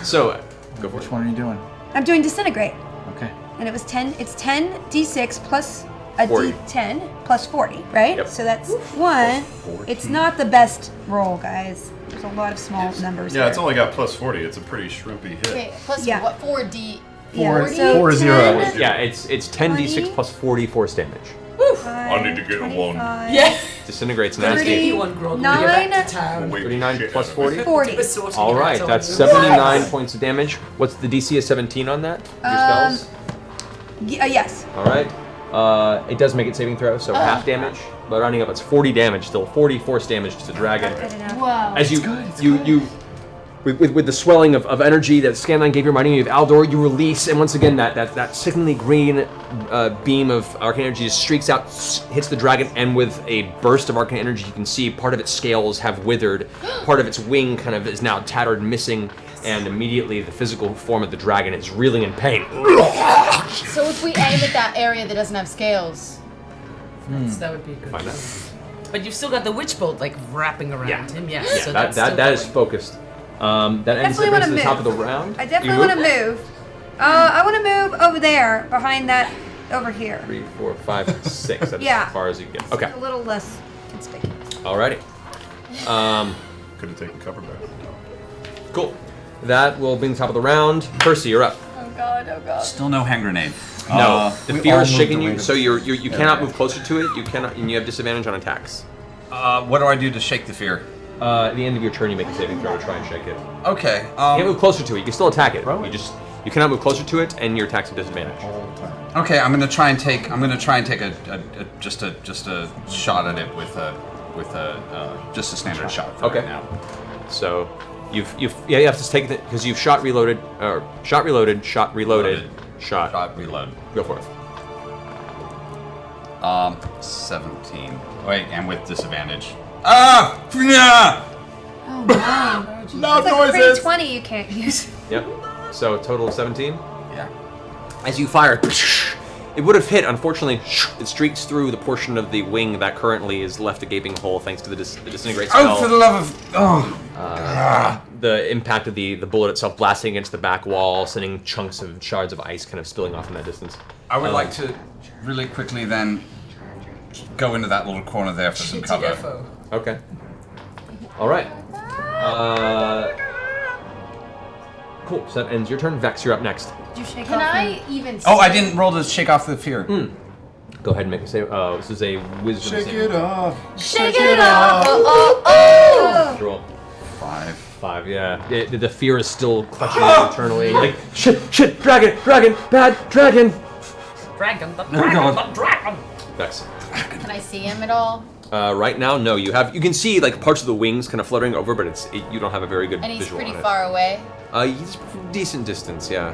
So, go for Which it. one are you doing? I'm doing disintegrate. Okay. And it was 10. It's 10 d6 plus a 40. d10 plus 40, right? Yep. So that's 1. It's not the best roll, guys. There's a lot of small numbers. Yeah, here. it's only got +40. It's a pretty shrimpy hit. Okay, plus Yeah. what? 4D. Yeah, 40? so 4 0. 10, Yeah, it's 10 d6 plus 40 force damage. I need to get a 1. Yeah. Disintegrates 30, nasty. 9, 39 plus 40. 40. All right, that's 79 points of damage. What's the DC of 17 on that? Your spells. Yes. All right. It does make it saving throw, so half damage. But rounding up, it's 40 damage still. 40 force damage to the dragon. Wow. As you with the swelling of energy that Scanlan gave you, reminding you of Aldor, you release, and once again that sickeningly green beam of arcane energy just streaks out, hits the dragon, and with a burst of arcane energy, you can see part of its scales have withered, part of its wing kind of is now tattered, missing, and immediately the physical form of the dragon is reeling in pain. So if we aim at that area that doesn't have scales, That would be good. Find out. But you've still got the witch bolt like wrapping around him. Yes. Yeah, so that is focused. That ends Definitely up want to to the move. top of the round. I You definitely want to move. I want to move over there, behind that, over here. 3, 4, 5, 6. That's Yeah. as far as you get. Okay. A little less conspicuous. Alrighty. Could have taken cover back. Cool. That will bring the top of the round. Percy, you're up. Oh god, oh god. Still no hand grenade. No, the we fear all is moved shaking away you, to- so you cannot Okay. move closer to it. You cannot, and you have disadvantage on attacks. What do I do to shake the fear? At the end of your turn, you make a saving throw to try and shake it. Okay. You can't move closer to it. You can still attack it. You cannot move closer to it, and your attacks have disadvantage. Okay, I'm gonna try and take a just a shot at it with a just a standard shot. For Okay. right now. So you have to take it because you've shot reloaded, shot reloaded, shot reloaded, shot reload. Go for it. 17. Wait, and with disadvantage. Ah! Yeah! Oh no. No It's like a noises. pretty 20 you can't use. Yep. So a total of 17. Yeah. As you fire, it would have hit. Unfortunately, it streaks through the portion of the wing that currently is left a gaping hole thanks to the disintegrate spell. Oh, for the love of The impact of the bullet itself blasting against the back wall, sending chunks of shards of ice kind of spilling off in that distance. I would like to really quickly then go into that little corner there for some cover. Okay. All right. Cool. So that ends your turn. Vex, you're up next. Did you shake Can off I even Oh, I didn't roll to shake off the fear. Go ahead and make a save. Oh, this is a wisdom Shake saving it throw. off. Shake it off. Oh. Roll. 5. 5, yeah. The fear is still clutching you internally. Like, shit, dragon, bad dragon. Dragon, the Oh, dragon, God. the dragon. Vex. Can I see him at all? Right now, no. You can see like parts of the wings kind of fluttering over, but you don't have a very good And he's visual pretty on it. far away. He's decent distance, yeah.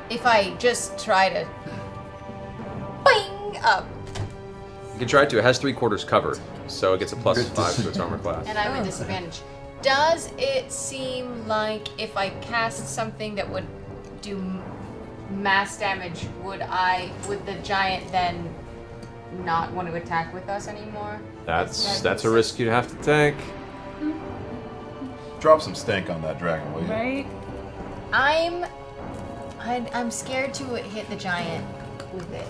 If I just try to boing up, You can try it to. It has 3/4 cover, so it gets a +5 to its armor class. and I have a disadvantage. Does it seem like if I cast something that would do mass damage, would the giant then not want to attack with us anymore? That's a risk you'd have to take. Drop some stank on that dragon, will you? Right. I'm scared to hit the giant with it.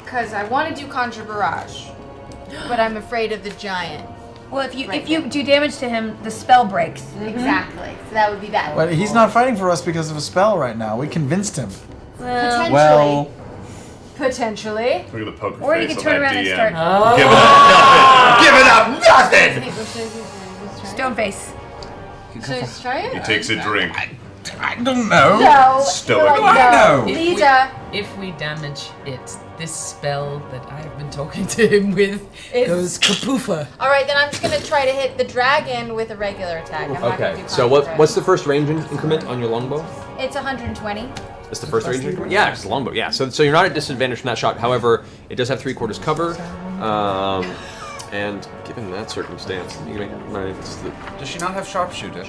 Because I want to do Conjure Barrage, but I'm afraid of the giant. Well, if you do damage to him, the spell breaks. Exactly. So that would be that. But he's not fighting for us because of a spell right now. We convinced him. Potentially. Well, Potentially. Look at the poker Or you face could on turn that around and DM. start. Giving up nothing! Stone face. Should I just try it? He takes a drink. I don't know. No. Stoic. No. If Lisa. if we damage it, this spell that I've been talking to him with goes kapoofa. All right, then I'm just gonna try to hit the dragon with a regular attack. I'm not gonna Okay, do so Conjure what's the first range increment on your longbow? Barrage. It's 120. That's the first range increment? Yeah, it's the longbow, yeah. So you're not at disadvantage from that shot. However, it does have 3/4 cover. And given that circumstance, you can make Does she not have sharpshooter?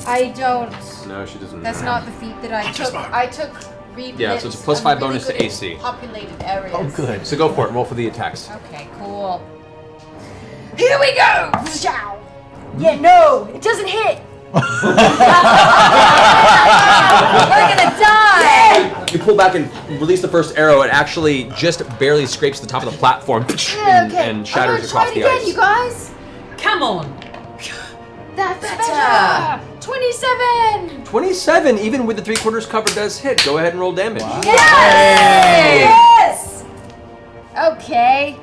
I don't. No, she doesn't. That's not the feat that I took. I took read Yeah, so it's a hits. +5 I'm really bonus to good at AC. Populated areas. Oh, good. So go for it. Roll for the attacks. Okay, cool. Here we go! Zow. Yeah, no, it doesn't hit. We're gonna die! You pull back and release the first arrow. It actually just barely scrapes the top of the platform and shatters across the ice. You guys. Come on. That's better. 27. 27, even with the 3/4 cover, does hit. Go ahead and roll damage. Yes. Okay.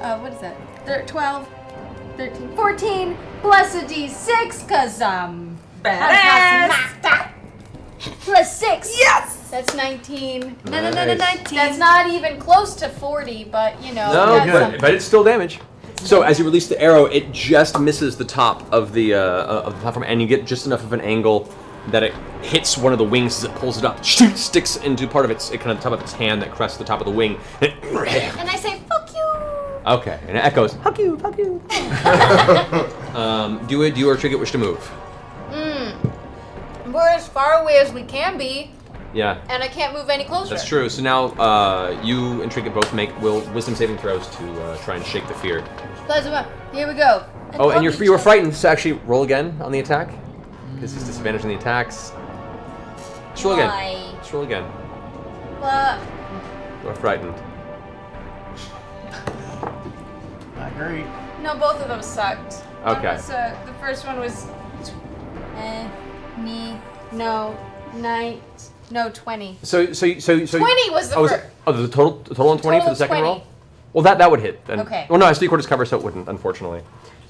What is that? 12, 13, 14 plus a d6 because Badass. plus 6. Yes. That's 19. No, 19. That's not even close to 40, but you know. No, that's something. but it's still damage. So as you release the arrow, it just misses the top of the platform, and you get just enough of an angle that it hits one of the wings as it pulls it up, sticks into part of its kind of top of its hand that crests the top of the wing. And And I say, fuck you. okay, and it echoes. Fuck you, fuck you. Do you or Trinket wish to move? We're as far away as we can be. Yeah. And I can't move any closer. That's true. So now you and Trinket both make wisdom saving throws to try and shake the fear. Plasma, here we go. Oh, and you were frightened, so actually roll again on the attack. This is disadvantage on the attacks. Just roll again. Why? Just roll again. You are frightened. Not great. No, both of them sucked. Okay. One was, the first one was 20. So 20 was the first. The total on 20 for the second 20. roll? Well, that would hit then. Okay. Well, no, it's 3/4 cover, so it wouldn't, unfortunately.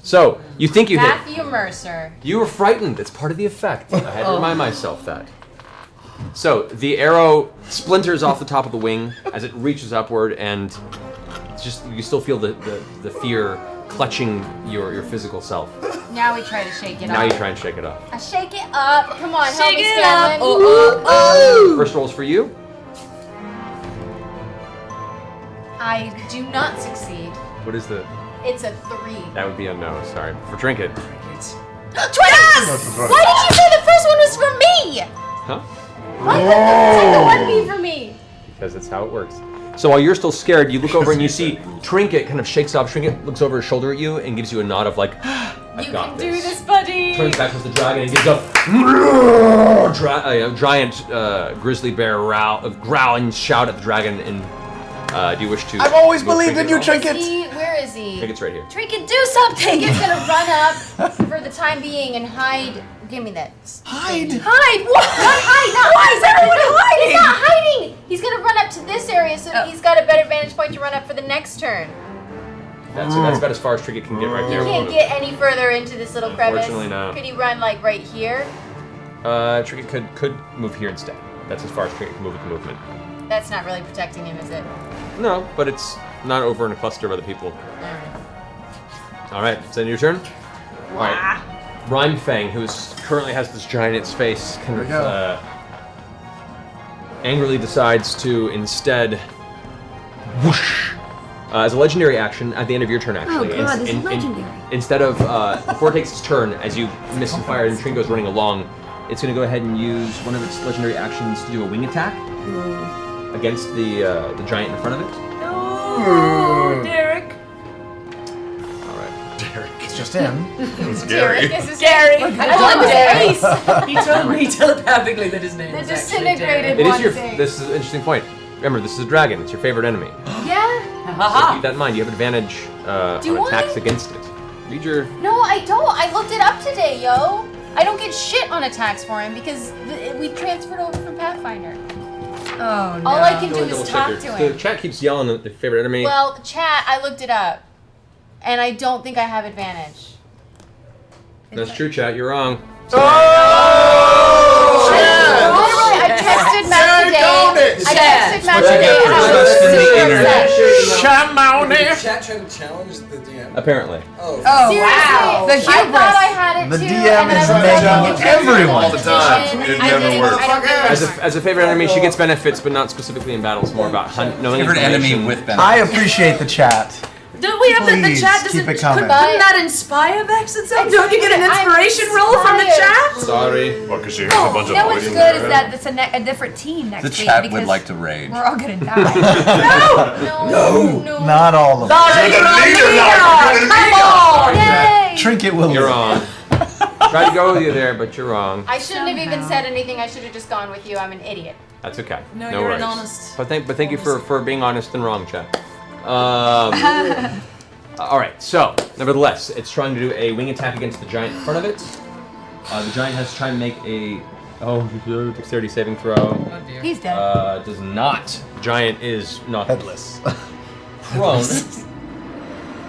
So you think you hit. Matthew Mercer. You were frightened. It's part of the effect. I had to remind myself that. So the arrow splinters off the top of the wing as it reaches upward, and it's just you still feel the fear clutching your physical self. Now we try to shake it Now up. you try and shake it off. I shake it up. Come on, help Shake me, it Scanlan. up. Oh. First roll's for you. I do not succeed. What is the? It's a 3. That would be a no. Sorry. For Trinket. 20! Why did you say the first one was for me? Huh? Why couldn't the one be for me? Because that's how it works. So while you're still scared, you look over and you see Trinket kind of shakes off. Trinket looks over his shoulder at you and gives you a nod of like, I've got Do this. this, buddy. Turns back towards the dragon and gives a giant grizzly bear growling shout at the dragon. And do you wish to? I've always move believed in you, Trinket. Where is he? Trinket's right here. Trinket, do something! Trinket's gonna run up for the time being and hide. Give me that. Hide? Hide? What? Not hide! Why is everyone hiding? He's not hiding! He's gonna run up to this area so that he's got a better vantage point to run up for the next turn. That's about as far as Trinket can get right He there. can't get any further into this little crevice. Unfortunately not. Could he run like right here? Trinket could move here instead. That's as far as Trinket can move with the movement. That's not really protecting him, is it? No, but it's not over in a cluster of other people. All right, is that your turn? All right. Rhymefang, who currently has this giant in its face, kind of angrily decides to instead whoosh. As a legendary action at the end of your turn, actually. Oh god, this is legendary. Instead of, before it takes its turn, as you miss and fire and Tringo's running along, it's going to go ahead and use one of its legendary actions to do a wing attack against the giant in front of it. Oh, Derek. Derek. It's just him. It's Gary. This is Gary. I love Gary. He told me telepathically that his name The was actually disintegrated It one is your. thing. This is an interesting point. Remember, this is a dragon. It's your favorite enemy. Yeah? So keep that in mind. You have advantage Do on attacks I? against it. Read your. No, I don't. I looked it up today, yo. I don't get shit on attacks for him because we transferred over from Pathfinder. Oh no. All I can do Go is double talk check to your- him. The chat keeps yelling at the favorite enemy. Well, chat, I looked it up. And I don't think I have advantage. That's true, chat. You're wrong. Literally, I texted Matt today. I texted Matt today and I was super upset. Chat trying to challenge the DM. Apparently. Oh, Seriously, wow. The I thought I had it The too. DM and then is I looked making up everyone. All the time. It I never didn't- works. I don't think As a favorite enemy, she gets benefits, but not specifically in battle. It's more about knowing Favorite enemy information. with benefits. I appreciate the chat. Don't we have the Please, chat? keep Doesn't it coming. couldn't that inspire Vex and stuff? Don't you get an inspiration roll from the chat? Sorry. Well, because she has a bunch You know of what's items good is there. that it's a different team next The week chat because would like to rage. we're all gonna die. No, not all of them. You're the leader now. You're the leader. Trinket will. You're wrong. Tried to go with you there, but you're wrong. I shouldn't have even said anything. I should have just gone with you. I'm an idiot. That's okay. No, no you're worries. an honest- But thank you for being honest and wrong, chat. All right. So, nevertheless, it's trying to do a wing attack against the giant in front of it. The giant has to try and make a dexterity saving throw. He's dead. Does not. Giant is not Headless. prone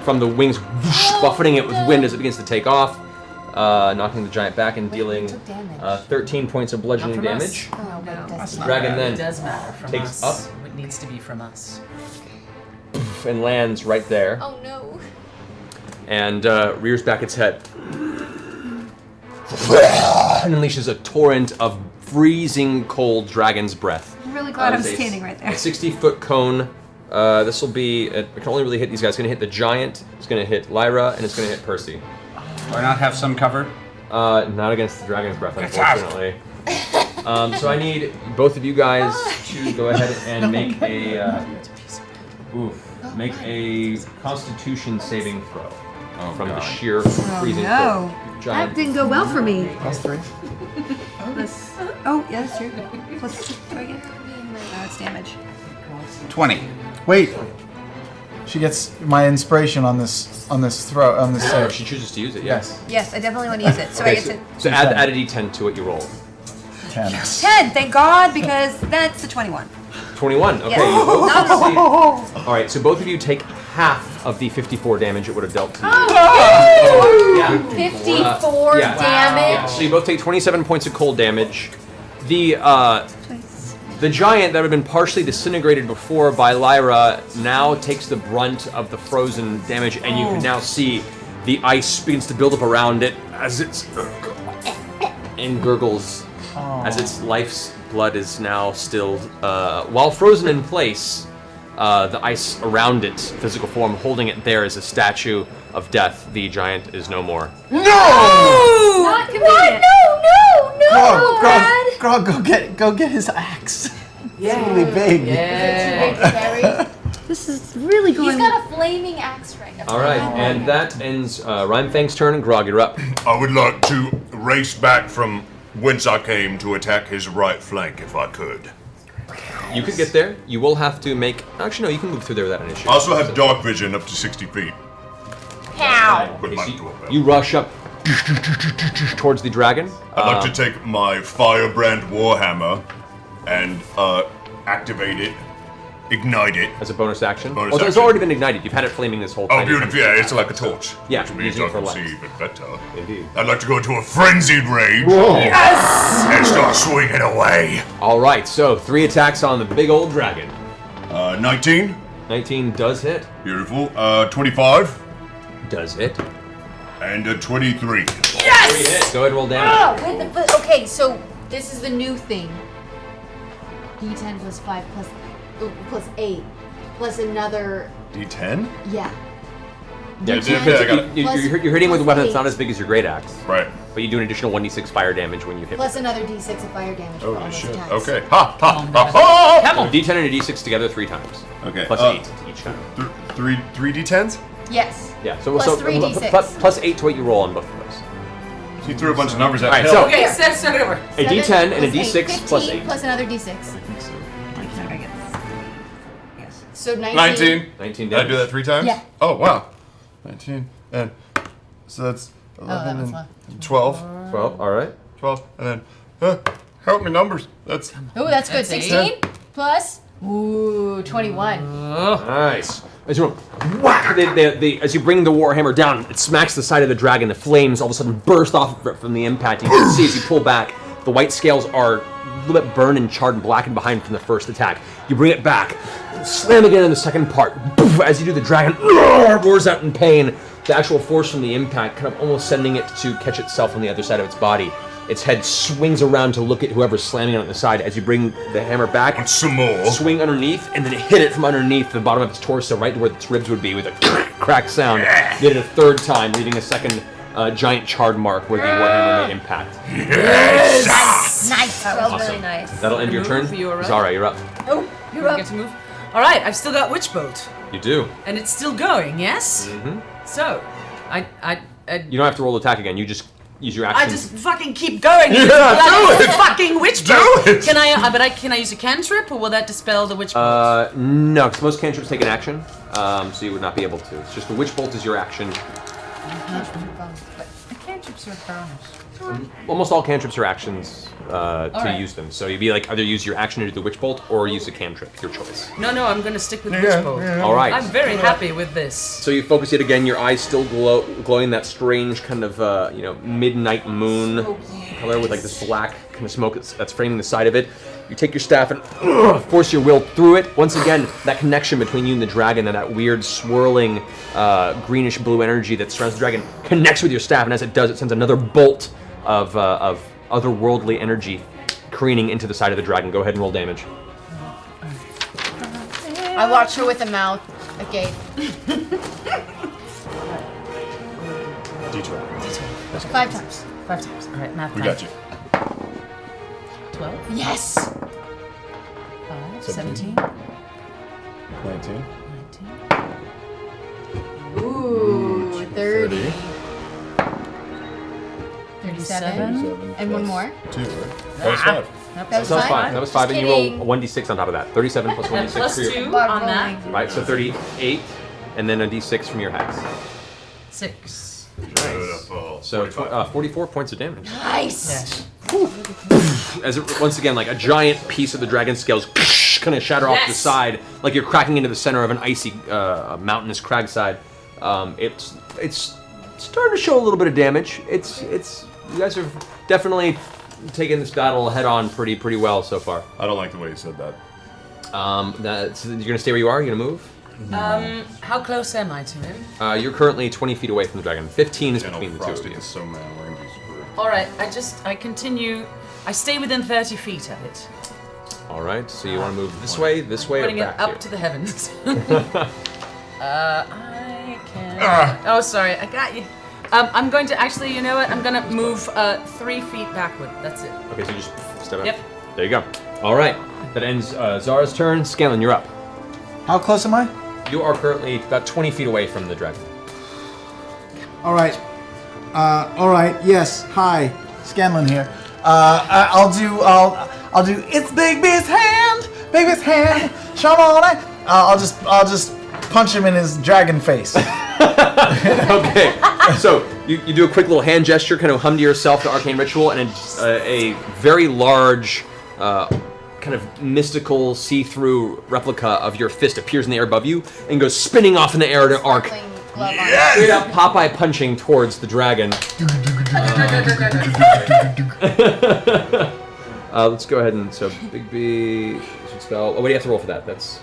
from the wings, whoosh, buffeting it with wind as it begins to take off, knocking the giant back and dealing 13 points of bludgeoning Not from damage. us. Oh, but it doesn't. Dragon It then does matter from takes us. up It needs to be from us. and lands right there Oh no. and rears back its head and unleashes a torrent of freezing cold dragon's breath. I'm really glad I'm That is standing right there. A 60-foot cone. This will be. It can only really hit these guys. It's going to hit the giant. It's going to hit Lyra, and it's going to hit Percy. Do I not have some cover? Not against the dragon's breath, unfortunately. So I need both of you guys to go ahead and make a Constitution saving throw from the sheer freezing cold. That didn't go well for me. +3. Oh, yeah, that's true. Plus 2 again. That's damage. 20. Wait. She gets my inspiration on this throw on this save. She chooses to use it. Yes. Yes, I definitely want to use it. So I get to. So add a d10 to what you roll. 10. 10, thank God, because that's a 21. 21. Okay. Yes. You both Not succeed. a All right. So both of you take half of the 54 damage it would have dealt to you. Yeah. 54 Yeah. damage. So you both take 27 points of cold damage. The giant that had been partially disintegrated before by Lyra now takes the brunt of the frozen damage, and you can now see the ice begins to build up around it as it's and gurgles as its life's blood is now stilled. While frozen in place, the ice around its physical form, holding it there as a statue of death, the giant is no more. No! Not convenient. No, Grog, go get his axe. It's really big. This is really going. He's got a flaming axe right now. All right, and that ends Rhymefang's turn, and Grog, you're up. I would like to race back from whence I came to attack his right flank if I could. You could get there. You will have to make. Actually, no, you can move through there without an issue. I also have dark vision up to 60 feet. How? With my doorbell. You rush up towards the dragon. I'd like to take my Firebrand Warhammer and activate it, ignite it. As a bonus action? Bonus Well, it's action. already been ignited. You've had it flaming this whole time. Oh, beautiful. Yeah, it's like a torch. Yeah, Which means using it I for can light. see even better. Indeed. I'd like to go into a frenzied rage. Whoa. Yes! And start swinging away. All right, so 3 attacks on the big old dragon. 19. 19 does hit. Beautiful. 25. Does hit. And a 23. Yes! 3 hits. Go ahead and roll damage. But okay, so this is the new thing. D10 plus 5 plus 8 plus another. D10? Yeah. Yeah, D10 you're hitting with a plus weapon that's not 8. as big as your great axe. Right. But you do an additional 1d6 fire damage when you hit. Plus another D6 of fire damage for all Holy those shit. attacks. Okay. Ha ha ha ha! So D10 and a D6 together 3 times. Okay. Plus 8 each time. 3 D10s? Yes. Yeah. So Plus 3 D6. plus 8 to what you roll on both of those. So you threw a bunch of numbers at All right, me. so Okay, start over. a D10 and a plus D6 8, plus 15 8. plus another D6. So 19. 19. 19 Did I do damage. that 3 times? Yeah. Oh, wow. 19. And so that's Oh, that 11 was and left. 12. 12, all right. 12. And then, help me numbers. That's. Oh, that's good. That's eight. 16 plus. Ooh, 21. Nice. As you whack, as you bring the warhammer down, it smacks the side of the dragon. The flames all of a sudden burst off from the impact. You can see as you pull back, the white scales are a little bit burned and charred and blackened behind from the first attack. You bring it back, slam again in the second part. As you do, the dragon roars out in pain. The actual force from the impact kind of almost sending it to catch itself on the other side of its body. Its head swings around to look at whoever's slamming it on the side. As you bring the hammer back, some more. Swing underneath, and then hit it from underneath the bottom of its torso, right where its ribs would be, with a crack sound. Did it a third time, leaving a second giant charred mark where the warhammer made impact. Nice. Nice. That was Awesome. really nice. That'll end your Move turn. for you, alright? Zara, you're up. Oh, You get to move. All right, I've still got Witch Bolt, You do. and it's still going. Yes. Mm-hmm. So, I You don't have to roll attack again. You just use your action. I just fucking keep going. Yeah, Bloody do it! Fucking Witch Do Bolt. it! Can I use a cantrip, or will that dispel the Witch Bolt? No, because most cantrips take an action, so you would not be able to. It's just the Witch Bolt is your action. The cantrips are bonus. Almost all cantrips are actions to Alright. use them. So you'd be like, either use your action to do the Witch Bolt, or use a cantrip. Your choice. No, I'm gonna stick with Yeah, Witch Bolt. yeah. All right. I'm very happy with this. So you focus it again. Your eyes still glowing that strange kind of midnight moon color with like this black kind of smoke that's framing the side of it. You take your staff and force your will through it. Once again, that connection between you and the dragon and that weird swirling greenish blue energy that surrounds the dragon connects with your staff, and as it does, it sends another bolt of otherworldly energy careening into the side of the dragon. Go ahead and roll damage. I watch her with a mouth agape. D12. 5 times. 5 times. All right, math. We got you. 12. Yes! 5, 17. 19. Ooh, 30. 37. And one more. 2, right? That was 5. That That was 5. That was 5, and you kidding. roll 1d6 on top of that. 37 plus 1d6 And plus for your 2 on that. Right, so 38, and then a d6 from your hex. 6. Beautiful. So 44 points of damage. Nice! As it, once again, like a giant piece of the dragon scales kind of shatter off the Yes! side, like you're cracking into the center of an icy, mountainous crag side. It's starting to show a little bit of damage. It's you guys have definitely taken this battle head on pretty well so far. I don't like the way you said that. You're gonna stay where you are. You're gonna move. How close am I to him? You're currently 20 feet away from the dragon. 15 is between the two of you. So man, we're gonna be screwed. All right, I continue. I stay within 30 feet of it. All right. So you want to move this way, Putting or it back up here? to the heavens. I can. Oh, sorry, I got you. I'm going to actually, you know what? I'm going to move 3 feet backward. That's it. Okay, so you just step up. Yep. There you go. All right. That ends Zara's turn. Scanlan, you're up. How close am I? You are currently about 20 feet away from the dragon. All right. Yes. Hi, Scanlan here. I'll do. It's Big B's hand. Big B's hand. Come on. I'll just punch him in his dragon face. Okay. So you do a quick little hand gesture, kind of hum to yourself the arcane ritual, and a very large, kind of mystical, see-through replica of your fist appears in the air above you and goes spinning off in the air to arc. Straight up Popeye punching towards the dragon. Let's go ahead and so Big B should spell. Oh, what do you have to roll for that? That's.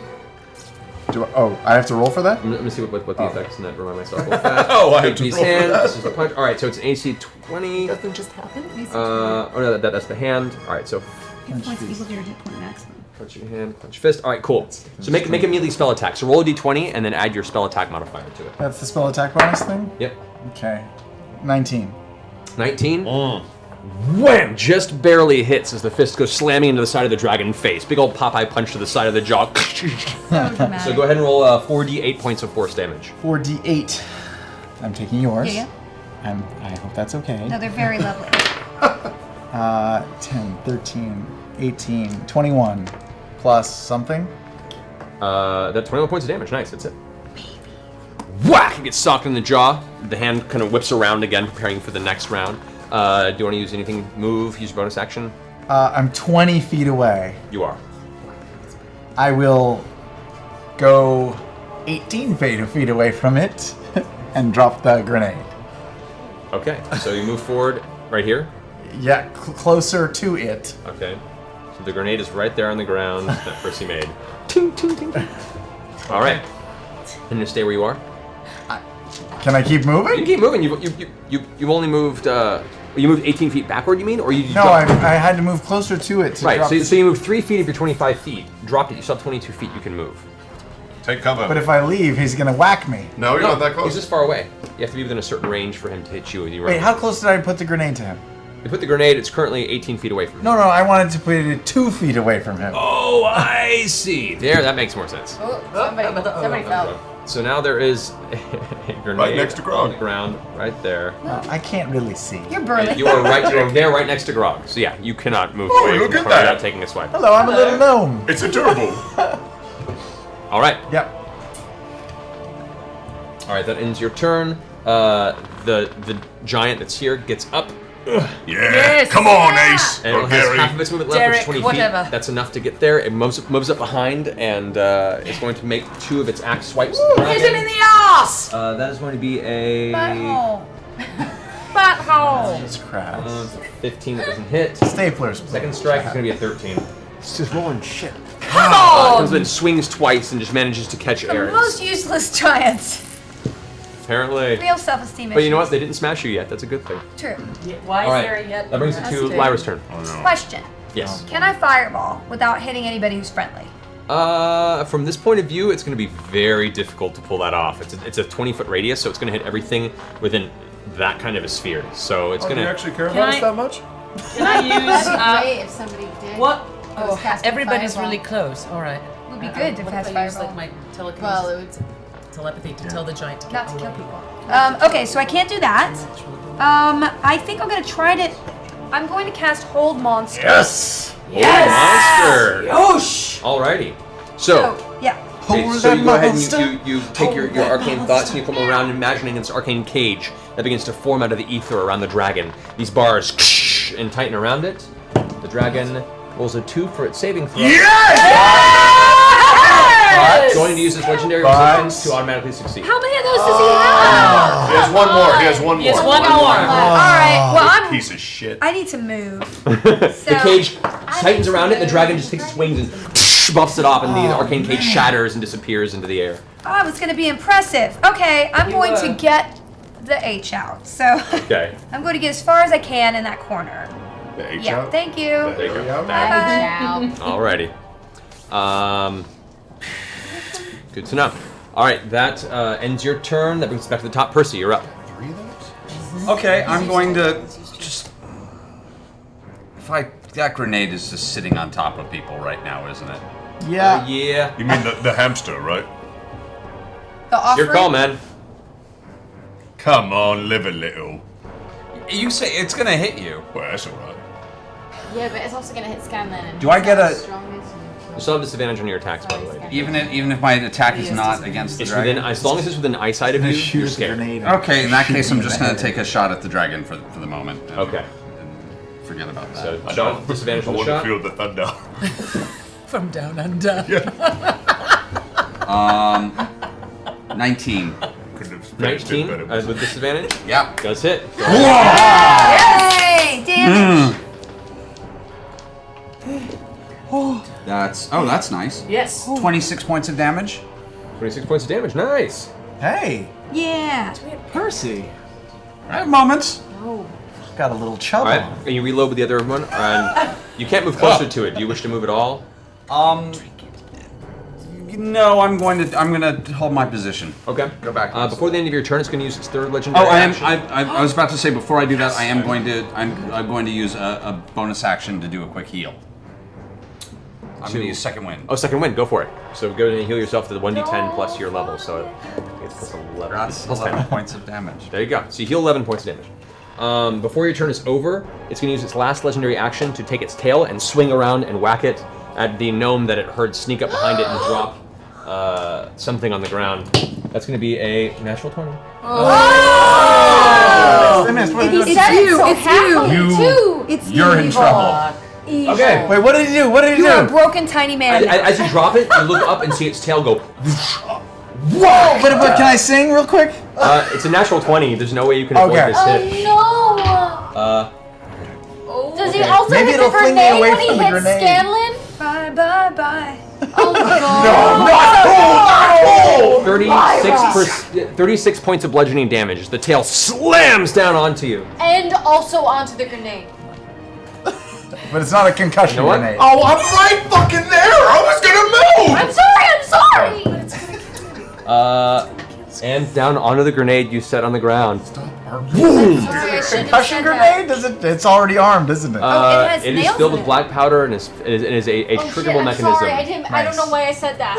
I have to roll for that? Let me see what the effects in that. Remind myself. What that. Oh, I have Big to B's roll for hand. that. This is the punch. All right, so it's an AC 20. Nothing just happened. Oh no, that's the hand. All right, so Hit points equal to your hit point maximum. punch your hand, punch fist. All right, cool. So make a melee spell attack. So roll a d20 and then add your spell attack modifier to it. That's the spell attack bonus thing? Yep. Okay. 19. 19. Wham! Just barely hits as the fist goes slamming into the side of the dragon face. Big old Popeye punch to the side of the jaw. So go ahead and roll 4d8 points of force damage. 4d8. I'm taking yours. Yeah. I hope that's okay. No, they're very lovely. 10, 13, 18, 21 plus something. That's 21 points of damage. Nice, that's it. Whack! It gets socked in the jaw. The hand kind of whips around again, preparing for the next round. Do you want to use anything? Move? Use your bonus action? I'm 20 feet away. You are. I will go 18 feet away from it and drop the grenade. Okay, so you move forward right here? Yeah, closer to it. Okay. So the grenade is right there on the ground that Percy made. Ting, ting, ting. All right. And you stay where you are? Can I keep moving? You can keep moving. You've only moved. You moved 18 feet backward. You mean, or you? No, I had to move closer to it. To right. drop So you moved 3 feet of your 25 feet. Dropped it. You still have 22 feet. You can move. Take cover. But if I leave, he's gonna whack me. No, you're not that close. He's just far away. You have to be within a certain range for him to hit you. Wait, how close did I put the grenade to him? You put the grenade. It's currently 18 feet away from him. No, I wanted to put it 2 feet away from him. Oh, I see. There, that makes more sense. Oh, somebody fell. So now there is a grenade Right next to Grog. on the ground, right there. I can't really see. You're burly. And you are there, right next to Grog. So yeah, you cannot move away look from at Grog that. without taking a swipe. Hello, I'm a little gnome. It's adorable. All right. Yep. All right, that ends your turn. The giant that's here gets up. Yeah. Yes. Come on, Ace. And Or it has Gary. half of its movement left, Derek, which is 20 whatever. feet. That's enough to get there. It moves up behind, and it's going to make 2 of its axe swipes. at the Hit him dragon. in the ass! That is going to be a Butthole. Butthole! Jesus Christ. 15 that doesn't hit. Staplers. Second strike is going to be a 13. It's just rolling shit. Come Comes on! in, swings twice, and just manages to catch The air. most useless giants. Apparently. Real self-esteem But you know what? issues. They didn't smash you yet. That's a good thing. True. Why All is there right. a yet? That brings it to That's Lyra's turn. Question. Yes. Can I fireball without hitting anybody who's friendly? From this point of view, it's going to be very difficult to pull that off. It's a 20-foot radius, so it's going to hit everything within that kind of a sphere. So it's Oh, going do you to. actually care Can about I- us that much? Can I use? Great if somebody did. What? I was Oh, casting everybody's fireball. really close. All right. It would be good to what cast if I use fireball. like my telekinesis? Well, it would. Telepathy to tell the giant to Not get to kill away. people. Okay, so I can't do that. I think I'm gonna try to. I'm going to cast Hold Monster. Yes! Yes! Monster! Alrighty. So, Yeah. okay, so you go ahead and you take your arcane thoughts and you come around imagining this arcane cage that begins to form out of the ether around the dragon. These bars and tighten around it. The dragon rolls a 2 for its saving throw. But going to use his legendary resistance to automatically succeed. How many of those does he have? He has one more. He has one more. He has one more. All right. Well, I'm. Piece of shit. I need to move. The cage tightens around it, and the dragon just takes its wings and buffs it off, and the arcane cage shatters and disappears into the air. Oh, it's gonna be impressive. Okay, I'm going to get the H out. So Okay. I'm going to get as far as I can in that corner. The H Yeah. out? Thank you. There you go. Bye. Alrighty. Good to know. Alright, that ends your turn. That brings us back to the top. Percy, you're up. Okay, I'm going to just. That grenade is just sitting on top of people right now, isn't it? Yeah. Yeah. You mean the hamster, right? The It's your call, man. Come on, live a little. You say it's gonna hit you. Well, that's alright. Yeah, but it's also gonna hit Scanlan. And Do I get a- You still have disadvantage on your attacks, by the way. Even if my attack is not against the It's dragon. within, as long as it's within eyesight of you, you're scared. Okay, in that case, I'm just gonna take a shot at the dragon for the moment. Okay. Forget about that. So, shot, disadvantage on the shot. Feel the thunder. From down under. 19. 19 with disadvantage? Yeah. Does hit. Yay! Damage. That's nice. Yes. 26 points of damage. 26 points of damage. Nice. Hey, Yeah. Percy. I have moments. Got a little chub Alright, on. and you reload with the other one, and you can't move closer to it. Do you wish to move at all? No, I'm gonna hold my position. Okay. Go back. Before the end of your turn, it's going to use its third legendary Oh, I am. action. I was about to say before I do that, I'm going to use a bonus action to do a quick heal. I'm going to use second wind. Oh, second wind. Go for it. So go and heal yourself to the 1d10 plus your level. So it's plus 11. That's Plus 11 10. points of damage. There you go. So you heal 11 points of damage. Before your turn is over, it's going to use its last legendary action to take its tail and swing around and whack it at the gnome that it heard sneak up behind it and drop something on the ground. That's going to be a natural 20. You're in trouble. Okay, wait, what did he do? What did he You are a do? broken tiny man. As you drop it, you look up and see its tail go. Whoa! But can I sing real quick? It's a natural 20. There's no way you can avoid Okay. this hit. No! Does he Okay. also Maybe hit the it'll fling me grenade away when he from the hits grenade. Scanlan? Bye, bye, bye. Oh my god. 36 points of bludgeoning damage as the tail slams down onto you. And also onto the grenade. But it's not a concussion You know what? grenade. Oh, I'm right fucking there! I was gonna move! I'm sorry! And down onto the grenade you set on the ground. Boom! Concussion grenade? Does it? It's already armed, isn't it? It is filled with black powder and it is a Oh, shit, triggable I'm mechanism. sorry. I don't know why I said that.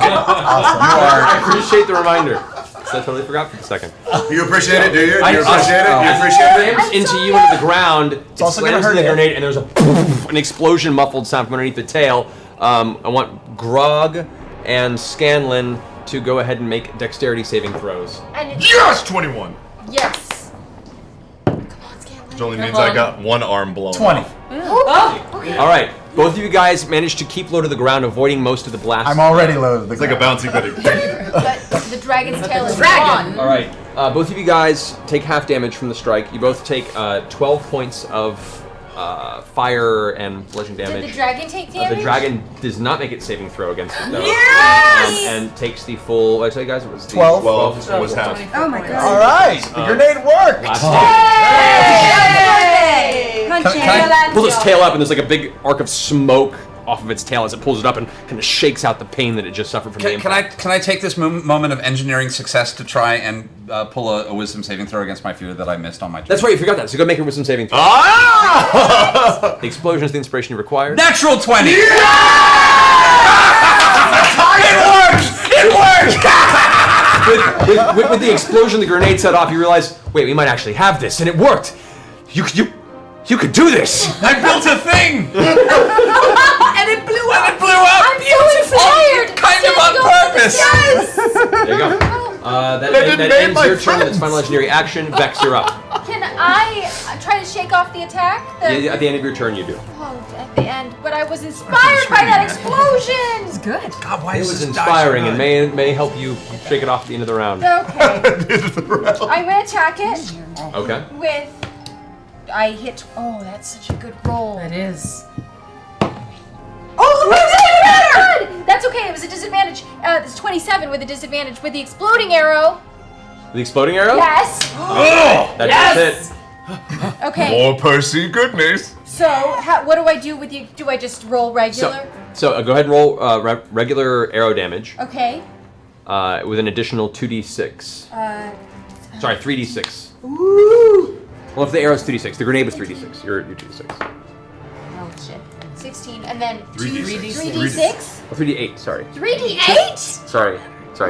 I appreciate the reminder. So I totally forgot for a second. You appreciate it, do you? Do I you appreciate it? Do you As appreciate it slams into you into the ground, it also gonna slams hurt into the it. grenade, and there's an explosion muffled sound from underneath the tail. I want Grog and Scanlan to go ahead and make dexterity saving throws. And Yes! 21! Yes. Which only means I got one arm blown 20. off. All right, both of you guys managed to keep low to the ground, avoiding most of the blasts. I'm already low to the It's like a bouncy Betty. But the dragon's tail is gone. All right, both of you guys take half damage from the strike. You both take 12 points of fire and bludgeoning Did damage. the dragon take damage? The dragon does not make its saving throw against it, though. Yes! And takes the full. What did I tell you guys? It was the 12. 12 was half. Oh my god. All right, the grenade worked. Last Punch Pulls its tail up, and there's like a big arc of smoke off of its tail as it pulls it up and kind of shakes out the pain that it just suffered from the impact. Can I take this moment of engineering success to try and pull a wisdom saving throw against my fear that I missed on my turn? That's right, you forgot that. So go make a wisdom saving throw. The explosion is the inspiration you required. Natural 20! It worked! with the explosion, the grenade set off. You realize, wait, we might actually have this, and it worked. You could do this. I built a thing. And it blew up. I'm so inspired. Kind of on purpose. Yes. There you go. That ends your turn. That's final legendary action. Vex, you're up. Can I try to shake off the attack? Yeah, at the end of your turn, you do. Oh, at the end. But I was inspired by that explosion. It's good. God, why It is was this inspiring die and so may help you shake it off at the end of the round. Okay. I'm gonna attack it Okay. with. I hit. Oh, that's such a good roll. It is. Oh, it was that's okay. It was a disadvantage. It's 27 with a disadvantage with the exploding arrow. The exploding arrow? Yes. Oh! That's it. Okay. More Percy goodness. So, what do I do with you? Do I just roll regular? So go ahead and roll regular arrow damage Okay. with an additional 2d6. Sorry, 3d6. Ooh. Well, if the arrow's 3d6, the grenade was 3d6. You're 2d6. Oh shit. 16 and then 3d6. 3d6. Oh, 3d8. Sorry. 3d8. Sorry.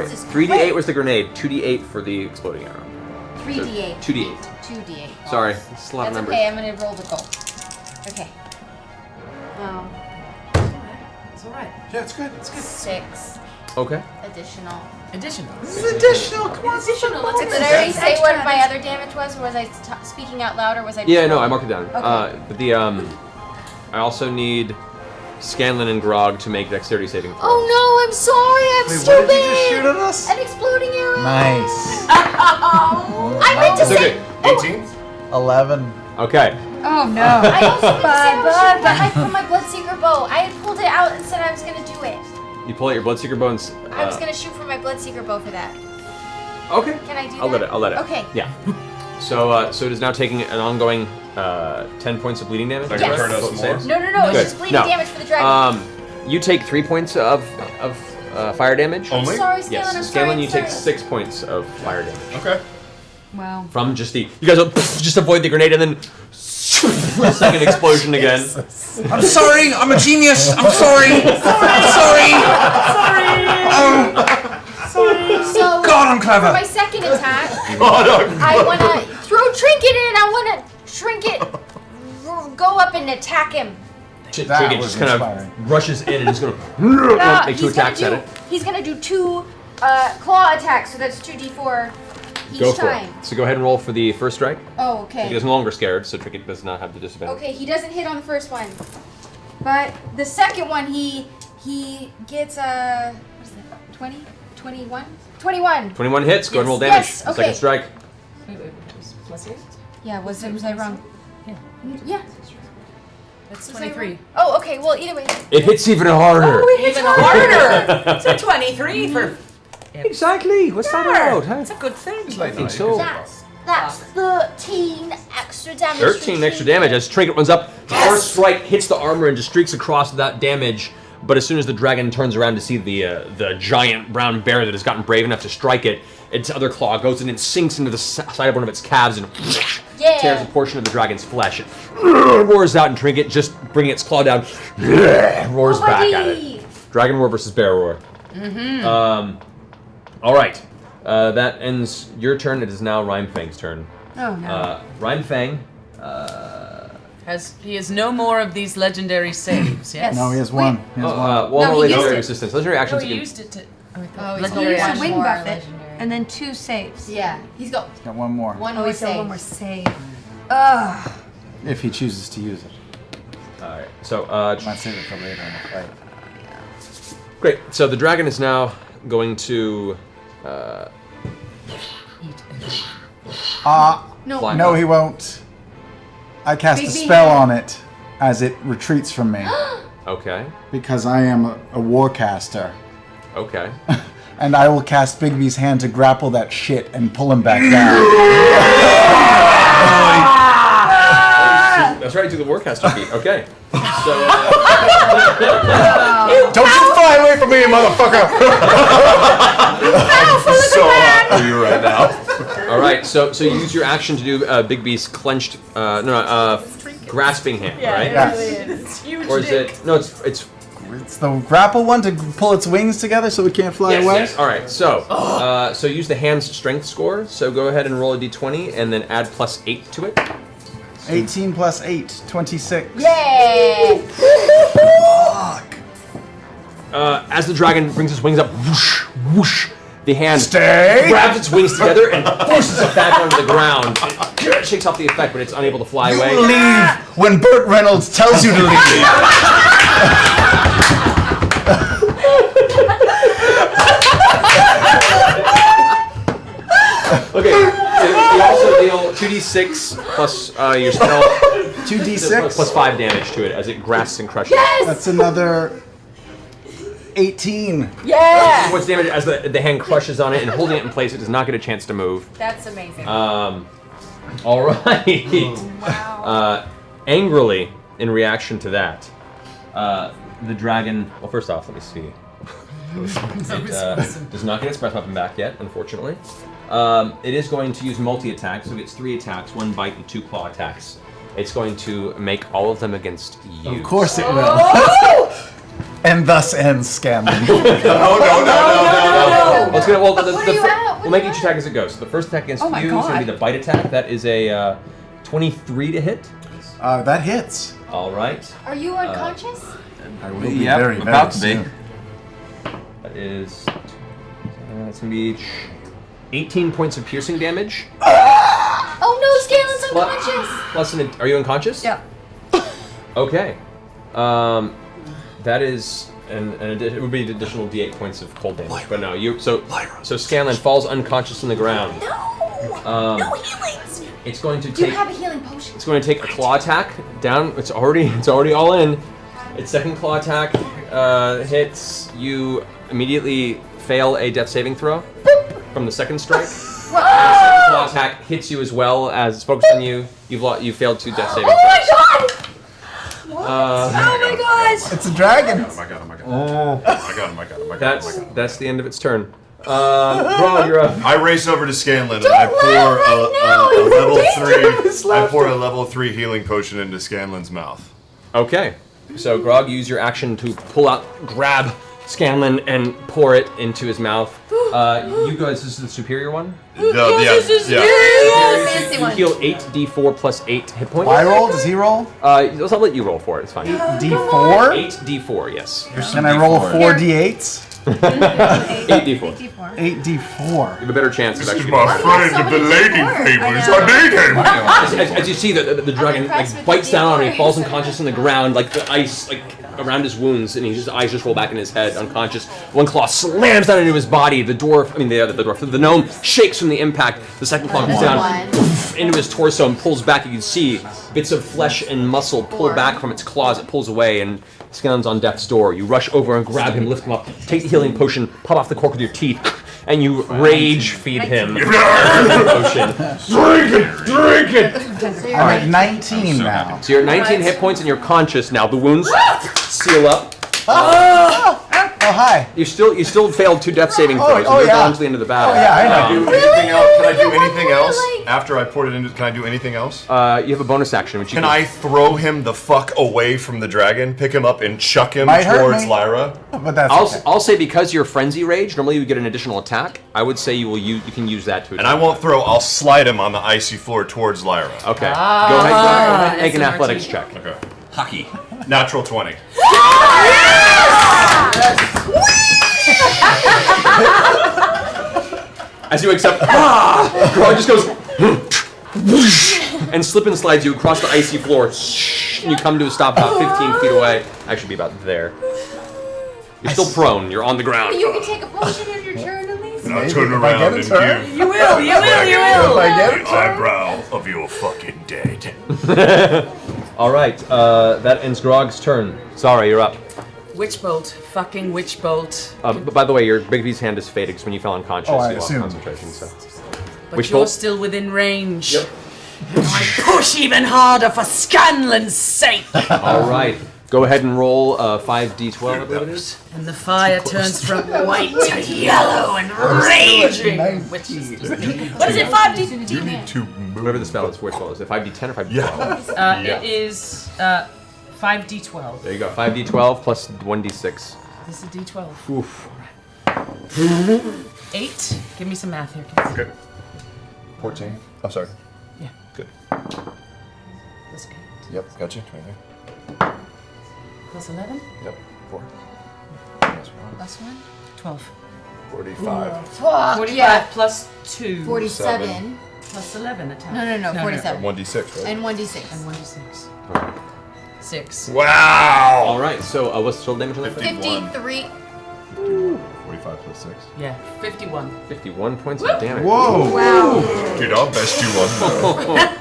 This is 3d8 great. was the grenade. 2d8 for the exploding arrow. 3d8. 2d8. 2d8. Sorry, it's a lot of That's numbers. okay. I'm gonna roll the gold. Okay. Oh. It's all right. Yeah, it's good. It's good. 6 Okay. additional. Additional. This is additional. Come on. Additional. Let's Did I already say what my other damage was, or was I speaking out loud, or was I? Yeah, no, I marked it down. Okay. But the I also need Scanlan and Grog to make dexterity saving throws. Oh no, I'm sorry. I'm Wait, stupid. what did you just shoot at us? An exploding arrow. Nice. I meant to It's say. okay. 18? 11. Okay. Oh no. I also meant to say I was shooting from my Bloodseeker bow. I had pulled it out and said I was gonna do it. You pull out your Bloodseeker bones. I was gonna shoot from my Bloodseeker bow for that. Okay. Can I do I'll that? let it. Okay. Yeah. So so it is now taking an ongoing 10 points of bleeding damage. Yes. That's what it saves? No, it's Good. just bleeding No. damage for the dragon. You take 3 points of fire damage. I'm sorry, Scanlan, Yes. I'm Scanlan, sorry, you I'm take sorry. 6 points of fire damage. Okay. Wow. From just the you guys will just avoid the grenade and then second explosion again. I'm sorry. I'm a genius. I'm sorry. Sorry. So, God, I'm clever. For my second attack, God, I'm I want to throw Trinket in. I want to Trinket go up and attack him. Trinket just kind of rushes in and is going to make 2 he's gonna attacks at it. He's going to do 2 claw attacks, so that's 2d4 each Go for time. it. So go ahead and roll for the first strike. Oh, okay. He is no longer scared, so Trinket does not have the disadvantage. Okay, he doesn't hit on the first one. But the second one, he gets what is that? 20? 21? 21. 21 hits. Go ahead and roll damage. Yes, The okay. Second strike. Plus 8? Yeah, was I wrong? Yeah. Yeah. That's Was I wrong? 23. Oh, okay. Well, either way. It hits even harder. Oh, it hits Even harder. So 23 for. Exactly. What's that about? Huh? It's a good thing. I think so. That's 13 extra damage. 13 extra damage as Trinket runs up. The first strike hits the armor and just streaks across that damage. But as soon as the dragon turns around to see the giant brown bear that has gotten brave enough to strike it, its other claw goes in and sinks into the side of one of its calves and tears a portion of the dragon's flesh. It roars out, and Trinket, just bringing its claw down, roars back at it. Dragon roar versus bear roar. All right. That ends your turn. It is now Rhymefang's turn. Oh no. Rhymefang. He has no more of these legendary saves, yes? No, he has one. He has one. Well, No, he legendary used it. resistance. Legendary actions. No, you he can- used it to. Oh, he's Legendary got Use a one wing more buffet legendary. and then 2 saves. Yeah, he's got Got one more. one Oh, more he's got save. one more save. Ugh. If he chooses to use it. All right. So, Might save it for later in the fight. great. So the dragon is now going to. No. Fly No, up. he won't. I cast a Big spell hand. on it as it retreats from me Okay. because I am a warcaster. Okay. And I will cast Bigby's hand to grapple that shit and pull him back down. That's right. You the Warcaster feat. Okay. So, Don't you fly away from me, motherfucker! I'm so hot for you right now. All right, so you use your action to do Big Beast's clenched, grasping hand, right? Yeah. It's huge. Or is it? No, it's It's the grapple one to pull its wings together so it can't fly yes, away. yes. All right, so so use the hand's strength score. So go ahead and roll a d20 and then add +8 to it. 18 plus 8, 26. Yay! As the dragon brings its wings up, whoosh, whoosh, the hand Stay. grabs its wings together and forces it back onto the ground. It shakes off the effect, but it's unable to fly away. Leave when Burt Reynolds tells you to leave. Okay, you also deal 2d6 plus your spell. 2d6? Plus 5 damage to it as it grasps and crushes. That's another 18. Yeah! What's damage as the hand crushes on it and holding it in place, it does not get a chance to move. That's amazing. All right. Angrily, in reaction to that, the dragon. Well, first off, let me see. It does not get its breath weapon back yet, unfortunately. It is going to use multi-attack, so it gets 3 attacks, 1 bite and 2 claw attacks. It's going to make all of them against you. Of course it will. And thus ends Scanlan. No. Let's get we'll make each attack as it goes. So the first attack against you is going to be the bite attack. That is a 23 to hit. That hits. All right. Are you unconscious? I will be very, very soon. That is. That's going to be 18 points of piercing damage. Oh no, Scanlan's unconscious! Plus are you unconscious? Yeah. Okay. That is it would be an additional d8 points of cold damage. But no, so Scanlan falls unconscious on the ground. No! No healings! It's going to Do you take have a healing potion? It's going to take a claw attack down. It's already all in. Its second claw attack hits you. Immediately fail a death saving throw from the second strike. The second claw attack hits you as well as it's focused on you. You failed 2 death saving throws. Oh my god! Oh my gosh! It's a dragon. Oh my god. That's the end of its turn. Braun, you're up. I race over to Scanlan and I pour a level 3. I pour a level 3 healing potion into Scanlan's mouth. Okay. So Grog, use your action to grab Scanlan and pour it into his mouth. You guys, this is the superior one? Fancy You one. heal 8d4 plus 8 hit points. I roll? Does he roll? I'll let you roll for it. It's fine. 8d4? 8d4, yes. Can I roll 4d8s? 8d4. 8d4. You have a better chance of This is actually. my friend of the lady favors. I need him. As you see, the dragon bites down on him, he falls unconscious on the ground, like the ice around his wounds, and his eyes just roll back in his head, unconscious. One claw slams down into his body. The gnome shakes from the impact. The second claw comes down into his torso and pulls back. You can see bits of flesh and muscle pull back from its claws. It pulls away, and Scanlan's on death's door. You rush over and grab him, lift him up, take the healing potion, pop off the cork with your teeth, and you rage feed him the potion. Drink it! I'm at 19 now. So you're at 19 hit points and you're conscious now. The wounds seal up. Oh, hi. You still failed 2 death saving throws. Oh, You're yeah. down to the end of the battle. Oh, yeah, I know. Can I do anything else after I poured it into? Can I do anything else? You have a bonus action, which you Can I throw him the fuck away from the dragon, pick him up, and chuck him Might hurt towards me. Lyra? But that's I'll say because you're frenzy rage, normally you get an additional attack. I would say you can use that to. And I won't throw. I'll slide him on the icy floor towards Lyra. Okay. Go ahead and make an athletics check. Okay. Hockey. Natural 20. As you accept, Grog just goes and slip and slides you across the icy floor, and you come to a stop about 15 feet away. Actually, be about there. You're still prone. You're on the ground. You can take a potion in your turn at least. And I'll turn around and give You will, you will, you will. If I get the eyebrow of your fucking dead. All right, that ends Grog's turn. Sorry, you're up. Witch bolt. Fucking witch bolt. But by the way, your Big V's hand is faded because when you fell unconscious, Oh, I you lost assumed. concentration. So, But Witch you're bolt? still within range. Yep. Push even harder for Scanlan's sake. All right. Go ahead and roll 5d12, I believe it is. And the fire turns from white to yellow and raging. Which is what is it? 5d? You need to whatever the spell is. Which spell is it? 5d10 or 5d12? It is 5d12. There you go. 5d12 plus 1d6. This is a d12. Oof. 8. Give me some math here, kids. Okay. 14. Oh, sorry. Yeah. Good. Plus 8. Yep, gotcha. 23. Plus 11. Yep, 4. Plus 1. 12. 45. Fuck, 45 yeah. plus 2. 47. Plus 11 attack. No, 47. 1d6, right? And 1d6. And 1d6. 6. Wow! All right. So what's the total damage on that? 53. 45 plus 6. Yeah, 51. 51 points of damage. Whoa! Wow. Dude, I'll best you one though.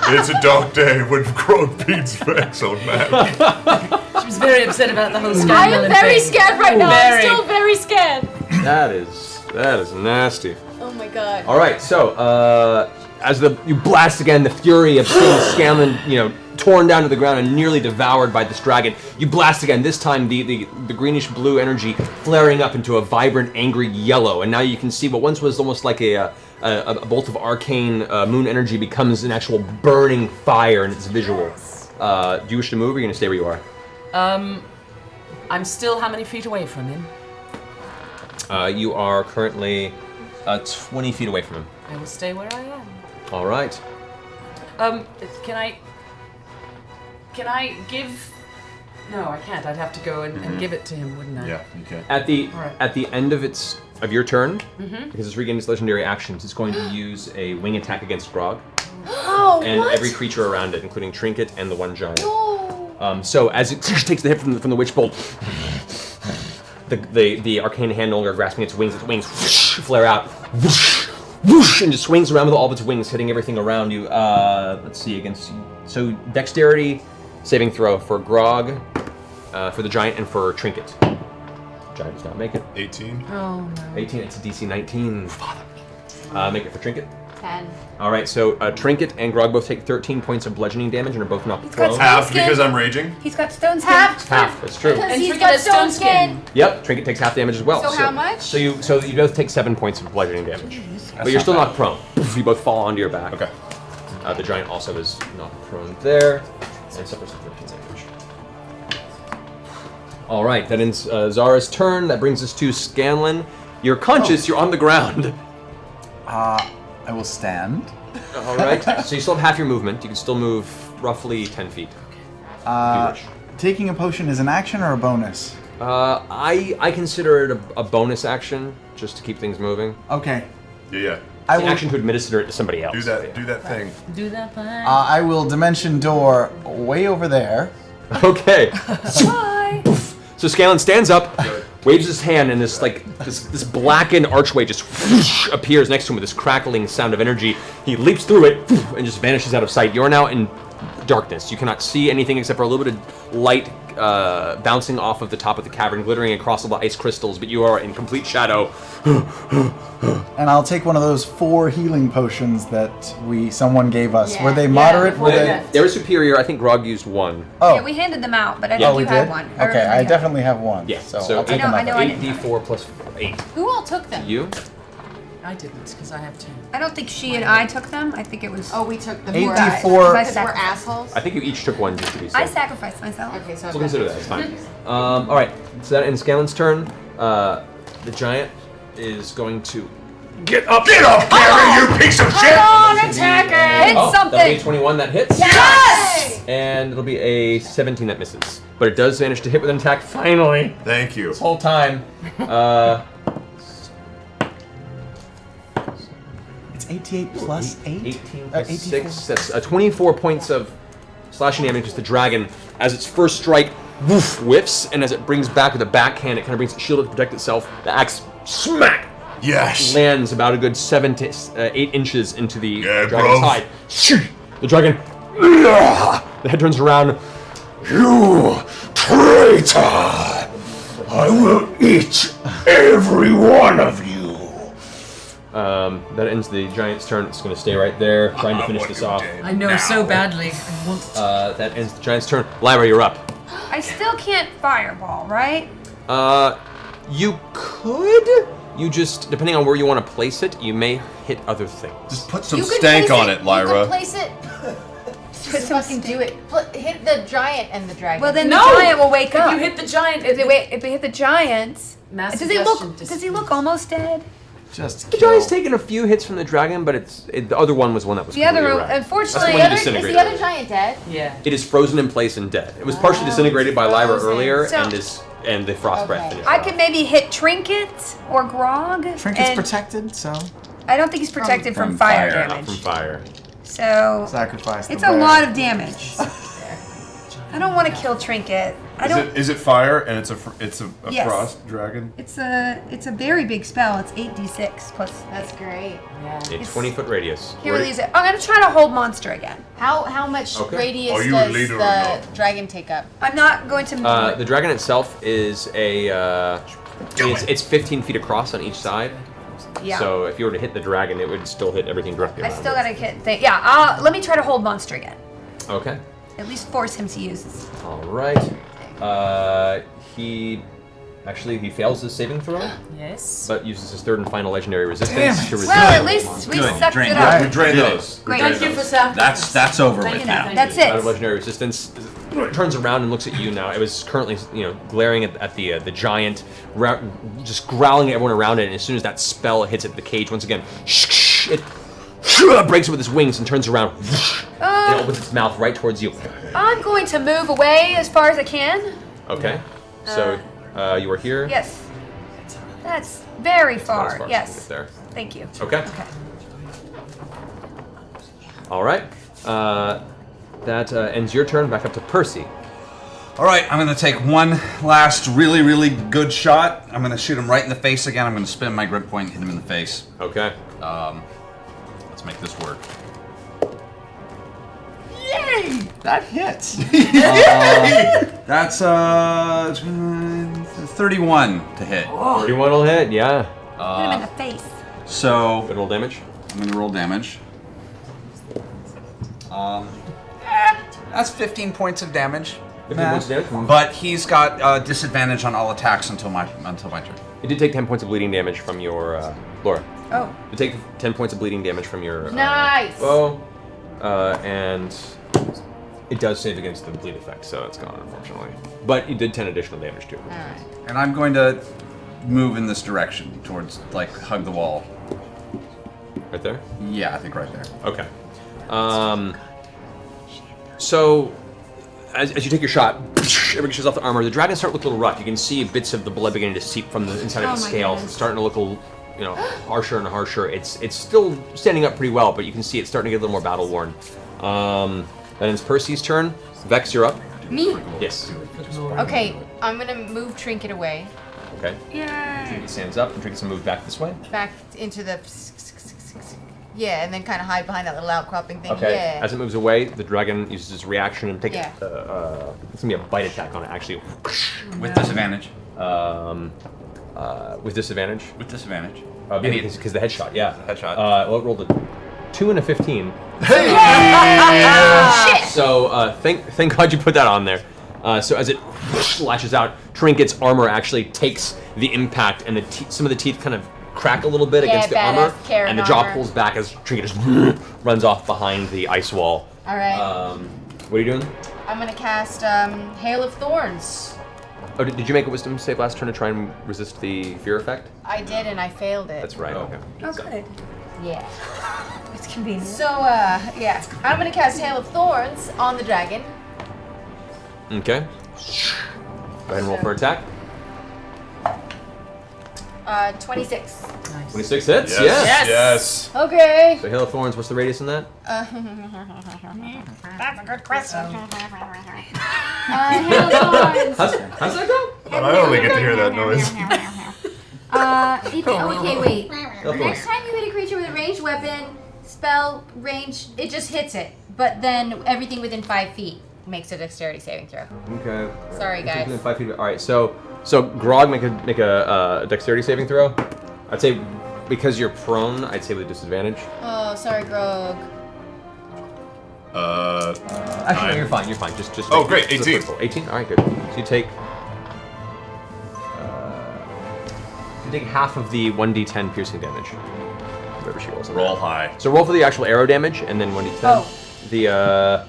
It's a dark day when Grog beats Vex on Mac. She was very upset about the whole I scandal. am very scared right now. I'm Very. still very scared. That is nasty. Oh my god. All right. So as you blast again, the fury of seeing Scanlan, torn down to the ground and nearly devoured by this dragon. You blast again. This time, the greenish blue energy flaring up into a vibrant, angry yellow, and now you can see what once was almost like a bolt of arcane moon energy becomes an actual burning fire, and it's visual. Do you wish to move, or are you gonna stay where you are? I'm still how many feet away from him? You are currently 20 feet away from him. I will stay where I am. All right. Can I give? No, I can't. I'd have to go and give it to him, wouldn't I? Yeah, you can. At the All right. at the end of your turn, Mhm. because it's regained its legendary actions, it's going to use a wing attack against Grog Oh, and what? every creature around it, including Trinket and the one giant. So as it takes the hit from the witch bolt, the arcane hand no longer grasping its wings flare out, and just swings around with all of its wings, hitting everything around you. Let's see against you. So dexterity saving throw for Grog, for the giant, and for Trinket. Giant does not make it. 18. Oh no. 18. It's a DC 19. Father. Make it for Trinket. 10. All right. So Trinket and Grog both take 13 points of bludgeoning damage and are both knocked got prone. Half skin. because I'm raging. He's got stone skin. Half. Half. That's true. Because And he's Trinket got has stone stone skin. Yep. Trinket takes half damage as well. So how much? So you both take 7 points of bludgeoning damage, but you're still knocked prone. You both fall onto your back. Okay. The giant also is knocked prone there, and suffers 15 damage. All right, that ends Zara's turn. That brings us to Scanlan. You're conscious. You're on the ground. I will stand. All right. So you still have half your movement. You can still move roughly 10 feet. Taking a potion is an action or a bonus? I consider it a bonus action just to keep things moving. Okay. Yeah. I It's an will, action to administer it to somebody else. Do that thing. Do that thing. I will dimension door way over there. Okay. So Scanlan stands up, waves his hand, and this blackened archway just whoosh, appears next to him with this crackling sound of energy. He leaps through it and just vanishes out of sight. You are now in darkness. You cannot see anything except for a little bit of light bouncing off of the top of the cavern, glittering across all the ice crystals, but you are in complete shadow. And I'll take one of those 4 healing potions that someone gave us. Yeah. Were they Yeah, moderate? before Were we they? left. They were superior. I think Grog used 1. Oh. Yeah, we handed them out, but I Yeah. think we you did? had one. Okay, I definitely have one. Yeah. So, So I'll take I know, another. I didn't. 8d4 plus 8. Who all took them? You? I didn't, because I have 2. I don't think she and I took them. I think it was. Oh, we took the 8d4. guys. Because Because we're assholes? I think you each took 1 just to be safe. I sacrificed myself. Okay, so We'll consider that. It's fine. All right. So that ends Scanlan's turn. The giant is going to Get up, Gary, you piece of shit! Come on, attack it! Hit That'll be something! a 21 that hits. Yes! And it'll be a 17 that misses. But it does manage to hit with an attack finally. Thank you. This whole time. It's 88 plus 8? 18 plus 6. That's 24 points of slashing damage to the dragon as its first strike whiffs, and as it brings back with a backhand, it kind of brings its shield up to protect itself. The axe smack! Yes. Lands about a good 7 to 8 inches into the dragon's bro. hide. The dragon, the head turns around. You traitor! I will eat every one of you. That ends the giant's turn. It's going to stay right there, trying to finish this off. I know so badly. I want to. That ends the giant's turn. Lyra, you're up. I still can't fireball, right? You could. You just, depending on where you want to place it, you may hit other things. Just put some You could stank place on it, Lyra. You could place it. Just fucking do it. Hit the giant and the dragon. Well, then No! the giant will wake If up. you hit the giant, if they hit the giants, Mass does he suggestion look almost dead? Just The giant's taken a few hits from the dragon, but the other one was one that was The other, completely wrecked. unfortunately, That's is the one you the disintegrated. other giant dead? Yeah. It is frozen in place and dead. It was partially disintegrated by Lyra frozen. earlier, So- and the frost breath finished. I could maybe hit Trinket or Grog. Trinket's and protected, so I don't think he's protected from fire Not damage. from fire. So sacrifice. it's the a bear. lot of damage. I don't want to kill Trinket. I don't. Is it fire and it's a Yes. frost dragon? It's a very big spell. It's 8d6 plus. That's great. A 20-foot radius. Can't really use it. I'm gonna try to hold monster again. How much Okay. radius Are you a does leader or the dragon take up? I'm not going to. The dragon itself is it's 15 feet across on each side. Yeah. So if you were to hit the dragon, it would still hit everything directly I around still it. gotta hit. Yeah. Let me try to hold monster again. Okay. At least force him to use this. All right. He fails his saving throw. Yes. But uses his third and final legendary resistance Damn it. to resist. Well, at least we sucked Drain it up. those. We drain Did it. those. Great. Thank you for sacrificing. That's over Thank with you. now. That's Out of it. legendary resistance, turns around and looks at you now. It was currently, glaring at the giant, just growling at everyone around it. And as soon as that spell hits it, the cage once again, it breaks it with its wings and turns around. And it opens its mouth right towards you. I'm going to move away as far as I can. Okay. So you are here. Yes. That's very About as far. far as Yes. you can get there. Thank you. Okay. All right. That ends your turn. Back up to Percy. All right, I'm going to take one last really, really good shot. I'm going to shoot him right in the face again. I'm going to spin my grip point and hit him in the face. Okay. Let's make this work. Yay! That hits. That's 31 to hit. 31 will hit, yeah. Hit him in the face. So Good roll damage. I'm going to roll damage. That's 15 points of damage. 15 points of damage? But he's got disadvantage on all attacks until my turn. You did take 10 points of bleeding damage from your Laura. Oh. You take 10 points of bleeding damage from your Nice. bow, and it does save against the bleed effect, so it's gone unfortunately. But you did 10 additional damage to it. And I'm going to move in this direction towards, hug the wall. Right there? Yeah, I think right there. Okay. So, as you take your shot, everything shows off the armor. The dragons start to look a little rough. You can see bits of the blood beginning to seep from the inside of the scales. It's starting to look a little, harsher and harsher. It's still standing up pretty well, but you can see it's starting to get a little more battle worn. Then it's Percy's turn. Vex, you're up. Me? Yes. Okay, I'm gonna move Trinket away. Okay. Yay. Trinket stands up, and Trinket's gonna move back this way. Back into the. Yeah, and then kind of hide behind that little outcropping thing. Okay. Yeah. As it moves away, the dragon uses its reaction and takes Yeah. it's gonna be a bite attack on it actually. With disadvantage. With disadvantage. With disadvantage. Because the headshot, yeah. Headshot. Well, it rolled a 2 and a 15. Shit! So thank God you put that on there. So as it lashes out, Trinket's armor actually takes the impact, and some of the teeth kind of crack a little bit Yeah, against the badass armor, Karen and the jaw armor. pulls back as Trinket just runs off behind the ice wall. All right. What are you doing? I'm gonna cast Hail of Thorns. Oh, did you make a wisdom save last turn to try and resist the fear effect? I did, and I failed it. That's right. Okay. Oh, good. Yeah. It's convenient. So, yeah, I'm gonna cast Hail of Thorns on the dragon. Okay. Go ahead and roll for attack. 26. 26 hits. Yes. Yes. Yes. Okay. So Hail of Thorns. What's the radius in that? That's a good question. Hail of Thorns. How's that go? I only get to hear that noise. Okay, wait. Thorns. Next time you hit a creature with a ranged weapon, spell, range, it just hits it. But then everything within 5 feet makes a dexterity saving throw. Okay. Sorry, guys. Within 5 feet. All right. So Grog, make a dexterity saving throw. I'd say because you're prone, I'd say with disadvantage. Oh, sorry, Grog. Actually, no, you're fine. You're fine. Just. Oh, make great, it 18. flipful. 18. All right, good. So you take. You take half of the 1d10 piercing damage. Whatever she rolls. Roll high. So roll for the actual arrow damage, and then 1d10. Oh. The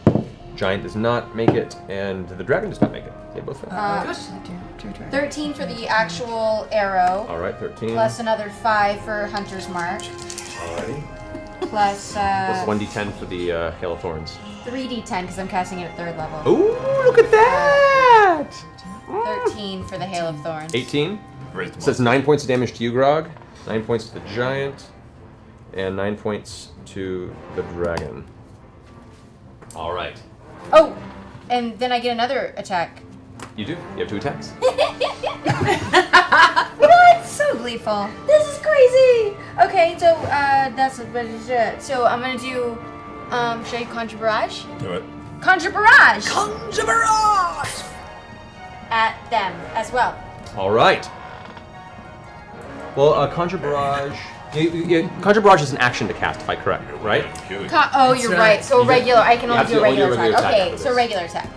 giant does not make it, and the dragon does not make it. They both fail. 13 for the actual arrow. All right, 13. Plus another 5 for Hunter's Mark. Alrighty. Plus Plus 1d10 for the Hail of Thorns. 3d10 because I'm casting it at 3rd level. Ooh, look at that! 13 for the Hail of Thorns. 18. So it's 9 points of damage to you, Grog. 9 points to the giant. And 9 points to the dragon. All right. Oh, and then I get another attack. You do. You have 2 attacks. What? So gleeful. This is crazy. Okay, so that's what. So I'm gonna do. Should I Conjure Barrage? Do it. Conjure Barrage. Conjure Barrage. At them as well. All right. Well, Conjure Barrage. Conjure Barrage is an action to cast, if I correct, right? Oh, you're right. So regular. I can You only have do to a regular only do a attack. regular attack Okay, for so this. regular attack.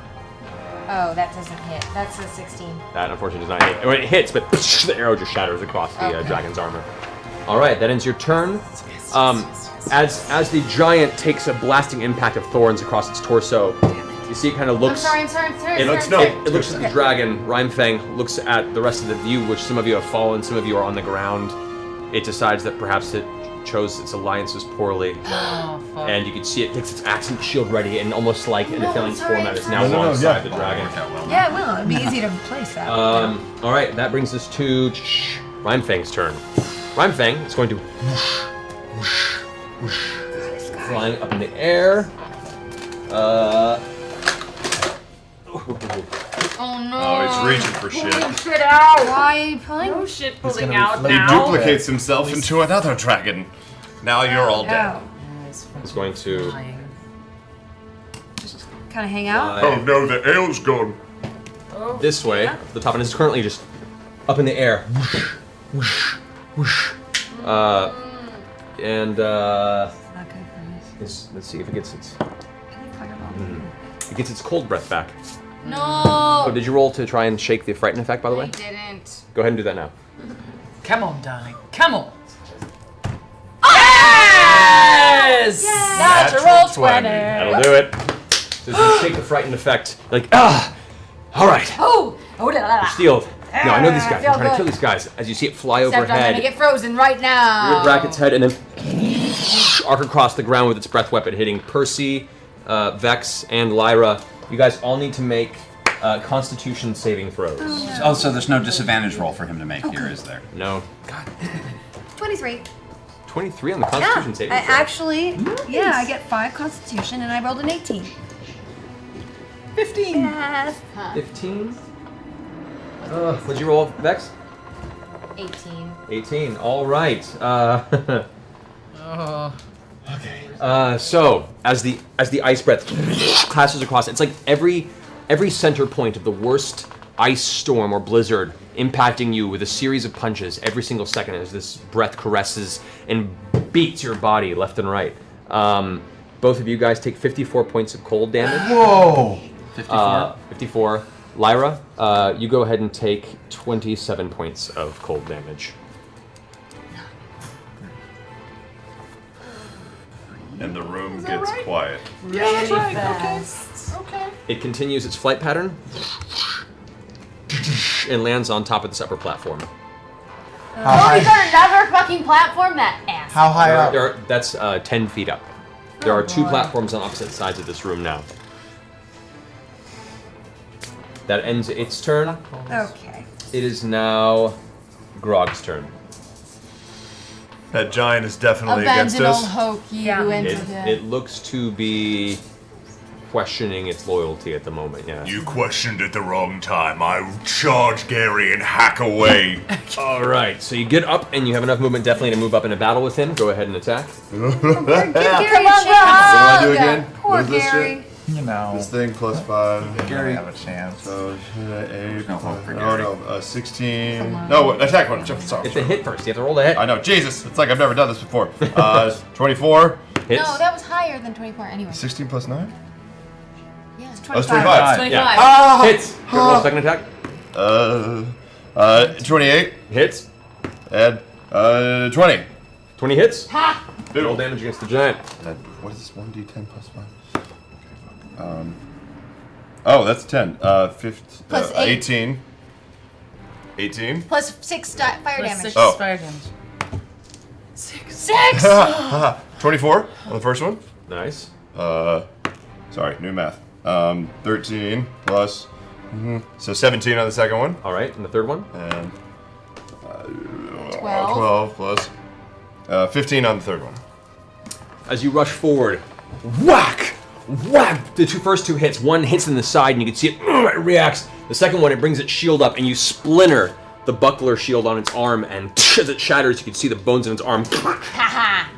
Oh, that doesn't hit. That's a 16. That unfortunately does not hit. Well, it hits, but the arrow just shatters across the Okay. dragon's armor. All right, that ends your turn. As the giant takes a blasting impact of thorns across its torso, you see it kind of looks. I'm sorry. It looks at the dragon. Rhymefang looks at the rest of the view, which some of you have fallen, some of you are on the ground. It decides that perhaps it chose its alliances poorly. Oh, fuck. And you can see it takes its axe and shield ready, and almost like in a Phalanx sorry, format, it's I'm now sorry. alongside the dragon. Yeah, it will. It'd be easy to place that. All right, that brings us to Rhymefang's turn. Rhymefang is going to flying up in the air. Oh no. Oh, he's reaching for shit. Pulling shit out. Why are you pulling? No shit He's pulling gonna out He now. duplicates himself into another dragon. Now you're all dead. It's going to. Kind of hang out. Oh no, the ale's gone. This way, up the top, and it's currently just up in the air. Let's see if it gets its. It gets its cold breath back. No. Oh, did you roll to try and shake the frighten effect, by the I way? didn't. Go ahead and do that now. Come on, darling. Come on. Yes! Natural 20. That'll do it. So as you shake the frightened effect, you're like, all right. Oh! Oh, la, la, la. Steeled. No, I know these guys. feel I'm trying to good. kill these guys. As you see it fly Except I'm overhead, gonna get frozen right now. you rack its head and then arc across the ground with its breath weapon, hitting Percy, Vex, and Lyra. You guys all need to make Constitution saving throws. Oh, so there's no disadvantage roll for him to make here, is there? No. 23. 23 on the Constitution Yeah, saving I throw. actually, I get 5 Constitution and I rolled an 18. 15. Yes. 15. What'd you roll, Vex? 18. 18. All right. So as the ice breath clashes across, it's like every center point of the worst ice storm or blizzard impacting you with a series of punches every single second as this breath caresses and beats your body left and right. Both of you guys take 54 points of cold damage. Whoa! 54. 54. Lyra, you go ahead and take 27 points of cold damage. And the room gets quiet. Yeah, that's right. Okay. It continues its flight pattern and lands on top of this upper platform. Oh, he's on another fucking platform? That ass. How high up? That's 10 feet up. There are 2 platforms on opposite sides of this room now. That ends its turn. Okay. It is now Grog's turn. That giant is definitely Abandon against us. old hope, you entered It looks to be questioning its loyalty at the moment, yeah. You questioned at the wrong time. I charge Gary and hack away. All right, so you get up and you have enough movement definitely to move up in a battle with him. Go ahead and attack. Come on, Grog. What do I do again? Poor What is this Gary. shit? You know. This thing plus 5. Gary have a chance. So 8. No hope for Oh Gary. no, 16. No, attack one. Sorry. It's a hit first. You have to roll the hit. I know. Jesus, it's like I've never done this before. 24. Hits. No, that was higher than 24 anyway. 16 plus 9. Yeah, it's Oh, it's 25. 25. Yeah. Ah! Hits. Go roll second attack. 28. Hits. And 20. 20 hits. Ha! Roll damage against the giant. What is this? 1d10 plus 5. Oh, that's 10. 15, Plus 8. 18. 18. Plus 6 fire Plus damage. 6 Oh. fire damage. 6. 24 on the first one. Nice. Sorry, new math. 13 plus. So 17 on the second one. All right, and the third one. And 12. 12 plus 15 on the third one. As you rush forward, whack, whack. The first two hits. One hits in the side, and you can see it reacts. The second one, it brings its shield up, and you splinter the buckler shield on its arm, and as it shatters, you can see the bones in its arm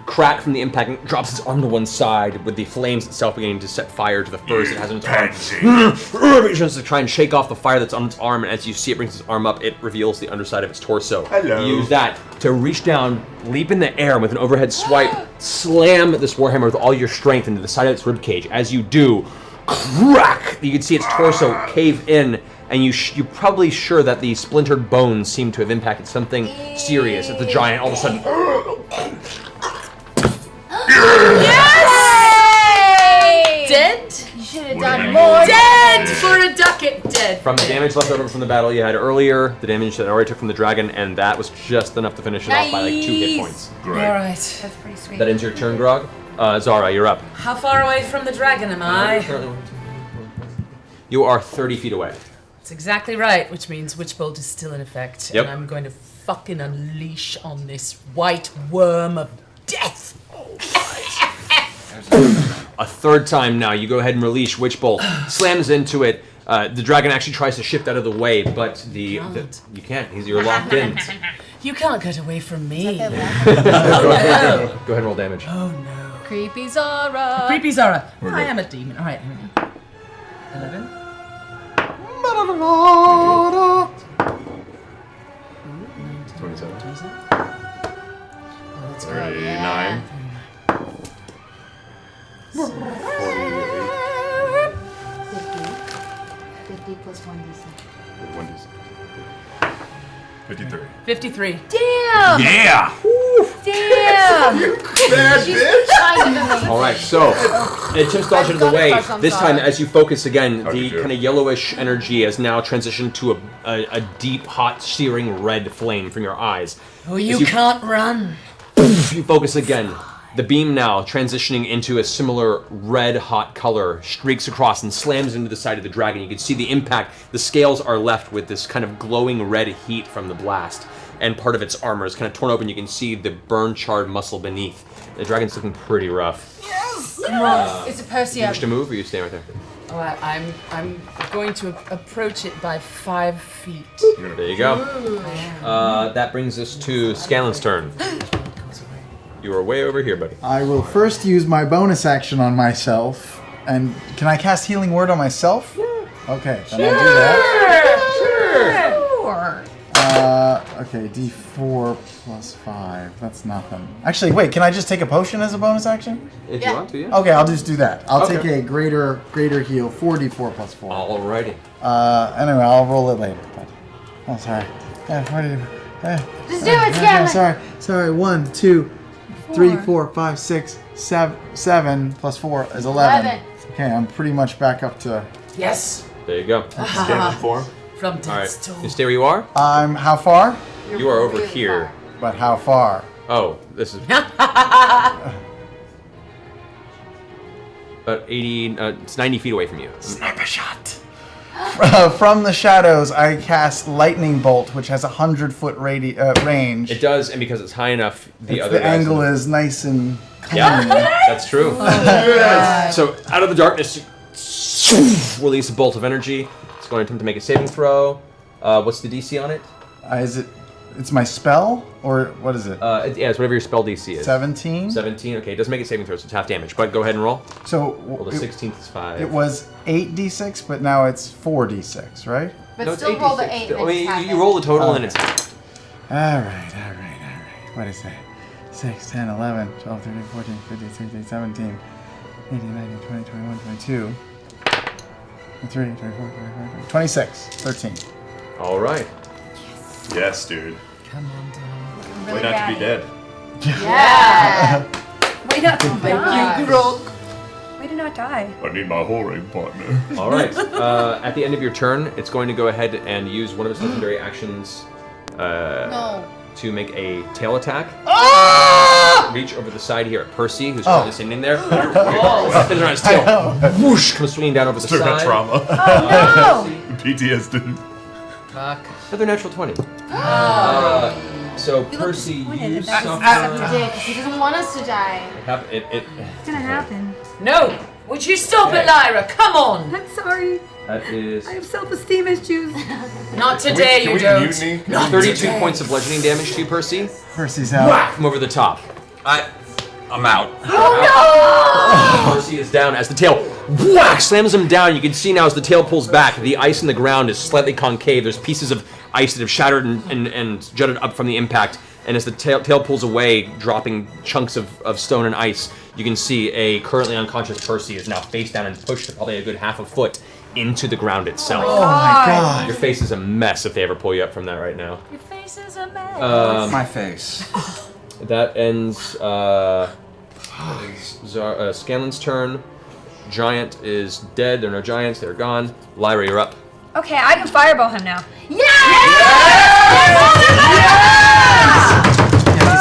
crack from the impact, and it drops its arm to one side, with the flames itself beginning to set fire to the furs it has in its arm. It tries to try and shake off the fire that's on its arm, and as you see it brings its arm up, it reveals the underside of its torso. Hello. You use that to reach down, leap in the air with an overhead swipe, slam this warhammer with all your strength into the side of its ribcage. As you do, crack! You can see its torso cave in, and you're probably sure that the splintered bones seem to have impacted something serious. At the giant, all of a sudden, Yes! Dead? You should have done more. Dead for a ducat. Dead. from the damage left over from the battle you had earlier, the damage that I already took from the dragon, and that was just enough to finish it off by like 2 hit points. All right. That's pretty sweet. That ends your turn, Grog. Zara, you're up. How far away from the dragon am I? You are 30 feet away. That's exactly right, which means Witch Bolt is still in effect. Yep. And I'm going to fucking unleash on this white worm of death. A third time now, you go ahead and release Witch Bolt. Slams into it. The dragon actually tries to shift out of the way, but you can't. You're locked in. You can't get away from me. Go ahead and roll damage. Oh no. Creepy Zara. Creepy Zara. We're I good. am a demon. All right. 11. 27. 29. 39. 50 plus 1d6. 53. 53. Damn! Yeah! Damn! Bad She's bitch! kind of amazing. All right, so it attempts to dodge out of the way. I'm This time, sorry. as you focus again, How'd the you do? kind of yellowish energy has now transitioned to a deep, hot, searing red flame from your eyes. Oh, As you can't run. You focus again. The beam now transitioning into a similar red hot color streaks across and slams into the side of the dragon. You can see the impact. The scales are left with this kind of glowing red heat from the blast, and part of its armor is kind of torn open. You can see the burn charred muscle beneath. The dragon's looking pretty rough. Come on. It's a You Persia. wish to move, or you stay right there? Oh, I'm going to approach it by 5 feet. There you go. That brings us to Scanlan's turn. You are way over here, buddy. I will first use my bonus action on myself. And can I cast Healing Word on myself? Okay, then I'll do that. Sure. Okay, D4 plus 5. That's nothing. Actually, wait, can I just take a potion as a bonus action? If you want to, yeah. Okay, I'll just do that. I'll Okay. take a greater heal, 4d4 plus 4. Alrighty. Anyway, I'll roll it later. But, oh, sorry. Yeah, 40. Just do it, Scanlan. Sorry. 1, 2, 3, 4, 5, 6, 7 plus 4 is 11. Okay, I'm pretty much back up to. Yes. There you go. Standard form. From All death's right. door. You stay where you are? I'm how far? You are over here. But how far? Oh, this is about 80. It's 90 feet away from you. Sniper shot. From the shadows, I cast Lightning Bolt, which has 100-foot range. It does, and because it's high enough, the It's other the guys angle don't- is nice and clean. Yeah, that's true. So out of the darkness, release a bolt of energy. It's going to attempt to make a saving throw. What's the DC on it? Is it It's my spell, or what is it? Yeah, it's whatever your spell DC is. 17? 17. Okay, it doesn't make it saving throw, so it's half damage. But go ahead and roll. So Well, the 16th is 5. It was 8d6, but now it's 4d6, right? But No, it's still roll the 8d6. 8. I mean, you roll the total and it's half. All right. What is that? 6, 10, 11, 12, 13, 14, 15, 16, 17, 18, 19, 20, 21, 22, 23, 24, 25, 26, 13. All right. Yes, dude. Come on down. Way not to be dead. Yeah. Way not to my die. gosh. Way to not die. I need my whoring partner. All right. At the end of your turn, it's going to go ahead and use one of its legendary actions to make a tail attack. Reach over the side here at Percy, who's currently sitting there. Spins around his tail. Whoosh! Comes swinging down over the Still got side. trauma. Oh PTSD. Fuck. Another natural 20. So Percy, you suffer. He doesn't want us to die. It's gonna happen. No! Would you stop it, Lyra? Come on! I'm sorry. That is I have self-esteem issues. Not today, you don't. 32 points of bludgeoning damage to you, Percy. Percy's out. Whack from over the top. I'm out. Oh no! Percy is down as the tail whack slams him down. You can see now as the tail pulls back, the ice in the ground is slightly concave. There's pieces of ice that have shattered and jutted up from the impact. And as the tail pulls away, dropping chunks of stone and ice, you can see a currently unconscious Percy is now face down and pushed probably a good half a foot into the ground itself. Oh my god. Your face is a mess if they ever pull you up from that right now. Your face is a mess. My face. That ends Scanlan's turn. Giant is dead. There are no giants. They're gone. Lyra, you're up. Okay, I can fireball him now. He's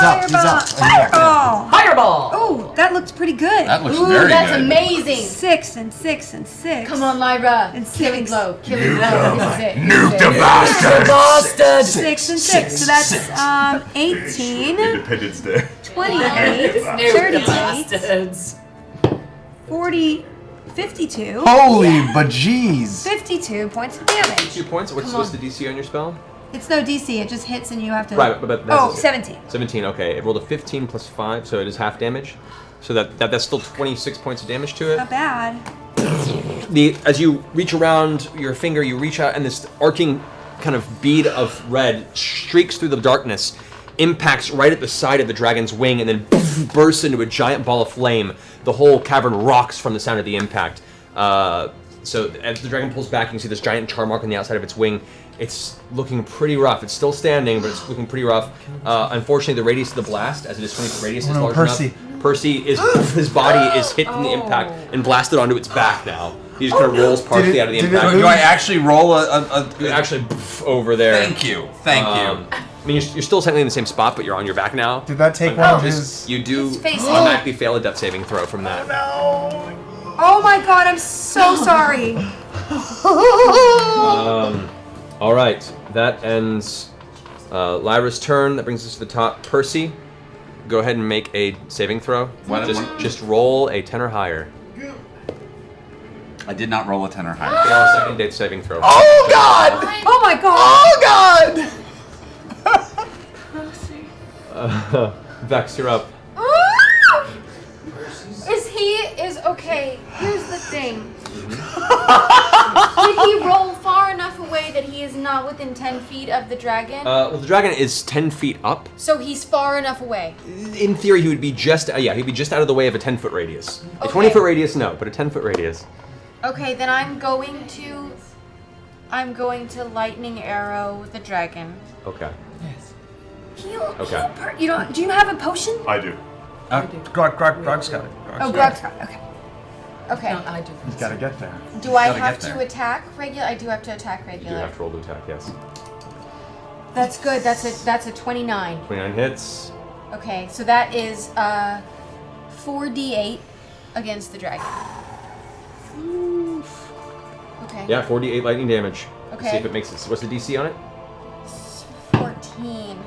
up. Fireball! Fireball! Oh, that looks pretty good. That looks Ooh, very that's good. amazing. 6 and 6 and 6. Come on, Lyra. And Killing 6. blow. Killing blow. This is it. Nuke the bastard! Bastard! 6 and 6. So that's 18, Independence Day. 28, No 38, bastards. 40, 52. Holy bejeez. 52 points of damage. 2 points. What's the DC on your spell? It's no DC, it just hits and you have to... But that's 17. 17, okay. It rolled a 15 plus 5, so it is half damage. So that's still 26 points of damage to it. Not bad. As you reach around your finger, you reach out and this arcing kind of bead of red streaks through the darkness, impacts right at the side of the dragon's wing, and then bursts into a giant ball of flame. The whole cavern rocks from the sound of the impact. So as the dragon pulls back, you can see this giant char mark on the outside of its wing. It's looking pretty rough. It's still standing, but it's looking pretty rough. Unfortunately, the radius of the blast, as it is 20 foot radius, is large enough. Percy is his body is hit from the impact and blasted onto its back now. He just kind of rolls partially out of the impact. Do I actually roll a You actually over there. Thank you. Thank you. I mean, you're still technically in the same spot, but you're on your back now. Did that take one of his... You do face. automatically fail a death saving throw from that. Oh my god, I'm so sorry. All right, that ends Lyra's turn. That brings us to the top. Percy, go ahead and make a saving throw. Just roll a 10 or higher. I did not roll a 10 or higher. Fail a second date saving throw. Oh god! Oh my god! Oh god! Vex, you're up. Okay, here's the thing. Did he roll far enough away that he is not within 10 feet of the dragon? Well, the dragon is 10 feet up. So he's far enough away. In theory, he would be just he'd be just out of the way of a 10-foot radius. A Okay. 20-foot radius, no, but a 10-foot radius. Okay, then I'm going to lightning arrow the dragon. Okay. Heal. Okay. You don't. Do you have a potion? I do. Grog's got it. Oh, Grog's got it. Okay. Okay. No, I do. He's gotta get there. Do I Gotta have get to there. attack regular? I do have to attack You do regular. have to roll to attack, yes. That's good. That's a 29. 29 hits. Okay, so that is 4d8 against the dragon. Okay. Yeah, 4d8 lightning damage. Let's see Okay. if it makes it. What's the DC on it? 14.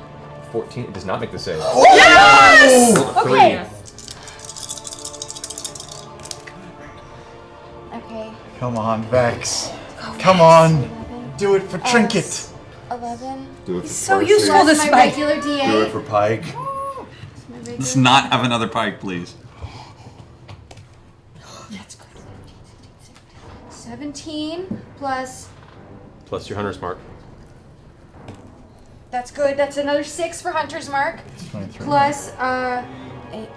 14. It does not make the save. Yes! Roll a three. Okay. Okay. Come on, Vex. Come on. Do it for Trinket. 11. Do it He's for so Percy. useful, Plus this my Spike. regular D8. Do it for Pike. Let's not have another pike, please. That's good. 17 plus. Plus your hunter's mark. That's good. That's another 6 for Hunter's Mark. 23. Plus 8,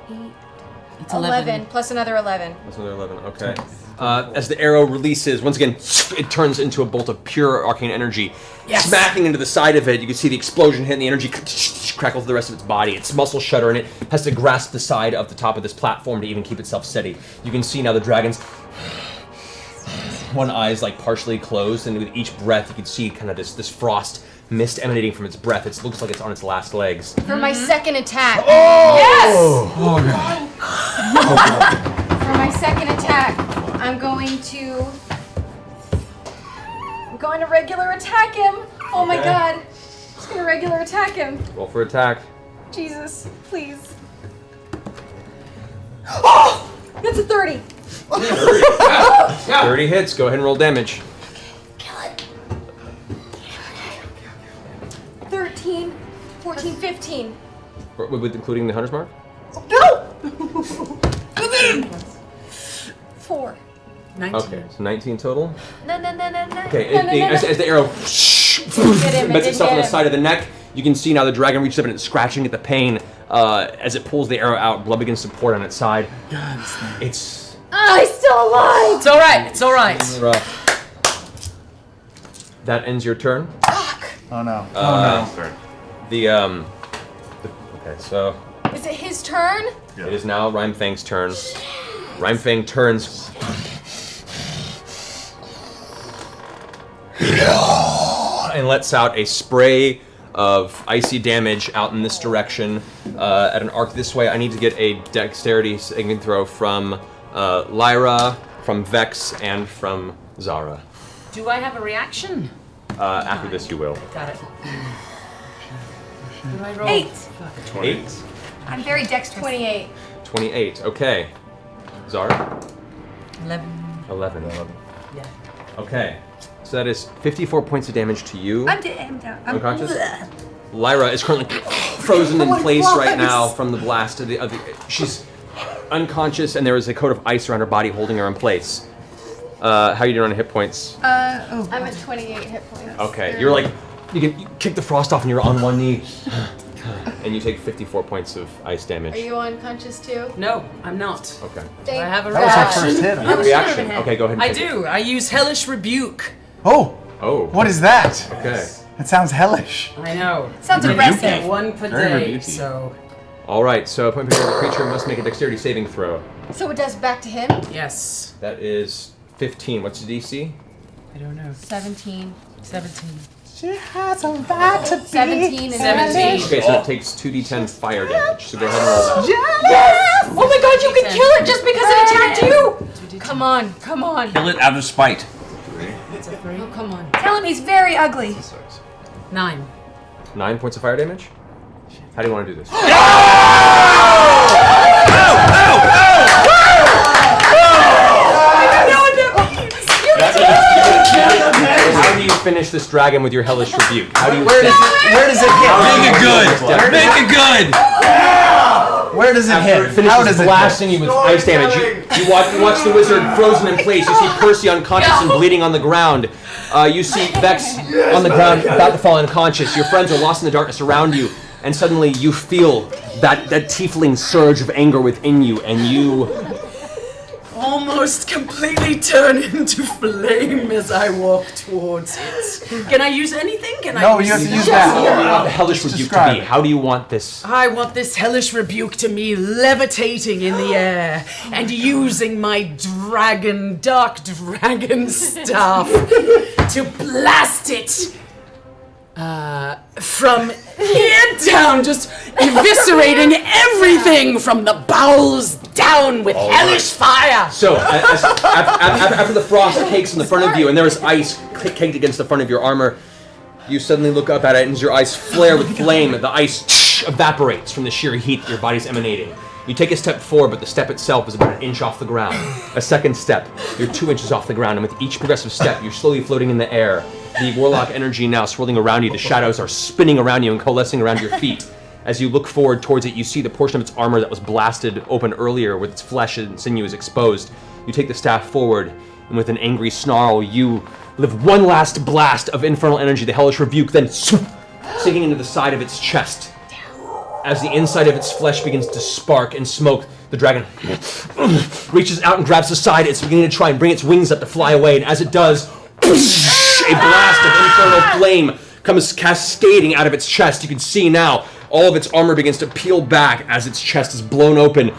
It's 11 plus another 11. That's another 11. Okay. As the arrow releases, once again, it turns into a bolt of pure arcane energy. Yes. Smacking into the side of it, you can see the explosion hit and the energy crackles through the rest of its body. Its muscles shudder and it has to grasp the side of the top of this platform to even keep itself steady. You can see now the dragon's one eye is like partially closed, and with each breath you can see kind of this frost mist emanating from its breath. It looks like it's on its last legs. For my second attack. Oh! Yes! For my second attack, I'm going to regular attack him. Oh my Okay. god. I'm just gonna regular attack him. Roll for attack. Jesus, please. Oh! That's a 30. 30 hits. Go ahead and roll damage. 13, 14, 15. With including the hunter's mark? No! 4. 19. Okay, so 19 total. No. Okay, No, no, no, as the arrow him, bets it itself didn't on the get side of the neck, you can see now the dragon reaches up and it's scratching at the pain as it pulls the arrow out. Blood begins to pour down its side. It's Oh, he's still alive! It's alright, it's alright. rough. That ends your turn. Oh no. Okay, so Is it his turn? it is now Rhymefang's turn. Rhymefang turns and lets out a spray of icy damage out in this direction at an arc this way. I need to get a dexterity saving throw from Lyra, from Vex, and from Zara. Do I have a reaction? After this, you will. Got it. Do I roll? 8. 8, I'm very dexterous. 28. 28. Okay. Zara? 11. 11. Yeah. Okay. So that is 54 points of damage to you. I'm down. I'm Unconscious? Lyra is currently frozen in place right now from the blast of the she's unconscious, and there is a coat of ice around her body holding her in place. How are you doing on hit points? I'm at 28 hit points. Okay, you're like, you kick the frost off and you're on one knee. And you take 54 points of ice damage. Are you unconscious too? No, I'm not. Okay. Thank I have a That was reaction. her first hit. You have a reaction. Okay, go ahead and I take it. do. I use Hellish Rebuke. Oh! Oh. What is that? Okay. That sounds hellish. I know. Sounds I aggressive. get one per Very day, rebukey. so... Alright, so upon being the creature must make a dexterity saving throw. So it does back to him? Yes. That is 15. What's the DC? I don't know. 17. 17. She has a right to be 17 and 17. Okay, so it takes 2d10 fire damage. So go ahead and roll that. Yes! Oh my god, you can kill it just because it attacked you! Come on, come on. Kill it out of spite. Oh, come on. Tell him he's very ugly. 9. 9 points of fire damage? How do you want to do this? How do you finish this dragon with your hellish rebuke? How do you Where does it hit? Make it good. Make it good. Where does it After hit? it finishes How does it blasting you with ice damage, you watch the wizard frozen in place. You see Percy unconscious and bleeding on the ground. You see Vex on the ground about to fall unconscious. Your friends are lost in the darkness around you, and suddenly you feel that tiefling surge of anger within you, and you Almost completely turn into flame as I walk towards it. Can I use anything? Can I No, you have to use that. the hellish rebuke to describe be. it. How do you want this? I want this hellish rebuke to me levitating in the air and using my dark dragon staff to blast it from here down, just eviscerating everything from the bowels down with hellish fire. So, after the frost cakes in the front of you, and there is ice caked against the front of your armor, you suddenly look up at it, and as your eyes flare with flame, the ice evaporates from the sheer heat that your body's emanating. You take a step forward, but the step itself is about an inch off the ground. A second step, you're 2 inches off the ground, and with each progressive step, you're slowly floating in the air. The warlock energy now swirling around you. The shadows are spinning around you and coalescing around your feet. As you look forward towards it, you see the portion of its armor that was blasted open earlier with its flesh and sinew is exposed. You take the staff forward, and with an angry snarl, you live one last blast of infernal energy, the hellish rebuke, then sinking into the side of its chest. As the inside of its flesh begins to spark and smoke, the dragon reaches out and grabs the side. It's beginning to try and bring its wings up to fly away, and as it does, a blast of infernal flame comes cascading out of its chest. You can see now all of its armor begins to peel back as its chest is blown open.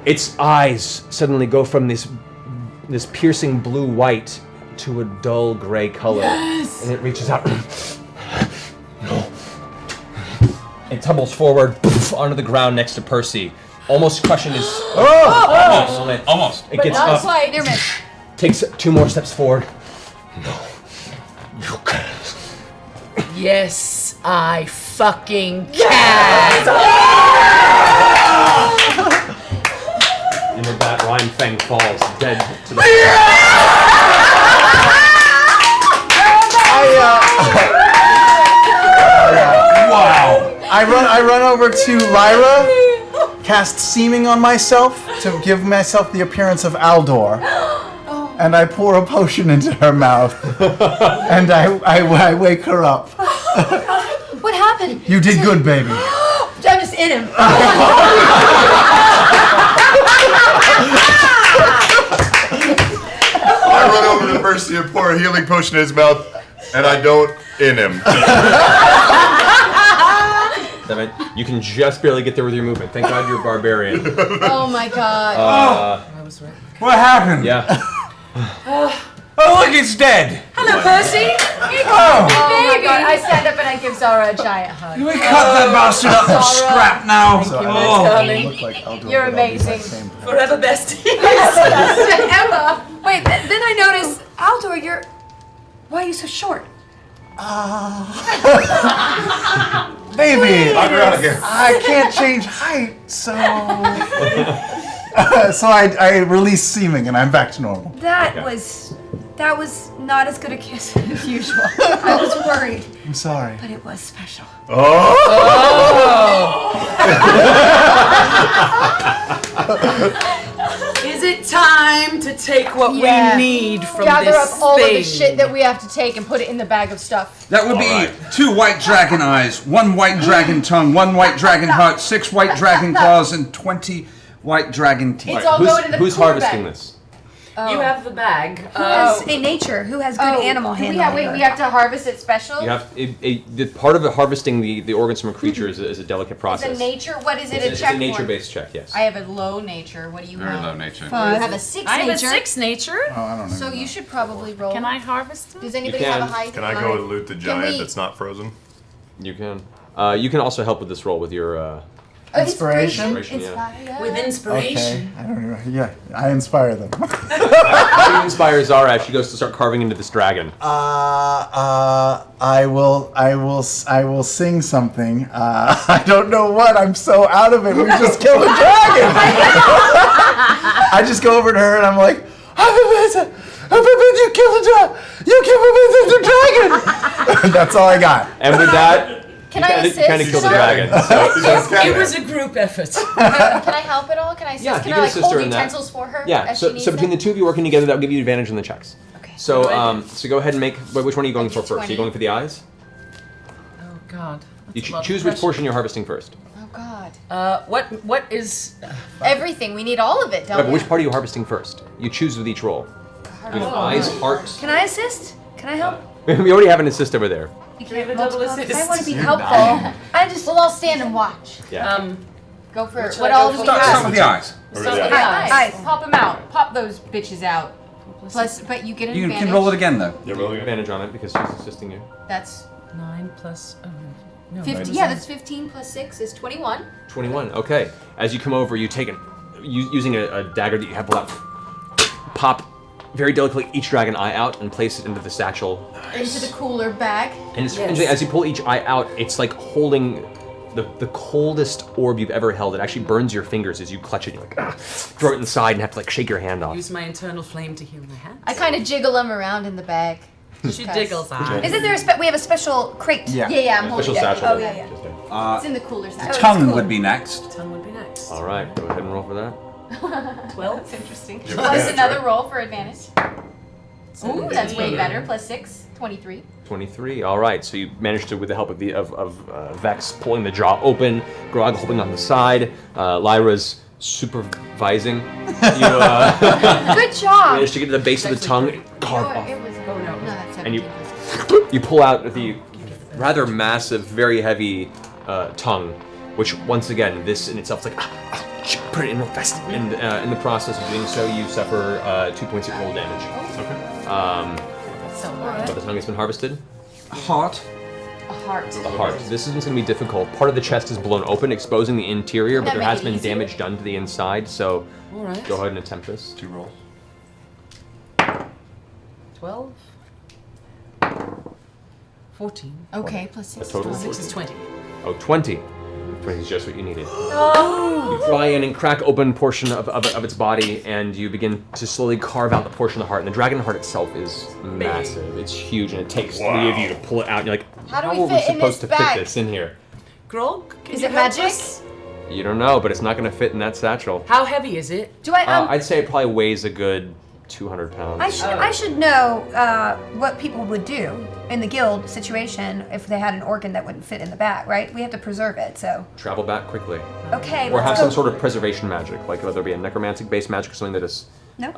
Its eyes suddenly go from this piercing blue-white to a dull gray color. Yes! And it reaches out. No. It tumbles forward onto the ground next to Percy, almost crushing his... Almost. It gets not up, quite. Near miss. takes 2 more steps forward. Yes, I fucking can. And with that, Ryan Feng falls dead to the Wow. I run over to Lyra, cast Seeming on myself to give myself the appearance of Aldor, and I pour a potion into her mouth, and I wake her up. What happened? You did good, baby. I'm just in him. I run over to Percy and pour a healing potion in his mouth, and I don't in him. You can just barely get there with your movement. Thank God you're a barbarian. Oh my god. I was right. What happened? Yeah. Oh, look, it's dead. Hello, Percy. Oh. My god. I stand up and I give Zara a giant hug. Can we cut that bastard up and scrap now? So darling. You're amazing. Forever besties. Emma. Wait, then I notice, Aldor, why are you so short? Baby, Knock her out again. I can't change height, so so I release Seeming and I'm back to normal. That was not as good a kiss as usual. I was worried, I'm sorry. but it was special. Is it time to take what Yeah. we need from Gather this up all thing? of the shit that we have to take and put it in the bag of stuff. That would be 2 white dragon eyes, 1 white dragon tongue, 1 white dragon heart, 6 white dragon claws, and 20 white dragon teeth. It's all going in the Who's cooler harvesting bag. this? You have the bag. Who has a nature? Who has good animal handling? We have to harvest it special. You have the part of it harvesting the organs from a creature is a delicate It's process. a nature. What is it? It's check a nature-based check, yes. I have a low nature. What do you Very have? low nature. You have a 6 I nature. have a 6 nature. Oh, I don't know. So you should probably roll. Can I harvest it? Does anybody have a high? Can I go and loot the giant we- that's not frozen? You can. You can also help with this roll with your Inspiration? yeah. With inspiration. Okay. I don't know. Yeah, I inspire them. You inspire Zara as she goes to start carving into this dragon. I will sing something. I don't know what. I'm so out of it. We just killed a dragon. I just go over to her and I'm like, you killed a dragon. You killed a dragon. That's all I got. And with that, Can I assist? kind of kill the dragon. It was a group effort. Can I help at all? Can I assist? Yeah, Can you I can like assist hold her in that. utensils for her? Yeah, as so she needs between them? the two of you working together, that'll give you advantage in the checks. Okay. So so go ahead and make. Which one are you going for first? Are 20. you going for the eyes? Oh God. You That's a lot of choose which pressure. portion you're harvesting first. Oh God. What is? Everything. We need all of it, Right, don't but we? which part are you harvesting first? You choose with each roll. You know, eyes, heart. Can I assist? Can I help? We already have an assist over there. You have a double assist. I want to be You're helpful. dying. We'll all stand and watch. Yeah. Go for it. Should What I go all do for we the have? Start with the eyes. Start with the eyes. Pop them out. Pop those bitches out. Plus, but you get an You advantage. can roll it again, though. Yeah, roll advantage on it because she's assisting you. That's 9 plus. Oh, no. 15. Yeah, that's 15 plus 6 is 21. 21. Okay. As you come over, you take using a dagger that you have pulled out, pop very delicately each dragon eye out and place it into the satchel. Into the cooler bag. And it's, as you pull each eye out, it's like holding the coldest orb you've ever held. It actually burns your fingers as you clutch it. You're like, throw it inside and have to like shake your hand off. Use my internal flame to heal my hands. I kind of jiggle them around in the bag. She diggles out. Isn't there we have a special crate? Yeah, I'm holding Special it. satchel. Oh, yeah. It's in the cooler The section. tongue would be next. Tongue would be next. All right, go ahead and roll for that. 12. That's interesting. You're Plus advantage, another right? roll for advantage. Ooh, that's way better. Plus 6, 23. 23. All right, so you managed to, with the help of Vex pulling the jaw open, Grog holding on the side, Lyra's supervising. You Good job. managed to get to the base of the tongue, carve off, It was. Oh no, that's and you pull out the rather massive, very heavy tongue, which once again, this in itself is like, put it in real fast. And in the process of doing so, you suffer 2 points of cold damage. Okay. So But the tongue has been harvested. Heart. A heart. The heart. This one's going to be difficult. Part of the chest is blown open, exposing the interior, but That there make has it been easier? damage done to the inside, so All right. go ahead and attempt this. 2 rolls. 12. 14. Okay, plus 6. A total of 6 is 20. Oh, 20. 20 is just what you needed. Oh! You pry in and crack open portion of its body, and you begin to slowly carve out the portion of the heart. And the dragon heart itself is massive. It's huge, and it takes 3 of you to pull it out. And you're like, How do we are fit in supposed this to bag? fit this in here? Grog, can Is you it help magic? us? You don't know, but it's not going to fit in that satchel. How heavy is it? Do I? I'd say it probably weighs a good 200 pounds. I should know what people would do in the guild situation if they had an organ that wouldn't fit in the bag, right? We have to preserve it, so. Travel back quickly. Okay, Or let's have go. some sort of preservation magic, like whether it be a necromantic-based magic or something that is. No.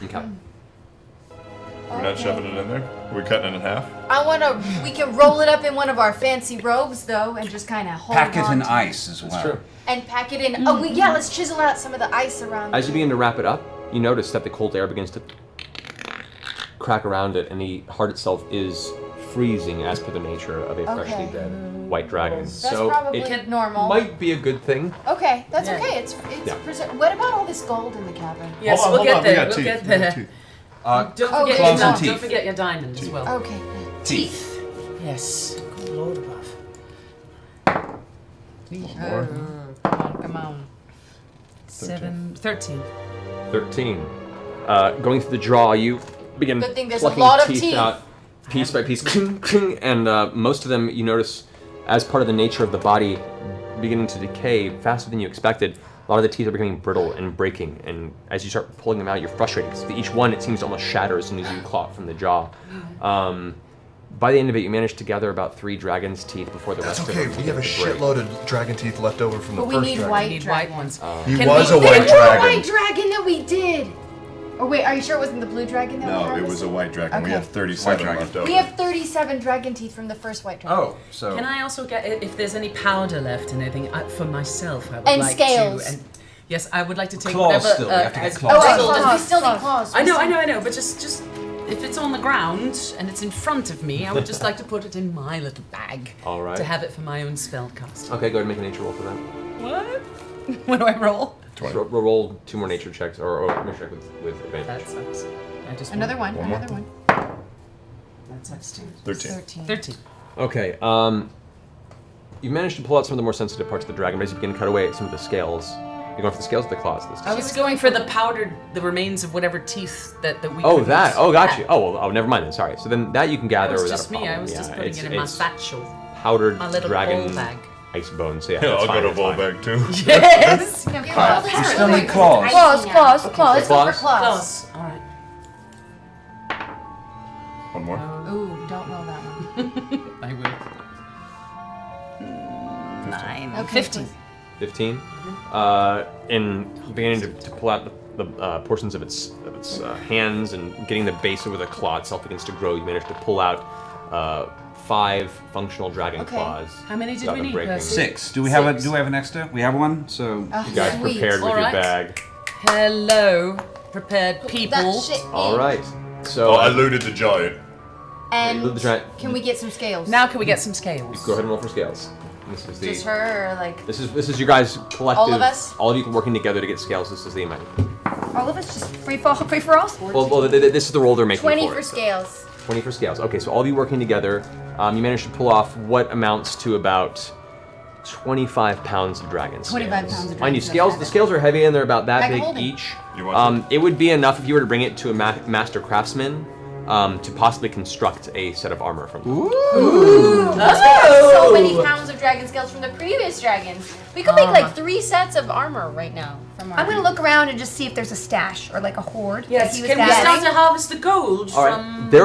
Okay. We're not shoving it in there? We're cutting it in half? We can roll it up in one of our fancy robes though and just kind of hold Pack it on in to ice as well. That's true. And pack it in. Oh, let's chisel out some of the ice around. As you begin to wrap it up, you notice that the cold air begins to crack around it, and the heart itself is freezing as per the nature of a freshly Okay. dead white dragon. That's so probably it normal. might be a good thing. Okay, that's Yeah. okay. It's Yeah. preserved. What about all this gold in the cabin? Yes, Hold on, we'll hold get on, we there. got We'll teeth, get we got there. teeth. Don't forget okay. your Claws and diamonds. teeth. Don't forget your diamonds as well. Okay. Teeth. Yes. Good Lord above. Come on. 13. 13. Going through the jaw, you begin Good thing there's a plucking lot of teeth teeth. out piece by piece, and most of them you notice, as part of the nature of the body, beginning to decay faster than you expected. A lot of the teeth are becoming brittle and breaking, and as you start pulling them out, you're frustrated because each one, it seems to almost shatter as soon as you claw it from the jaw. By the end of it, you manage to gather about 3 dragon's teeth before the That's rest okay, of them we have a begin to break. shitload of dragon teeth left over from But the we first need dragon. white Need dragon. white ones. He Can was we- a white The dragon. white dragon that we did. Oh wait, are you sure it wasn't the blue dragon that we No, had? it was a white dragon. We Okay. have 37 White left dragon. over. We have 37 dragon teeth from the first white dragon. Oh, so. Can I also get if there's any powder left and anything for myself? I would And like scales. to. And yes, I would like to take Claws whatever. still, we have to get has claws. Oh, right, bristled and- we still need claws. I know, but just if it's on the ground and it's in front of me, I would just like to put it in my little bag. All right. To have it for my own spell cast. Okay, go ahead and make a nature roll for that. What? What do I roll? Roll 2 more nature checks, or nature check with advantage. That sucks. I just Another one. One more. Another one. That sucks too. 13. 13. Okay, you managed to pull out some of the more sensitive parts of the dragon, but as you begin to cut away some of the scales, you're going for the scales or the claws this I time? was going for the remains of whatever teeth that we. Oh, couldn't- that. Oh, got you. Oh, well, oh, never mind then. Sorry. So then that you can That gather was without just a me. problem. I was just Yeah, putting it in my it's satchel. powdered My little dragon ball bag. ice bone. So yeah, Yeah, that's I'll fine, go to that's ball fine. bag too. Yes. You still need claws. Claws. Let's go for Claws? claws. Claws. All right. One more. Ooh, don't roll that one. I will. 9. Okay, 15. 15. In beginning to pull out the portions of its hands and getting the base over the claw itself begins to grow, you manage to pull out 5 functional dragon Okay. claws. How many did without we them need, breaking. Percy? 6. Do we have an extra? We have one, so. You guys Sweet. prepared with All your right. bag. Hello, prepared people. That shit in. All right. So Oh, I looted the giant. And the giant. can we get some scales? Now can we get some scales? Go ahead and roll for scales. This is the. Just her or like This is you guys collective. All of us? All of you working together to get scales. This is the amount. All of us just free for all. Well, this is the roll they're making 20 for for it, so. scales. 20 for scales. Okay, so all of you working together, you managed to pull off what amounts to about 25 pounds of dragon scales. 25 pounds of Mind you, dragon the scales are heavy and they're about that Bag of big holding. each. You want It would be enough if you were to bring it to a master craftsman to possibly construct a set of armor from them. Ooh. Plus we have so many pounds of dragon scales from the previous dragons. We could make like 3 sets of armor right now from our. I'm gonna look around and just see if there's a stash or like a hoard. Yes, that he was can we gathering. start to harvest the gold All right, there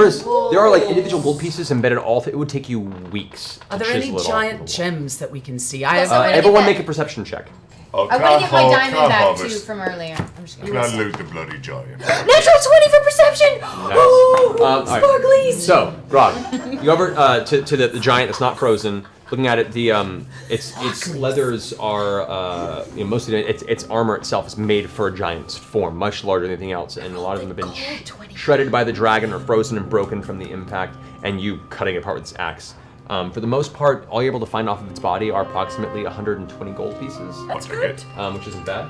are like individual gold pieces embedded all. It would take you weeks. Are to there any chisel it all giant from the gems that we can see? everyone make a perception check. Oh, I want to get my diamond back too from earlier. I'm just Can I loot the bloody giant? Natural 20 for perception. All right. sparklies. So, Rob, you go over to the giant that's not frozen. Looking at it, the its leathers are mostly its armor itself is made for a giant's form, much larger than anything else, and a lot of them have been shredded by the dragon or frozen and broken from the impact, and you cutting it apart with this axe. For the most part, all you're able to find off of its body are approximately 120 gold pieces. That's good. Which isn't bad.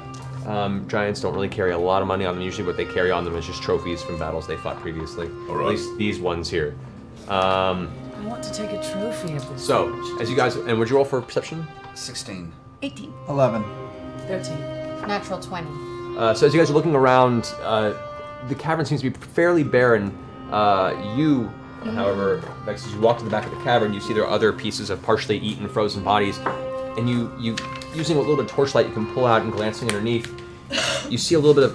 Giants don't really carry a lot of money on them. Usually what they carry on them is just trophies from battles they fought previously. At least these ones here. I want to take a trophy of this. So, as you guys, and would you roll for perception? 16. 18. 11. 13. Natural 20. So as you guys are looking around, the cavern seems to be fairly barren. However, Vex, as you walk to the back of the cavern, you see there are other pieces of partially eaten, frozen bodies, and you using a little bit of torchlight, you can pull out and glancing underneath, you see a little bit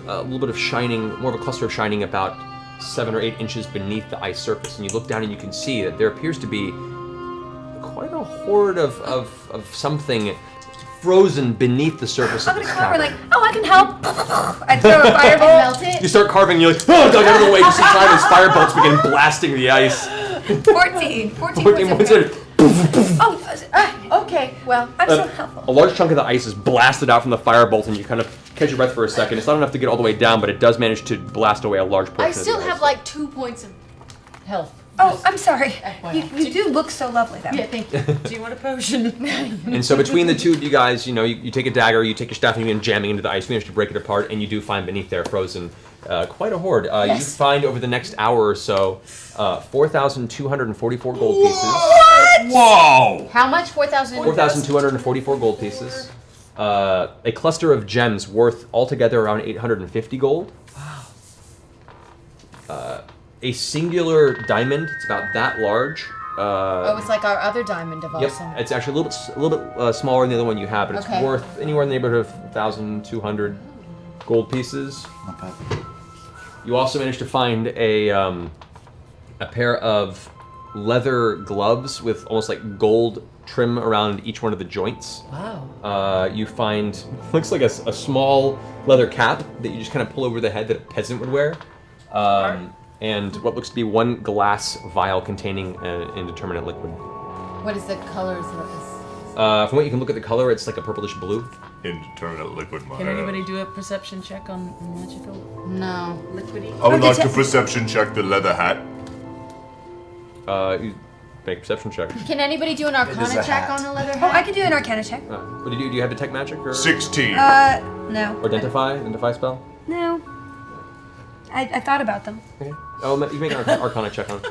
of shining, more of a cluster of shining about 7 or 8 inches beneath the ice surface, and you look down and you can see that there appears to be quite a hoard of something frozen beneath the surface of this We're like, cavern. oh, I can help. I throw a fireball. Melt it. You start carving, and you're like, oh, Doug, out of the way, just in time as fire bolts begin blasting the ice. 14 14 points of points. Oh, okay. Well, I'm so helpful. A large chunk of the ice is blasted out from the firebolt, and you kind of catch your breath for a second. It's not enough to get all the way down, but it does manage to blast away a large portion I of the still ice. have like 2 points of health. Oh, I'm sorry. You do look so lovely, though. Yeah, thank you. Do you want a potion? And so between the two of you guys, you take a dagger, you take your staff, and you begin jamming into the ice. You manage to break it apart, and you do find beneath there, frozen, quite a hoard. You find over the next hour or so 4,244 gold pieces. What? Whoa! How much? 4,000? 4,244 gold pieces. A cluster of gems worth altogether around 850 gold. Wow. A singular diamond, it's about that large. Oh, it's like our other diamond of Yep, awesome. it's actually a little bit smaller than the other one you have, but it's Okay. worth anywhere in the neighborhood of 1,200 gold pieces. Not bad. You also managed to find a pair of leather gloves with almost like gold trim around each one of the joints. Wow. You find, looks like a small leather cap that you just kind of pull over the head that a peasant would wear. And what looks to be one glass vial containing an indeterminate liquid. What is the colors of this? From what you can look at the color, it's like a purplish blue. Indeterminate liquid. Can anybody do a perception check on magical? No. Liquidy? I would like to perception check the leather hat. You make a perception check. Can anybody do an arcana check on the leather Oh, hat? I can do an arcana check. What do you do? Do you have detect magic or 16? No. Or identify spell? No. I thought about them. Okay. Oh, you make an arcana check on.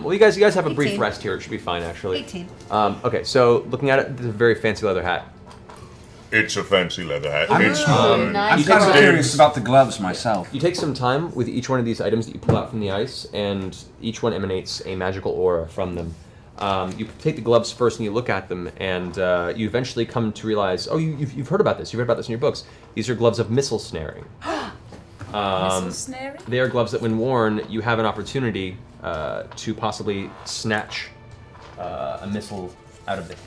Well, you guys have a brief 18. rest here. It should be fine, actually. 18. Okay, so looking at it, it's a very fancy leather hat. It's a fancy leather hat. I'm, It's I'm nice. kind of curious about the gloves myself. You take some time with each one of these items that you pull out from the ice, and each one emanates a magical aura from them. You take the gloves first and you look at them, and you eventually come to realize, oh, you've heard about this. You've read about this in your books. These are gloves of missile snaring. Missile snaring? They are gloves that, when worn, you have an opportunity to possibly snatch a missile out of it.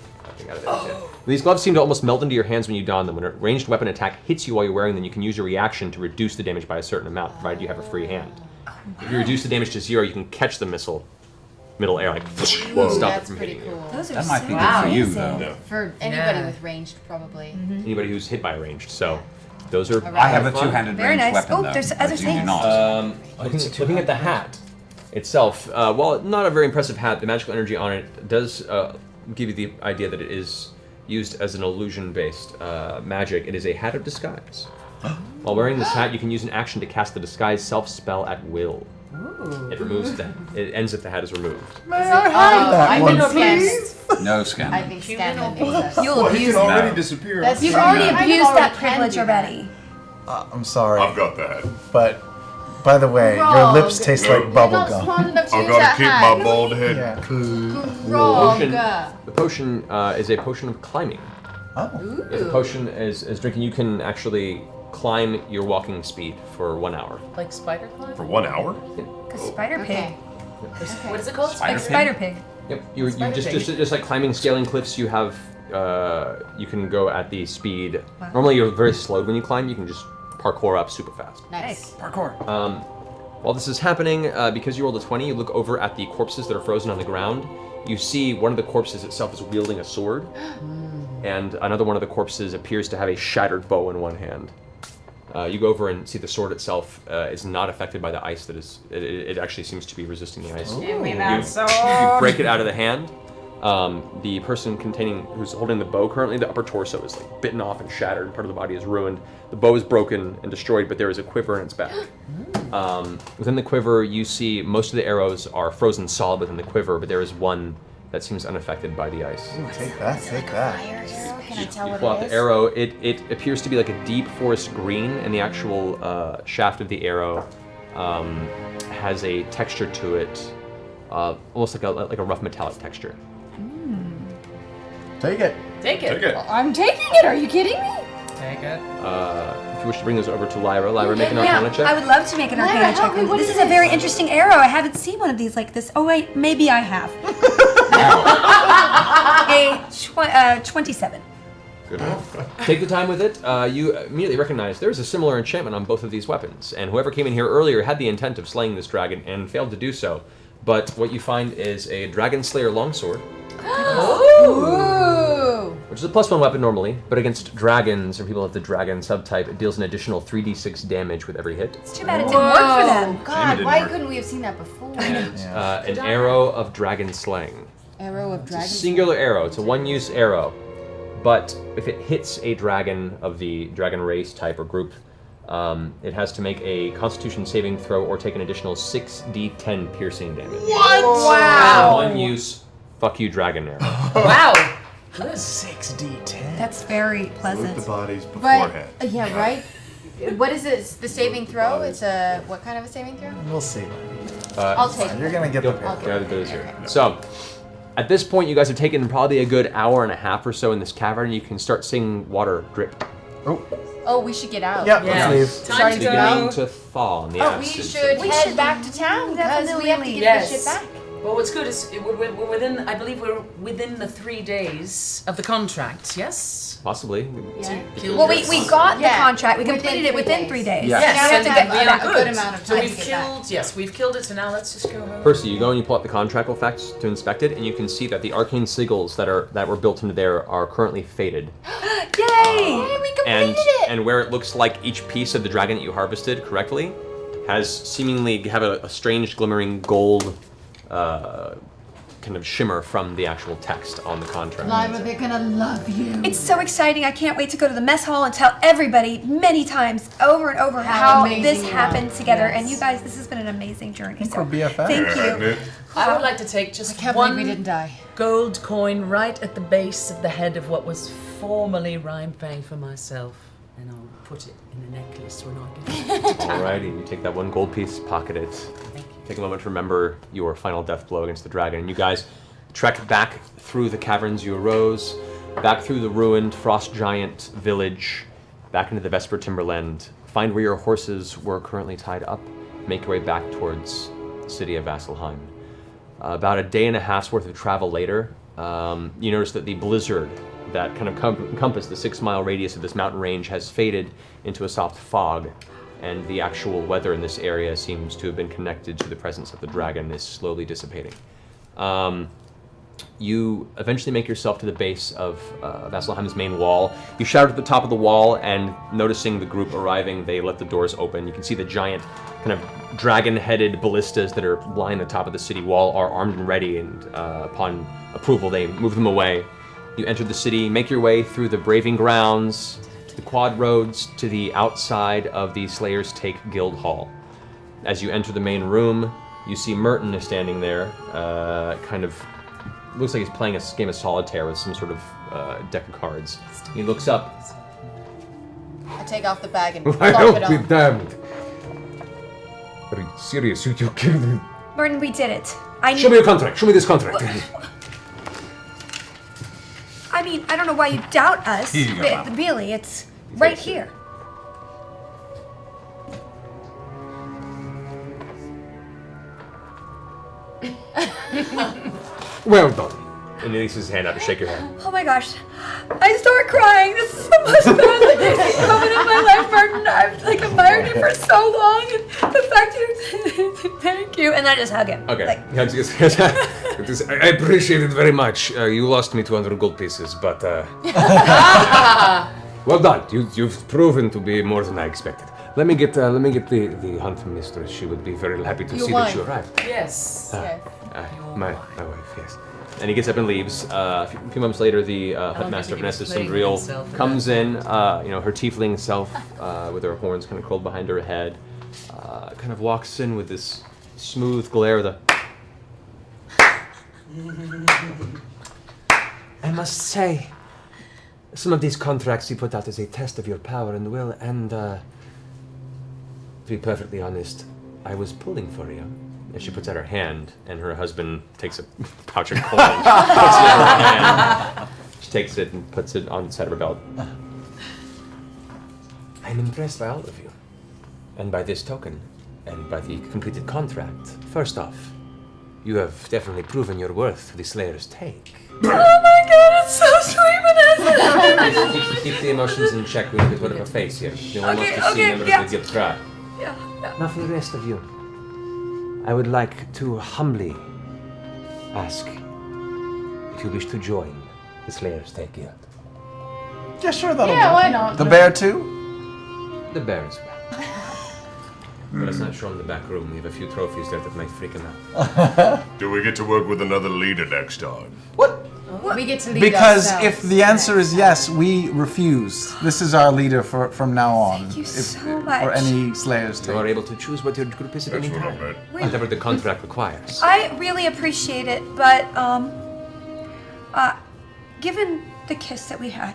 These gloves seem to almost melt into your hands when you don them. When a ranged weapon attack hits you while you're wearing them, you can use your reaction to reduce the damage by a certain amount, provided you have a free hand. If you reduce the damage to 0, you can catch the missile middle air, like, and stop it That's from pretty hitting you. cool. Those are That might be so good for you, amazing. though. Yeah. For anybody Yeah. with ranged, probably. Anybody who's hit by a ranged, so those are. I have a two-handed Very ranged nice. weapon, Oh, though. there's but other you do things. not. Looking at the hat itself, while not a very impressive hat, the magical energy on it does give you the idea that it is used as an illusion-based magic. It is a hat of disguise. While wearing this hat, you can use an action to cast the disguise self spell at will. It removes that. It ends if the hat is removed. May I have that one, please? No scan. I think Scanlan makes us. You'll abuse already disappear. You've already abused that privilege already. I'm sorry. I've got that. But, by the way, your lips taste like bubblegum. I've got to keep my bald head clean. The potion is a potion of climbing. Oh. The potion is drinking. You can actually climb your walking speed for 1 hour. Like spider climb? For 1 hour? Cause spider pig. What is it called? Spider Like pig? spider pig. Yep. You Spider just pig. like climbing, scaling cliffs. You have you can go at the speed. Wow. Normally you're very slow when you climb. You can just parkour up super fast. Nice. Parkour. While this is happening, because you rolled a 20, you look over at the corpses that are frozen on the ground. You see one of the corpses itself is wielding a sword, and another one of the corpses appears to have a shattered bow in one hand. You go over and see the sword itself is not affected by the ice. That is, it actually seems to be resisting the ice. Give me that sword. You break it out of the hand. The person who's holding the bow currently, the upper torso is like bitten off and shattered. Part of the body is ruined. The bow is broken and destroyed, but there is a quiver in its back. Within the quiver, you see most of the arrows are frozen solid within the quiver, but there is one that seems unaffected by the ice. Ooh, take that, take that. Can I tell You what pull out it the is? arrow. It appears to be like a deep forest green, and the actual shaft of the arrow has a texture to it, almost like a rough metallic texture. Take it. Take it. Take it. I'm taking it. Are you kidding me? Take it. If you wish to bring those over to Lyra, make an Arcana check. I would love to make an Lyra, Arcana help check. me, what This is is a this? very interesting arrow. I haven't seen one of these like this. Oh wait, maybe I have. A 27. Good enough. Take the time with it. You immediately recognize there's a similar enchantment on both of these weapons, and whoever came in here earlier had the intent of slaying this dragon and failed to do so. But what you find is a Dragon Slayer longsword, Ooh. which is a +1 weapon normally, but against dragons or people of the dragon subtype, it deals an additional 3d6 damage with every hit. It's too bad it didn't work for them. God, didn't why work. couldn't we have seen that before? And an arrow of dragon slaying. Arrow of It's a dragon. singular arrow. It's a one-use arrow, but if it hits a dragon of the dragon race type or group, it has to make a Constitution saving throw or take an additional 6d10 piercing damage. What? Wow. One use, fuck you, dragon arrow. Wow. 6d10. That's very Move pleasant. the bodies But beforehand. yeah, right. What is it? It's the saving throw? It's a what kind of a saving throw? We'll see. I'll take it. You're gonna get the You'll pick. gather those here. So, at this point, you guys have taken probably a good hour and a half or so in this cavern. You can start seeing water drip. Oh, we should get out. Yep, let's leave. Starting It's to beginning go. to thaw in the We absence should of- head back to town because we have to get Yes. the shit back. Well, what's good is we're within, I believe we're within the 3 days of the contract, yes? Possibly. Well, we got the Yeah, contract. We within completed it 3 within days. 3 days. Yes. Now we have to and get we are back. a good amount of So time we've to get back. killed, yes, we've killed it, so now let's just go home. Percy, you go and you pull up the contract facts to inspect it, and you can see that the arcane sigils that were built into there are currently faded. Yay! We And completed it. and where it looks like each piece of the dragon that you harvested correctly has seemingly have a strange glimmering gold kind of shimmer from the actual text on the contract. Lyra, they're gonna love you. It's so exciting. I can't wait to go to the mess hall and tell everybody many times over and over how amazing this you are. happened together. Yes. And you guys, this has been an amazing journey. think So we're BFFs. thank you. I would like to take just I can't one believe we didn't die. gold coin right at the base of the head of what was formerly Rhymefang for myself, and I'll put it in a necklace when I get to town. Alrighty, you take that one gold piece, pocket it. Take a moment to remember your final death blow against the dragon. And you guys trek back through the caverns you arose, back through the ruined Frost Giant village, back into the Vesper Timberland. Find where your horses were currently tied up. Make your way back towards the city of Vasselheim. About a day and a half's worth of travel later, you notice that the blizzard that kind of encompassed the 6-mile radius of this mountain range has faded into a soft fog, and the actual weather in this area seems to have been connected to the presence of the dragon is slowly dissipating. You eventually make yourself to the base of Vasselheim's main wall. You shout at the top of the wall, and noticing the group arriving, they let the doors open. You can see the giant kind of dragon-headed ballistas that are lying on the top of the city wall are armed and ready, and upon approval, they move them away. You enter the city, make your way through the braving grounds, to the quad roads, to the outside of the Slayer's Take Guild Hall. As you enter the main room, you see Merton is standing there, kind of looks like he's playing a game of solitaire with some sort of deck of cards. He looks up. I take off the bag and Why plop it be on. damned? Are you serious? You killed him. Merton, we did it. Show me your contract. Show me this contract. I mean, I don't know why you doubt us. Here you go, but Mom. really, it's right here. Well done. And he leaves his hand out to shake your hand. Oh my gosh. I start crying. This is the most amazing moment of my life, Merton. I've admired you for so long, and the fact you thank you, and I just hug him. Okay. I appreciate it very much. You lost me 200 gold pieces, but well done. You've proven to be more than I expected. Let me get the hunt mistress. She would be very happy to see that you arrived. Yes. My wife, yes. And he gets up and leaves. A few moments later, the Huntmaster Vanessa Cindriel comes in. Her tiefling self, with her horns kind of curled behind her head, kind of walks in with this smooth glare of the. I must say, some of these contracts you put out is a test of your power and will, and to be perfectly honest, I was pulling for you. And she puts out her hand, and her husband takes a pouch of coin, puts it in her hand. She takes it and puts it on the side of her belt. I'm impressed by all of you, and by this token, and by the completed contract. First off, you have definitely proven your worth to the Slayer's take. Oh my god, it's so sweet, Vanessa! Keep the emotions in check. We need a bit of a face here. No one wants to see a member of the guild cry. Yeah. Now for the rest of you, I would like to humbly ask if you wish to join the Slayer's Take Guild. Yeah, sure, that'll Yeah, work. why not? The bear too? The bear is well. But it's not shown in the back room. We have a few trophies there that might freak him out. Do we get to work with another leader next time? We get to lead Because ourselves. if the answer is yes, we refuse. This is our leader from now on. Thank you If- so much. For any Slayer's You take. are able to choose what your group is at any time. Wait. Whatever the contract requires. I really appreciate it, but given the kiss that we had,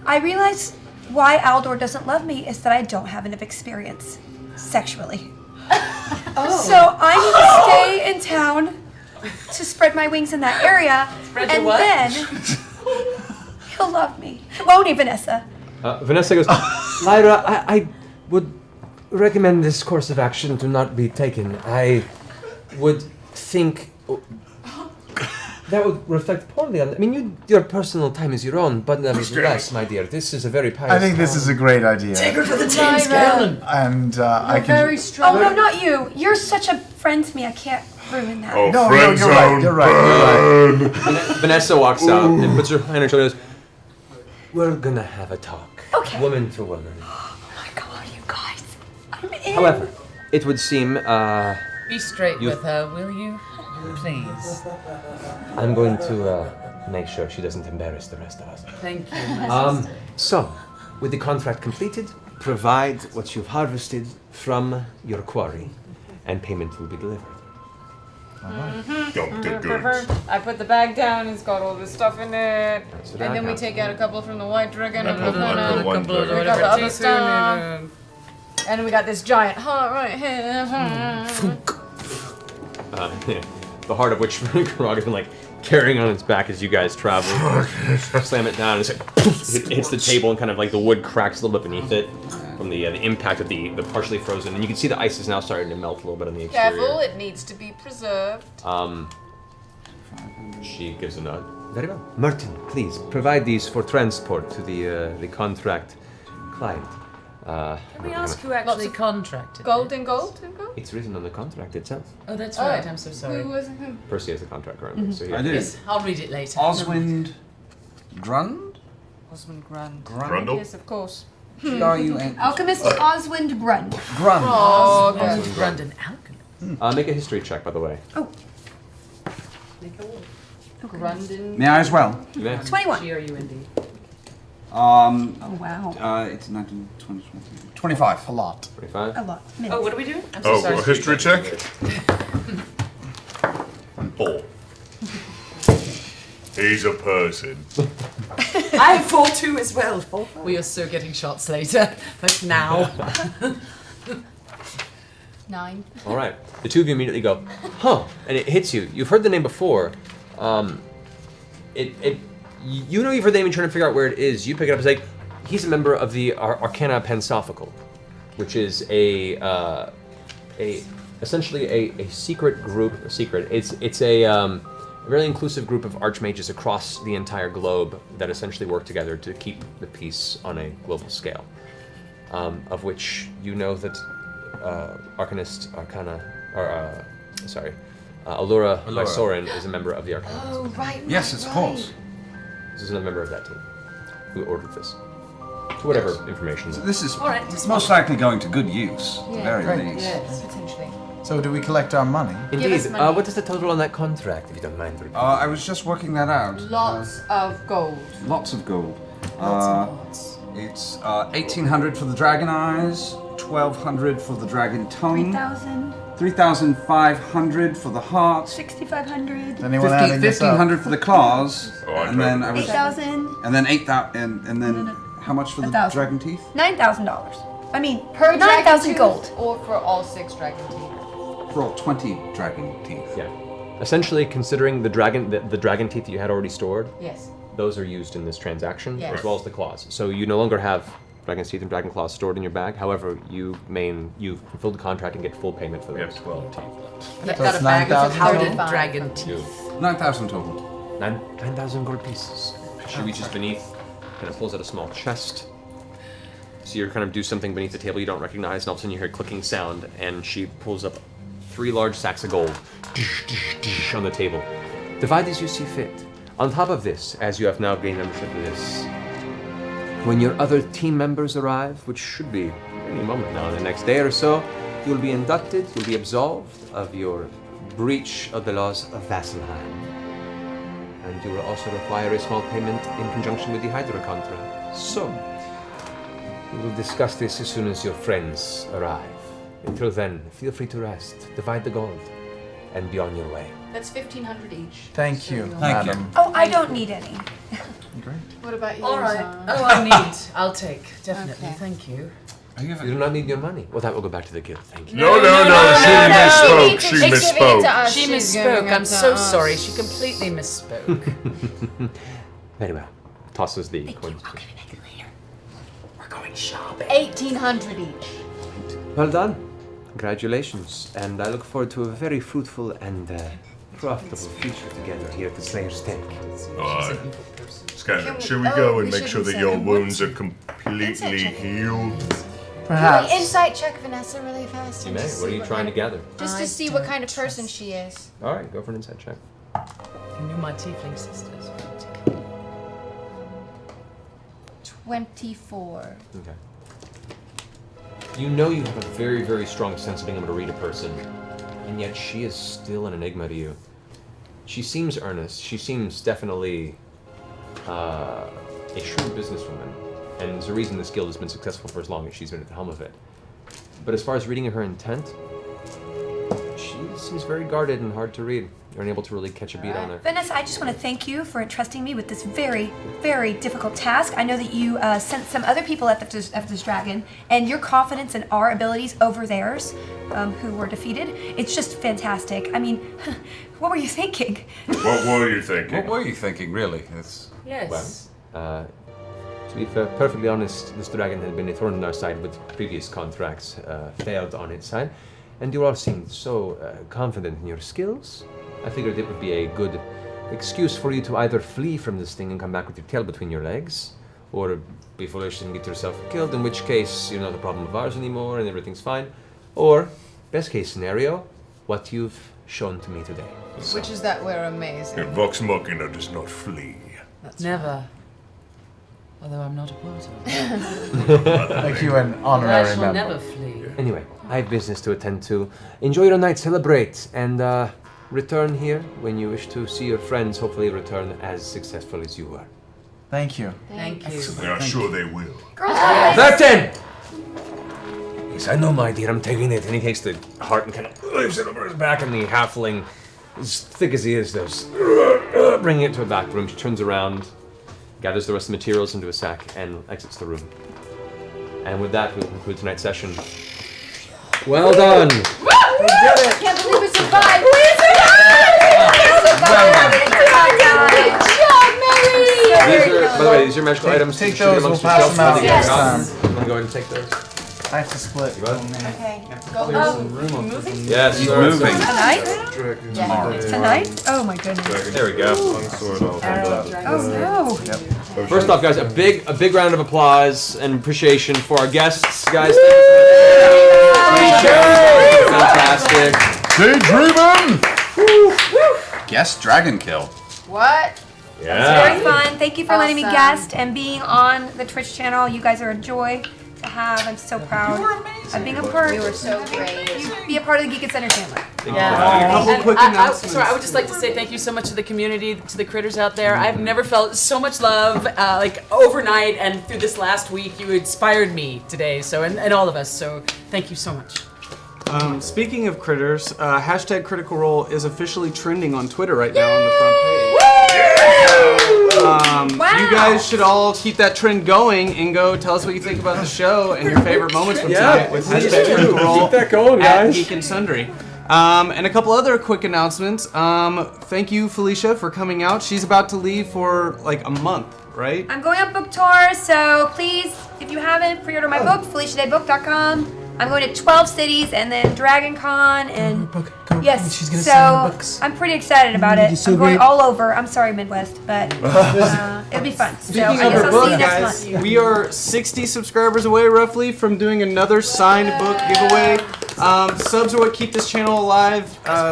I realize why Aldor doesn't love me is that I don't have enough experience sexually. So I need to stay in town to spread my wings in that area, Spread your and what? then he'll love me. Won't he, Vanessa? Vanessa goes, Lyra, I would recommend this course of action to not be taken. I would think that would reflect poorly on. I mean, your personal time is your own, but nevertheless, my dear, this is a very pious. I think this is a great idea. Take her for the team, Scanlan. And I can. very strong. Oh no, not you. You're such a friend to me. I can't ruin that. Oh, No, friend you're right. zone You're right. You're right. Vanessa walks out and puts her hand on her shoulder and goes, we're gonna have a talk. Okay. Woman to woman. Oh my god, you guys. I'm in. However, it would seem Be straight You- with her, will you? Please. I'm going to make sure she doesn't embarrass the rest of us. Thank you, my sister. So, with the contract completed, provide what you've harvested from your quarry, and payment will be delivered. Dump the goods. I put the bag down, it's got all this stuff in it. And then we take out a couple from the White Dragon, a Couple couple from the White we Dragon. got the other Pretty stuff. soon. And then we got this giant heart right here. The heart of which Karag has been carrying on its back as you guys travel. Slam it down, and it's it hits the table, and kind of the wood cracks a little bit beneath it from the impact of the partially frozen. And you can see the ice is now starting to melt a little bit on the exterior. Careful, it needs to be preserved. She gives a nod. Very well. Merton, please provide these for transport to the contract client. Can we ask who actually contracted? Gold and gold and gold? It's written on the contract itself. Oh, that's right. I'm so sorry. Who was who? Percy has the contract currently. Mhm. So here. I do. Yes, I'll read it later. Oswind Grund? Osmond Grund. Grundle? Yes, of course. G-R-U-N. Alchemist Oswind Grund. Grund. Oh, okay. Oswind Grund. Grund and alchemy. Make a history check, by the way. Oh. Grunden. May I as well? Yeah. 21. G-R-U-N-D. Oh, wow. It's 19, 20, 25. A lot. 25. A lot. Oh, what do we do? I'm so sorry. Oh, history check? 4. He's a person. I have 4 too as well. We are so getting shots later. Like now. 9. All right. The two of you immediately go, huh, and it hits you. You've heard the name before. You know you've heard the name and trying to figure out where it is. You pick it up. It's like, he's a member of the Arcana Pensophical, which is essentially a secret group. It's a really inclusive group of archmages across the entire globe that essentially work together to keep the peace on a global scale. Of which you know that Arcanist Allura Lysorin is a member of the Arcana. Oh, right. Yes, of course. This is a member of that team who ordered this. So whatever information. So this is All right. it's most likely going to good use. Yeah. Very Great. nice. Yes, potentially. So do we collect our money? Indeed. us money. What is the total on that contract, if you don't mind repeating? I was just working that out. Lots of gold. Lots of gold. Lots and lots. It's 1,800 for the dragon eyes, 1,200 for the dragon tongue, 3,000. 3,500 for the heart, 6,500. Anyone adding this up? 1,500 for the claws, and then 8,000. and then 8,000, and then how much for the 1,000. dragon teeth? $9,000. I mean, Per 9,000 dragon gold. tooth or for all 6 dragon teeth? For all 20 dragon teeth. Yeah. Essentially, considering the dragon teeth that you had already stored, Yes. those are used in this transaction, Yes. as well as the claws. So you no longer have dragon's teeth and dragon claws stored in your bag. However, you've fulfilled the contract and get full payment for those. We have 12 teeth left. And I've So got it's a bag of 9,000 powdered total? dragon teeth. 9,000 total. 9,000 gold pieces. She reaches beneath, kind of pulls out a small chest. So you kind of do something beneath the table you don't recognize, and all of a sudden you hear a clicking sound, and she pulls up 3 large sacks of gold on the table. Divide as you see fit. On top of this, as you have now gained membership of this, when your other team members arrive, which should be any moment now, in the next day or so, you'll be inducted, you'll be absolved of your breach of the laws of Vasselheim. And you will also require a small payment in conjunction with the Hydra contract. So, we will discuss this as soon as your friends arrive. Until then, feel free to rest, divide the gold, and be on your way. That's 1,500 each. Thank you, Thank you. madam. Oh, I don't need any. Great. What about you? All right. Oh, I need. I'll take. Definitely. Okay. Thank you. You do not need your money. Well, that will go back to the guild. Thank you. No, she misspoke. She She's giving it to misspoke. us. She She's giving misspoke. it I'm to so us. sorry. She completely misspoke. Very well. Tosses the coins. I'll give you back later. We're going shopping. 1,800 each. Well done. Congratulations. And I look forward to a very fruitful and profitable future together here at the Slayer's Tank. Alright. Scanlan, we- should we oh, go we and make should sure be that your saying wounds what? are completely healed? Perhaps. Can we insight check Vanessa really fast? You and may. just What are see you trying to kind gather? Just to see what kind of person she is. All right, go for an insight check. You knew my tiefling sisters. 24. Okay. You know you have a very, very strong sense of being able to read a person, and yet she is still an enigma to you. She seems earnest. She seems definitely a shrewd businesswoman, and there's a reason this guild has been successful for as long as she's been at the helm of it. But as far as reading her intent, she seems very guarded and hard to read. You're unable to really catch a beat on her. Vanessa, I just want to thank you for entrusting me with this very, very difficult task. I know that you sent some other people after this dragon, and your confidence in our abilities over theirs, who were defeated, it's just fantastic. I mean, what were you thinking? What were you thinking? What were you thinking, really? It's Yes. To be perfectly honest, this dragon had been a thorn in our side with previous contracts, failed on its side, and you all seemed so confident in your skills. I figured it would be a good excuse for you to either flee from this thing and come back with your tail between your legs, or be foolish and get yourself killed, in which case you're not a problem of ours anymore and everything's fine. Or, best case scenario, what you've shown to me today. Which is that we're amazing. Vox Machina does not flee. Never. Although I'm not a part of it. Make you an I honorary shall member. never flee. Anyway, I have business to attend to. Enjoy your night, celebrate, and return here when you wish to see your friends, hopefully return as successful as you were. Thank you. Thank you. They are sure they will. Captain! Yes, I know, my dear. I'm taking it. And he takes the heart and kind of lifts it over his back, and the halfling, as thick as he is, does bringing it to a back room. She turns around, gathers the rest of the materials into a sack, and exits the room. And with that, we'll conclude tonight's session. Well done. We did it! Can't believe we survived! By the way, these are magical items. Take Distribute those, amongst we'll pass yourselves. them out Yes. next time. I'm gonna go ahead and take those. I have to split. You got it? Okay. Moving? Yes, He's sir. moving. Tonight? Tomorrow. Tonight? Oh my goodness. There we go. Oh no. First off, guys, a big round of applause and appreciation for our guests, guys. Fantastic. Daydreaming! Guest dragon kill. What? It was very fun. Thank you for letting me guest and being on the Twitch channel. You guys are a joy to have. I'm so proud of being a part. You were so great. Be a part of the Geek and Center family. Sorry, I would just like to say thank you so much to the community, to the critters out there. I've never felt so much love, like overnight and through this last week. You inspired me today, so and all of us. So thank you so much. Speaking of critters, hashtag Critical Role is officially trending on Twitter right now on the front page. You guys should all keep that trend going and go tell us what you think about the show and your favorite moments from tonight with hashtag Critical Role. Keep that going, at guys. Geek and Sundry. And a couple other quick announcements. Thank you, Felicia, for coming out. She's about to leave for like a month, right? I'm going on book tour, so please, if you haven't, pre-order my book, FeliciaDayBook.com. I'm going to 12 cities and then Dragon Con and yes, She's gonna so sign the books. I'm pretty excited about it. so I'm going great. all over. I'm sorry, Midwest, but it'll be fun. So I Speaking guess of I'll book, see you next guys, month. we are 60 subscribers away roughly from doing another signed book giveaway. Subs are what keep this channel alive.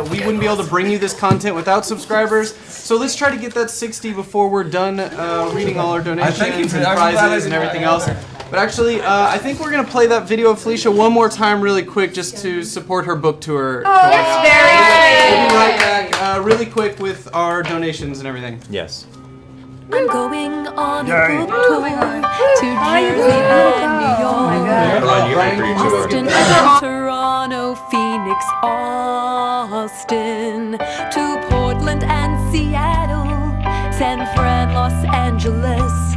We wouldn't be able to bring you this content without subscribers. So let's try to get that 60 before we're done reading all our donations and prizes and everything else. But actually, I think we're going to play that video of Felicia one more time really quick just to support her book tour. Oh, that's very We'll be right sweet. back really quick with our donations and everything. Yes. I'm going on a Yay. book tour to Jersey and New York, Boston and Toronto, Phoenix, Austin, to Portland and Seattle, San Fran, Los Angeles,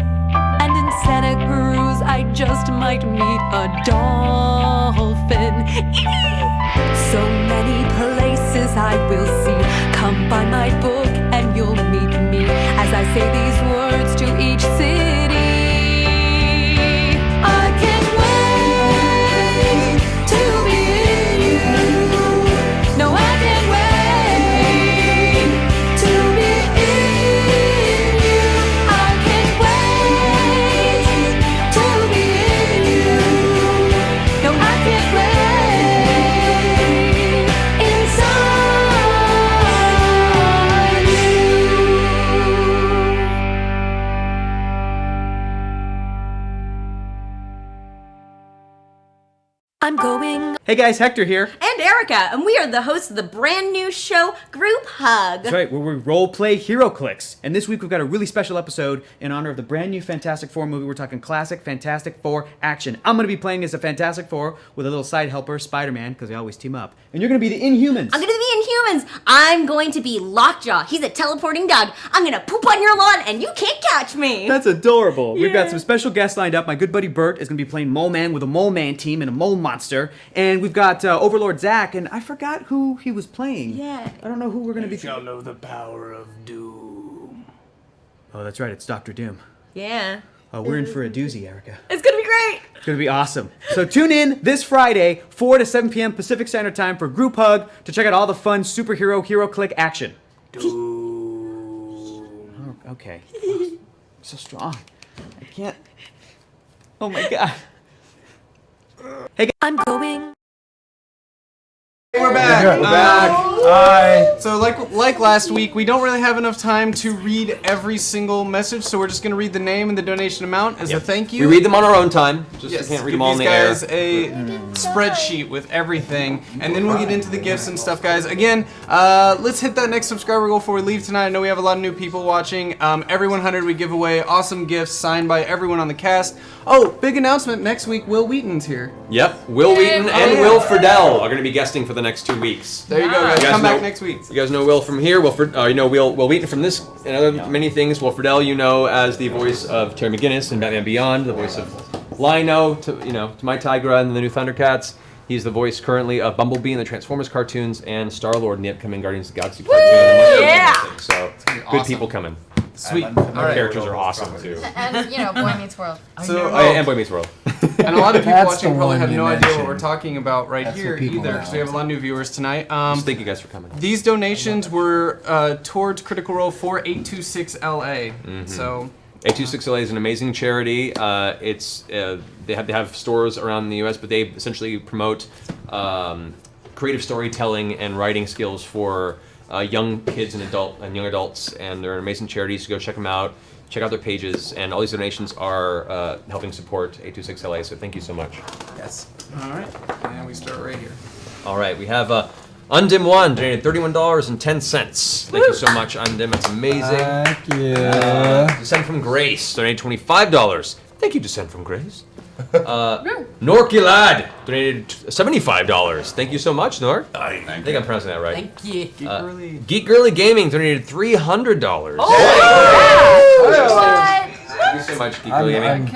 and in Santa Cruz I just might meet a dolphin. So many places I will see. Come buy my book and you'll meet me as I say these words to each city. I can't wait to be in you. No, I can't wait to be in you. I can't wait to be in you. No, I can't wait. I'm going. Hey guys, Hector here. And Erica, and we are the hosts of the brand new show Group Hug. That's right, where we role play Hero Clicks. And this week we've got a really special episode in honor of the brand new Fantastic Four movie. We're talking classic Fantastic Four action. I'm going to be playing as the Fantastic Four with a little side helper, Spider-Man, because they always team up. And you're going to be the Inhumans. I'm gonna be the Inhumans. I'm going to be Lockjaw. He's a teleporting dog. I'm gonna poop on your lawn and you can't catch me. That's adorable. We've got some special guests lined up. My good buddy Bert is going to be playing Mole Man with a Mole Man team and a Mole Monster. And we've got Overlord Zach, and I forgot who he was playing. Yeah. I don't know who we're going to be. Shall know the power of doom. Oh, that's right. It's Dr. Doom. Yeah. We're in for a doozy, Erica. It's gonna be great. It's going to be awesome. So tune in this Friday, 4 to 7 p.m. Pacific Standard Time for Group Hug to check out all the fun superhero Hero Click action. Oh, okay. So strong. I can't. Oh my god. Hey, I'm going. We're back. We're back. So like last week, we don't really have enough time to read every single message, so we're just gonna read the name and the donation amount as a thank you. We read them on our own time. Just Yes, can't read give them all in the air. these guys a spreadsheet with everything, and then we'll get into the gifts and stuff, guys. Again, let's hit that next subscriber goal before we leave tonight. I know we have a lot of new people watching. Every 100 we give away awesome gifts signed by everyone on the cast. Oh, big announcement! Next week, Will Wheaton's here. Yep, Will Wheaton and Will Friedle are going to be guesting for the next 2 weeks. There you go, guys. Come back next week. You guys know Will from here. Will Wheaton from this and other many things. Will Friedle, you know as the voice of Terry McGinnis in Batman Beyond, the voice of Lino to my Tigra and the new Thundercats. He's the voice currently of Bumblebee in the Transformers cartoons and Star-Lord in the upcoming Guardians of the Galaxy cartoon. Yeah! So good awesome. people coming. Sweet. Our characters are awesome too. And, Boy Meets World. And Boy Meets World. And a lot of people That's watching the probably one have you no idea what mentioned. we're talking about right That's here what people either, because we have a lot of new viewers tonight. Just thank you guys for coming. These donations were towards Critical Role for 826LA. So 826LA is an amazing charity. They have stores around the U.S., but they essentially promote creative storytelling and writing skills for young kids and young adults, and they're an amazing charity. So go check them out. Check out their pages, and all these donations are helping support 826LA. So thank you so much. yes. All right, and we start right here. All right, we have Undim One donated $31.10. Thank you so much, Undim. That's amazing. Thank you. Descent from Grace donated $25. Thank you, Descent from Grace. Norky Lad donated $75. Thank you so much, Nork. I think I'm pronouncing that right. Thank you. Geek Girly Gaming donated $300. Thank you so much, Geek Girly Gaming.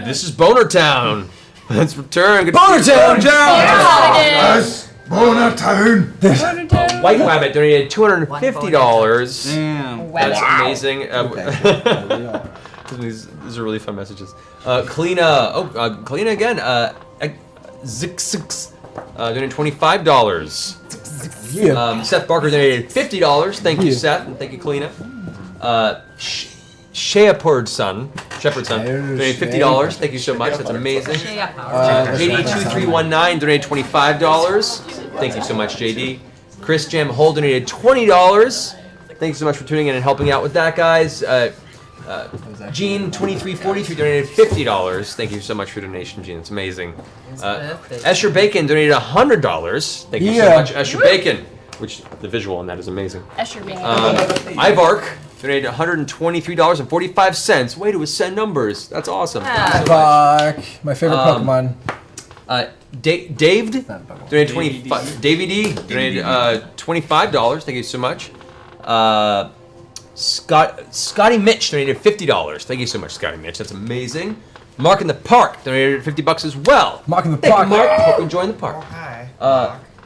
This is Boner Town. Let's return. Boner Town! Yes, Boner Town. White Wabbit donated $250. Damn. That's amazing. These are really fun messages. Kalina again. Zix donated $25. Yeah. Seth Barker donated $50. Thank you, Seth, and thank you, Kalina. Shepherd's son donated $50. Thank you so much. That's amazing. JD2319 donated $25. Thank you so much, JD. Chris Jam Hole donated $20. Thank you so much for tuning in and helping out with that, guys. Gene2343 donated $50. Thank you so much for your donation, Gene. It's amazing. Escher Bacon donated $100. Thank you so much, Escher Bacon. Which the visual on that is amazing. Escher Bacon. Ivark donated $123.45. Way to ascend numbers. That's awesome. Fuck. My favorite Pokemon. Dave donated $25. Davey D donated $25. Thank you so much. Scotty Mitch donated $50. Thank you so much, Scotty Mitch. That's amazing. Mark in the Park donated $50 as well. Mark in the Thank Park. you, Mark. Hope you enjoying the park.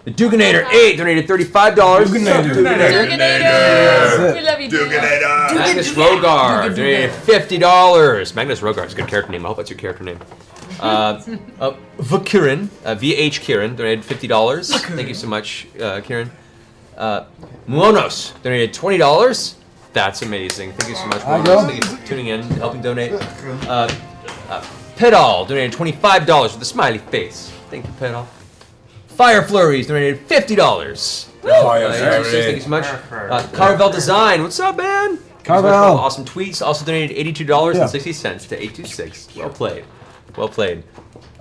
The Duganator 8 donated $35. Duganator. We love you, Duganator. Magnus Rogar donated $50. Magnus Rogar is a good character name. I hope that's your character name. Kiran, VH Kiran donated $50. Thank you so much, Kiran. Muonos donated $20. That's amazing. Thank you so much, Muonos. Thank you for tuning in, helping donate. Pedal donated $25 with a smiley face. Thank you, Pedal. Fire Flurries donated $50. Thank you so much. Carvel Design, what's up, man? Carvel. Awesome tweets. Also donated $82.60 to 826. Well played. Well played.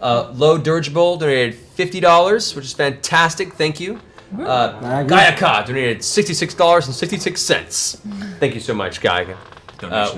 Low Dirigible donated $50, which is fantastic. Thank you. Gaiaka donated $66.66. Thank you so much, Gaiaka.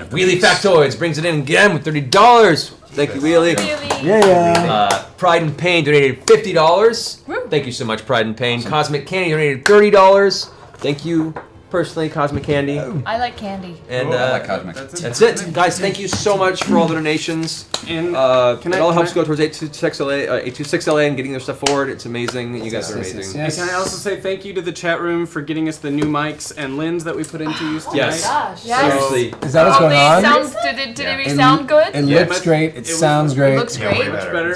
Wheelie Factoids brings it in again with $30. Thank you, Wheelie. Yeah. Pride and Pain donated $50. Thank you so much, Pride and Pain. Cosmic Candy donated $30. Thank you personally, Cosmic Candy. I like candy. And I like Cosmic. That's it, guys. Thank you so much for all the donations. And it all helps go towards 826LA and getting their stuff forward. It's amazing. You guys are amazing. And can I also say thank you to the chat room for getting us the new mics and lens that we put into use tonight? Yes. Gosh, Seriously. Is that what's going on? Did it sound good? It looks great. It sounds great. It looks great. Much better.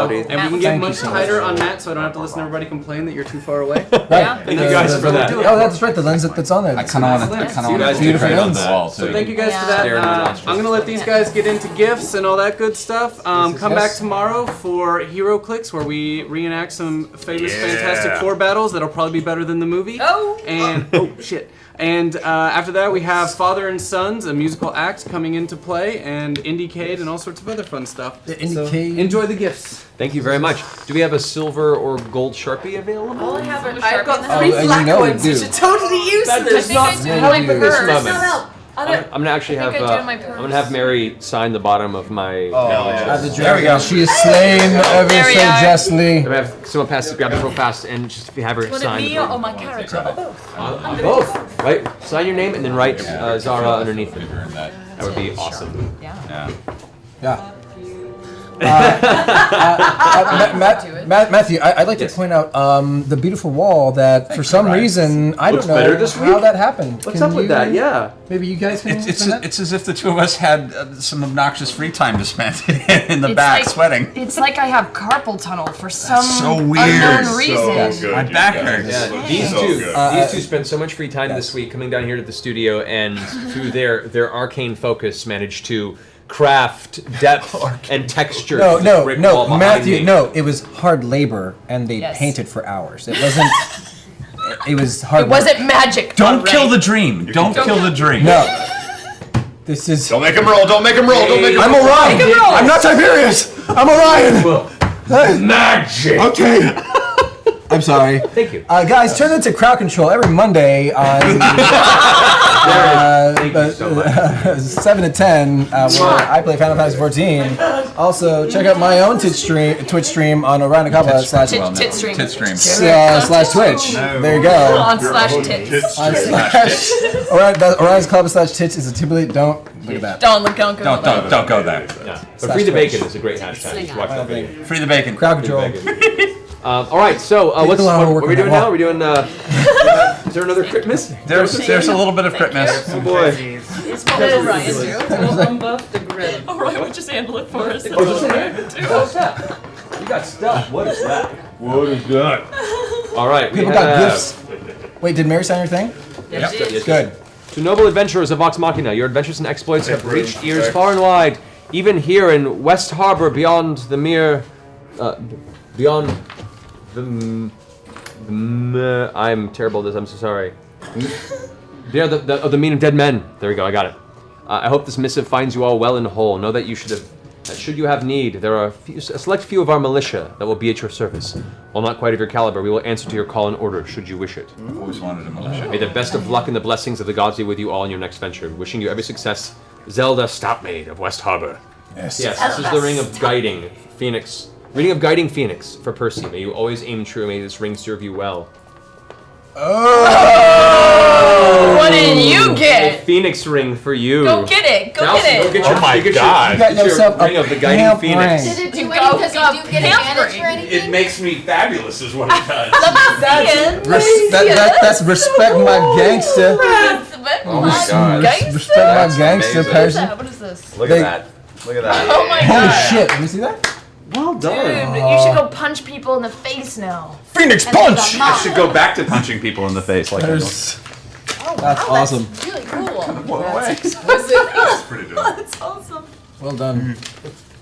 quality. And we can get Thank you much so tighter much. on Matt, so I don't have to listen to everybody complain that you're too far away. Right. Thank you guys for that. Oh, that's right. The lens that's on on there. I kind of want to. I kind of want to Beautiful decorate on ends. the wall. So thank you guys for that. I'm gonna let these guys get into gifts and all that good stuff. Come back tomorrow for Hero Clicks, where we reenact some famous Fantastic Four battles that'll probably be better than the movie. And shit. And after that, we have Father and Sons, a musical act coming into play, and Indiecade and all sorts of other fun stuff. So enjoy the gifts. Thank you very much. Do we have a silver or gold Sharpie available? I've got Oh, three and you black know we ones, do. which are totally useless. This moment. I'm gonna actually I have. think I do in my I'm gonna have Mary sign the bottom of my. There we go. She is slain ever so justly. I'm gonna have someone grab this real fast, and just if you have her Want it sign. me or my character? Or both? Both. Right. Sign your name and then write Zara underneath it. That would be awesome. Yeah. Matthew, I'd like to point out the beautiful wall that for some reason I Looks don't know better this how week? that happened. What's Can up with you- that? Yeah. Maybe you guys can. It's as if the two of us had some obnoxious free time to spend in the It's back like- sweating. It's like I have carpal tunnel for some so weird. unknown reason. My back hurts. Yeah, these two spent so much free time this week coming down here to the studio, and through their arcane focus managed to craft depth and texture. to the brick wall No, behind Matthew, me. no. It was hard labor, and they Yes. painted for hours. It wasn't. It was hard. It wasn't magic. Don't alright. kill the dream. Don't kill the dream. No. This is. Don't make him roll. Don't make him roll. Don't make him I'm roll. Orion. Make him roll. I'm not Tiberius. I'm Orion. Magic. Okay. I'm sorry. Thank you. Guys, tune into Crowd Control every Monday on 7 to 10, where I play Final Fantasy 14. Also, check out my own Twitch stream on Orion Akaba slash Tit stream. Tit stream. slash Twitch. There you go. On slash tits. On slash Orion's Club slash tits is a typically don't look at that. Don't look, don't go. Don't go there. Yeah. But Free the Bacon is a great hashtag. Just watch that video. Free the bacon. Crowd Control. All right, so what are we doing now? Are we doing? Is there another crit miss? There's a little bit of crit miss. Oh boy. It's Orion. We'll unbuff the grid. Orion would just handle it for us. What's that? You got stuff. What is that? What is that? All right, we People have. got gifts. Wait, did Mary sign your thing? Yes, yes. Good. To noble adventurers of Vox Machina, your adventures and exploits have reached ears far and wide, even here in West Harbor, beyond the mere, beyond the. I'm terrible at this. I'm so sorry. Beyond the mean of dead men. There we go. I got it. I hope this missive finds you all well and whole. Know that you should you have need, there are a select few of our militia that will be at your service. While not quite of your caliber, we will answer to your call and order, should you wish it. Always wanted a militia. May the best of luck and the blessings of the gods be with you all in your next venture. Wishing you every success, Zelda Stoutmaid of West Harbor. Yes. Yes, this is the ring of guiding Phoenix. Reading of guiding Phoenix for Percy. May you always aim true. May this ring serve you well. Oh! What did you A get? Phoenix ring for you. Go get it. Go Nelson, get it. Go get your, Oh my get God. Your, You got get yourself your a ring of the guiding pamp Phoenix. ring. Did it do You anything go because you do get pampering. advantage for anything? It makes me fabulous, is what it does. That's respect my gangster. Oh my god. Respect my gangster amazing. person. What is this? Look They- at that. Look at that. Oh my Holy god. shit! Let me see that. Well Dude, done. you should go punch people in the face now. Phoenix And leave punch. a I mark. should go back to punching people in the face like I There's- Oh, That's wow, awesome. That's really cool. That's Pretty dope. That's awesome. Well done.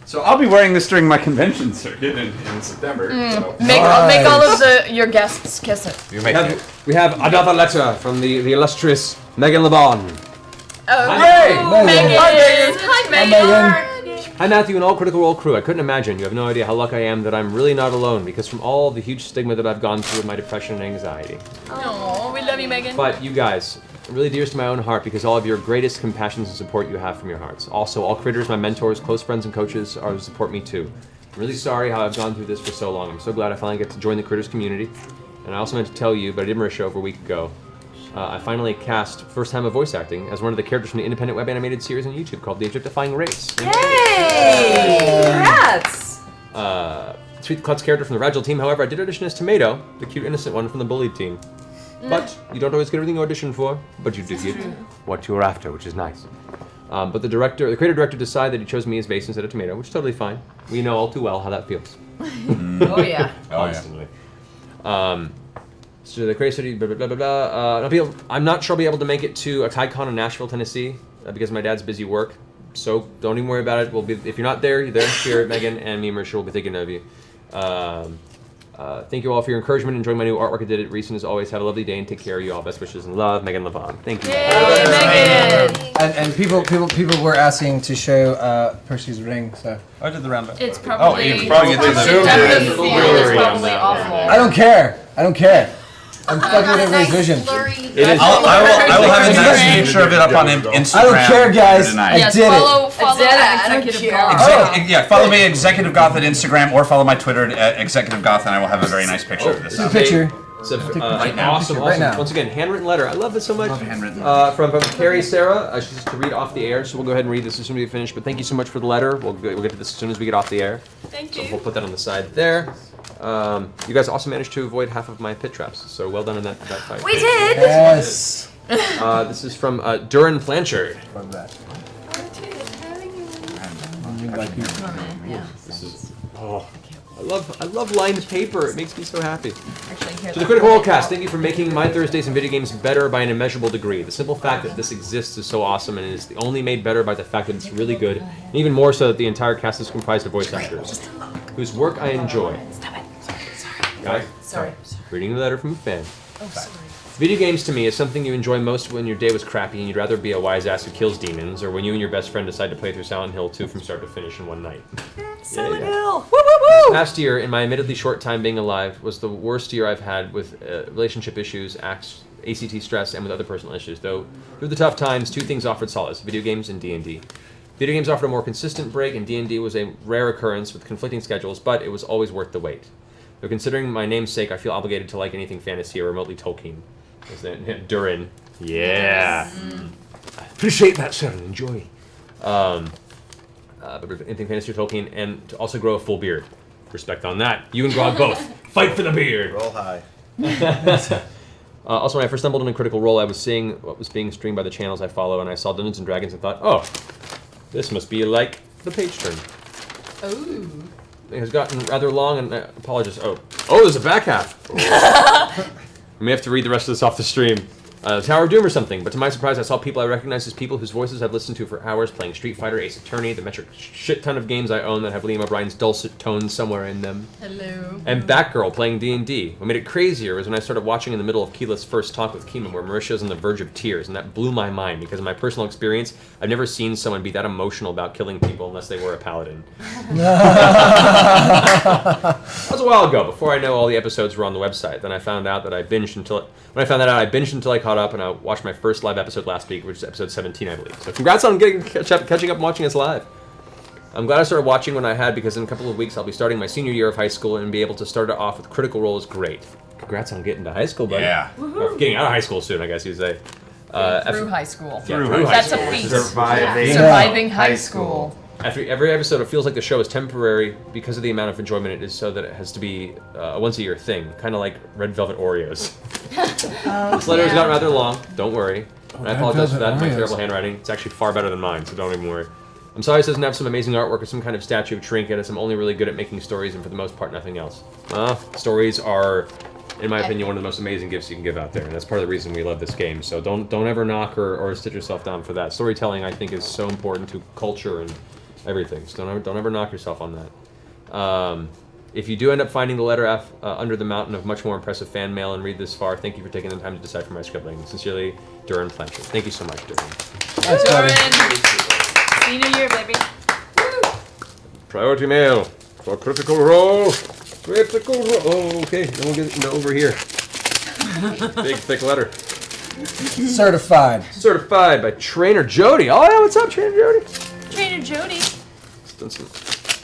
So I'll be wearing this during my convention circuit in September. So. Make all of your guests kiss it. You make it. We have another letter from the illustrious Megan LeBon. Oh, Hey, Megan. Hi, Megan. Hi, Matthew, and all Critical Role crew. I couldn't imagine. You have no idea how lucky I am that I'm really not alone, because from all the huge stigma that I've gone through with my depression and anxiety. Oh, we love you, Megan. But you guys, really dearest to my own heart, because all of your greatest compassions and support you have from your hearts. Also, all critters, my mentors, close friends, and coaches are to support me too. I'm really sorry how I've gone through this for so long. I'm so glad I finally get to join the critters community. And I also meant to tell you, but I did my show over a week ago. I finally cast first time of voice acting as one of the characters from the independent web animated series on YouTube called The Objectifying Race. Yay! Congrats! Sweet Klutz character from the Ragile team, however, I did audition as Tomato, the cute innocent one from the Bullied team. But you don't always get everything you audition for, but you do get what you were after, which is nice. But the creative director decided that he chose me as Vase instead of Tomato, which is totally fine. We know all too well how that feels. Oh yeah. Constantly. So the crazy city, blah blah blah blah blah. I'm not sure I'll be able to make it to a TideCon in Nashville, Tennessee, because my dad's busy work. So don't even worry about it. We'll be if you're not there, you're there. Spirit, Megan, and me, Marisha will be thinking of you. Thank you all for your encouragement. Enjoying my new artwork I did at recent as always. Have a lovely day and take care of you all. Best wishes and love, Megan Levon. Thank you. And people were asking to show Percy's ring. So I did the roundup. It's probably. It's probably I don't care. I'm fucking with everybody's vision. I will have a nice picture of it up on Instagram. I don't care, guys. Tonight. I did it. Follow me, Executive Goth at Instagram, or follow my Twitter at Executive Goth, and I will have a very nice picture of this. Picture. It's an Right now. awesome. Once again, handwritten letter. I love this so much. From Carrie Sarah. She says to read off the air, so we'll go ahead and read this as soon as we finish. But thank you so much for the letter. We'll get to this as soon as we get off the air. Thank you. So we'll put that on the side there. You guys also managed to avoid half of my pit traps, so well done in that fight. We did! Yes. This is from Duran Blanchard. Love that. This is, I love lined paper. It makes me so happy. Actually, here, To the Critical Role cast, thank you for making my Thursdays in video games better by an immeasurable degree. The simple fact that this exists is so awesome, and it is only made better by the fact that it's really good, and even more so that the entire cast is comprised of voice actors, whose work I enjoy. Stop it. Sorry. Guys, Sorry. reading a letter from a fan. Oh, sorry. Video games to me is something you enjoy most when your day was crappy and you'd rather be a wise ass who kills demons, or when you and your best friend decide to play through Silent Hill 2 from start to finish in one night. Silent Hill. Woo This past year, in my admittedly short time being alive, was the worst year I've had with relationship issues, ACT stress, and with other personal issues. Though through the tough times, two things offered solace: video games and D&D. Video games offered a more consistent break, and D&D was a rare occurrence with conflicting schedules, but it was always worth the wait. Though considering my namesake, I feel obligated to like anything fantasy or remotely Tolkien. Durin. Yeah. Appreciate that, sir. Enjoy. Anything fantasy or Tolkien, and to also grow a full beard. Respect on that. You and Grog both. Fight for the beard. Roll high. Also, when I first stumbled on a Critical Role, I was seeing what was being streamed by the channels I follow, and I saw Dungeons and Dragons and thought, oh, this must be like the page turn. Ooh. It has gotten rather long, and I apologize. Oh, there's a back half. I may have to read the rest of this off the stream. Tower of Doom or something, but to my surprise I saw people I recognize as people whose voices I've listened to for hours playing Street Fighter, Ace Attorney, the metric shit ton of games I own that have Liam O'Brien's dulcet tones somewhere in them. Hello. And Batgirl playing D&D. What made it crazier was when I started watching in the middle of Keela's first talk with Kima, where Marisha's on the verge of tears, and that blew my mind because in my personal experience, I've never seen someone be that emotional about killing people unless they were a paladin. That was a while ago, before I know all the episodes were on the website. Then I found out that I binged until I caught up, and I watched my first live episode last week, which is episode 17, I believe. So congrats on catching up and watching us live. I'm glad I started watching when I had, because in a couple of weeks I'll be starting my senior year of high school, and be able to start it off with Critical Role is great. Congrats on getting to high school, buddy. Yeah. Or getting out of high school soon, I guess you'd say. Through high school. Yeah, through high That's school. a feat. Surviving high school. After every episode, it feels like the show is temporary because of the amount of enjoyment it is, so that it has to be a once-a-year thing, kind of like Red Velvet Oreos. This letter has gotten rather long. Don't worry. And I apologize for that. My terrible handwriting. It's actually far better than mine, so don't even worry. I'm sorry it doesn't have some amazing artwork or some kind of statue of Trinket, as I'm only really good at making stories, and for the most part, nothing else. Stories are, in my opinion, one of the most amazing gifts you can give out there, and that's part of the reason we love this game. So don't ever knock or sit yourself down for that. Storytelling, I think, is so important to culture and everything. So don't ever knock yourself on that. If you do end up finding the letter F under the mountain of much more impressive fan mail and read this far, thank you for taking the time to decipher my scribbling. Sincerely, Duran Blanchard. Thank you so much, Duran. Thanks, Duran. Senior year, baby. Priority mail for Critical Role. Critical Role. Okay, then we'll get into over here. Big, thick letter. Certified. Certified by Trainer Jody. Oh, yeah, what's up, Trainer Jody? Trainer Jody. He's done some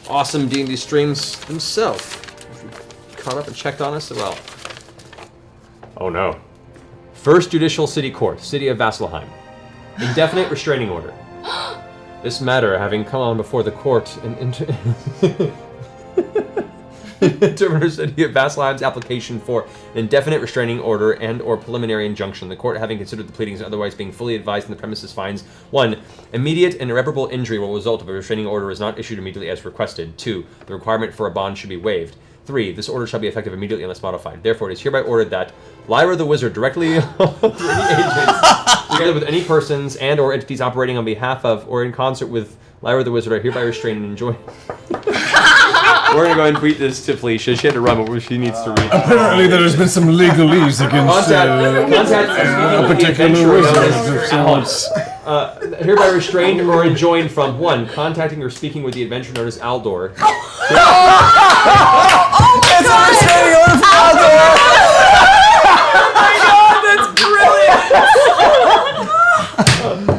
awesome D&D streams himself. Caught up and checked on us as well. Oh, no. First Judicial City Court, City of Vasselheim. Indefinite restraining order. This matter having come on before the court and Interpreter City of Vasselheim's application for an indefinite restraining order and or preliminary injunction. The court, having considered the pleadings and otherwise being fully advised in the premises, finds 1. Immediate and irreparable injury will result if a restraining order is not issued immediately as requested. 2. The requirement for a bond should be waived. 3. This order shall be effective immediately unless modified. Therefore, it is hereby ordered that Lyra the Wizard directly through any agents, together with any persons and or entities operating on behalf of or in concert with Lyra the Wizard are hereby restrained and enjoined. We're gonna go ahead and tweet this to Felicia. She had to run, but she needs to read. Apparently, there has been some legalese against a particular wizard. Hereby restrained or enjoined from 1. Contacting or speaking with the adventurer known as Aldor. It's a restraining order from Aldor!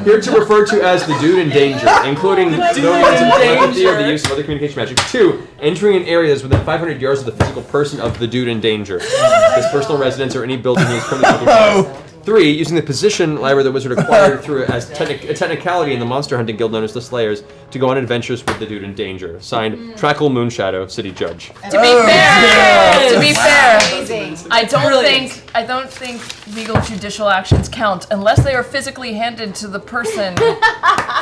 Here to refer to as the dude in danger, including no means of telepathy or the use of other communication magic. 2. Entering in areas within 500 yards of the physical person of the dude in danger. His personal residence or any building he is currently occupied. 3. Using the position Lyra the Wizard acquired through a technicality in the monster hunting guild known as the Slayers to go on adventures with the dude in danger. Signed, Trackle Moonshadow, City Judge. To be fair, I don't think legal judicial actions count unless they are physically handed to the person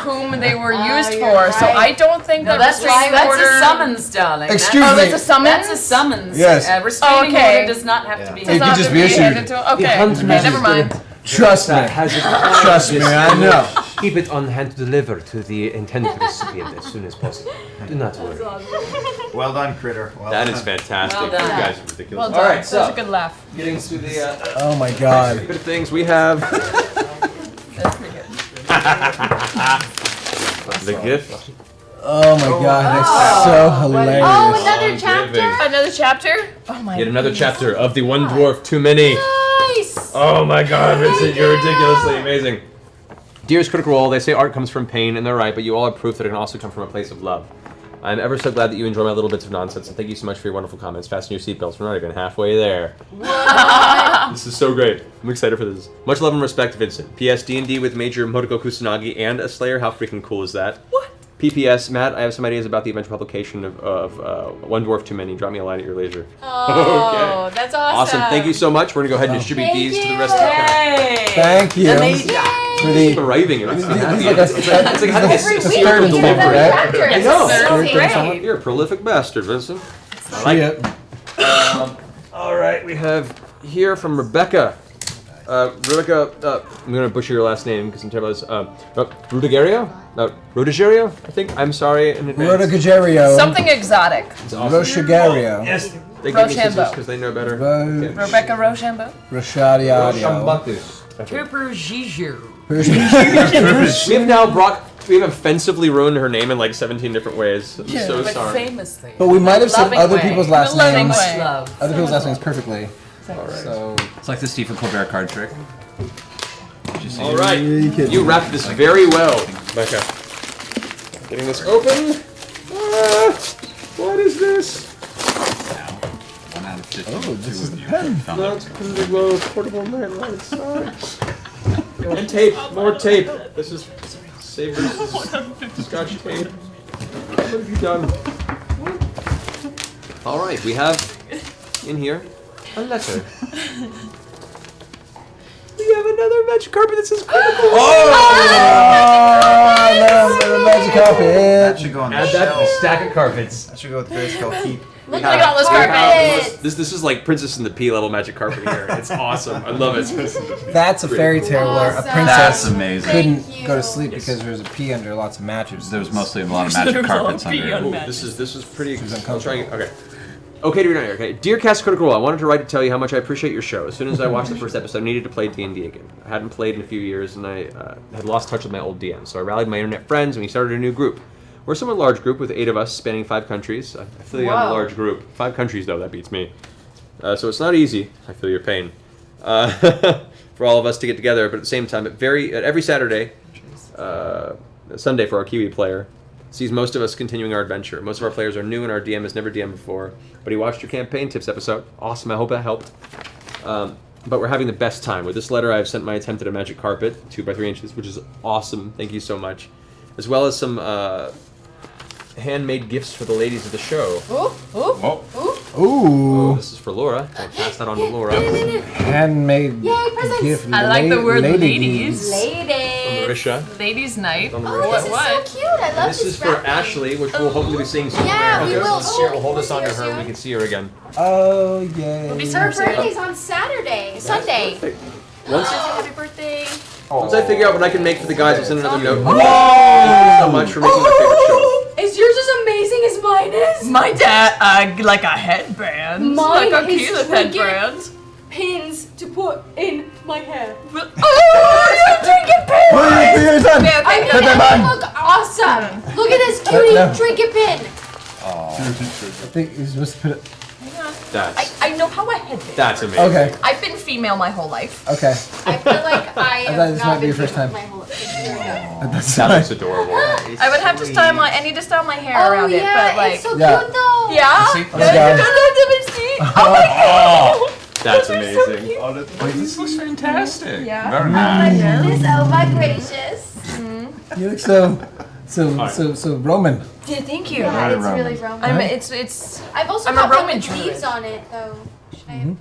whom they were used for. So I don't think that that's restraining order. a summons, darling. Excuse Oh, me. that's a summons. That's a summons. Yes. A restraining Okay. order does not have to be. It can just be issued. Okay, never mind. Trust me. Trust me, I know. Keep it on hand to deliver to the intended recipient as soon as possible. Do not worry. Well done, Critter. Well That done. is fantastic. Well done. You guys are ridiculous. Well done. All right, That was so a good laugh. getting to the Oh my god. good things we have. That's pretty good. The gift. Oh my god, it's so hilarious. Oh, another chapter? Another chapter? Oh my. Yet another chapter of the One Dwarf Too Many. Nice! Oh my god, Vincent, you're ridiculously amazing. Dearest Critical Role, they say art comes from pain, and they're right, but you all are proof that it can also come from a place of love. I'm ever so glad that you enjoy my little bits of nonsense, and thank you so much for your wonderful comments. Fasten your seatbelts, we're not even halfway there. This is so great. I'm excited for this. Much love and respect, Vincent. P.S. D&D with Major Motoko Kusanagi and a Slayer, how freaking cool is that? What? P.P.S. Matt, I have some ideas about the eventual publication of One Dwarf Too Many. Drop me a line at your leisure. Oh, okay. That's awesome. Awesome. Thank you so much. We're going to go ahead and distribute these to the rest of the cast. Thank you. For the arriving. It's like a third and delivery, right? I know. That's so great. You're a prolific bastard, Vincent. I like it. All right, we have here from Rebecca. Rebecca, I'm going to butcher your last name because I'm terrible at this. Rudigerio? No, Rudigerio, I think. I'm sorry in advance. Rudigerio. Something exotic. Roshigerio. Yes. They give me scissors Rochambeau. because they know better. Rebecca Rochambeau. Roshadiadio. Trooper Giju. We have now we have offensively ruined her name in like 17 different ways. I'm so But sorry. famously. But we might have said Loving other way. people's last Loving names. way. Love. Other people's last names perfectly. Alright. So It's like the Stephen Colbert card trick. All right, you wrapped this very well, Becca. Getting this open. What is this? 1 out of 50. Oh, this is the pen. Not Indigo portable nightlight socks. And tape, more tape. This is Saber's Scotch tape. What have you done? All right, we have in here a letter. We have another magic carpet that says critical. another magic carpet. That should go on the Add that to the shelf. stack of carpets. That should go with the Grayskull Keep. Look at all those carpets. This is like Princess and the Pea level magic carpet here. It's awesome. I love it. That's a fairy tale where a That's princess amazing. couldn't go to sleep because there was a pea under lots of matches. There was mostly a lot of magic carpets under it. Ooh, this is pretty. I'm trying. Okay. Okay, okay. Dear Cast Critical Role, I wanted to write to tell you how much I appreciate your show. As soon as I watched the first episode, I needed to play D&D again. I hadn't played in a few years, and I had lost touch with my old DM. So I rallied my internet friends, and we started a new group. We're a somewhat large group with 8 of us spanning 5 countries. I feel like I'm a large group. 5 countries, though, that beats me. So it's not easy. I feel your pain. For all of us to get together, but at the same time, at every Saturday, Sunday for our Kiwi player, sees most of us continuing our adventure. Most of our players are new, and our DM has never DM'd before. But he watched your campaign tips episode. Awesome. I hope that helped. But we're having the best time. With this letter, I have sent my attempt at a magic carpet, 2 by 3 inches, which is awesome. Thank you so much. As well as some handmade gifts for the ladies of the show. Ooh. This is for Laura. I'll pass that on to Laura. Handmade Yay, presents. gift. I like the word lady ladies. geese. Ladies. Trisha. Ladies' night. On the Oh, road. this is so cute. I love This is for wrapping. Ashley, which we'll hopefully be seeing soon. Yeah, we will. Here, we'll hold this Oh, onto we her will and we can see her again. Oh, yay. Her birthday's on Saturday. Sunday. Once, Happy birthday. once I figure out what I can make for the guys, I'll send another note. Thank you so much for making my favorite show. Is yours as amazing as mine is? My dad, like a headband. Mine like a is Keyleth trinket headband. pins to put in my hair. Oh, trinket pin! Put yours on. I Put mean, them they on. look awesome. Look at this cutie No. trinket pin. I think you're supposed to put it. I know how a headband. That's amazing. Okay. I've been female my whole life. Okay. I feel like I thought have this not might be been your first time. my whole life. That looks adorable. I would have to style my. I need to style my hair around it, but like. it's so Yeah. cute though. Yeah. Let's go. Oh my god. That's amazing. Wait, this looks fantastic. Yeah. Very nice. Oh my gracious. You look so Roman. Yeah, thank you. Yeah, it's Roman. really Roman. It's. I've also I'm got a one Roman with druid. leaves on it though. Should I?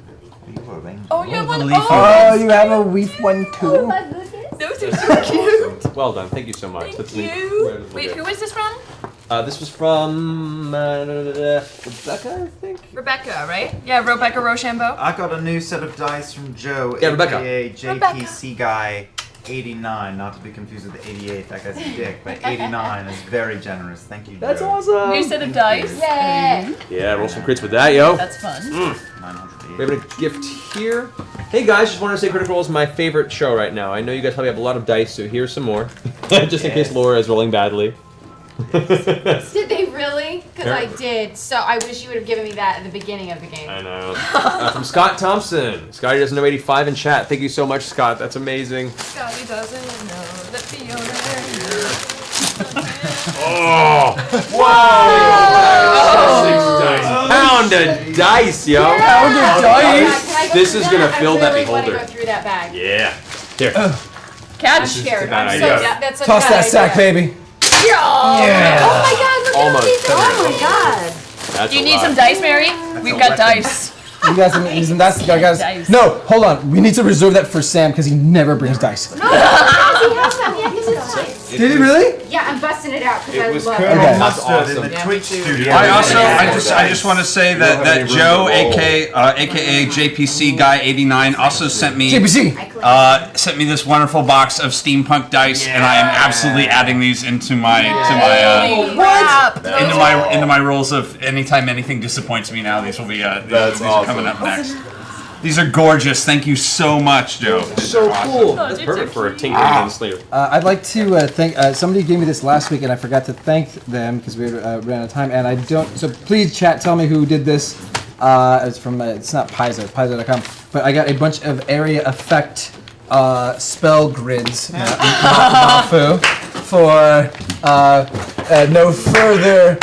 Oh, you have one. Oh, you have a wreath one too. Oh my goodness. Those are so cute. Well done. Thank you so much. That's an you. incredible Wait, gift. who is this from? This was from Rebecca, I think. Rebecca, right? Yeah, Rebecca Rochambeau. I got a new set of dice from Joe, Yeah, Rebecca. aka JPC Guy 89, not to be confused with the 88. That guy's a dick, but 89 is very generous. Thank you, That's Joe. awesome. New set of dice. Yeah. Yeah, roll some crits with that, yo. That's fun. We have a gift here. Hey guys, just wanted to say Critical Role is my favorite show right now. I know you guys probably have a lot of dice, so here's some more. Just in case Laura is rolling badly. Did they really? Because I Apparently. did. So I wish you would have given me that at the beginning of the game. I know. From Scott Thompson. Scotty doesn't know 85 in chat. Thank you so much, Scott. That's amazing. Scotty doesn't know that Fiona. Oh! Whoa! Pound of dice, yo! Pound of dice. Can I go This through is that? gonna fill I that really want to beholder. go through that bag. Yeah. Here. Catch. I'm scared. a bad I'm idea. so that's such Toss a bad that sack, idea. baby. Yeah. Oh my god, look Almost. at these. Oh my god. That's Do you a need lot. some dice, Mary? We've got dice. You guys, that's guys. Dice. No, hold on. We need to reserve that for Sam because he never brings dice. No, he has some. Yeah, this is nice. Did he really? Yeah, I'm busting it out because I was love Colonel it. Okay. Mustard awesome. in the Twitch studio. I just want to say don't have that any room Joe, to roll. aka JPC Guy 89, also sent me JPC. sent me this wonderful box of steampunk dice, and I am absolutely adding these into my into my rolls of anytime anything disappoints me. Now these will be That's these are coming up next. These are gorgeous. Thank you so much, Joe. So cool. That's perfect for a tinkering and sleeve. I'd like to thank somebody gave me this last week and I forgot to thank them because we ran out of time and I don't. So please chat. Tell me who did this. It's from it's not Paizo.com, but I got a bunch of area effect spell grids. Mafu, for no further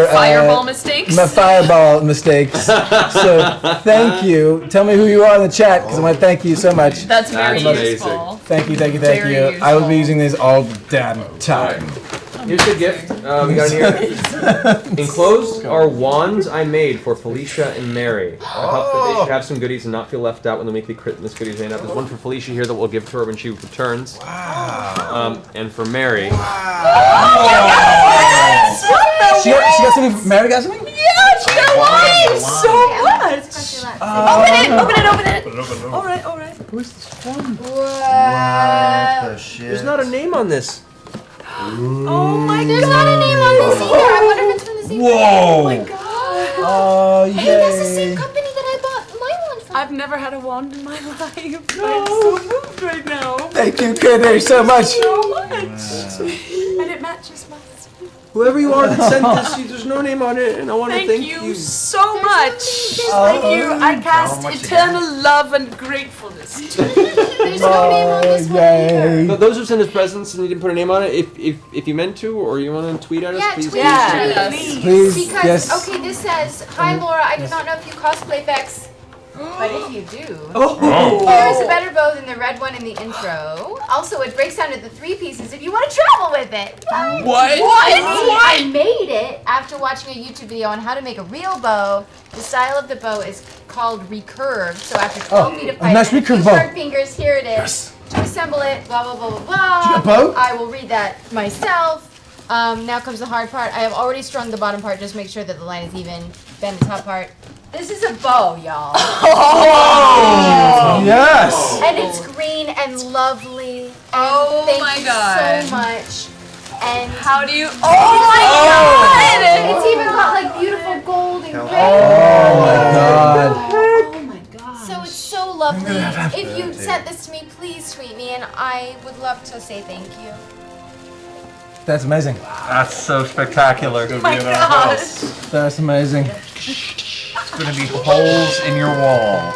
Fireball mistakes? Fireball mistakes. So thank you. Tell me who you are in the chat because I want to thank you so much. That's very amazing. useful. Thank you. Very I will be using these all the damn time. Here's the gift we got in here. Enclosed are wands I made for Felicia and Mary. I hope that they should have some goodies and not feel left out when the weekly crit list goodies end up. There's one for Felicia here that we'll give to her when she returns. Wow. And for Mary. She got something. Mary got something. Yeah, she got wine. So much. Open it. All right. Who's this from? What the shit? There's not a name on this. Oh my god. There's not a name on this either. I wonder if it's from the same Whoa. Oh my god. Oh yay! Hey, that's the same company that I bought my one from. I've never had a wand in my life. I'm so moved right now. Thank you, Critter, so much. So much. And it matches my skin. Whoever you are that sent this, there's no name on it, and I want to Thank thank you so much. Thank you. I cast eternal love and gratefulness. There's no name on this one either. But those who sent us presents and you didn't put a name on it, if you meant to, or you want to tweet at us, Yeah, please. tweet Yeah. Please, Because, yes. okay, this says, hi Laura, I do not know if you cosplay Vex, but if you do, here is a better bow than the red one in the intro. Also, it breaks down into 3 pieces if you want to travel with it. What? I made it after watching a YouTube video on how to make a real bow. The style of the bow is called recurve, so after 12 feet of a nice pipe and a few recurve bow. sharp fingers, here it is. To assemble it, it, blah, blah, blah, blah, blah. Did you get a bow? I will read that myself. Now comes the hard part. I have already strung the bottom part, just make sure that the line is even. Bend the top part. This is a bow, y'all. Oh! Yes! And it's green and lovely. Oh Thank my you God. so much. And how do you? Oh my God! It's even got like beautiful gold and gray. Oh my God. So it's so lovely. If you sent this to me, please tweet me, and I would love to say thank you. That's amazing. That's so spectacular. Oh my gosh. That's amazing. It's gonna be holes in your wall.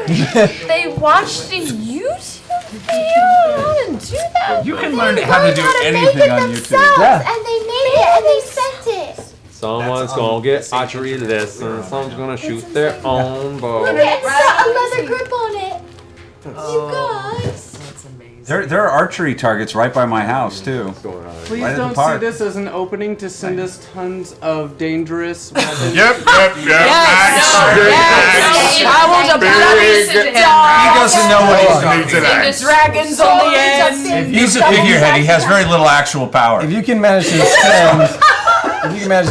They watched a YouTube video how to do that. You can learn how to do anything on YouTube. And they made it and they sent it. Someone's gonna get archery lessons. Someone's gonna shoot their own bow. Look at a leather grip on it. You guys. There are archery targets right by my house too. Please Right at the don't see park. this as an opening to send us tons of dangerous weapons. Yep. I will deploy sit down. He doesn't know what he's talking And about. the dragons on the end. He's a figurehead. He has very little actual power. If you can manage to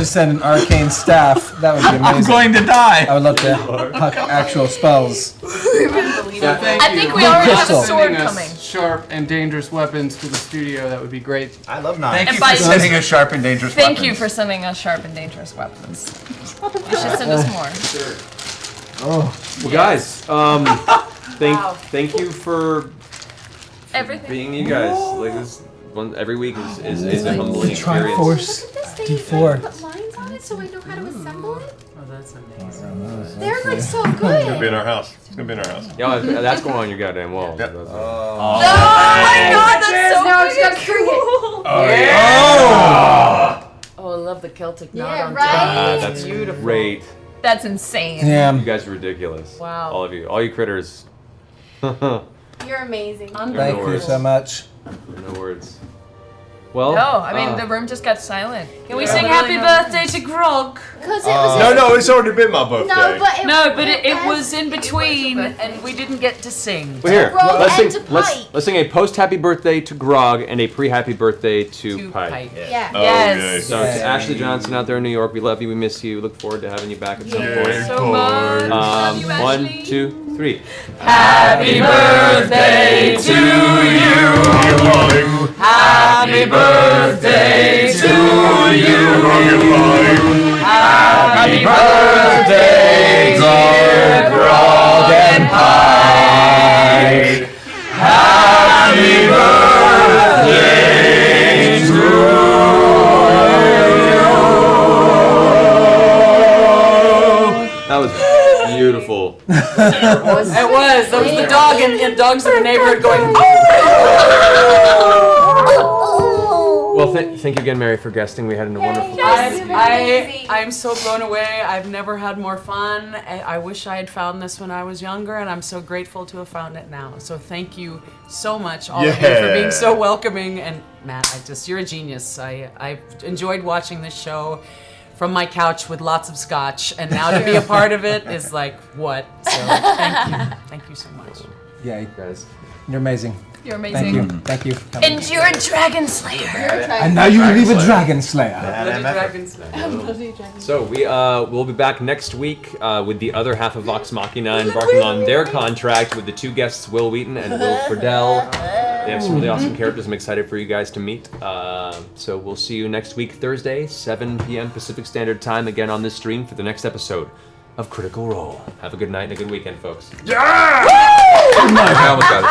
send an arcane staff, that would be amazing. I'm going to die. I would love to huck actual spells. So thank I you. think we already have a Crystal. sword Sending us coming. Sharp and dangerous weapons to the studio. That would be great. I love knives. Thank And you by- for sending us sharp and dangerous Thank weapons. you for sending us sharp and dangerous weapons. You should send us more. Oh, well, guys. Thank you for Everything. being you guys. Like this one every week is a humbling experience. Triforce D4. Put lines on it so I know how to assemble it. Oh, that's amazing. They're like so It's gonna be good. in our house. It's gonna be in our house. Yeah, that's going on your goddamn wall. Yep. Oh my God, that's so Now it's got freaking cool. Oh! Oh, I love the Celtic knot Yeah, on right? top. That's beautiful. great. That's insane. Yeah. You guys are ridiculous. Wow. All of you. All you critters. No You're amazing. Thank you so much. words. Well. No, I mean the room just got silent. Can we sing happy birthday to Grog? Because it was No, it's already been my birthday. No, but it was in between, and we didn't get to sing. Well, here, Grog let's and sing, to let's, Pike. let's sing a post-happy birthday to Grog and a pre-happy birthday to Pike. Pike. Yeah. Yes. So to Ashley Johnson out there in New York, we love you, we miss you, look forward to having you back at some point. So much. Love you, 1, Ashley. 2, 3. Happy birthday to you. Happy birthday to you. Happy birthday, dear Grog and Pike. Happy birthday to you. That was beautiful. It was. That was the dog and dogs in the neighborhood going. Well, thank you again, Mary, for guesting. We had a wonderful time. I'm so blown away. I've never had more fun. I wish I had found this when I was younger, and I'm so grateful to have found it now. So thank you so much, all of you, for being so welcoming. And Matt, you're a genius. I enjoyed watching this show from my couch with lots of scotch, and now to be a part of it is like, what? So thank you so much. Yeah, guys. You're amazing. You're amazing. Thank you. And you're a dragon slayer. And now you leave a dragon slayer. So we'll be back next week with the other half of Vox Machina embarking on their contract with the two guests, Will Wheaton and Will Friedle. They have some really awesome characters. I'm excited for you guys to meet. So we'll see you next week, Thursday, 7 p.m. Pacific Standard Time, again on this stream for the next episode of Critical Role. Have a good night and a good weekend, folks. Yeah! Good night. I almost got it.